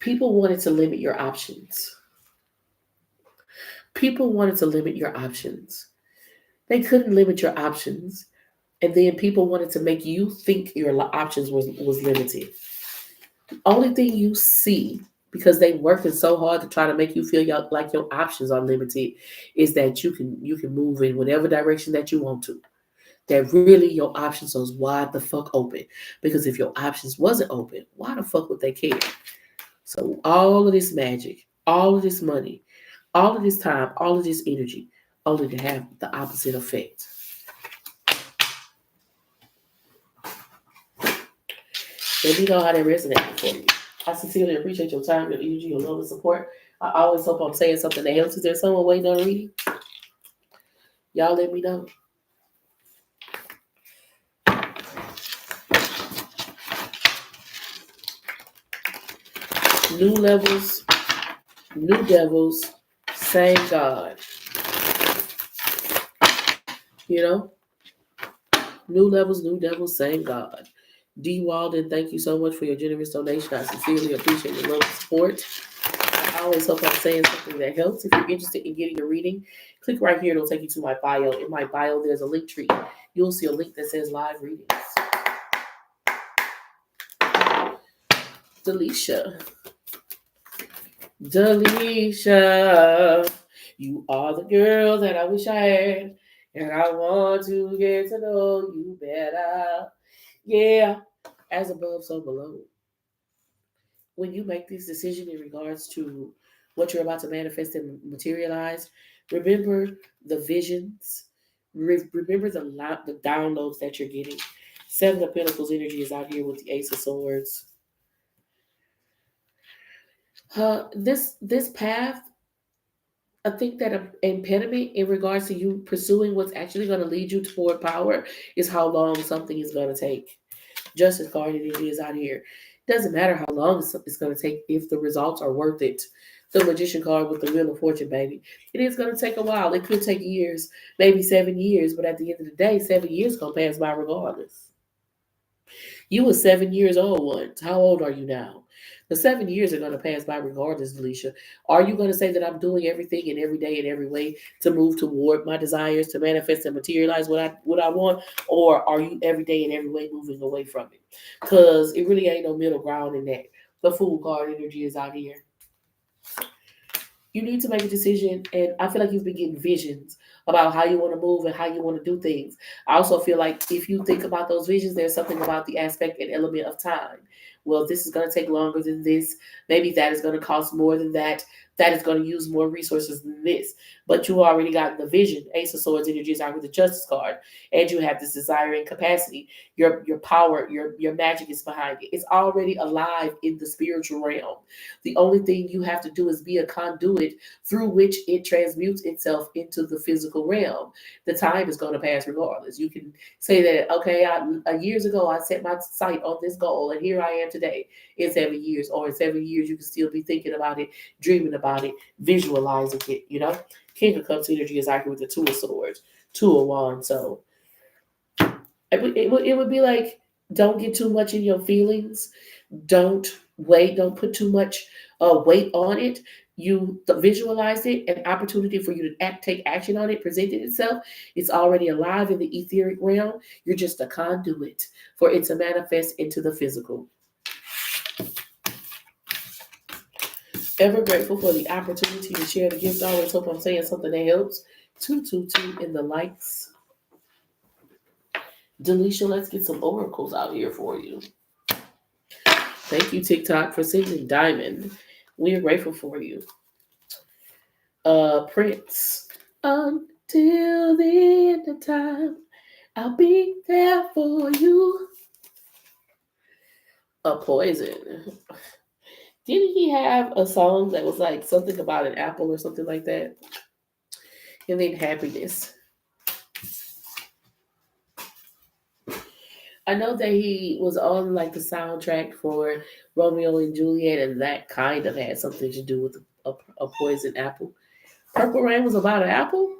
people wanted to limit your options. People wanted to limit your options. They couldn't limit your options. And then people wanted to make you think your options was limited. The only thing you see, because they working so hard to try to make you feel like your options are limited, is that you can move in whatever direction that you want to. That really your options are wide the fuck open. Because if your options wasn't open, why the fuck would they care? So all of this magic, all of this money, all of this time, all of this energy, only to have the opposite effect. Let me know how that resonated for you. I sincerely appreciate your time, your energy, your love and support. I always hope I'm saying something that helps. Is there someone waiting on a reading? Y'all let me know. New levels, new devils, same God. You know? New levels, new devils, same God. D. Walden, thank you so much for your generous donation. I sincerely appreciate your love and support. I always hope I'm saying something that helps. If you're interested in getting a reading, click right here. It'll take you to my bio. In my bio, there's a link tree. You'll see a link that says live readings. Delisha, you are the girl that I wish I had, and I want to get to know you better. Yeah, as above, so below. When you make this decision in regards to what you're about to manifest and materialize, remember the visions, remember the downloads that you're getting. Seven of Pentacles energy is out here with the Ace of Swords. This path, I think that an impediment in regards to you pursuing what's actually going to lead you toward power is how long something is going to take. Justice card energy is out here. Doesn't matter how long it's going to take if the results are worth it. the magician card with the Wheel of Fortune, baby. It is going to take a while. It could take years, maybe 7 years, but at the end of the day, 7 years going to pass by regardless. You were 7 years old once. How old are you now? The 7 years are going to pass by regardless, Alicia. Are you going to say that I'm doing everything in every day in every way to move toward my desires, to manifest and materialize what I want? Or are you every day in every way moving away from it? Because it really ain't no middle ground in that. The Fool card energy is out here. You need to make a decision, and I feel like you've been getting visions about how you want to move and how you want to do things. I also feel like if you think about those visions, there's something about the aspect and element of time. Well, this is going to take longer than this. Maybe that is going to cost more than that. That is going to use more resources than this. But you already got the vision. Ace of Swords energy is out with the Justice card, and you have this desire and capacity. Your power, your magic is behind it. It's already alive in the spiritual realm. The only thing you have to do is be a conduit through which it transmutes itself into the physical realm. The time is going to pass regardless. You can say that, okay, years ago I set my sight on this goal, and here I am today. In 7 years, or in 7 years, you can still be thinking about it, dreaming about it, visualizing it. King of Cups energy is accurate with the Two of Swords, Two of Wands. So it would be like, don't get too much in your feelings. Don't wait. Don't put too much weight on it. You visualized it, an opportunity for you to take action on it presented itself. It's already alive in the etheric realm. You're just a conduit for it to manifest into the physical. Ever grateful for the opportunity to share the gift. I always hope I'm saying something that helps. 222 in the likes. Delisha, let's get some oracles out here for you. Thank you, TikTok, for sending Diamond. We are grateful for you. Prince. Until the end of time, I'll be there for you. A Poison. Didn't he have a song that was like something about an apple or something like that? And then Happiness. I know that he was on like the soundtrack for Romeo and Juliet, and that kind of had something to do with a poison apple. Purple Rain was about an apple?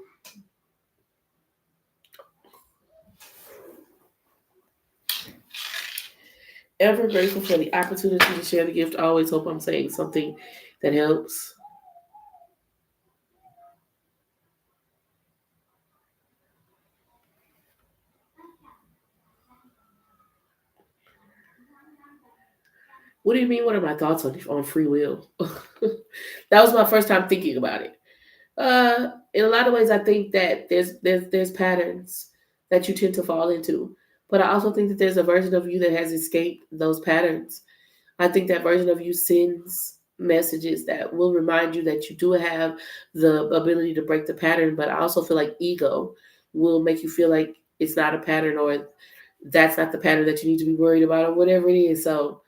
Ever grateful for the opportunity to share the gift. I always hope I'm saying something that helps. What do you mean? What are my thoughts on free will? That was my first time thinking about it. In a lot of ways, I think that there's patterns that you tend to fall into, but I also think that there's a version of you that has escaped those patterns. I think that version of you sends messages that will remind you that you do have the ability to break the pattern, but I also feel like ego will make you feel like it's not a pattern, or that's not the pattern that you need to be worried about, or whatever it is. So,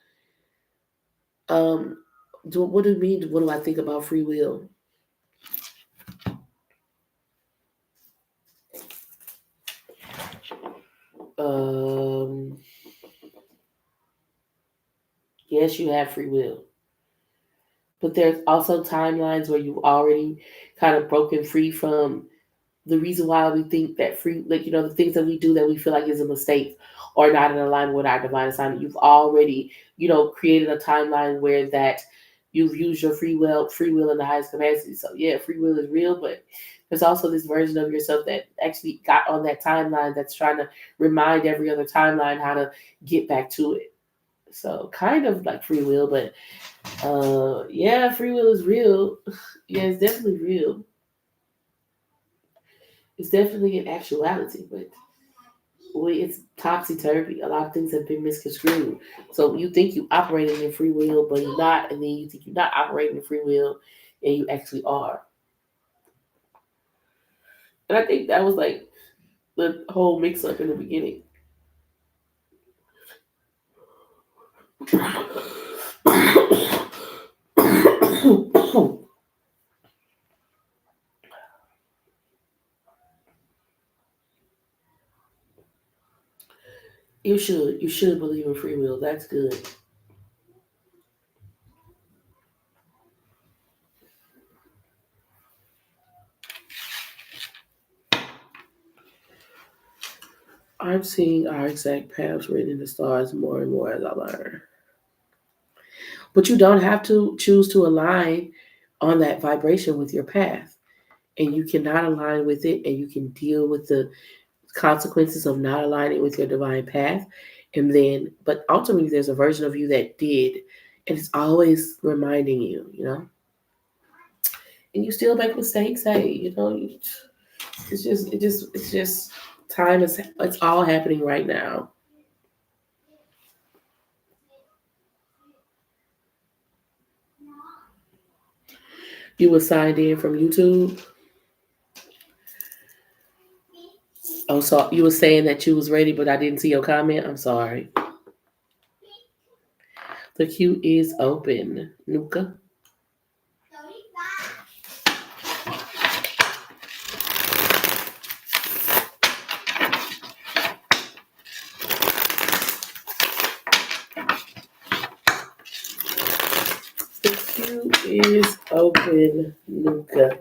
um, what do you mean? What do I think about free will? Um, yes, you have free will. But there's also timelines where you've already kind of broken free from the reason why we think that free, like, the things that we do that we feel like is a mistake or not in alignment with our divine assignment. You've already, created a timeline where that you've used your free will in the highest capacity. So yeah, free will is real, but there's also this version of yourself that actually got on that timeline that's trying to remind every other timeline how to get back to it. So kind of like free will, but yeah, free will is real. Yeah, it's definitely real. It's definitely an actuality, but it's topsy turvy. A lot of things have been misconstrued. So you think you operating in free will, but you're not, and then you think you're not operating in free will, and you actually are. And I think that was like the whole mix up in the beginning. You should believe in free will. That's good. I'm seeing our exact paths written in the stars more and more as I learn. But you don't have to choose to align on that vibration with your path. And you cannot align with it, and you can deal with the consequences of not aligning with your divine path. And then, but ultimately, there's a version of you that did. And it's always reminding you, and you still make mistakes. Hey, it's just time is, it's all happening right now. You were signed in from YouTube. Oh, so you were saying that you was ready, but I didn't see your comment. I'm sorry. The queue is open, Nuka. The queue is open, Nuka.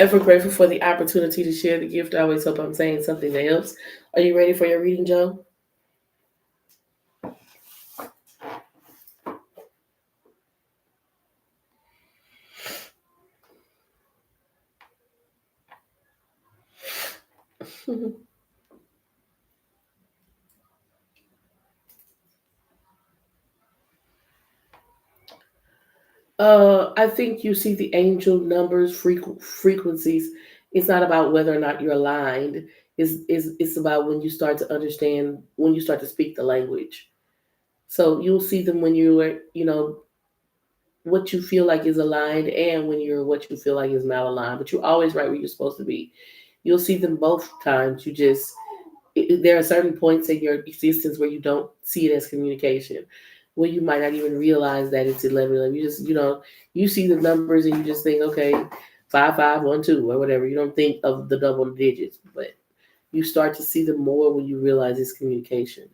Ever grateful for the opportunity to share the gift. I always hope I'm saying something that helps. Are you ready for your reading, Joe? I think you see the angel numbers, frequencies. It's not about whether or not you're aligned. It's about when you start to understand, when you start to speak the language. So you'll see them when you're, what you feel like is aligned, and when you're what you feel like is malaligned. But you're always right where you're supposed to be. You'll see them both times. There are certain points in your existence where you don't see it as communication, where you might not even realize that it's 11. You just, you see the numbers and you just think, okay, 5512 or whatever. You don't think of the double digits, but you start to see them more when you realize it's communication.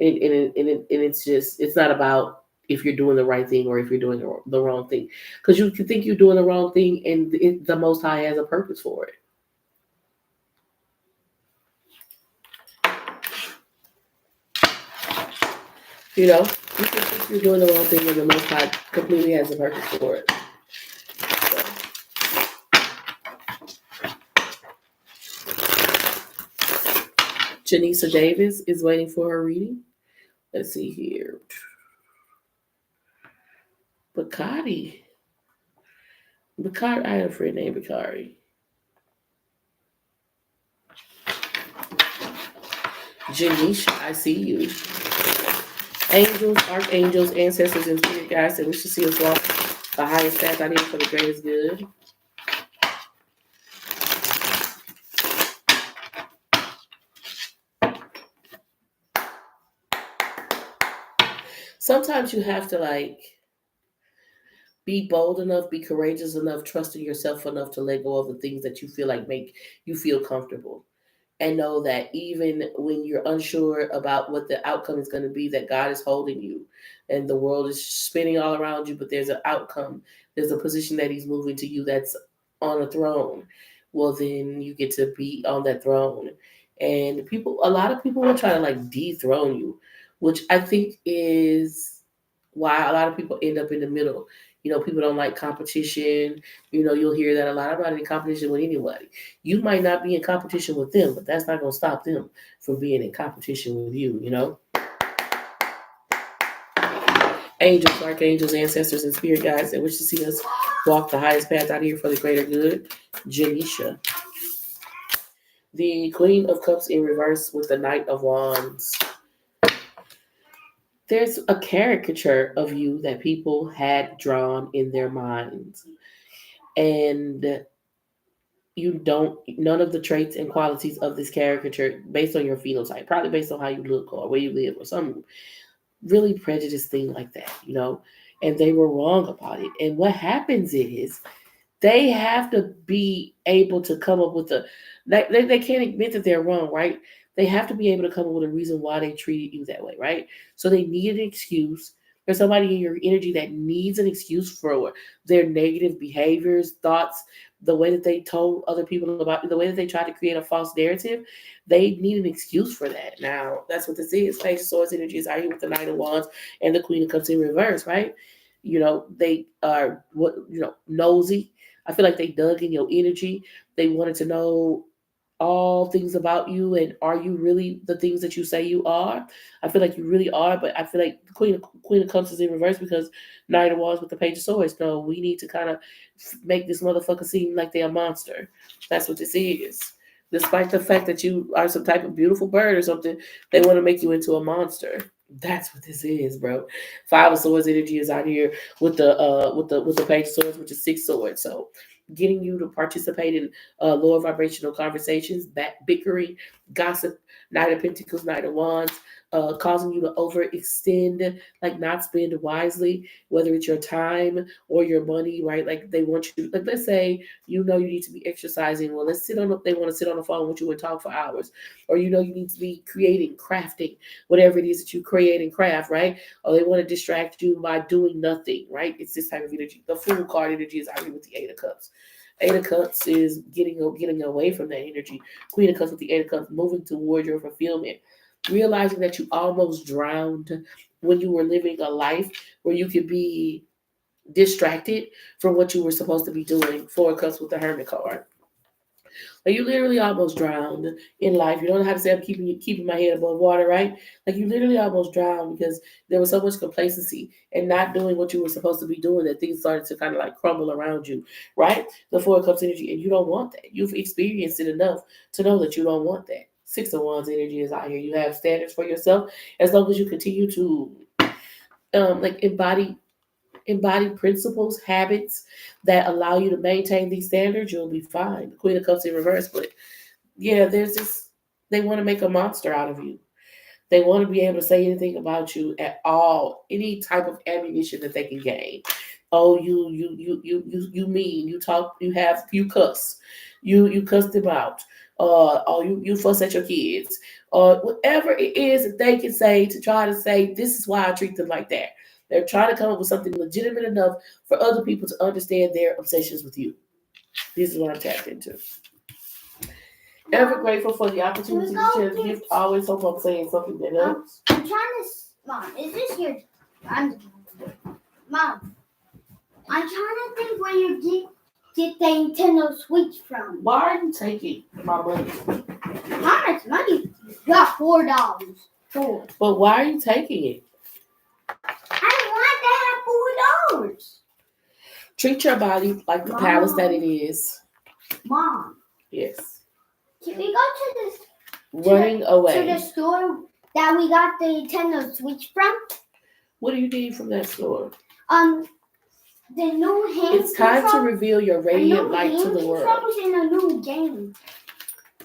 And it's just, it's not about if you're doing the right thing or if you're doing the wrong thing, because you can think you're doing the wrong thing, and the Most High has a purpose for it. You can think you're doing the wrong thing, and the Most High completely has a purpose for it. Janisa Davis is waiting for her reading. Let's see here. Bakari. I have a friend named Bakari. Janisha, I see you. Angels, archangels, ancestors, and spirit guides that wish to see us walk the highest path out here for the greatest good. Sometimes you have to be bold enough, be courageous enough, trust in yourself enough to let go of the things that you feel like make you feel comfortable. And know that even when you're unsure about what the outcome is going to be, that God is holding you and the world is spinning all around you, but there's an outcome. There's a position that he's moving to you that's on a throne. Well, then you get to be on that throne. And a lot of people will try to dethrone you, which I think is why a lot of people end up in the middle. People don't like competition. You'll hear that a lot. I'm not in competition with anybody. You might not be in competition with them, but that's not going to stop them from being in competition with you. Angels, archangels, ancestors, and spirit guides that wish to see us walk the highest path out here for the greater good. Janisha. The Queen of Cups in reverse with the Knight of Wands. There's a caricature of you that people had drawn in their minds. And none of the traits and qualities of this caricature based on your phenotype, probably based on how you look or where you live or some really prejudiced thing like that. And they were wrong about it. And what happens is they have to be able to come up with they can't admit that they're wrong, right? They have to be able to come up with a reason why they treated you that way, right? So they need an excuse. There's somebody in your energy that needs an excuse for their negative behaviors, thoughts, the way that they told other people about the way that they tried to create a false narrative. They need an excuse for that. Now, that's what this is. Page of Swords energy is out here with the Knight of Wands and the Queen of Cups in reverse, right? They are nosy. I feel like they dug in your energy. They wanted to know all things about you, and are you really the things that you say you are? I feel like you really are, but I feel like the Queen of Cups is in reverse because Knight of Wands with the Page of Swords. No, we need to kind of make this motherfucker seem like they're a monster. That's what this is. Despite the fact that you are some type of beautiful bird or something, they want to make you into a monster. That's what this is, bro. Five of Swords energy is out here with the Page of Swords, which is six swords. So getting you to participate in lower vibrational conversations, bickering, gossip, Knight of Pentacles, Knight of Wands, causing you to overextend, like not spend wisely, whether it's your time or your money, right? Like they want you, like let's say you need to be exercising. Well, they want to sit on the phone with you and talk for hours, or you need to be creating, crafting, whatever it is that you create and craft, right? Or they want to distract you by doing nothing, right? It's this type of energy. The Fool card energy is out here with the Eight of Cups. Eight of Cups is getting away from that energy. Queen of Cups with the Eight of Cups, moving toward your fulfillment. Realizing that you almost drowned when you were living a life where you could be distracted from what you were supposed to be doing. Four of Cups with the Hermit card. Like you literally almost drowned in life. You don't know how to say I'm keeping my head above water, right? Like you literally almost drowned because there was so much complacency and not doing what you were supposed to be doing that things started to kind of like crumble around you, right? The Four of Cups energy, and you don't want that. You've experienced it enough to know that you don't want that. Six of Wands energy is out here. You have standards for yourself as long as you continue to like embody principles, habits that allow you to maintain these standards, you'll be fine. The Queen of Cups in reverse, but yeah, there's this. They want to make a monster out of you. They want to be able to say anything about you at all, any type of ammunition that they can gain. Oh, you mean, you talk, you cuss, you cuss them out. Oh, you fuss at your kids, or whatever it is that they can say to try to say this is why I treat them like that. They're trying to come up with something legitimate enough for other people to understand their obsessions with you. This is what I'm tapped into. Ever grateful for the opportunity to share the gift. Always hope I'm saying something that helps. I'm trying to, Mom, is this your, Mom, I'm trying to think where you get the Nintendo Switch from. Why are you taking my money? How much money? You got $4. $4. But why are you taking it? I want to have $4. Treat your body like the palace that it is. Mom. Yes. Can we go to this? Away. To the store that we got the Nintendo Switch from? What do you need from that store? The new hand It's time to reveal your radiant light to the world. Controls in a new game.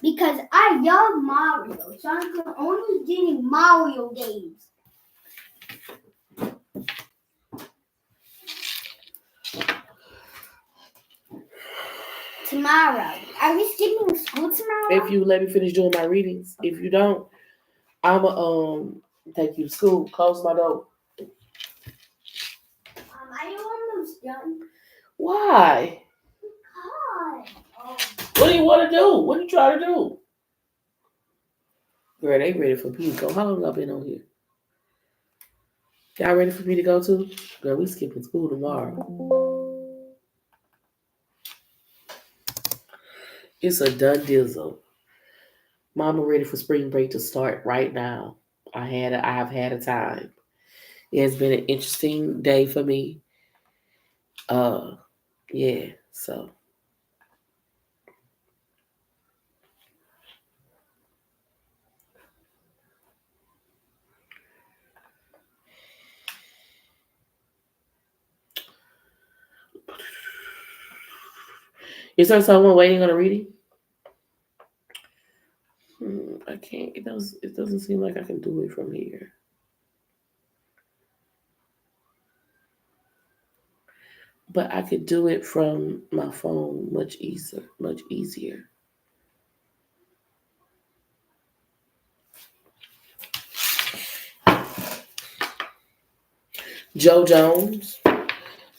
Because I love Mario, so I'm only getting Mario games. Tomorrow. Are we skipping school tomorrow? If you let me finish doing my readings. If you don't, I'ma take you to school. Close my door. I almost done. Why? Because. Oh. What do you want to do? What are you trying to do? Girl, they ready for me to go. How long I been on here? Y'all ready for me to go too? Girl, we skipping school tomorrow. It's a done deal. Mama ready for spring break to start right now. I have had a time. It has been an interesting day for me. Yeah, so. Is there someone waiting on a reading? I can't. It doesn't seem like I can do it from here. But I could do it from my phone much easier. Joe Jones.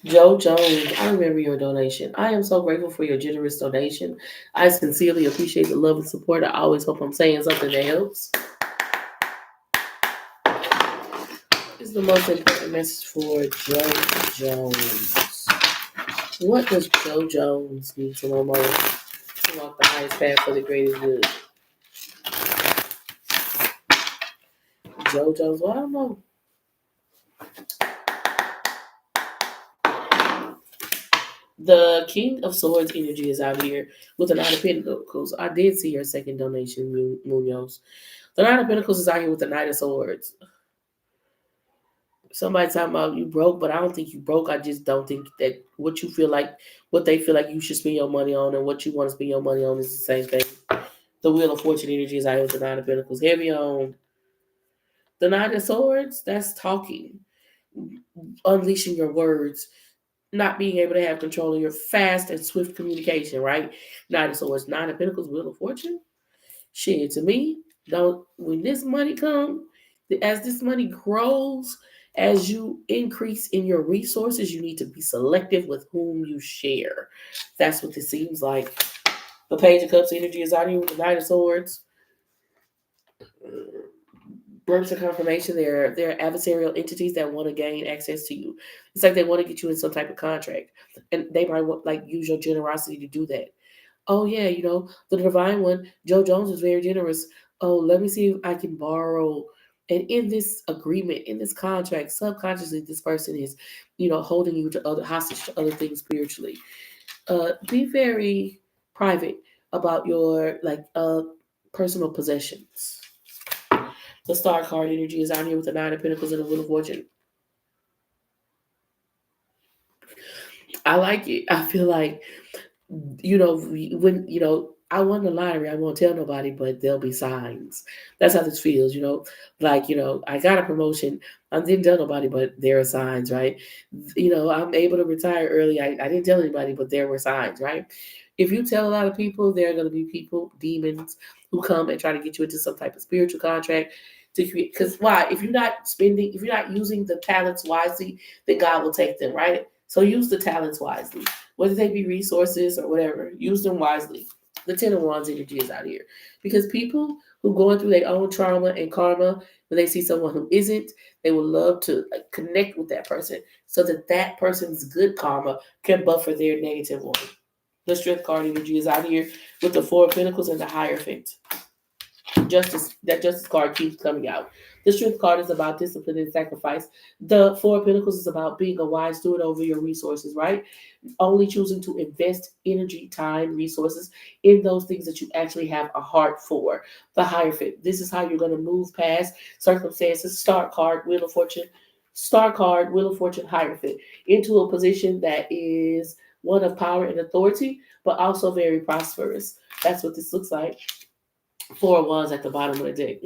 Joe Jones, I remember your donation. I am so grateful for your generous donation. I sincerely appreciate the love and support. I always hope I'm saying something that helps. This is the most important message for Joe Jones. What does Joe Jones need to know most to walk the highest path for the greatest good? Joe Jones, well, I don't know. The King of Swords energy is out here with the Knight of Pentacles. I did see your second donation, Munoz. The Knight of Pentacles is out here with the Knight of Swords. Somebody talking about you broke, but I don't think you broke. I just don't think that what you feel like, what they feel like you should spend your money on and what you want to spend your money on is the same thing. The Wheel of Fortune energy is out here with the Nine of Pentacles. Heavy on the Nine of Swords, that's talking, unleashing your words, not being able to have control of your fast and swift communication, right? Nine of Swords, Nine of Pentacles, Wheel of Fortune. Shit, to me, don't when this money comes, as this money grows, as you increase in your resources, you need to be selective with whom you share. That's what this seems like. The Page of Cups energy is out here with the Knight of Swords. Verbs of confirmation, they're adversarial entities that want to gain access to you. It's like they want to get you in some type of contract. And they might want like use your generosity to do that. Oh yeah, the divine one, Joe Jones was very generous. Oh, let me see if I can borrow. And in this agreement, in this contract, subconsciously, this person is, holding you to other hostage to other things spiritually. Be very private about your personal possessions. The Star card energy is out here with the Nine of Pentacles and the Wheel of Fortune. I like it. I feel like when I won the lottery, I won't tell nobody, but there'll be signs. That's how this feels, I got a promotion. I didn't tell nobody, but there are signs, right? I'm able to retire early. I didn't tell anybody, but there were signs, right? If you tell a lot of people, there are going to be people, demons, who come and try to get you into some type of spiritual contract to create. Because why? If you're not using the talents wisely, then God will take them, right? So use the talents wisely, whether they be resources or whatever. Use them wisely. The Ten of Wands energy is out here because people who going through their own trauma and karma, when they see someone who isn't, they would love to connect with that person so that that person's good karma can buffer their negative one. The Strength card energy is out here with the Four of Pentacles and the Hierophant. Justice card keeps coming out. The Strength card is about discipline and sacrifice. The Four of Pentacles is about being a wise steward over your resources, right? Only choosing to invest energy, time, resources in those things that you actually have a heart for. The Hierophant. This is how you're going to move past circumstances. Star card, Wheel of Fortune. Star card, Wheel of Fortune, Hierophant. Into a position that is one of power and authority, but also very prosperous. That's what this looks like. Four of Wands at the bottom of the deck.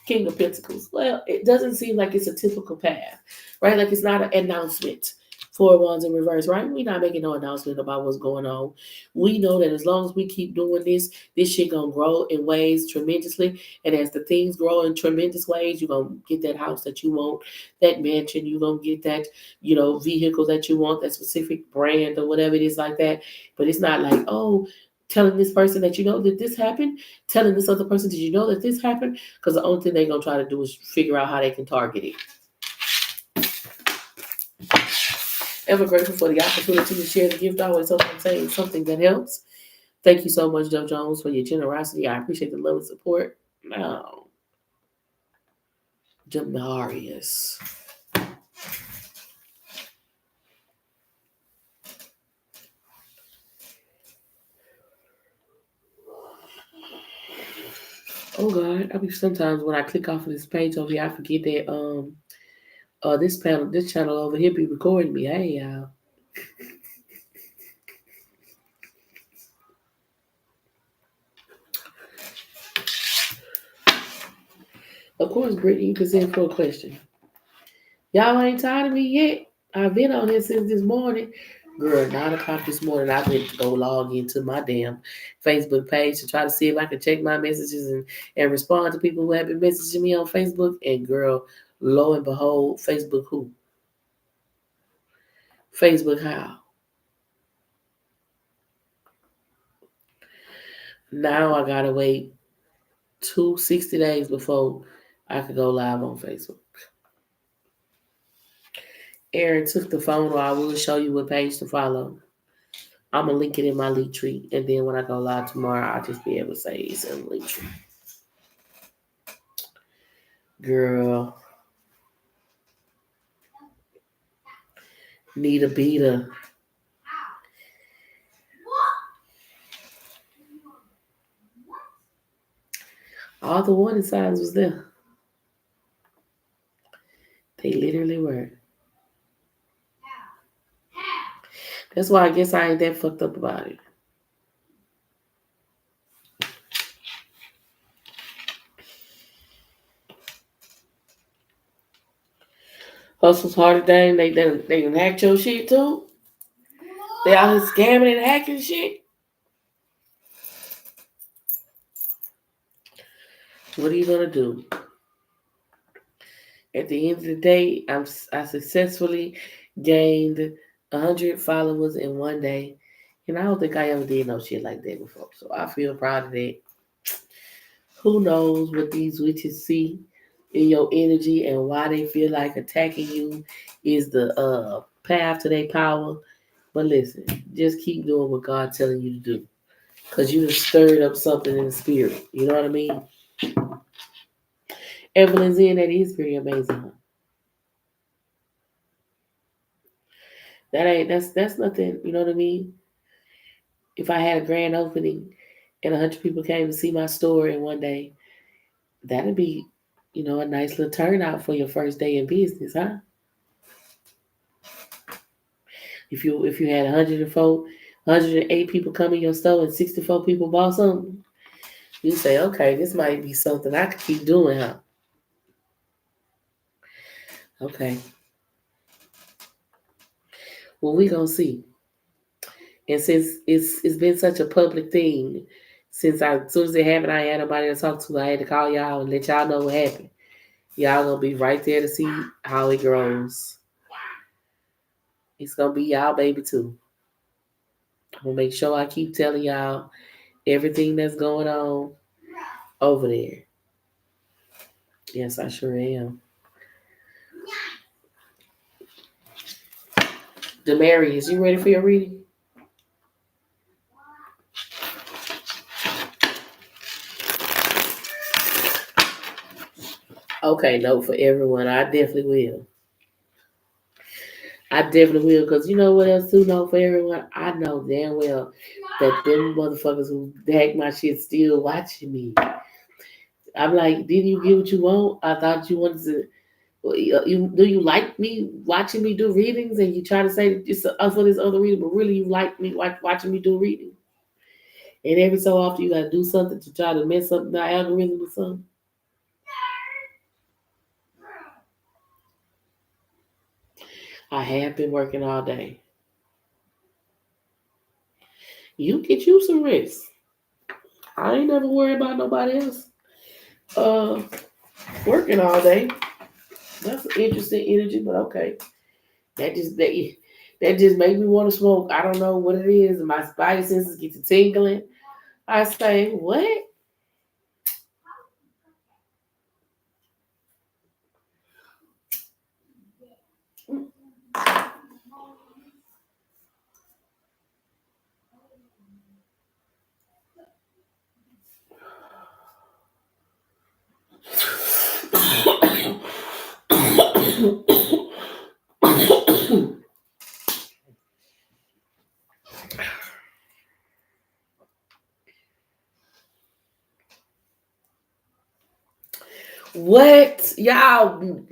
King of Pentacles. Well, it doesn't seem like it's a typical path, right? Like it's not an announcement. Four of Wands in reverse, right? We're not making no announcement about what's going on. We know that as long as we keep doing this shit gonna grow in ways tremendously. And as the things grow in tremendous ways, you're gonna get that house that you want, that mansion, you're gonna get that, vehicle that you want, that specific brand or whatever it is like that. But it's not like, oh, telling this person that that this happened, telling this other person, did you know that this happened? Because the only thing they're going to try to do is figure out how they can target it. Ever grateful for the opportunity to share the gift. Always hope I'm saying something that helps. Thank you so much, Joe Jones, for your generosity. I appreciate the love and support. Now, Jamarius. Oh God, sometimes when I click off of this page over here, I forget that this channel over here be recording me. Hey y'all. Of course, Brittany, you can send for a question. Y'all ain't tired of me yet? I've been on here since this morning. Girl, 9 o'clock this morning, I went to go log into my damn Facebook page to try to see if I could check my messages and respond to people who have been messaging me on Facebook. And girl, lo and behold, Facebook who? Facebook how? Now I gotta wait 60 days before I could go live on Facebook. Aaron took the phone, or I will show you what page to follow. I'm gonna link it in my link tree, and then when I go live tomorrow, I'll just be able to say it's in the link tree. Girl, need a beater. All the warning signs was there. They literally were. That's why I guess I ain't that fucked up about it. Hustle's harder thing. They done hacked your shit too. They out here scamming and hacking shit. What are you gonna do? At the end of the day, I successfully gained 100 followers in one day, and I don't think I ever did no shit like that before. So I feel proud of that. Who knows what these witches see in your energy and why they feel like attacking you is the path to their power. But listen, just keep doing what God's telling you to do. Because you just stirred up something in the spirit. You know what I mean? Evelyn's in, that is pretty amazing. Huh? That's nothing, you know what I mean? If I had a grand opening and 100 people came to see my store in one day, that'd be, a nice little turnout for your first day in business, huh? If you had 108 people come in your store and 64 people bought something, you say, okay, this might be something I could keep doing, huh? Okay. Well, we gonna see. And since it's been such a public thing, as soon as it happened, I had nobody to talk to. I had to call y'all and let y'all know what happened. Y'all gonna be right there to see how it grows. It's gonna be y'all baby too. I'm gonna make sure I keep telling y'all everything that's going on over there. Yes, I sure am. Demarius, you ready for your reading? Okay, note for everyone. I definitely will. Because you know what else too, note for everyone? I know damn well that them motherfuckers who hack my shit still watching me. I'm like, didn't you get what you want? I thought you wanted to. Do you like me watching me do readings, and you try to say it's for this other reading, but really you like me watching me do reading? And every so often you gotta do something to try to mess up the algorithm or something. I have been working all day. You get you some rest. I ain't never worried about nobody else. Working all day. That's an interesting energy, but okay. That just made me want to smoke. I don't know what it is. My spidey senses get to tingling. I say, what? What? Y'all,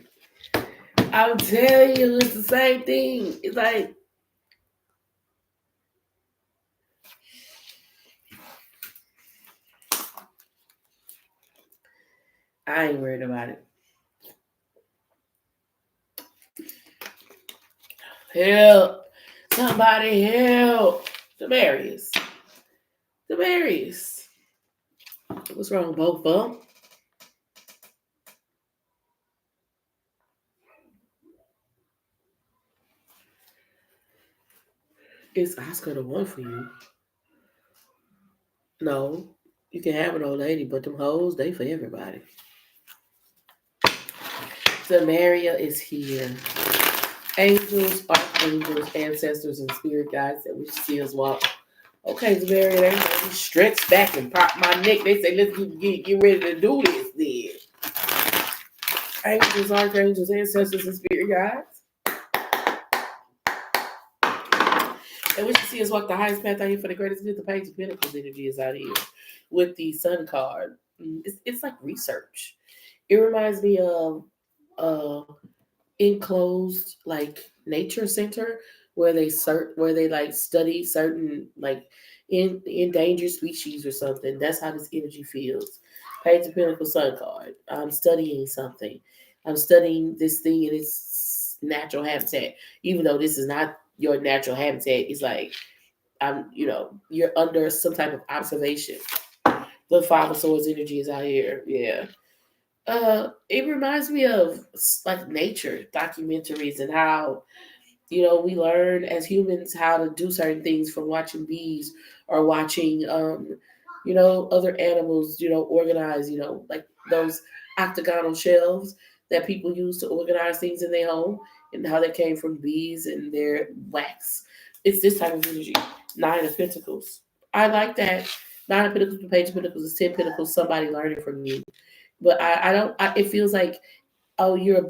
I'm telling you, it's the same thing. It's like, I ain't worried about it. Help. Somebody help. Demarius. What's wrong, both of them? Is Oscar the one for you? No. You can have an old lady, but them hoes, they for everybody. Samaria is here. Angels, archangels, ancestors, and spirit guides that we see us walk. Okay, Samaria, they stretch back and pop my neck. They say, let's get ready to do this then. Angels, archangels, ancestors, and spirit guides. And we should see us walk the highest path out here for the greatest good. The Page of Pentacles energy is out here with the Sun card. It's like research. It reminds me of enclosed like nature center where they like study certain like endangered species or something. That's how this energy feels. Page of Pentacles Sun card. I'm studying something. I'm studying this thing in its natural habitat. Even though this is not your natural habitat, it's like you're under some type of observation. The Five of Swords energy is out here. Yeah. It reminds me of like nature documentaries and how we learn as humans how to do certain things from watching bees or watching other animals organize like those octagonal shelves that people use to organize things in their home and how they came from bees and their wax. It's this type of energy. Nine of Pentacles. I like that. Nine of Pentacles, the Page of Pentacles is 10 Pentacles. Somebody learning from you. But I don't. It feels like, oh, you're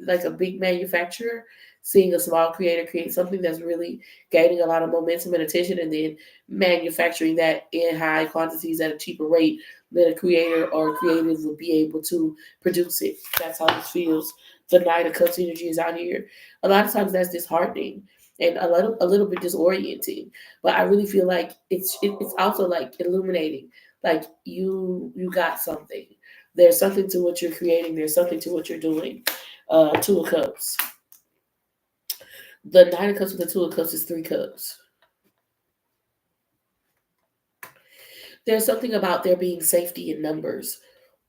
like a big manufacturer, seeing a small creator create something that's really gaining a lot of momentum and attention, and then manufacturing that in high quantities at a cheaper rate than a creator or creative would be able to produce it. That's how this feels. The Knight of Cups energy is out here. A lot of times that's disheartening and a little bit disorienting. But I really feel like it's also like illuminating. Like you got something. There's something to what you're creating. There's something to what you're doing. Two of Cups. The Nine of Cups with the Two of Cups is 3 cups. There's something about there being safety in numbers,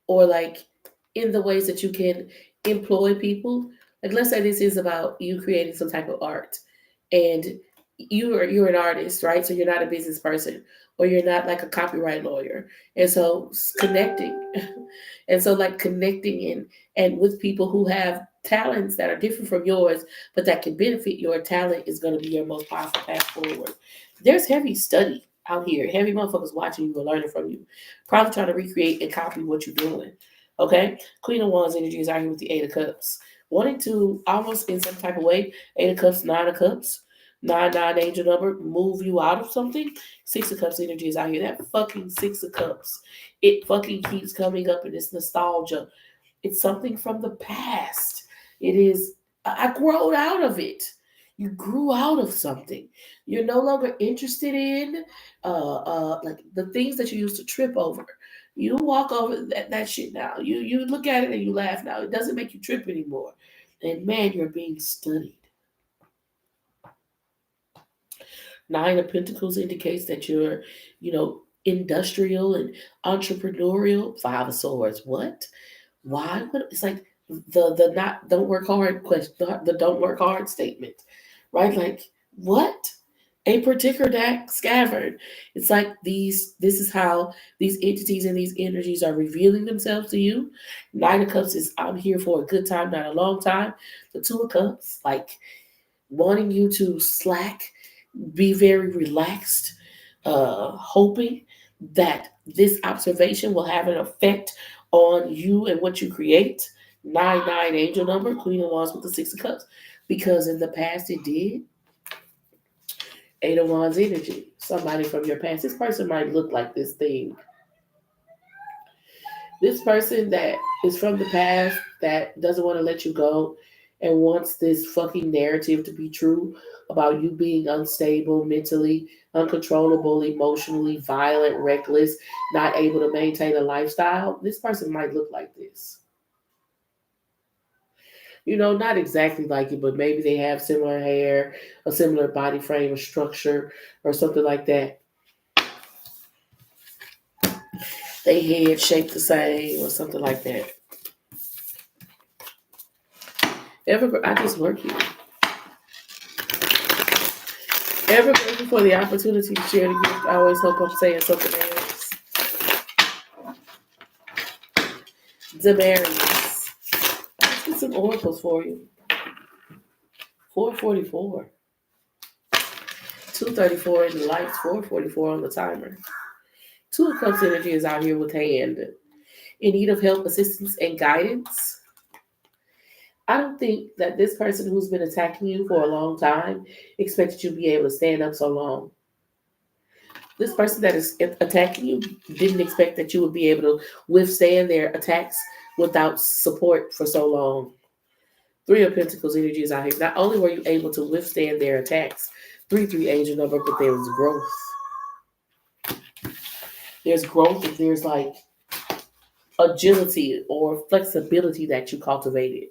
or like in the ways that you can employ people. Like let's say this is about you creating some type of art, and you're an artist, right? So you're not a business person, or you're not like a copyright lawyer, and so connecting, and so like connecting and with people who have talents that are different from yours, but that can benefit your talent is going to be your most powerful path forward. There's heavy study out here, heavy motherfuckers watching you and learning from you, probably trying to recreate and copy what you're doing. Okay, Queen of Wands energy is out here with the Eight of Cups, wanting to almost in some type of way. Eight of Cups, Nine of Cups. 9 angel number, move you out of something. Six of Cups energy is out here. That fucking Six of Cups. It fucking keeps coming up in this nostalgia. It's something from the past. It is, I grew out of it. You grew out of something. You're no longer interested in like the things that you used to trip over. You walk over that shit now. You look at it and you laugh now. It doesn't make you trip anymore. And man, you're being studied. Nine of Pentacles indicates that you're, industrial and entrepreneurial. Five of Swords. What? Why? What? It's like the not don't work hard question. The don't work hard statement, right? Like what? A particular deck scavered. It's like this is how these entities and these energies are revealing themselves to you. Nine of Cups is I'm here for a good time, not a long time. The Two of Cups, like wanting you to slack, be very relaxed, hoping that this observation will have an effect on you and what you create. 9 angel number, Queen of Wands with the Six of Cups. Because in the past it did. Eight of Wands energy. Somebody from your past. This person might look like this thing. This person that is from the past that doesn't want to let you go and wants this fucking narrative to be true about you being unstable mentally, uncontrollable, emotionally, violent, reckless, not able to maintain a lifestyle. This person might look like this. Not exactly like it, but maybe they have similar hair, a similar body frame or structure, or something like that. They head shaped the same, or something like that. I just work here. Ever grateful for the opportunity to share the gift. I always hope I'm saying something else. Damaris. Let's get some oracles for you. 444. 234 in the lights, 444 on the timer. Two of Cups energy is out here with hand. In need of help, assistance, and guidance. I don't think that this person who's been attacking you for a long time expected you to be able to stand up so long. This person that is attacking you didn't expect that you would be able to withstand their attacks without support for so long. Three of Pentacles energy is out here. Not only were you able to withstand their attacks, 3-3 angel number, but there was growth. There's growth if there's like agility or flexibility that you cultivated.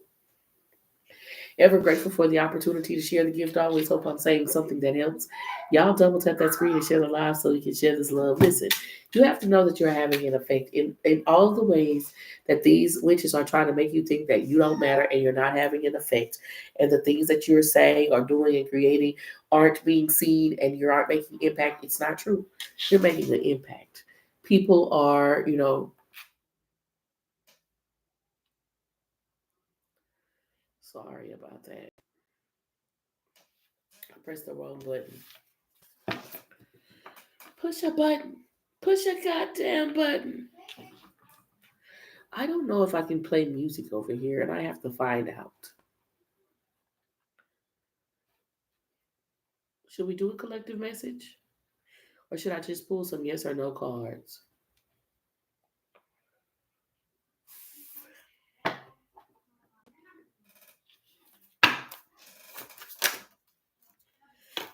Ever grateful for the opportunity to share the gift. I always hope I'm saying something that helps. Y'all double tap that screen and share the live so you can share this love. Listen, you have to know that you're having an effect in all the ways that these witches are trying to make you think that you don't matter and you're not having an effect. And the things that you're saying or doing and creating aren't being seen and you aren't making impact. It's not true. You're making an impact. People are, sorry about that. I pressed the wrong button. Push a button. Push a goddamn button. I don't know if I can play music over here, and I have to find out. Should we do a collective message? Or should I just pull some yes or no cards?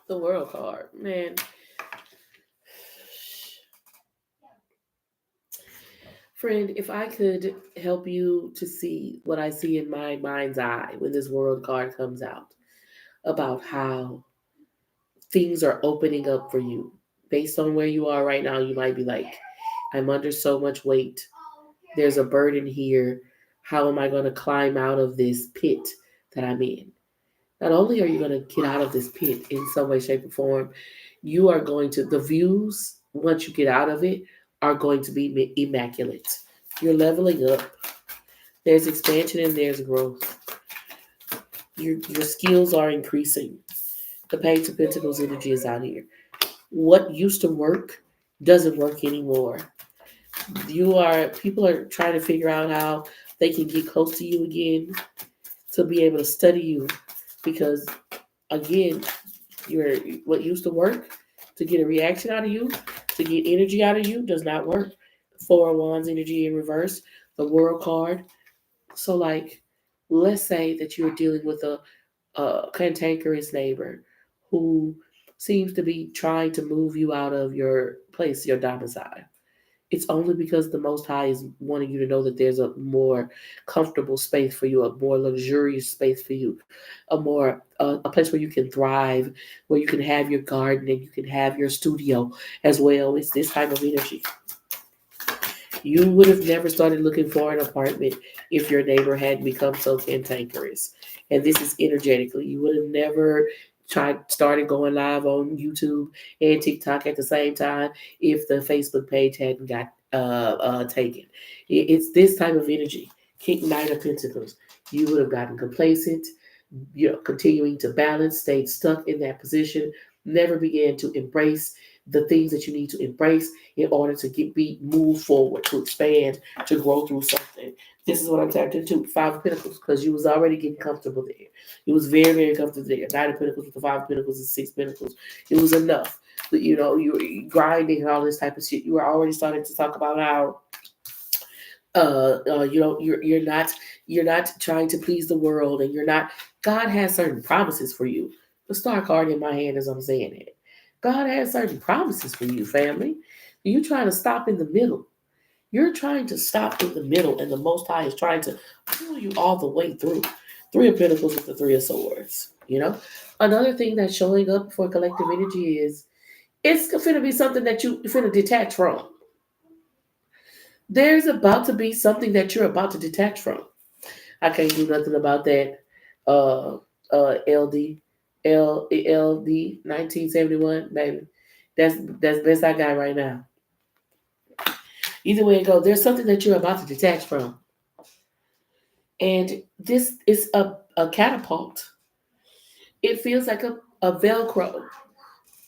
The world card. Man. Friend, if I could help you to see what I see in my mind's eye when this world card comes out about how things are opening up for you. Based on where you are right now, you might be like, I'm under so much weight. There's a burden here. How am I going to climb out of this pit that I'm in? Not only are you going to get out of this pit in some way, shape, or form, you are going to, the views, once you get out of it, are going to be immaculate. You're leveling up. There's expansion and there's growth. Your skills are increasing. The Page of Pentacles energy is out here. What used to work doesn't work anymore. People are trying to figure out how they can get close to you again to be able to study you because again, what used to work to get a reaction out of you, to get energy out of you does not work. Four of Wands energy in reverse, the World card. So like let's say that you're dealing with a cantankerous neighbor who seems to be trying to move you out of your place, your domicile. It's only because the Most High is wanting you to know that there's a more comfortable space for you, a more luxurious space for you, a place where you can thrive, where you can have your garden and you can have your studio as well. It's this type of energy. You would have never started looking for an apartment if your neighbor hadn't become so cantankerous. And this is energetically. You would have never started going live on YouTube and TikTok at the same time if the Facebook page hadn't got taken. It's this type of energy. King Knight of Pentacles. You would have gotten complacent, continuing to balance, stayed stuck in that position, never began to embrace the things that you need to embrace in order to move forward, to expand, to grow through something. This is what I'm tapped into. Five of Pentacles, because you was already getting comfortable there. It was very, very comfortable there. Nine of Pentacles with the Five of Pentacles and Six of Pentacles. It was enough. You were grinding and all this type of shit. You were already starting to talk about how you're not trying to please the world, and you're not. God has certain promises for you. The star card in my hand as I'm saying it. God has certain promises for you, family. You're trying to stop in the middle. You're trying to stop in the middle, and the Most High is trying to pull you all the way through. Three of Pentacles with the Three of Swords. Another thing that's showing up for collective energy is it's going to be something that you're going to detach from. There's about to be something that you're about to detach from. I can't do nothing about that, LD. LD 1971, baby. That's the best I got right now. Either way it goes, there's something that you're about to detach from. And this is a catapult. It feels like a Velcro.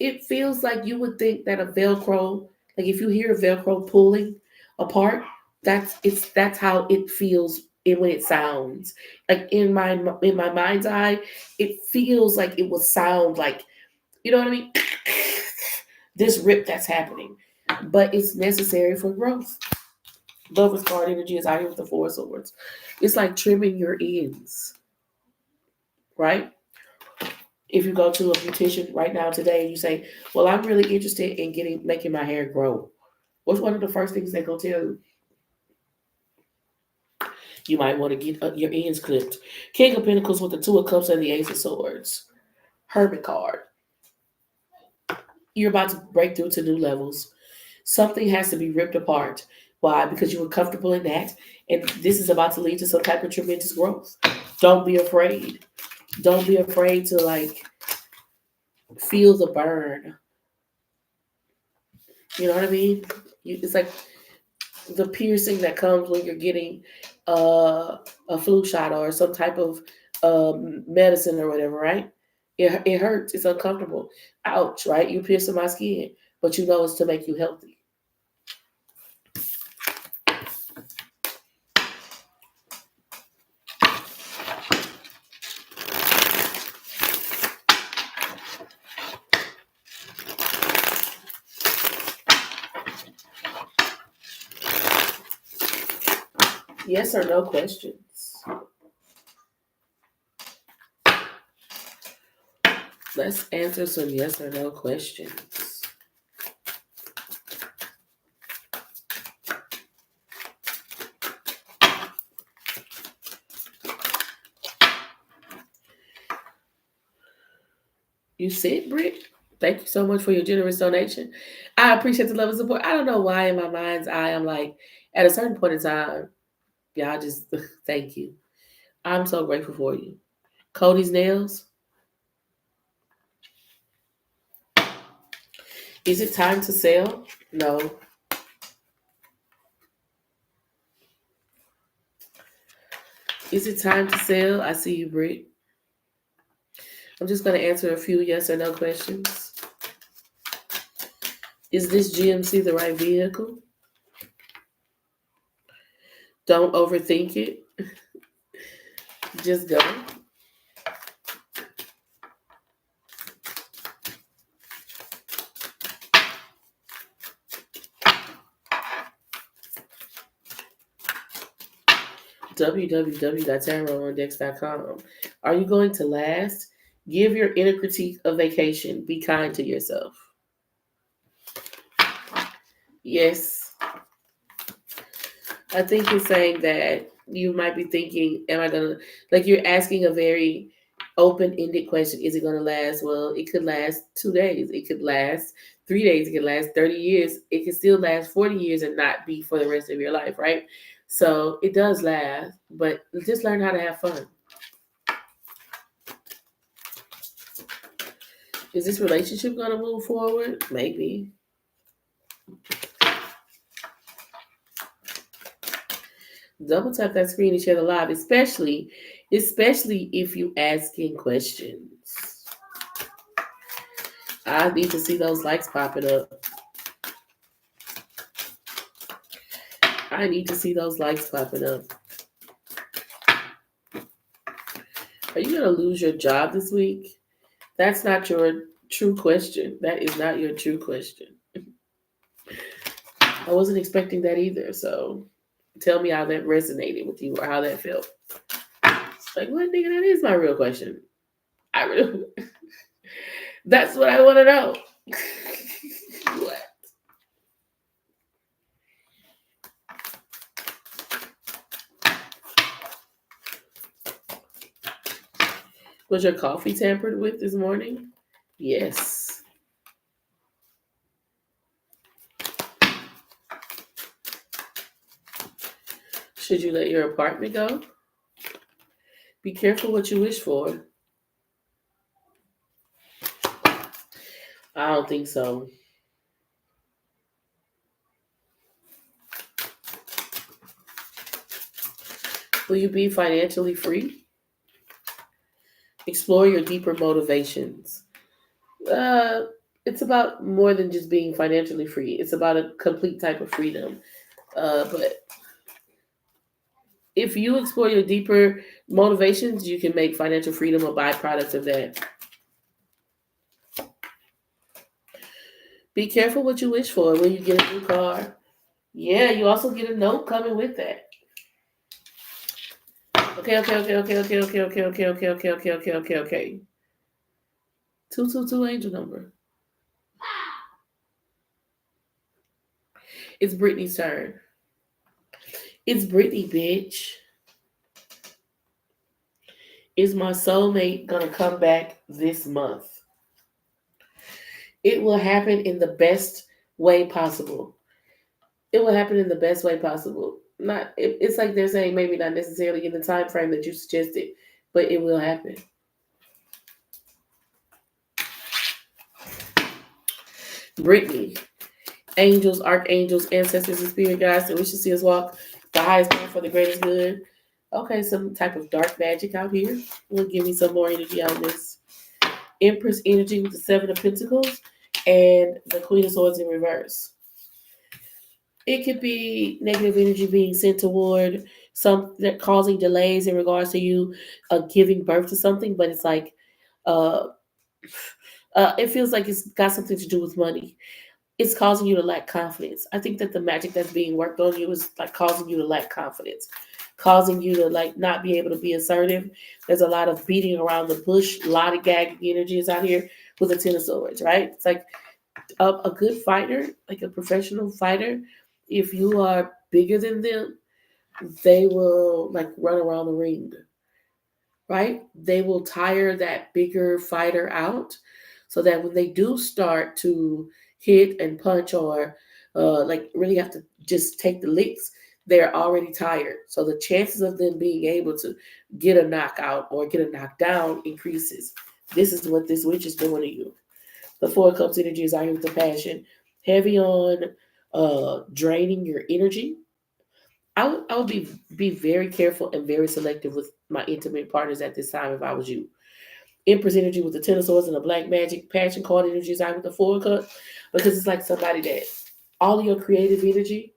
It feels like you would think that a Velcro, like if you hear a Velcro pulling apart, that's how it feels when it sounds. Like in my mind's eye, it feels like it would sound like, you know what I mean? This rip that's happening. But it's necessary for growth. Lover's card energy is out here with the Four Swords. It's like trimming your ends, right? If you go to a beautician right now today and you say, "Well, I'm really interested in making my hair grow," what's one of the first things they're gonna tell you? You might want to get your ends clipped. King of Pentacles with the Two of Cups and the Ace of Swords. Hermit card. You're about to break through to new levels. Something has to be ripped apart. Why? Because you were comfortable in that, and this is about to lead to some type of tremendous growth. Don't be afraid. Don't be afraid to feel the burn. You know what I mean? It's like the piercing that comes when you're getting a flu shot or some type of medicine or whatever, right? It hurts. It's uncomfortable. Ouch, right? You piercing my skin, but you know it's to make you healthy. Yes or no questions. Let's answer some yes or no questions. You sit, Britt? Thank you so much for your generous donation. I appreciate the love and support. I don't know why in my mind's eye I'm like, at a certain point in time, y'all just thank you. I'm so grateful for you. Cody's nails. Is it time to sell? No. Is it time to sell? I see you, Britt. I'm just going to answer a few yes or no questions. Is this GMC the right vehicle? Don't overthink it. Just go. www.tarotindex.com. Are you going to last? Give your inner critique a vacation. Be kind to yourself. Yes. I think you're saying that you might be thinking, am I going to, like you're asking a very open-ended question. Is it going to last? Well, it could last 2 days. It could last 3 days. It could last 30 years. It could still last 40 years and not be for the rest of your life, right? So it does last, but just learn how to have fun. Is this relationship going to move forward? Maybe. Double tap that screen and share the live, especially if you asking questions. I need to see those likes popping up. I need to see those likes popping up. Are you going to lose your job this week? That's not your true question. That is not your true question. I wasn't expecting that either. So tell me how that resonated with you or how that felt. Like, what, nigga, that is my real question. I really, that's what I want to know. What? Was your coffee tampered with this morning? Yes. Should you let your apartment go? Be careful what you wish for. I don't think so. Will you be financially free? Explore your deeper motivations. Uh, it's about more than just being financially free. It's about a complete type of freedom. But if you explore your deeper motivations, you can make financial freedom a byproduct of that. Be careful what you wish for when you get a new car. Yeah, you also get a note coming with that. Okay. 222 angel number. It's Brittany's turn. It's Brittany, bitch. Is my soulmate gonna come back this month? It will happen in the best way possible. It will happen in the best way possible. It's like they're saying maybe not necessarily in the time frame that you suggested, but it will happen. Brittany, angels, archangels, ancestors, and spirit guides that wish to see us walk the highest path for the greatest good. Okay, some type of dark magic out here. Will give me some more energy on this. Empress energy with the Seven of Pentacles and the Queen of Swords in reverse. It could be negative energy being sent toward some that causing delays in regards to you giving birth to something, but it's like uh, it feels like it's got something to do with money. It's causing you to lack confidence. I think that the magic that's being worked on you is like causing you to lack confidence, causing you to like not be able to be assertive. There's a lot of beating around the bush, lollygagging energies out here with the Ten of Swords, right? It's like a good fighter, like a professional fighter. If you are bigger than them, they will like run around the ring, right? They will tire that bigger fighter out so that when they do start to hit and punch or like really have to just take the licks, they're already tired. So the chances of them being able to get a knockout or get a knockdown increases. This is what this witch is doing to you. The Four of Cups energy is out here with the passion, heavy on draining your energy. I would be very careful and very selective with my intimate partners at this time if I was you. Empress energy with the Ten of Swords and the Black Magic, passion card energy is out with the Four of Cups because it's like somebody that all of your creative energy,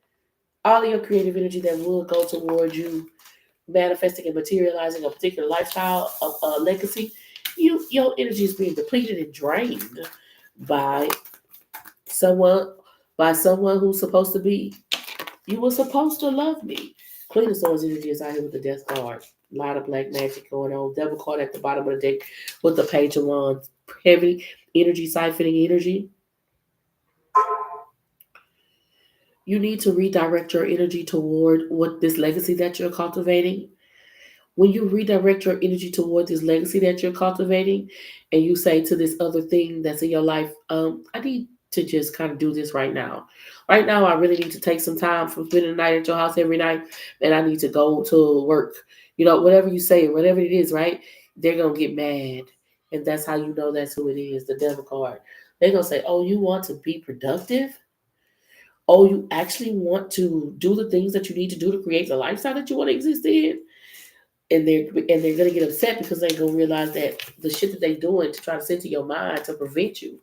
all of your creative energy that will go toward you manifesting and materializing a particular lifestyle, a legacy, your energy is being depleted and drained by someone someone who's supposed to be you were supposed to love me. Queen of Swords energy is out here with the Death card. A lot of black magic going on. Devil card at the bottom of the deck with the Page of Wands. Heavy energy, siphoning energy. You need to redirect your energy toward what this legacy that you're cultivating. When you redirect your energy toward this legacy that you're cultivating, and you say to this other thing that's in your life, I need to just kind of do this right now. Right now, I really need to take some time from spending the night at your house every night, and I need to go to work. You know, whatever you say, whatever it is, right? They're gonna get mad, and that's how you know that's who it is. The Devil card. They're gonna say, "Oh, you want to be productive? Oh, you actually want to do the things that you need to do to create the lifestyle that you want to exist in?" And they're gonna get upset because they're gonna realize that the shit that they're doing to try to send to your mind to prevent you,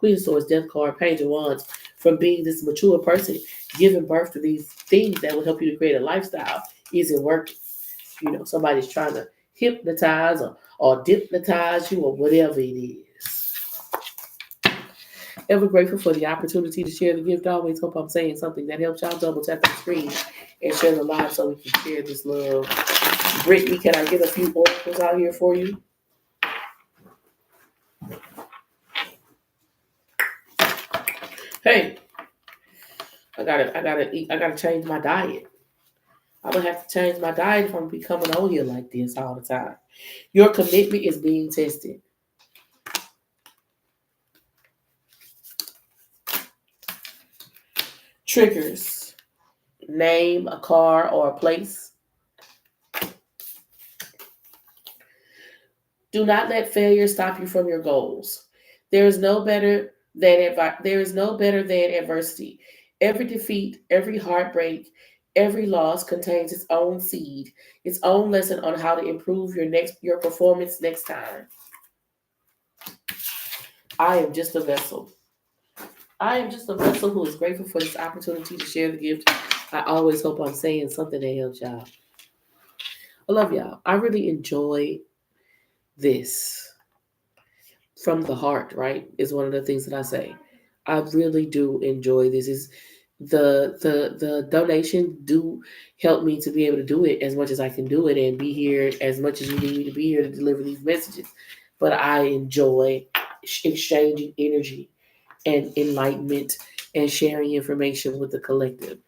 Queen of Swords, Death card, Page of Wands, from being this mature person, giving birth to these things that will help you to create a lifestyle, isn't working. You know, somebody's trying to hypnotize or hypnotize you or whatever it is. Ever grateful for the opportunity to share the gift. I always hope I'm saying something that helps y'all. Double tap the screen and share the live so we can share this love. Brittany, can I get a few oracles out here for you? Hey, I gotta change my diet. I'm gonna have to change my diet if I'm becoming on here like this all the time. Your commitment is being tested. Triggers. Name a car or a place. Do not let failure stop you from your goals. There is no better there is no better than adversity. Every defeat, every heartbreak, every loss contains its own seed, its own lesson on how to improve your performance next time. I am just a vessel. I am just a vessel who is grateful for this opportunity to share the gift. I always hope I'm saying something that helps y'all. I love y'all. I really enjoy this from the heart, right? Is one of the things that I say. I really do enjoy this. Is the donation do help me to be able to do it as much as I can do it and be here as much as you need me to be here to deliver these messages. But I enjoy exchanging energy and enlightenment and sharing information with the collective.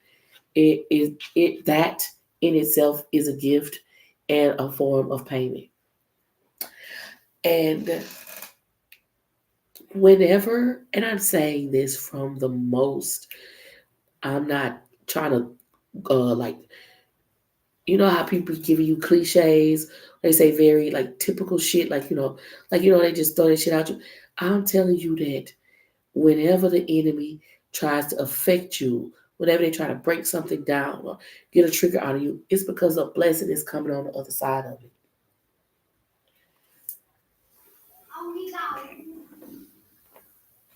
It that in itself is a gift and a form of payment. And whenever, and I'm saying this from the most, I'm not trying to like, you know how people giving you cliches, they say very like typical shit, like they just throw that shit out you. I'm telling you that whenever the enemy tries to affect you, whenever they try to break something down or get a trigger out of you, it's because a blessing is coming on the other side of it.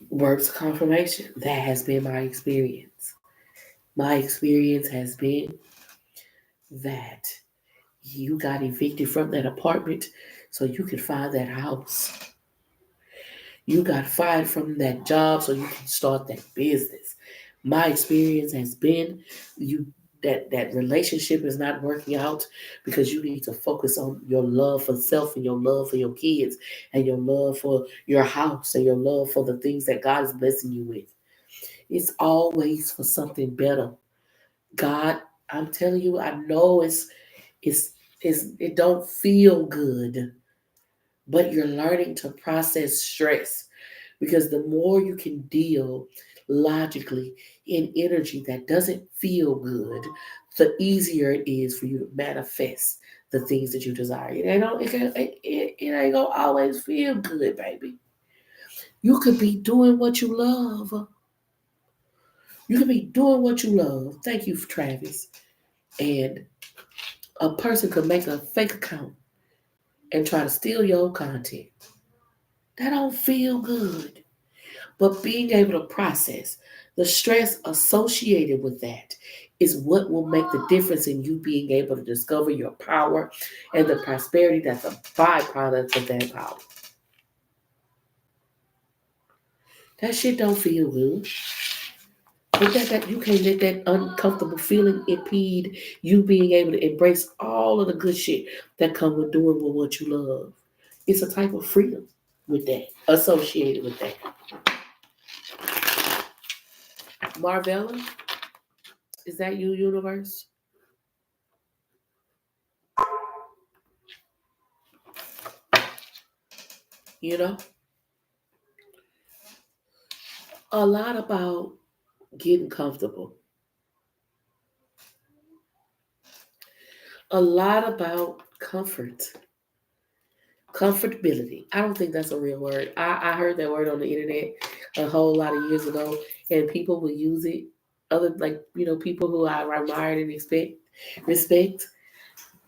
Words of confirmation. That has been my experience. My experience has been that you got evicted from that apartment so you could find that house. You got fired from that job so you can start that business. My experience has been you that relationship is not working out because you need to focus on your love for self and your love for your kids and your love for your house and your love for the things that God is blessing you with. It's always for something better. God, I'm telling you, I know it's it don't feel good, but you're learning to process stress because the more you can deal logically in energy that doesn't feel good, the easier it is for you to manifest the things that you desire. It ain't gonna always feel good, baby. You could be doing what you love. You could be doing what you love. Thank you, Travis. And a person could make a fake account and try to steal your content. That don't feel good. But being able to process the stress associated with that is what will make the difference in you being able to discover your power and the prosperity that's a byproduct of that power. That shit don't feel good. But that you can't let that uncomfortable feeling impede you being able to embrace all of the good shit that come with doing with what you love. It's a type of freedom with that, associated with that. Marvella, is that you, universe? You know, a lot about getting comfortable, a lot about comfort, comfortability. I don't think that's a real word. I heard that word on the internet a whole lot of years ago, and people would use it. Other people who I admired and respect.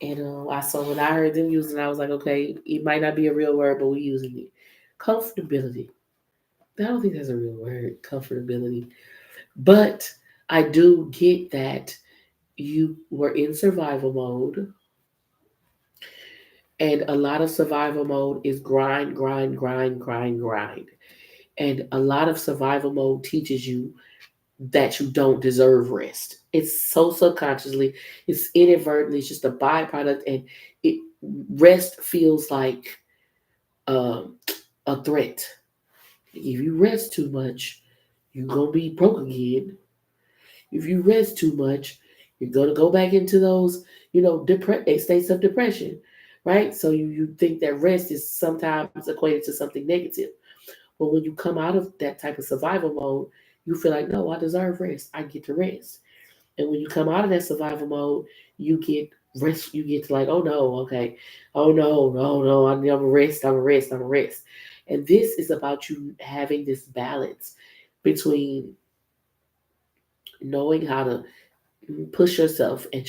And I so when I heard them using it, I was like, okay, it might not be a real word, but we're using it. Comfortability. I don't think that's a real word, comfortability. But I do get that you were in survival mode, and a lot of survival mode is grind, grind, grind, grind, grind. And a lot of survival mode teaches you that you don't deserve rest. It's so subconsciously, it's inadvertently, it's just a byproduct, and it rest feels like um, a threat. If you rest too much, you're gonna be broke again. If you rest too much, you're gonna go back into those, states of depression, right? So you think that rest is sometimes equated to something negative. But when you come out of that type of survival mode, you feel like, no, I deserve rest. I get to rest. And when you come out of that survival mode, you get You get to like, oh no, okay, oh no, no, no, I'm a rest, I'm a rest, I'm a rest. And this is about you having this balance between knowing how to push yourself and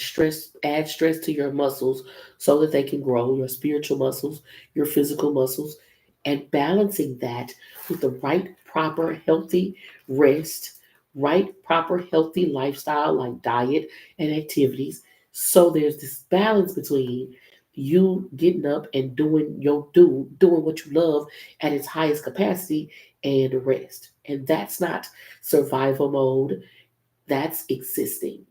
add stress to your muscles so that they can grow, your spiritual muscles, your physical muscles, and balancing that with the right, proper, healthy rest, right, proper, healthy lifestyle like diet and activities. So there's this balance between you getting up and doing what you love at its highest capacity and rest. And that's not survival mode, that's existing,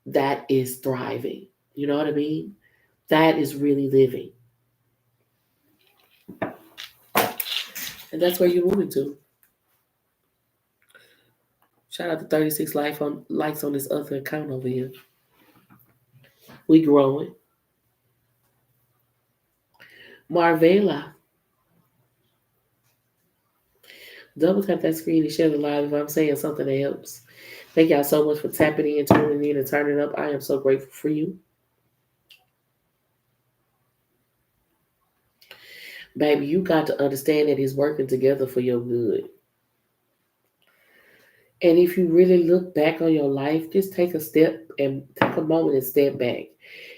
that is thriving. You know what I mean? That is really living. And that's where you're moving to. Shout out to 36 likes on this other account over here. We growing. Marvela, double tap that screen and share the live if I'm saying something that helps. Thank y'all so much for tapping in, tuning in, and turning up. I am so grateful for you. Baby, you got to understand that it's working together for your good. And if you really look back on your life, just take a step and take a moment and step back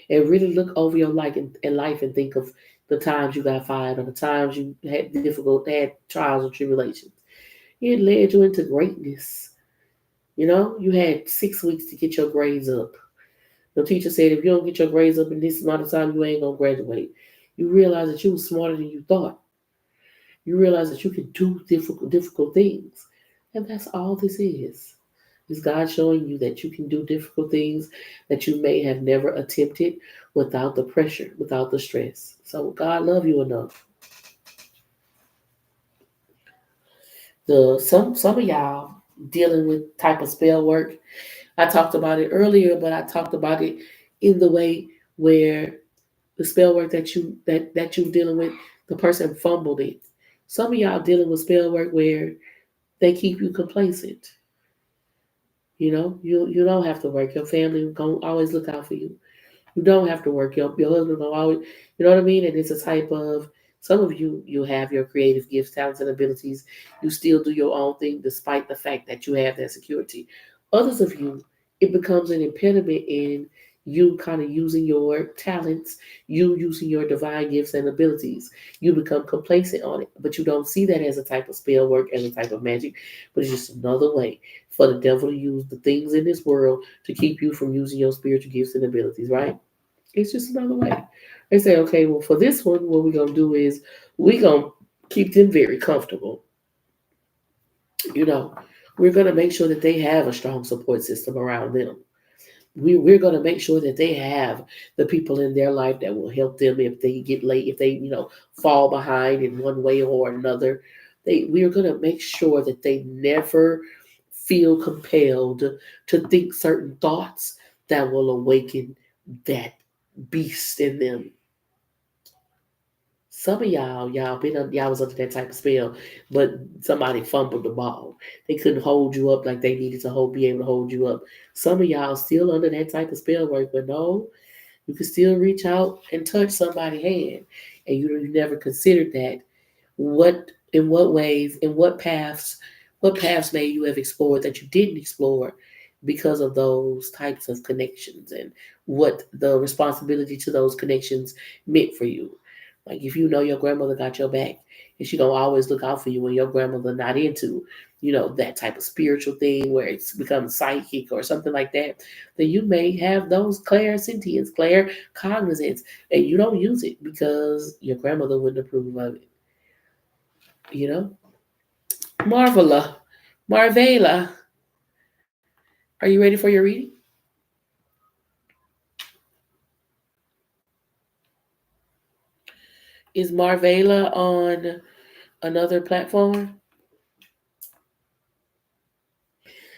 and really look over your life and think of the times you got fired or the times you had trials and tribulations. It led you into greatness. You know, you had 6 weeks to get your grades up. The teacher said if you don't get your grades up in this amount of time, you ain't gonna graduate. You realize that you were smarter than you thought. You realize that you can do difficult things. And that's all this is. Is God showing you that you can do difficult things that you may have never attempted without the pressure, without the stress. So God love you enough. Some of y'all dealing with type of spell work. I talked about it earlier, but I talked about it in the way where the spell work that you're dealing with, the person fumbled it. Some of y'all dealing with spell work where they keep you complacent. You know, you don't have to work. Your family gonna always look out for you. You don't have to work. Your husband gonna always, you know what I mean? And it's a type of, some of you have your creative gifts, talents, and abilities. You still do your own thing despite the fact that you have that security. Others of you, it becomes an impediment in you kind of using your talents, you using your divine gifts and abilities. You become complacent on it, but you don't see that as a type of spell work, as a type of magic, but it's just another way for the devil to use the things in this world to keep you from using your spiritual gifts and abilities, right? It's just another way. They say, okay, well, for this one, what we're going to do is we're going to keep them very comfortable. You know, we're going to make sure that they have a strong support system around them. We're going to make sure that they have the people in their life that will help them if they get late, if they, fall behind in one way or another. We're going to make sure that they never feel compelled to think certain thoughts that will awaken that beast in them. Some of y'all was under that type of spell, but somebody fumbled the ball. They couldn't hold you up like they needed to be able to hold you up. Some of y'all still under that type of spell work, but no, you can still reach out and touch somebody's hand, and you never considered that. In what ways, in what paths may you have explored that you didn't explore because of those types of connections and what the responsibility to those connections meant for you. Like if you know your grandmother got your back and she gonna always look out for you when your grandmother not into, that type of spiritual thing where it's become psychic or something like that, then you may have those clairsentience, claircognizance, and you don't use it because your grandmother wouldn't approve of it. You know? Marvela, are you ready for your reading? Is Marvela on another platform?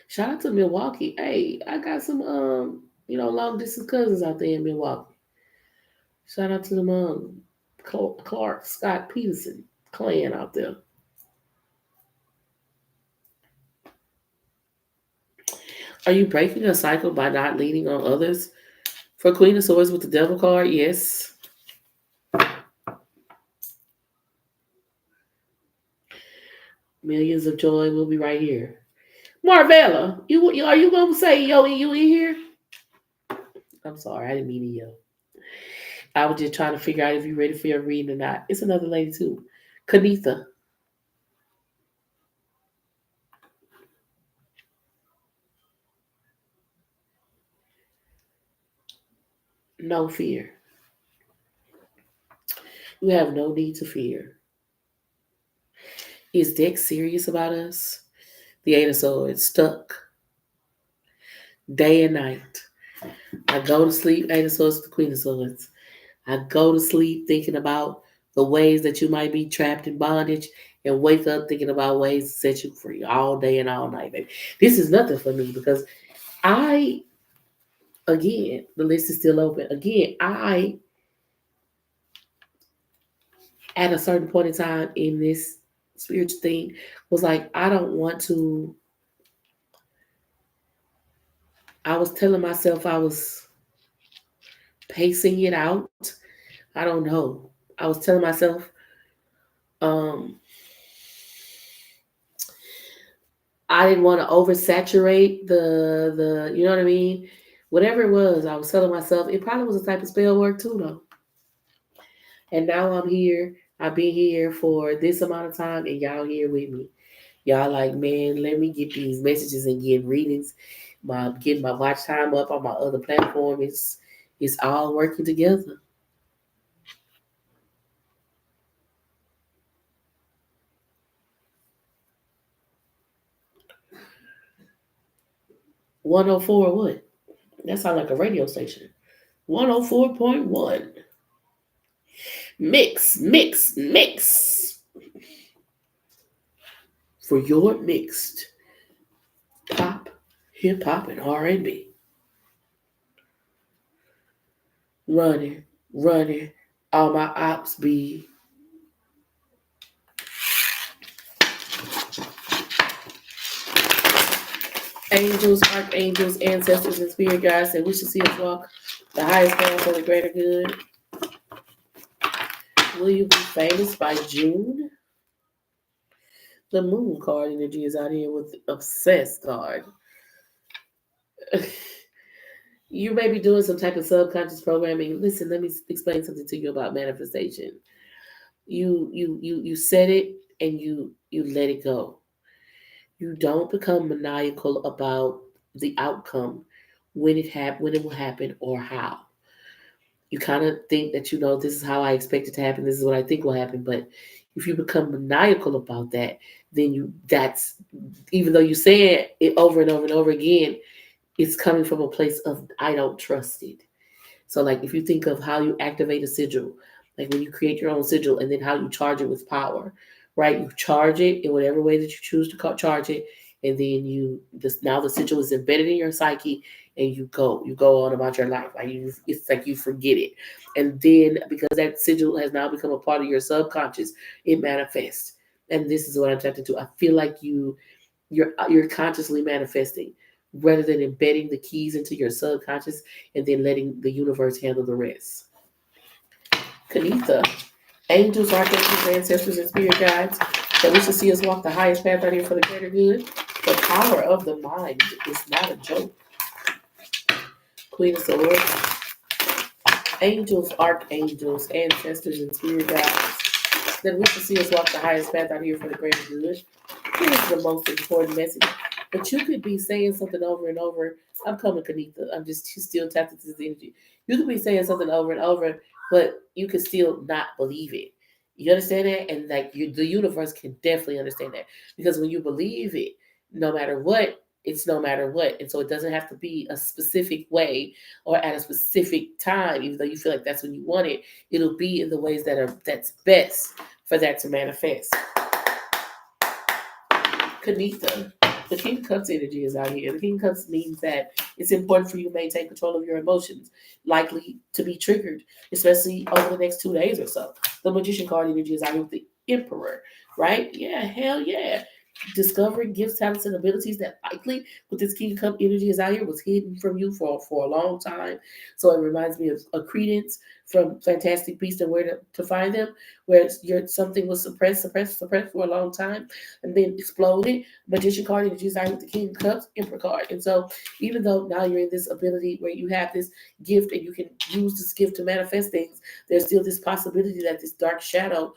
Shout out to Milwaukee. Hey, I got some long distance cousins out there in Milwaukee. Shout out to them Clark Scott Peterson clan out there. Are you breaking a cycle by not leaning on others? For Queen of Swords with the Devil card, yes. Millions of joy will be right here. Marvella, you are you gonna say yo you in here? I'm sorry, I didn't mean to yell. I was just trying to figure out if you're ready for your reading or not. It's another lady too. Kanitha, no fear. You have no need to fear. Is Dex serious about us? The Eight of Swords, stuck day and night. I go to sleep, Eight of Swords, the Queen of Swords. I go to sleep thinking about the ways that you might be trapped in bondage and wake up thinking about ways to set you free all day and all night, baby. This is nothing for me because I, again, the list is still open. Again, I, at a certain point in time in this spiritual thing, was like, I don't want to. I was telling myself I was pacing it out. I don't know. I was telling myself, um, I didn't want to oversaturate the you know what I mean? Whatever it was, I was telling myself it probably was a type of spell work too though. And now I'm here. I've been here for this amount of time and y'all here with me. Y'all like, man, let me get these messages and get readings. My getting my watch time up on my other platform. It's all working together. 104 what? That sounds like a radio station. 104.1. Mix, mix, mix. For your mixed pop, hip hop, and R&B. Running, running. All my ops be angels, archangels, ancestors, and spirit guides that wish to see us walk the highest path for the greater good. Will you be famous by June? The moon card energy is out here with the obsessed card. You may be doing some type of subconscious programming. Listen, let me explain something to you about manifestation. You set it and you let it go. You don't become maniacal about the outcome when it will happen or how. You kind of think that you know this is how I expect it to happen. This is what I think will happen. But if you become maniacal about that, then that's even though you say it over and over and over again, it's coming from a place of I don't trust it. So, like, if you think of how you activate a sigil, like when you create your own sigil and then how you charge it with power, right? You charge it in whatever way that you choose to charge it, and then now the sigil is embedded in your psyche, and you go on about your life. It's like you forget it, and then because that sigil has now become a part of your subconscious, it manifests. And this is what I'm attracted to. I feel like you're consciously manifesting rather than embedding the keys into your subconscious and then letting the universe handle the rest. Kanitha, angels, archangels, ancestors, and spirit guides that wish to see us walk the highest path out here for the greater good. The power of the mind is not a joke. Queen of Swords, angels, archangels, ancestors, and spirit guides that wish to see us walk the highest path out here for the greater good. Here's the most important message. But you could be saying something over and over. I'm coming, Kanitha. I'm just still tapped into this energy. You could be saying something over and over, but you could still not believe it. You understand that? And like the universe can definitely understand that. Because when you believe it, no matter what, it's no matter what. And so it doesn't have to be a specific way or at a specific time, even though you feel like that's when you want it. It'll be in the ways that's best for that to manifest. Kanitha, the King of Cups energy is out here. The King of Cups means that it's important for you to maintain control of your emotions, likely to be triggered, especially over the next 2 days or so. The Magician card energy is out here with the Emperor, right? Yeah, hell yeah. Discovering gifts, talents, and abilities that likely with this King of Cup energy is out here was hidden from you for a long time. So it reminds me of a credence from Fantastic Beasts and Where to Find Them, where something was suppressed for a long time, and then exploded. Magician card, energy is with the King of Cups, Emperor card. And so, even though now you're in this ability where you have this gift and you can use this gift to manifest things, there's still this possibility that this dark shadow,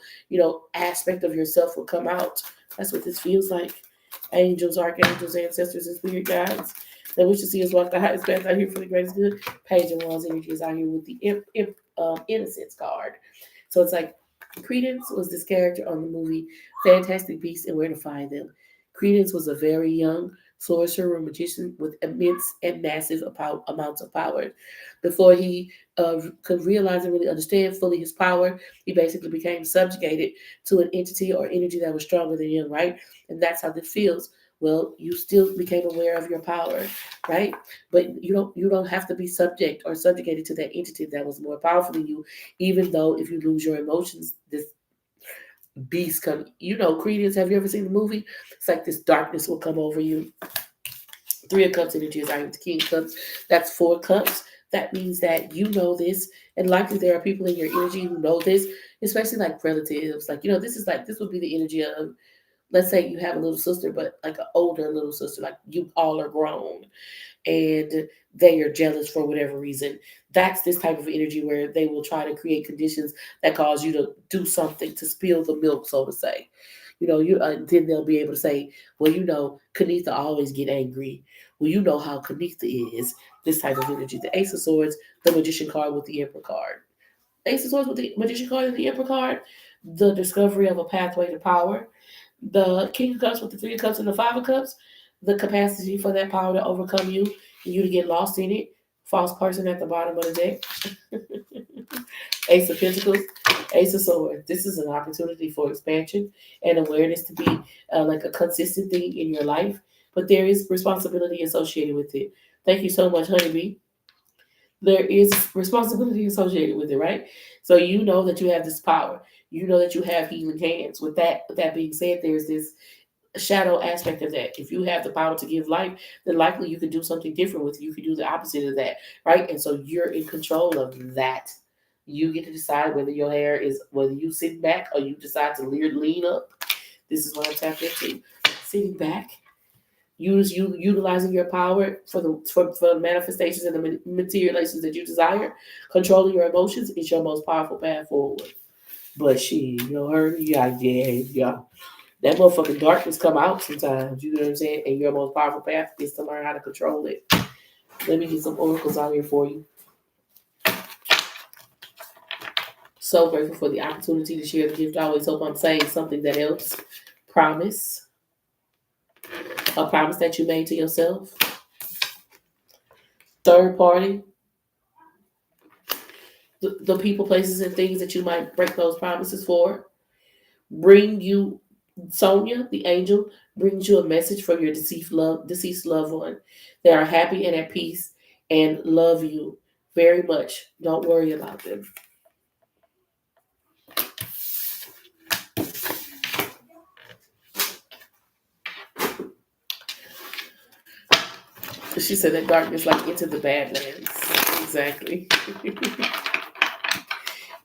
aspect of yourself will come out. That's what this feels like. Angels, archangels, ancestors, and spirit guides that wish to see us walk the highest path out here for the greatest good. Page of Wands energy is out here with the innocence card. So it's like Credence was this character on the movie Fantastic Beasts and Where to Find Them. Credence was a very young sorcerer or magician with immense and massive amounts of power. Before he could realize and really understand fully his power, he basically became subjugated to an entity or energy that was stronger than him, right? And that's how this feels. Well, you still became aware of your power, right? But you don't have to be subject or subjugated to that entity that was more powerful than you, even though if you lose your emotions, this beast come. Credence, have you ever seen the movie? It's like this darkness will come over you. Three of Cups energy is the King of Cups. That's 4 cups. That means that you know this, and likely there are people in your energy who know this, especially like relatives. Like, this would be the energy of, let's say you have a little sister, but like an older little sister, like you all are grown and they are jealous for whatever reason. That's this type of energy where they will try to create conditions that cause you to do something to spill the milk, so to say. Then they'll be able to say, well, Kanitha always get angry. Well, you know how Kanitha is. This type of energy. The Ace of Swords, the Magician card with the Emperor card. Ace of Swords with the Magician card and the Emperor card, the discovery of a pathway to power. The King of Cups with the Three of Cups and the Five of Cups, the capacity for that power to overcome you and you to get lost in it. False person at the bottom of the deck. Ace of Pentacles, Ace of Swords. This is an opportunity for expansion and awareness to be like a consistent thing in your life, but there is responsibility associated with it. Thank you so much, Honeybee. There is responsibility associated with it, right? So you know that you have this power. You know that you have healing hands. With that being said, there's this shadow aspect of that. If you have the power to give life, then likely you can do something different with it. You can do the opposite of that, right? And so you're in control of that. You get to decide whether you sit back or you decide to lean up. This is what I'm tapping into. Sitting back, utilizing your power for manifestations and the materializations that you desire. Controlling your emotions is your most powerful path forward. But yeah. That motherfucking darkness come out sometimes. You know what I'm saying? And your most powerful path is to learn how to control it. Let me get some oracles out here for you. So grateful for the opportunity to share the gift. I always hope I'm saying something that helps. Promise. A promise that you made to yourself. Third party. The people, places, and things that you might break those promises for. Bring you, Sonia, the angel, brings you a message from your deceased loved one. They are happy and at peace and love you very much. Don't worry about them. She said that darkness like into the Badlands. Exactly.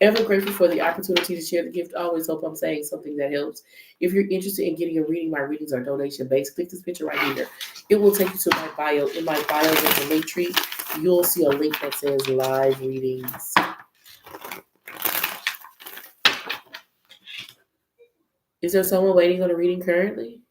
Ever grateful for the opportunity to share the gift. I always hope I'm saying something that helps. If you're interested in getting a reading, my readings are donation based. Click this picture right here. It will take you to my bio. In my bio, there's a link tree. You'll see a link that says live readings. Is there someone waiting on a reading currently?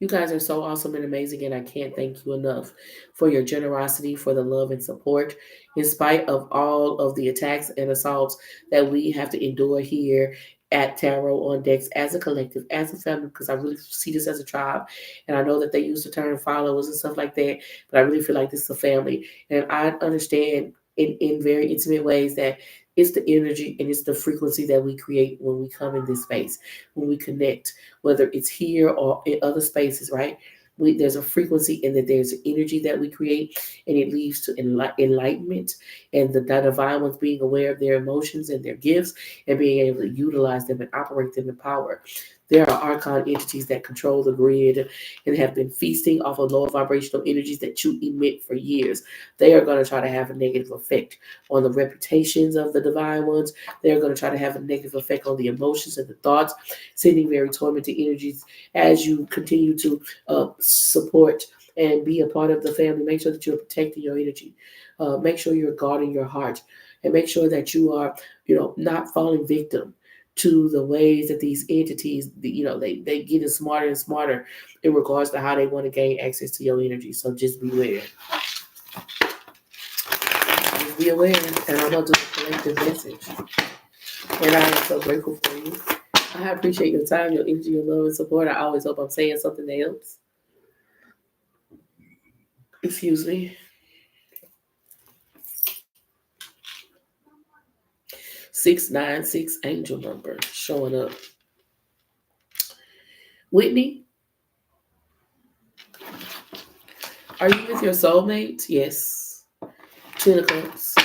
You guys are so awesome and amazing, and I can't thank you enough for your generosity, for the love and support, in spite of all of the attacks and assaults that we have to endure here at Tarot on Decks as a collective, as a family, because I really see this as a tribe, and I know that they use the term followers and stuff like that, but I really feel like this is a family, and I understand in very intimate ways that it's the energy and it's the frequency that we create when we come in this space, when we connect, whether it's here or in other spaces, right? There's a frequency and that there's energy that we create, and it leads to enlightenment and the divine ones being aware of their emotions and their gifts and being able to utilize them and operate them in power. There are archon entities that control the grid and have been feasting off of lower vibrational energies that you emit for years. They are going to try to have a negative effect on the reputations of the divine ones. They're going to try to have a negative effect on the emotions and the thoughts, sending very tormented energies as you continue to support and be a part of the family. Make sure that you're protecting your energy. Make sure you're guarding your heart, and make sure that you are, not falling victim to the ways that these entities, they getting smarter and smarter in regards to how they want to gain access to your energy. So just beware. Just be aware, and I'm gonna do a collective message. And I am so grateful for you. I appreciate your time, your energy, your love, and support. I always hope I'm saying something that helps. Excuse me. 696 angel number showing up. Whitney, are you with your soulmate? Yes. Tentacles.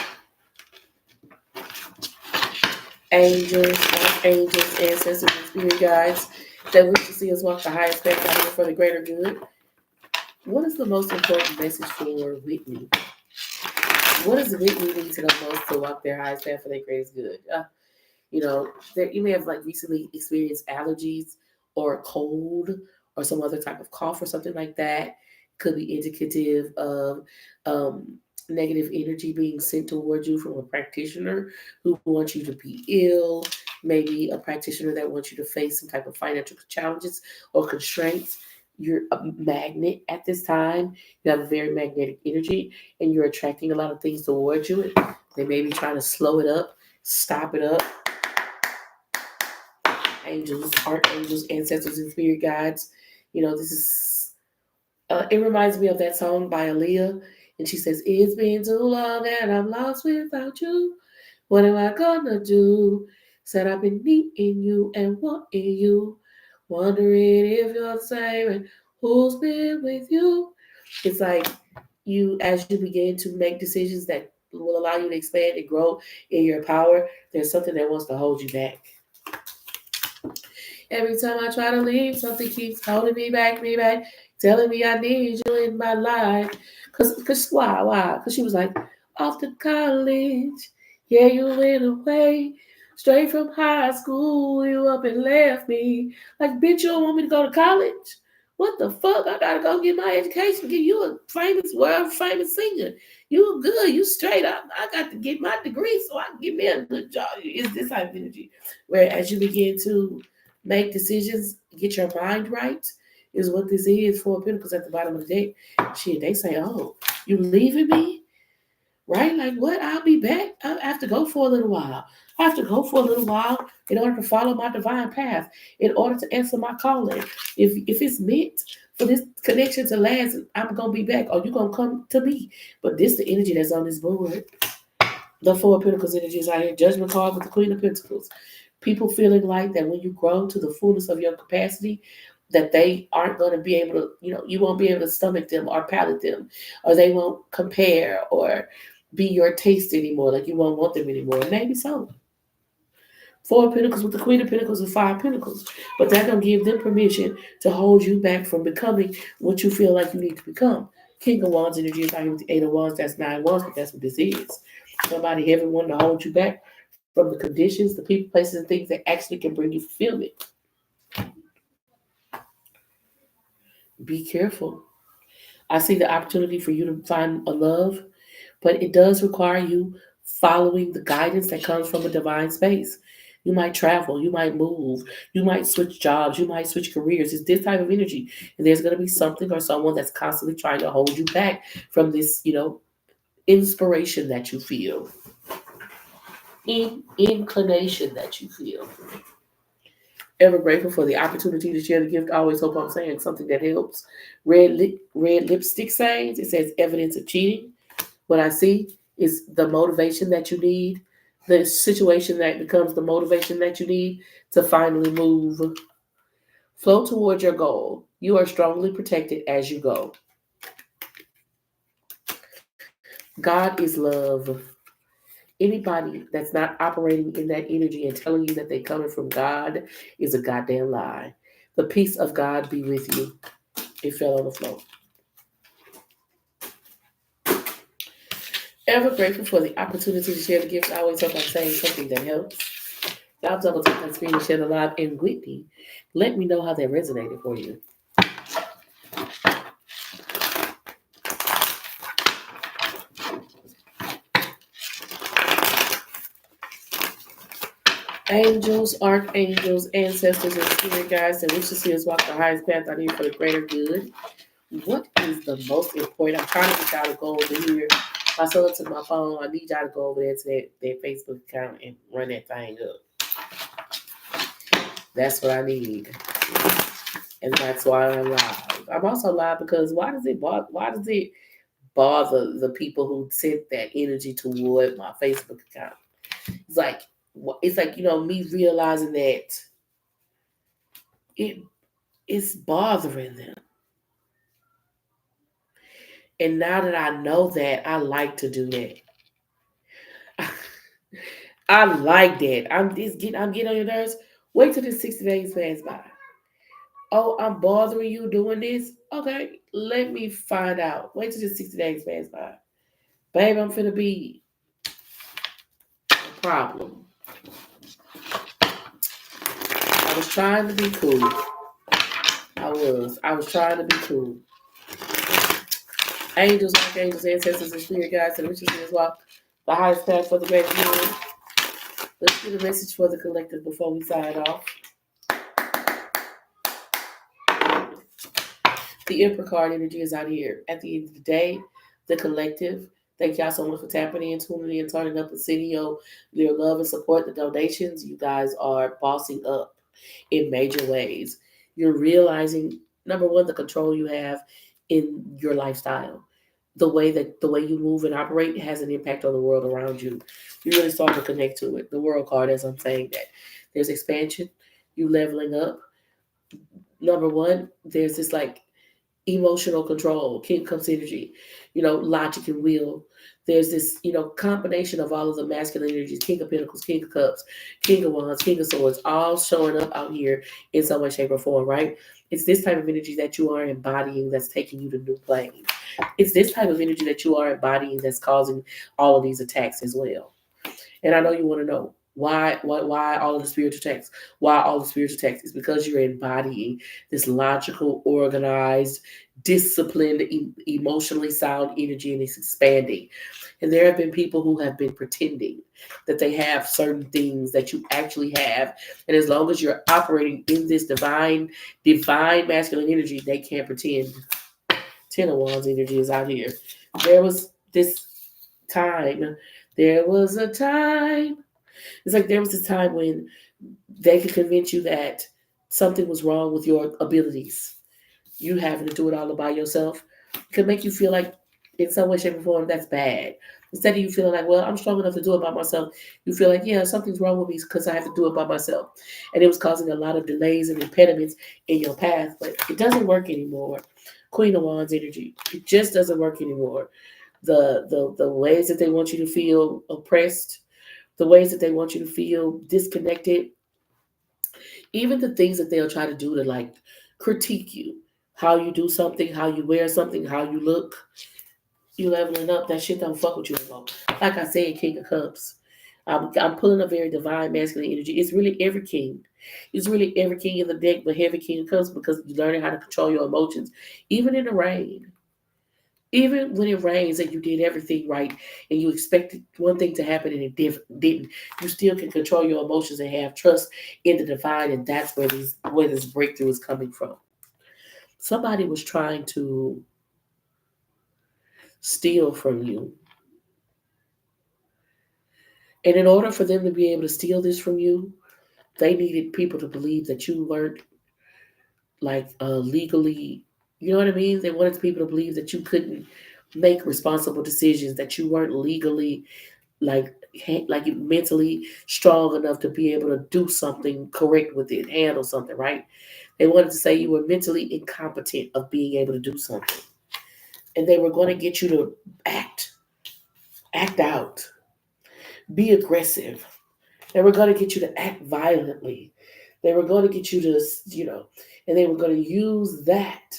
Angels, archangels, ancestors, and spirit guides that wish to see us walk the highest path out here for the greater good. What is the most important message for Whitney? What does Whitney need to know most to walk their highest path for their greatest good? You may have recently experienced allergies or a cold or some other type of cough or something like that. Could be indicative of negative energy being sent towards you from a practitioner who wants you to be ill, maybe a practitioner that wants you to face some type of financial challenges or constraints. You're a magnet at this time. You have a very magnetic energy, and you're attracting a lot of things towards you. They may be trying to slow it up, stop it up. Angels, archangels, ancestors, and spirit guides. This is, it reminds me of that song by Aaliyah. And she says, it's been too long and I'm lost without you. What am I gonna do? Said I've been needing you and wanting you. Wondering if you're the same and who's been with you. It's like as you begin to make decisions that will allow you to expand and grow in your power, there's something that wants to hold you back. Every time I try to leave, something keeps holding me back, telling me I need you in my life. Cause why? Cause she was like, off to college, yeah, you went away. Straight from high school, you up and left me. Like, bitch, you don't want me to go to college? What the fuck? I gotta go get my education, get you a famous, world famous singer. You good, you straight up. I got to get my degree so I can get me a good job. It's this type of energy. Where as you begin to make decisions, get your mind right, is what this is. 4 Pentacles at the bottom of the deck. Shit, they say, oh, you leaving me? Right? Like, what? I'll be back. I have to go for a little while. I have to go for a little while in order to follow my divine path, in order to answer my calling. If it's meant for this connection to last, I'm going to be back, or you're going to come to me. But this is the energy that's on this board. The 4 Pentacles energy is out here. Judgment card with the Queen of Pentacles. People feeling like that when you grow to the fullness of your capacity, that they aren't going to be able to, you won't be able to stomach them or palate them, or they won't compare or be your taste anymore. Like you won't want them anymore. Maybe so. 4 Pentacles with the Queen of Pentacles and 5 Pentacles. But that don't give them permission to hold you back from becoming what you feel like you need to become. King of Wands energy is out here with the 8 of Wands. That's 9 Wands, but that's what this is. Somebody, everyone to hold you back from the conditions, the people, places, and things that actually can bring you fulfillment. Be careful. I see the opportunity for you to find a love, but it does require you following the guidance that comes from a divine space. You might travel, you might move, you might switch jobs, you might switch careers. It's this type of energy. And there's going to be something or someone that's constantly trying to hold you back from this, inspiration that you feel. Inclination that you feel. Ever grateful for the opportunity to share the gift. I always hope I'm saying something that helps. Red lipstick stains. It says evidence of cheating. What I see is the motivation that you need, the situation that becomes the motivation that you need to finally move. Flow towards your goal. You are strongly protected as you go. God is love. Anybody that's not operating in that energy and telling you that they're coming from God is a goddamn lie. The peace of God be with you. It fell on the floor. Ever grateful for the opportunity to share the gifts. I always hope I'm saying something that helps. Y'all double tap that screen and share the live. And Whitney, let me know how that resonated for you. Angels, archangels, ancestors, and spirit guides that wish to see us walk the highest path I need for the greater good. What is the most important? I'm trying to get y'all to go over here. My son took my phone. I need y'all to go over there to that Facebook account and run that thing up. That's what I need. And that's why I'm live. I'm also live because why does it bother the people who sent that energy toward my Facebook account? It's like me realizing that it's bothering them. And now that I know that, I like to do that. I like that. I'm getting on your nerves. Wait till the 60 days pass by. Oh, I'm bothering you doing this? Okay, let me find out. Wait till the 60 days pass by. Babe, I'm finna be a problem. I was trying to be cool. I was trying to be cool. Angels, archangels, ancestors, and spirit guides, and riches as well. The highest path for the great good. Let's get a message for the collective before we sign off. The Emperor card energy is out here. At the end of the day, the collective. Thank y'all so much for tapping in, tuning in, turning up, and sending your love and support, the donations. You guys are bossing up in major ways. You're realizing, number one, the control you have in your lifestyle. The way you move and operate has an impact on the world around you. You really start to connect to it. The world card, as I'm saying that. There's expansion, you leveling up. Number one, there's this like emotional control, King comes energy, logic and will. There's this, combination of all of the masculine energies, King of Pentacles, King of Cups, King of Wands, King of Swords, all showing up out here in some way, shape, or form, right? It's this type of energy that you are embodying that's taking you to new planes. It's this type of energy that you are embodying that's causing all of these attacks as well. And I know you want to know why all of the spiritual texts. Why all the spiritual texts is because you're embodying this logical, organized, disciplined, emotionally sound energy, and it's expanding. And there have been people who have been pretending that they have certain things that you actually have. And as long as you're operating in this divine masculine energy, they can't pretend. Ten of Wands energy is out here. There was this time. There was a time. It's like there was this time when they could convince you that something was wrong with your abilities. You having to do it all by yourself could make you feel like, in some way, shape, or form, that's bad. Instead of you feeling like, well, I'm strong enough to do it by myself, you feel like, yeah, something's wrong with me because I have to do it by myself. And it was causing a lot of delays and impediments in your path, but it doesn't work anymore. Queen of Wands energy. It just doesn't work anymore. The ways that they want you to feel oppressed, the ways that they want you to feel disconnected, even the things that they'll try to do to like critique you, how you do something, how you wear something, how you look, you leveling up, that shit don't fuck with you anymore. Like I said, King of Cups. I'm pulling a very divine masculine energy. It's really every king. It's really every king in the deck, but heavy King of Cups because you're learning how to control your emotions, even in the rain. Even when it rains and you did everything right and you expected one thing to happen and it didn't, you still can control your emotions and have trust in the divine, and that's where this breakthrough is coming from. Somebody was trying to steal from you. And in order for them to be able to steal this from you, they needed people to believe that you weren't like legally, you know what I mean? They wanted people to believe that you couldn't make responsible decisions, that you weren't legally like like you mentally strong enough to be able to do something correct with it, handle something, right? They wanted to say you were mentally incompetent of being able to do something. And they were going to get you to act, act out, be aggressive. They were going to get you to act violently. They were going to get you to, and they were going to use that,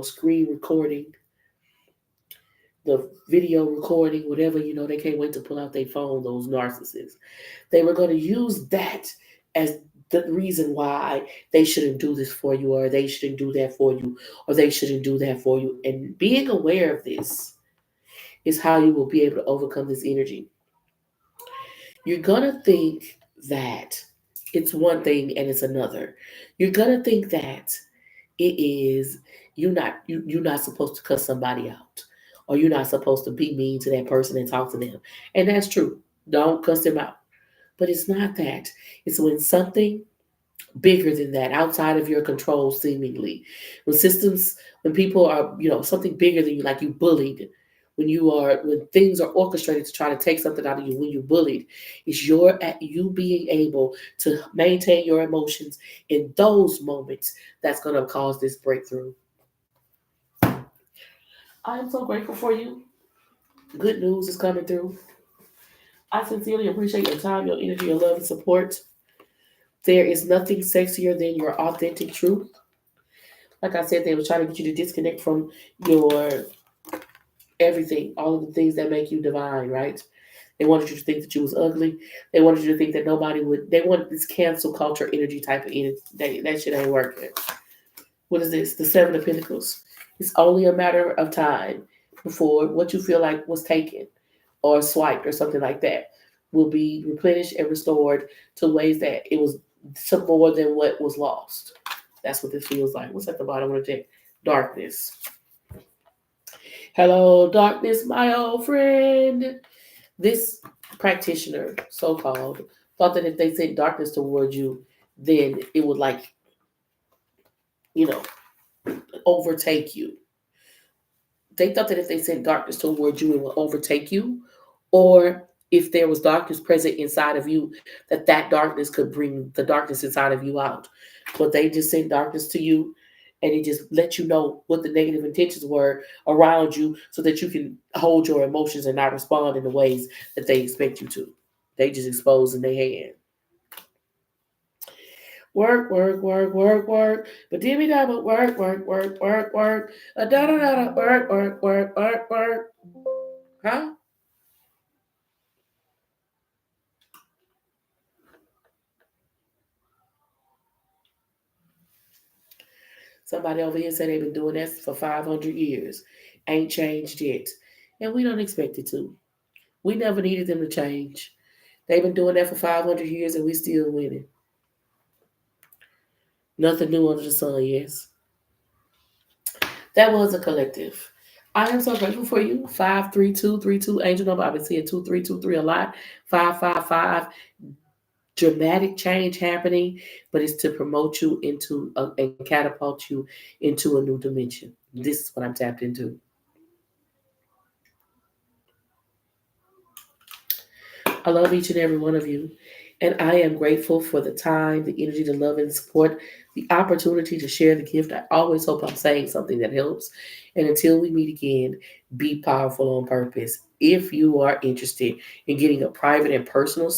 screen recording, the video recording, whatever, they can't wait to pull out their phone, those narcissists. They were going to use that as the reason why they shouldn't do this for you, or they shouldn't do that for you, or they shouldn't do that for you. And being aware of this is how you will be able to overcome this energy. You're going to think that it's one thing and it's another. You're going to think that it is you're not supposed to cuss somebody out, or you're not supposed to be mean to that person and talk to them. And that's true. Don't cuss them out. But it's not that. It's when something bigger than that, outside of your control, seemingly. When people are, something bigger than you, like you bullied, when things are orchestrated to try to take something out of you, when you bullied, it's you being able to maintain your emotions in those moments that's going to cause this breakthrough. I am so grateful for you. Good news is coming through. I sincerely appreciate your time, your energy, your love, and support. There is nothing sexier than your authentic truth. Like I said, they were trying to get you to disconnect from your everything, all of the things that make you divine, right? They wanted you to think that you was ugly. They wanted you to think that nobody would. They wanted this cancel culture energy type of energy. That shit ain't working. What is this? The Seven of Pentacles. It's only a matter of time before what you feel like was taken or swiped or something like that will be replenished and restored to ways that it was some more than what was lost. That's what this feels like. What's at the bottom of the deck? Darkness. Hello, darkness, my old friend. This practitioner, so-called, thought that if they sent darkness towards you, then it would you know, overtake you. They thought that if they sent darkness towards you, it would overtake you, or if there was darkness present inside of you, that darkness could bring the darkness inside of you out. But they just sent darkness to you, and it just let you know what the negative intentions were around you so that you can hold your emotions and not respond in the ways that they expect you to. They just expose in their hand. Work, work, work, work, work. But dimmy dabba, work, work, work, work, work. Da da da da, work, work, work, work, work. Huh? Somebody over here said they've been doing this for 500 years. Ain't changed yet. And we don't expect it to. We never needed them to change. They've been doing that for 500 years and we still winning. Nothing new under the sun, yes. That was a collective. I am so grateful for you. 53232 angel number. I've been seeing 2323 a lot. 555. Dramatic change happening, but it's to promote you and catapult you into a new dimension. This is what I'm tapped into. I love each and every one of you. And I am grateful for the time, the energy, the love, and support, the opportunity to share the gift. I always hope I'm saying something that helps. And until we meet again, be powerful on purpose. If you are interested in getting a private and personal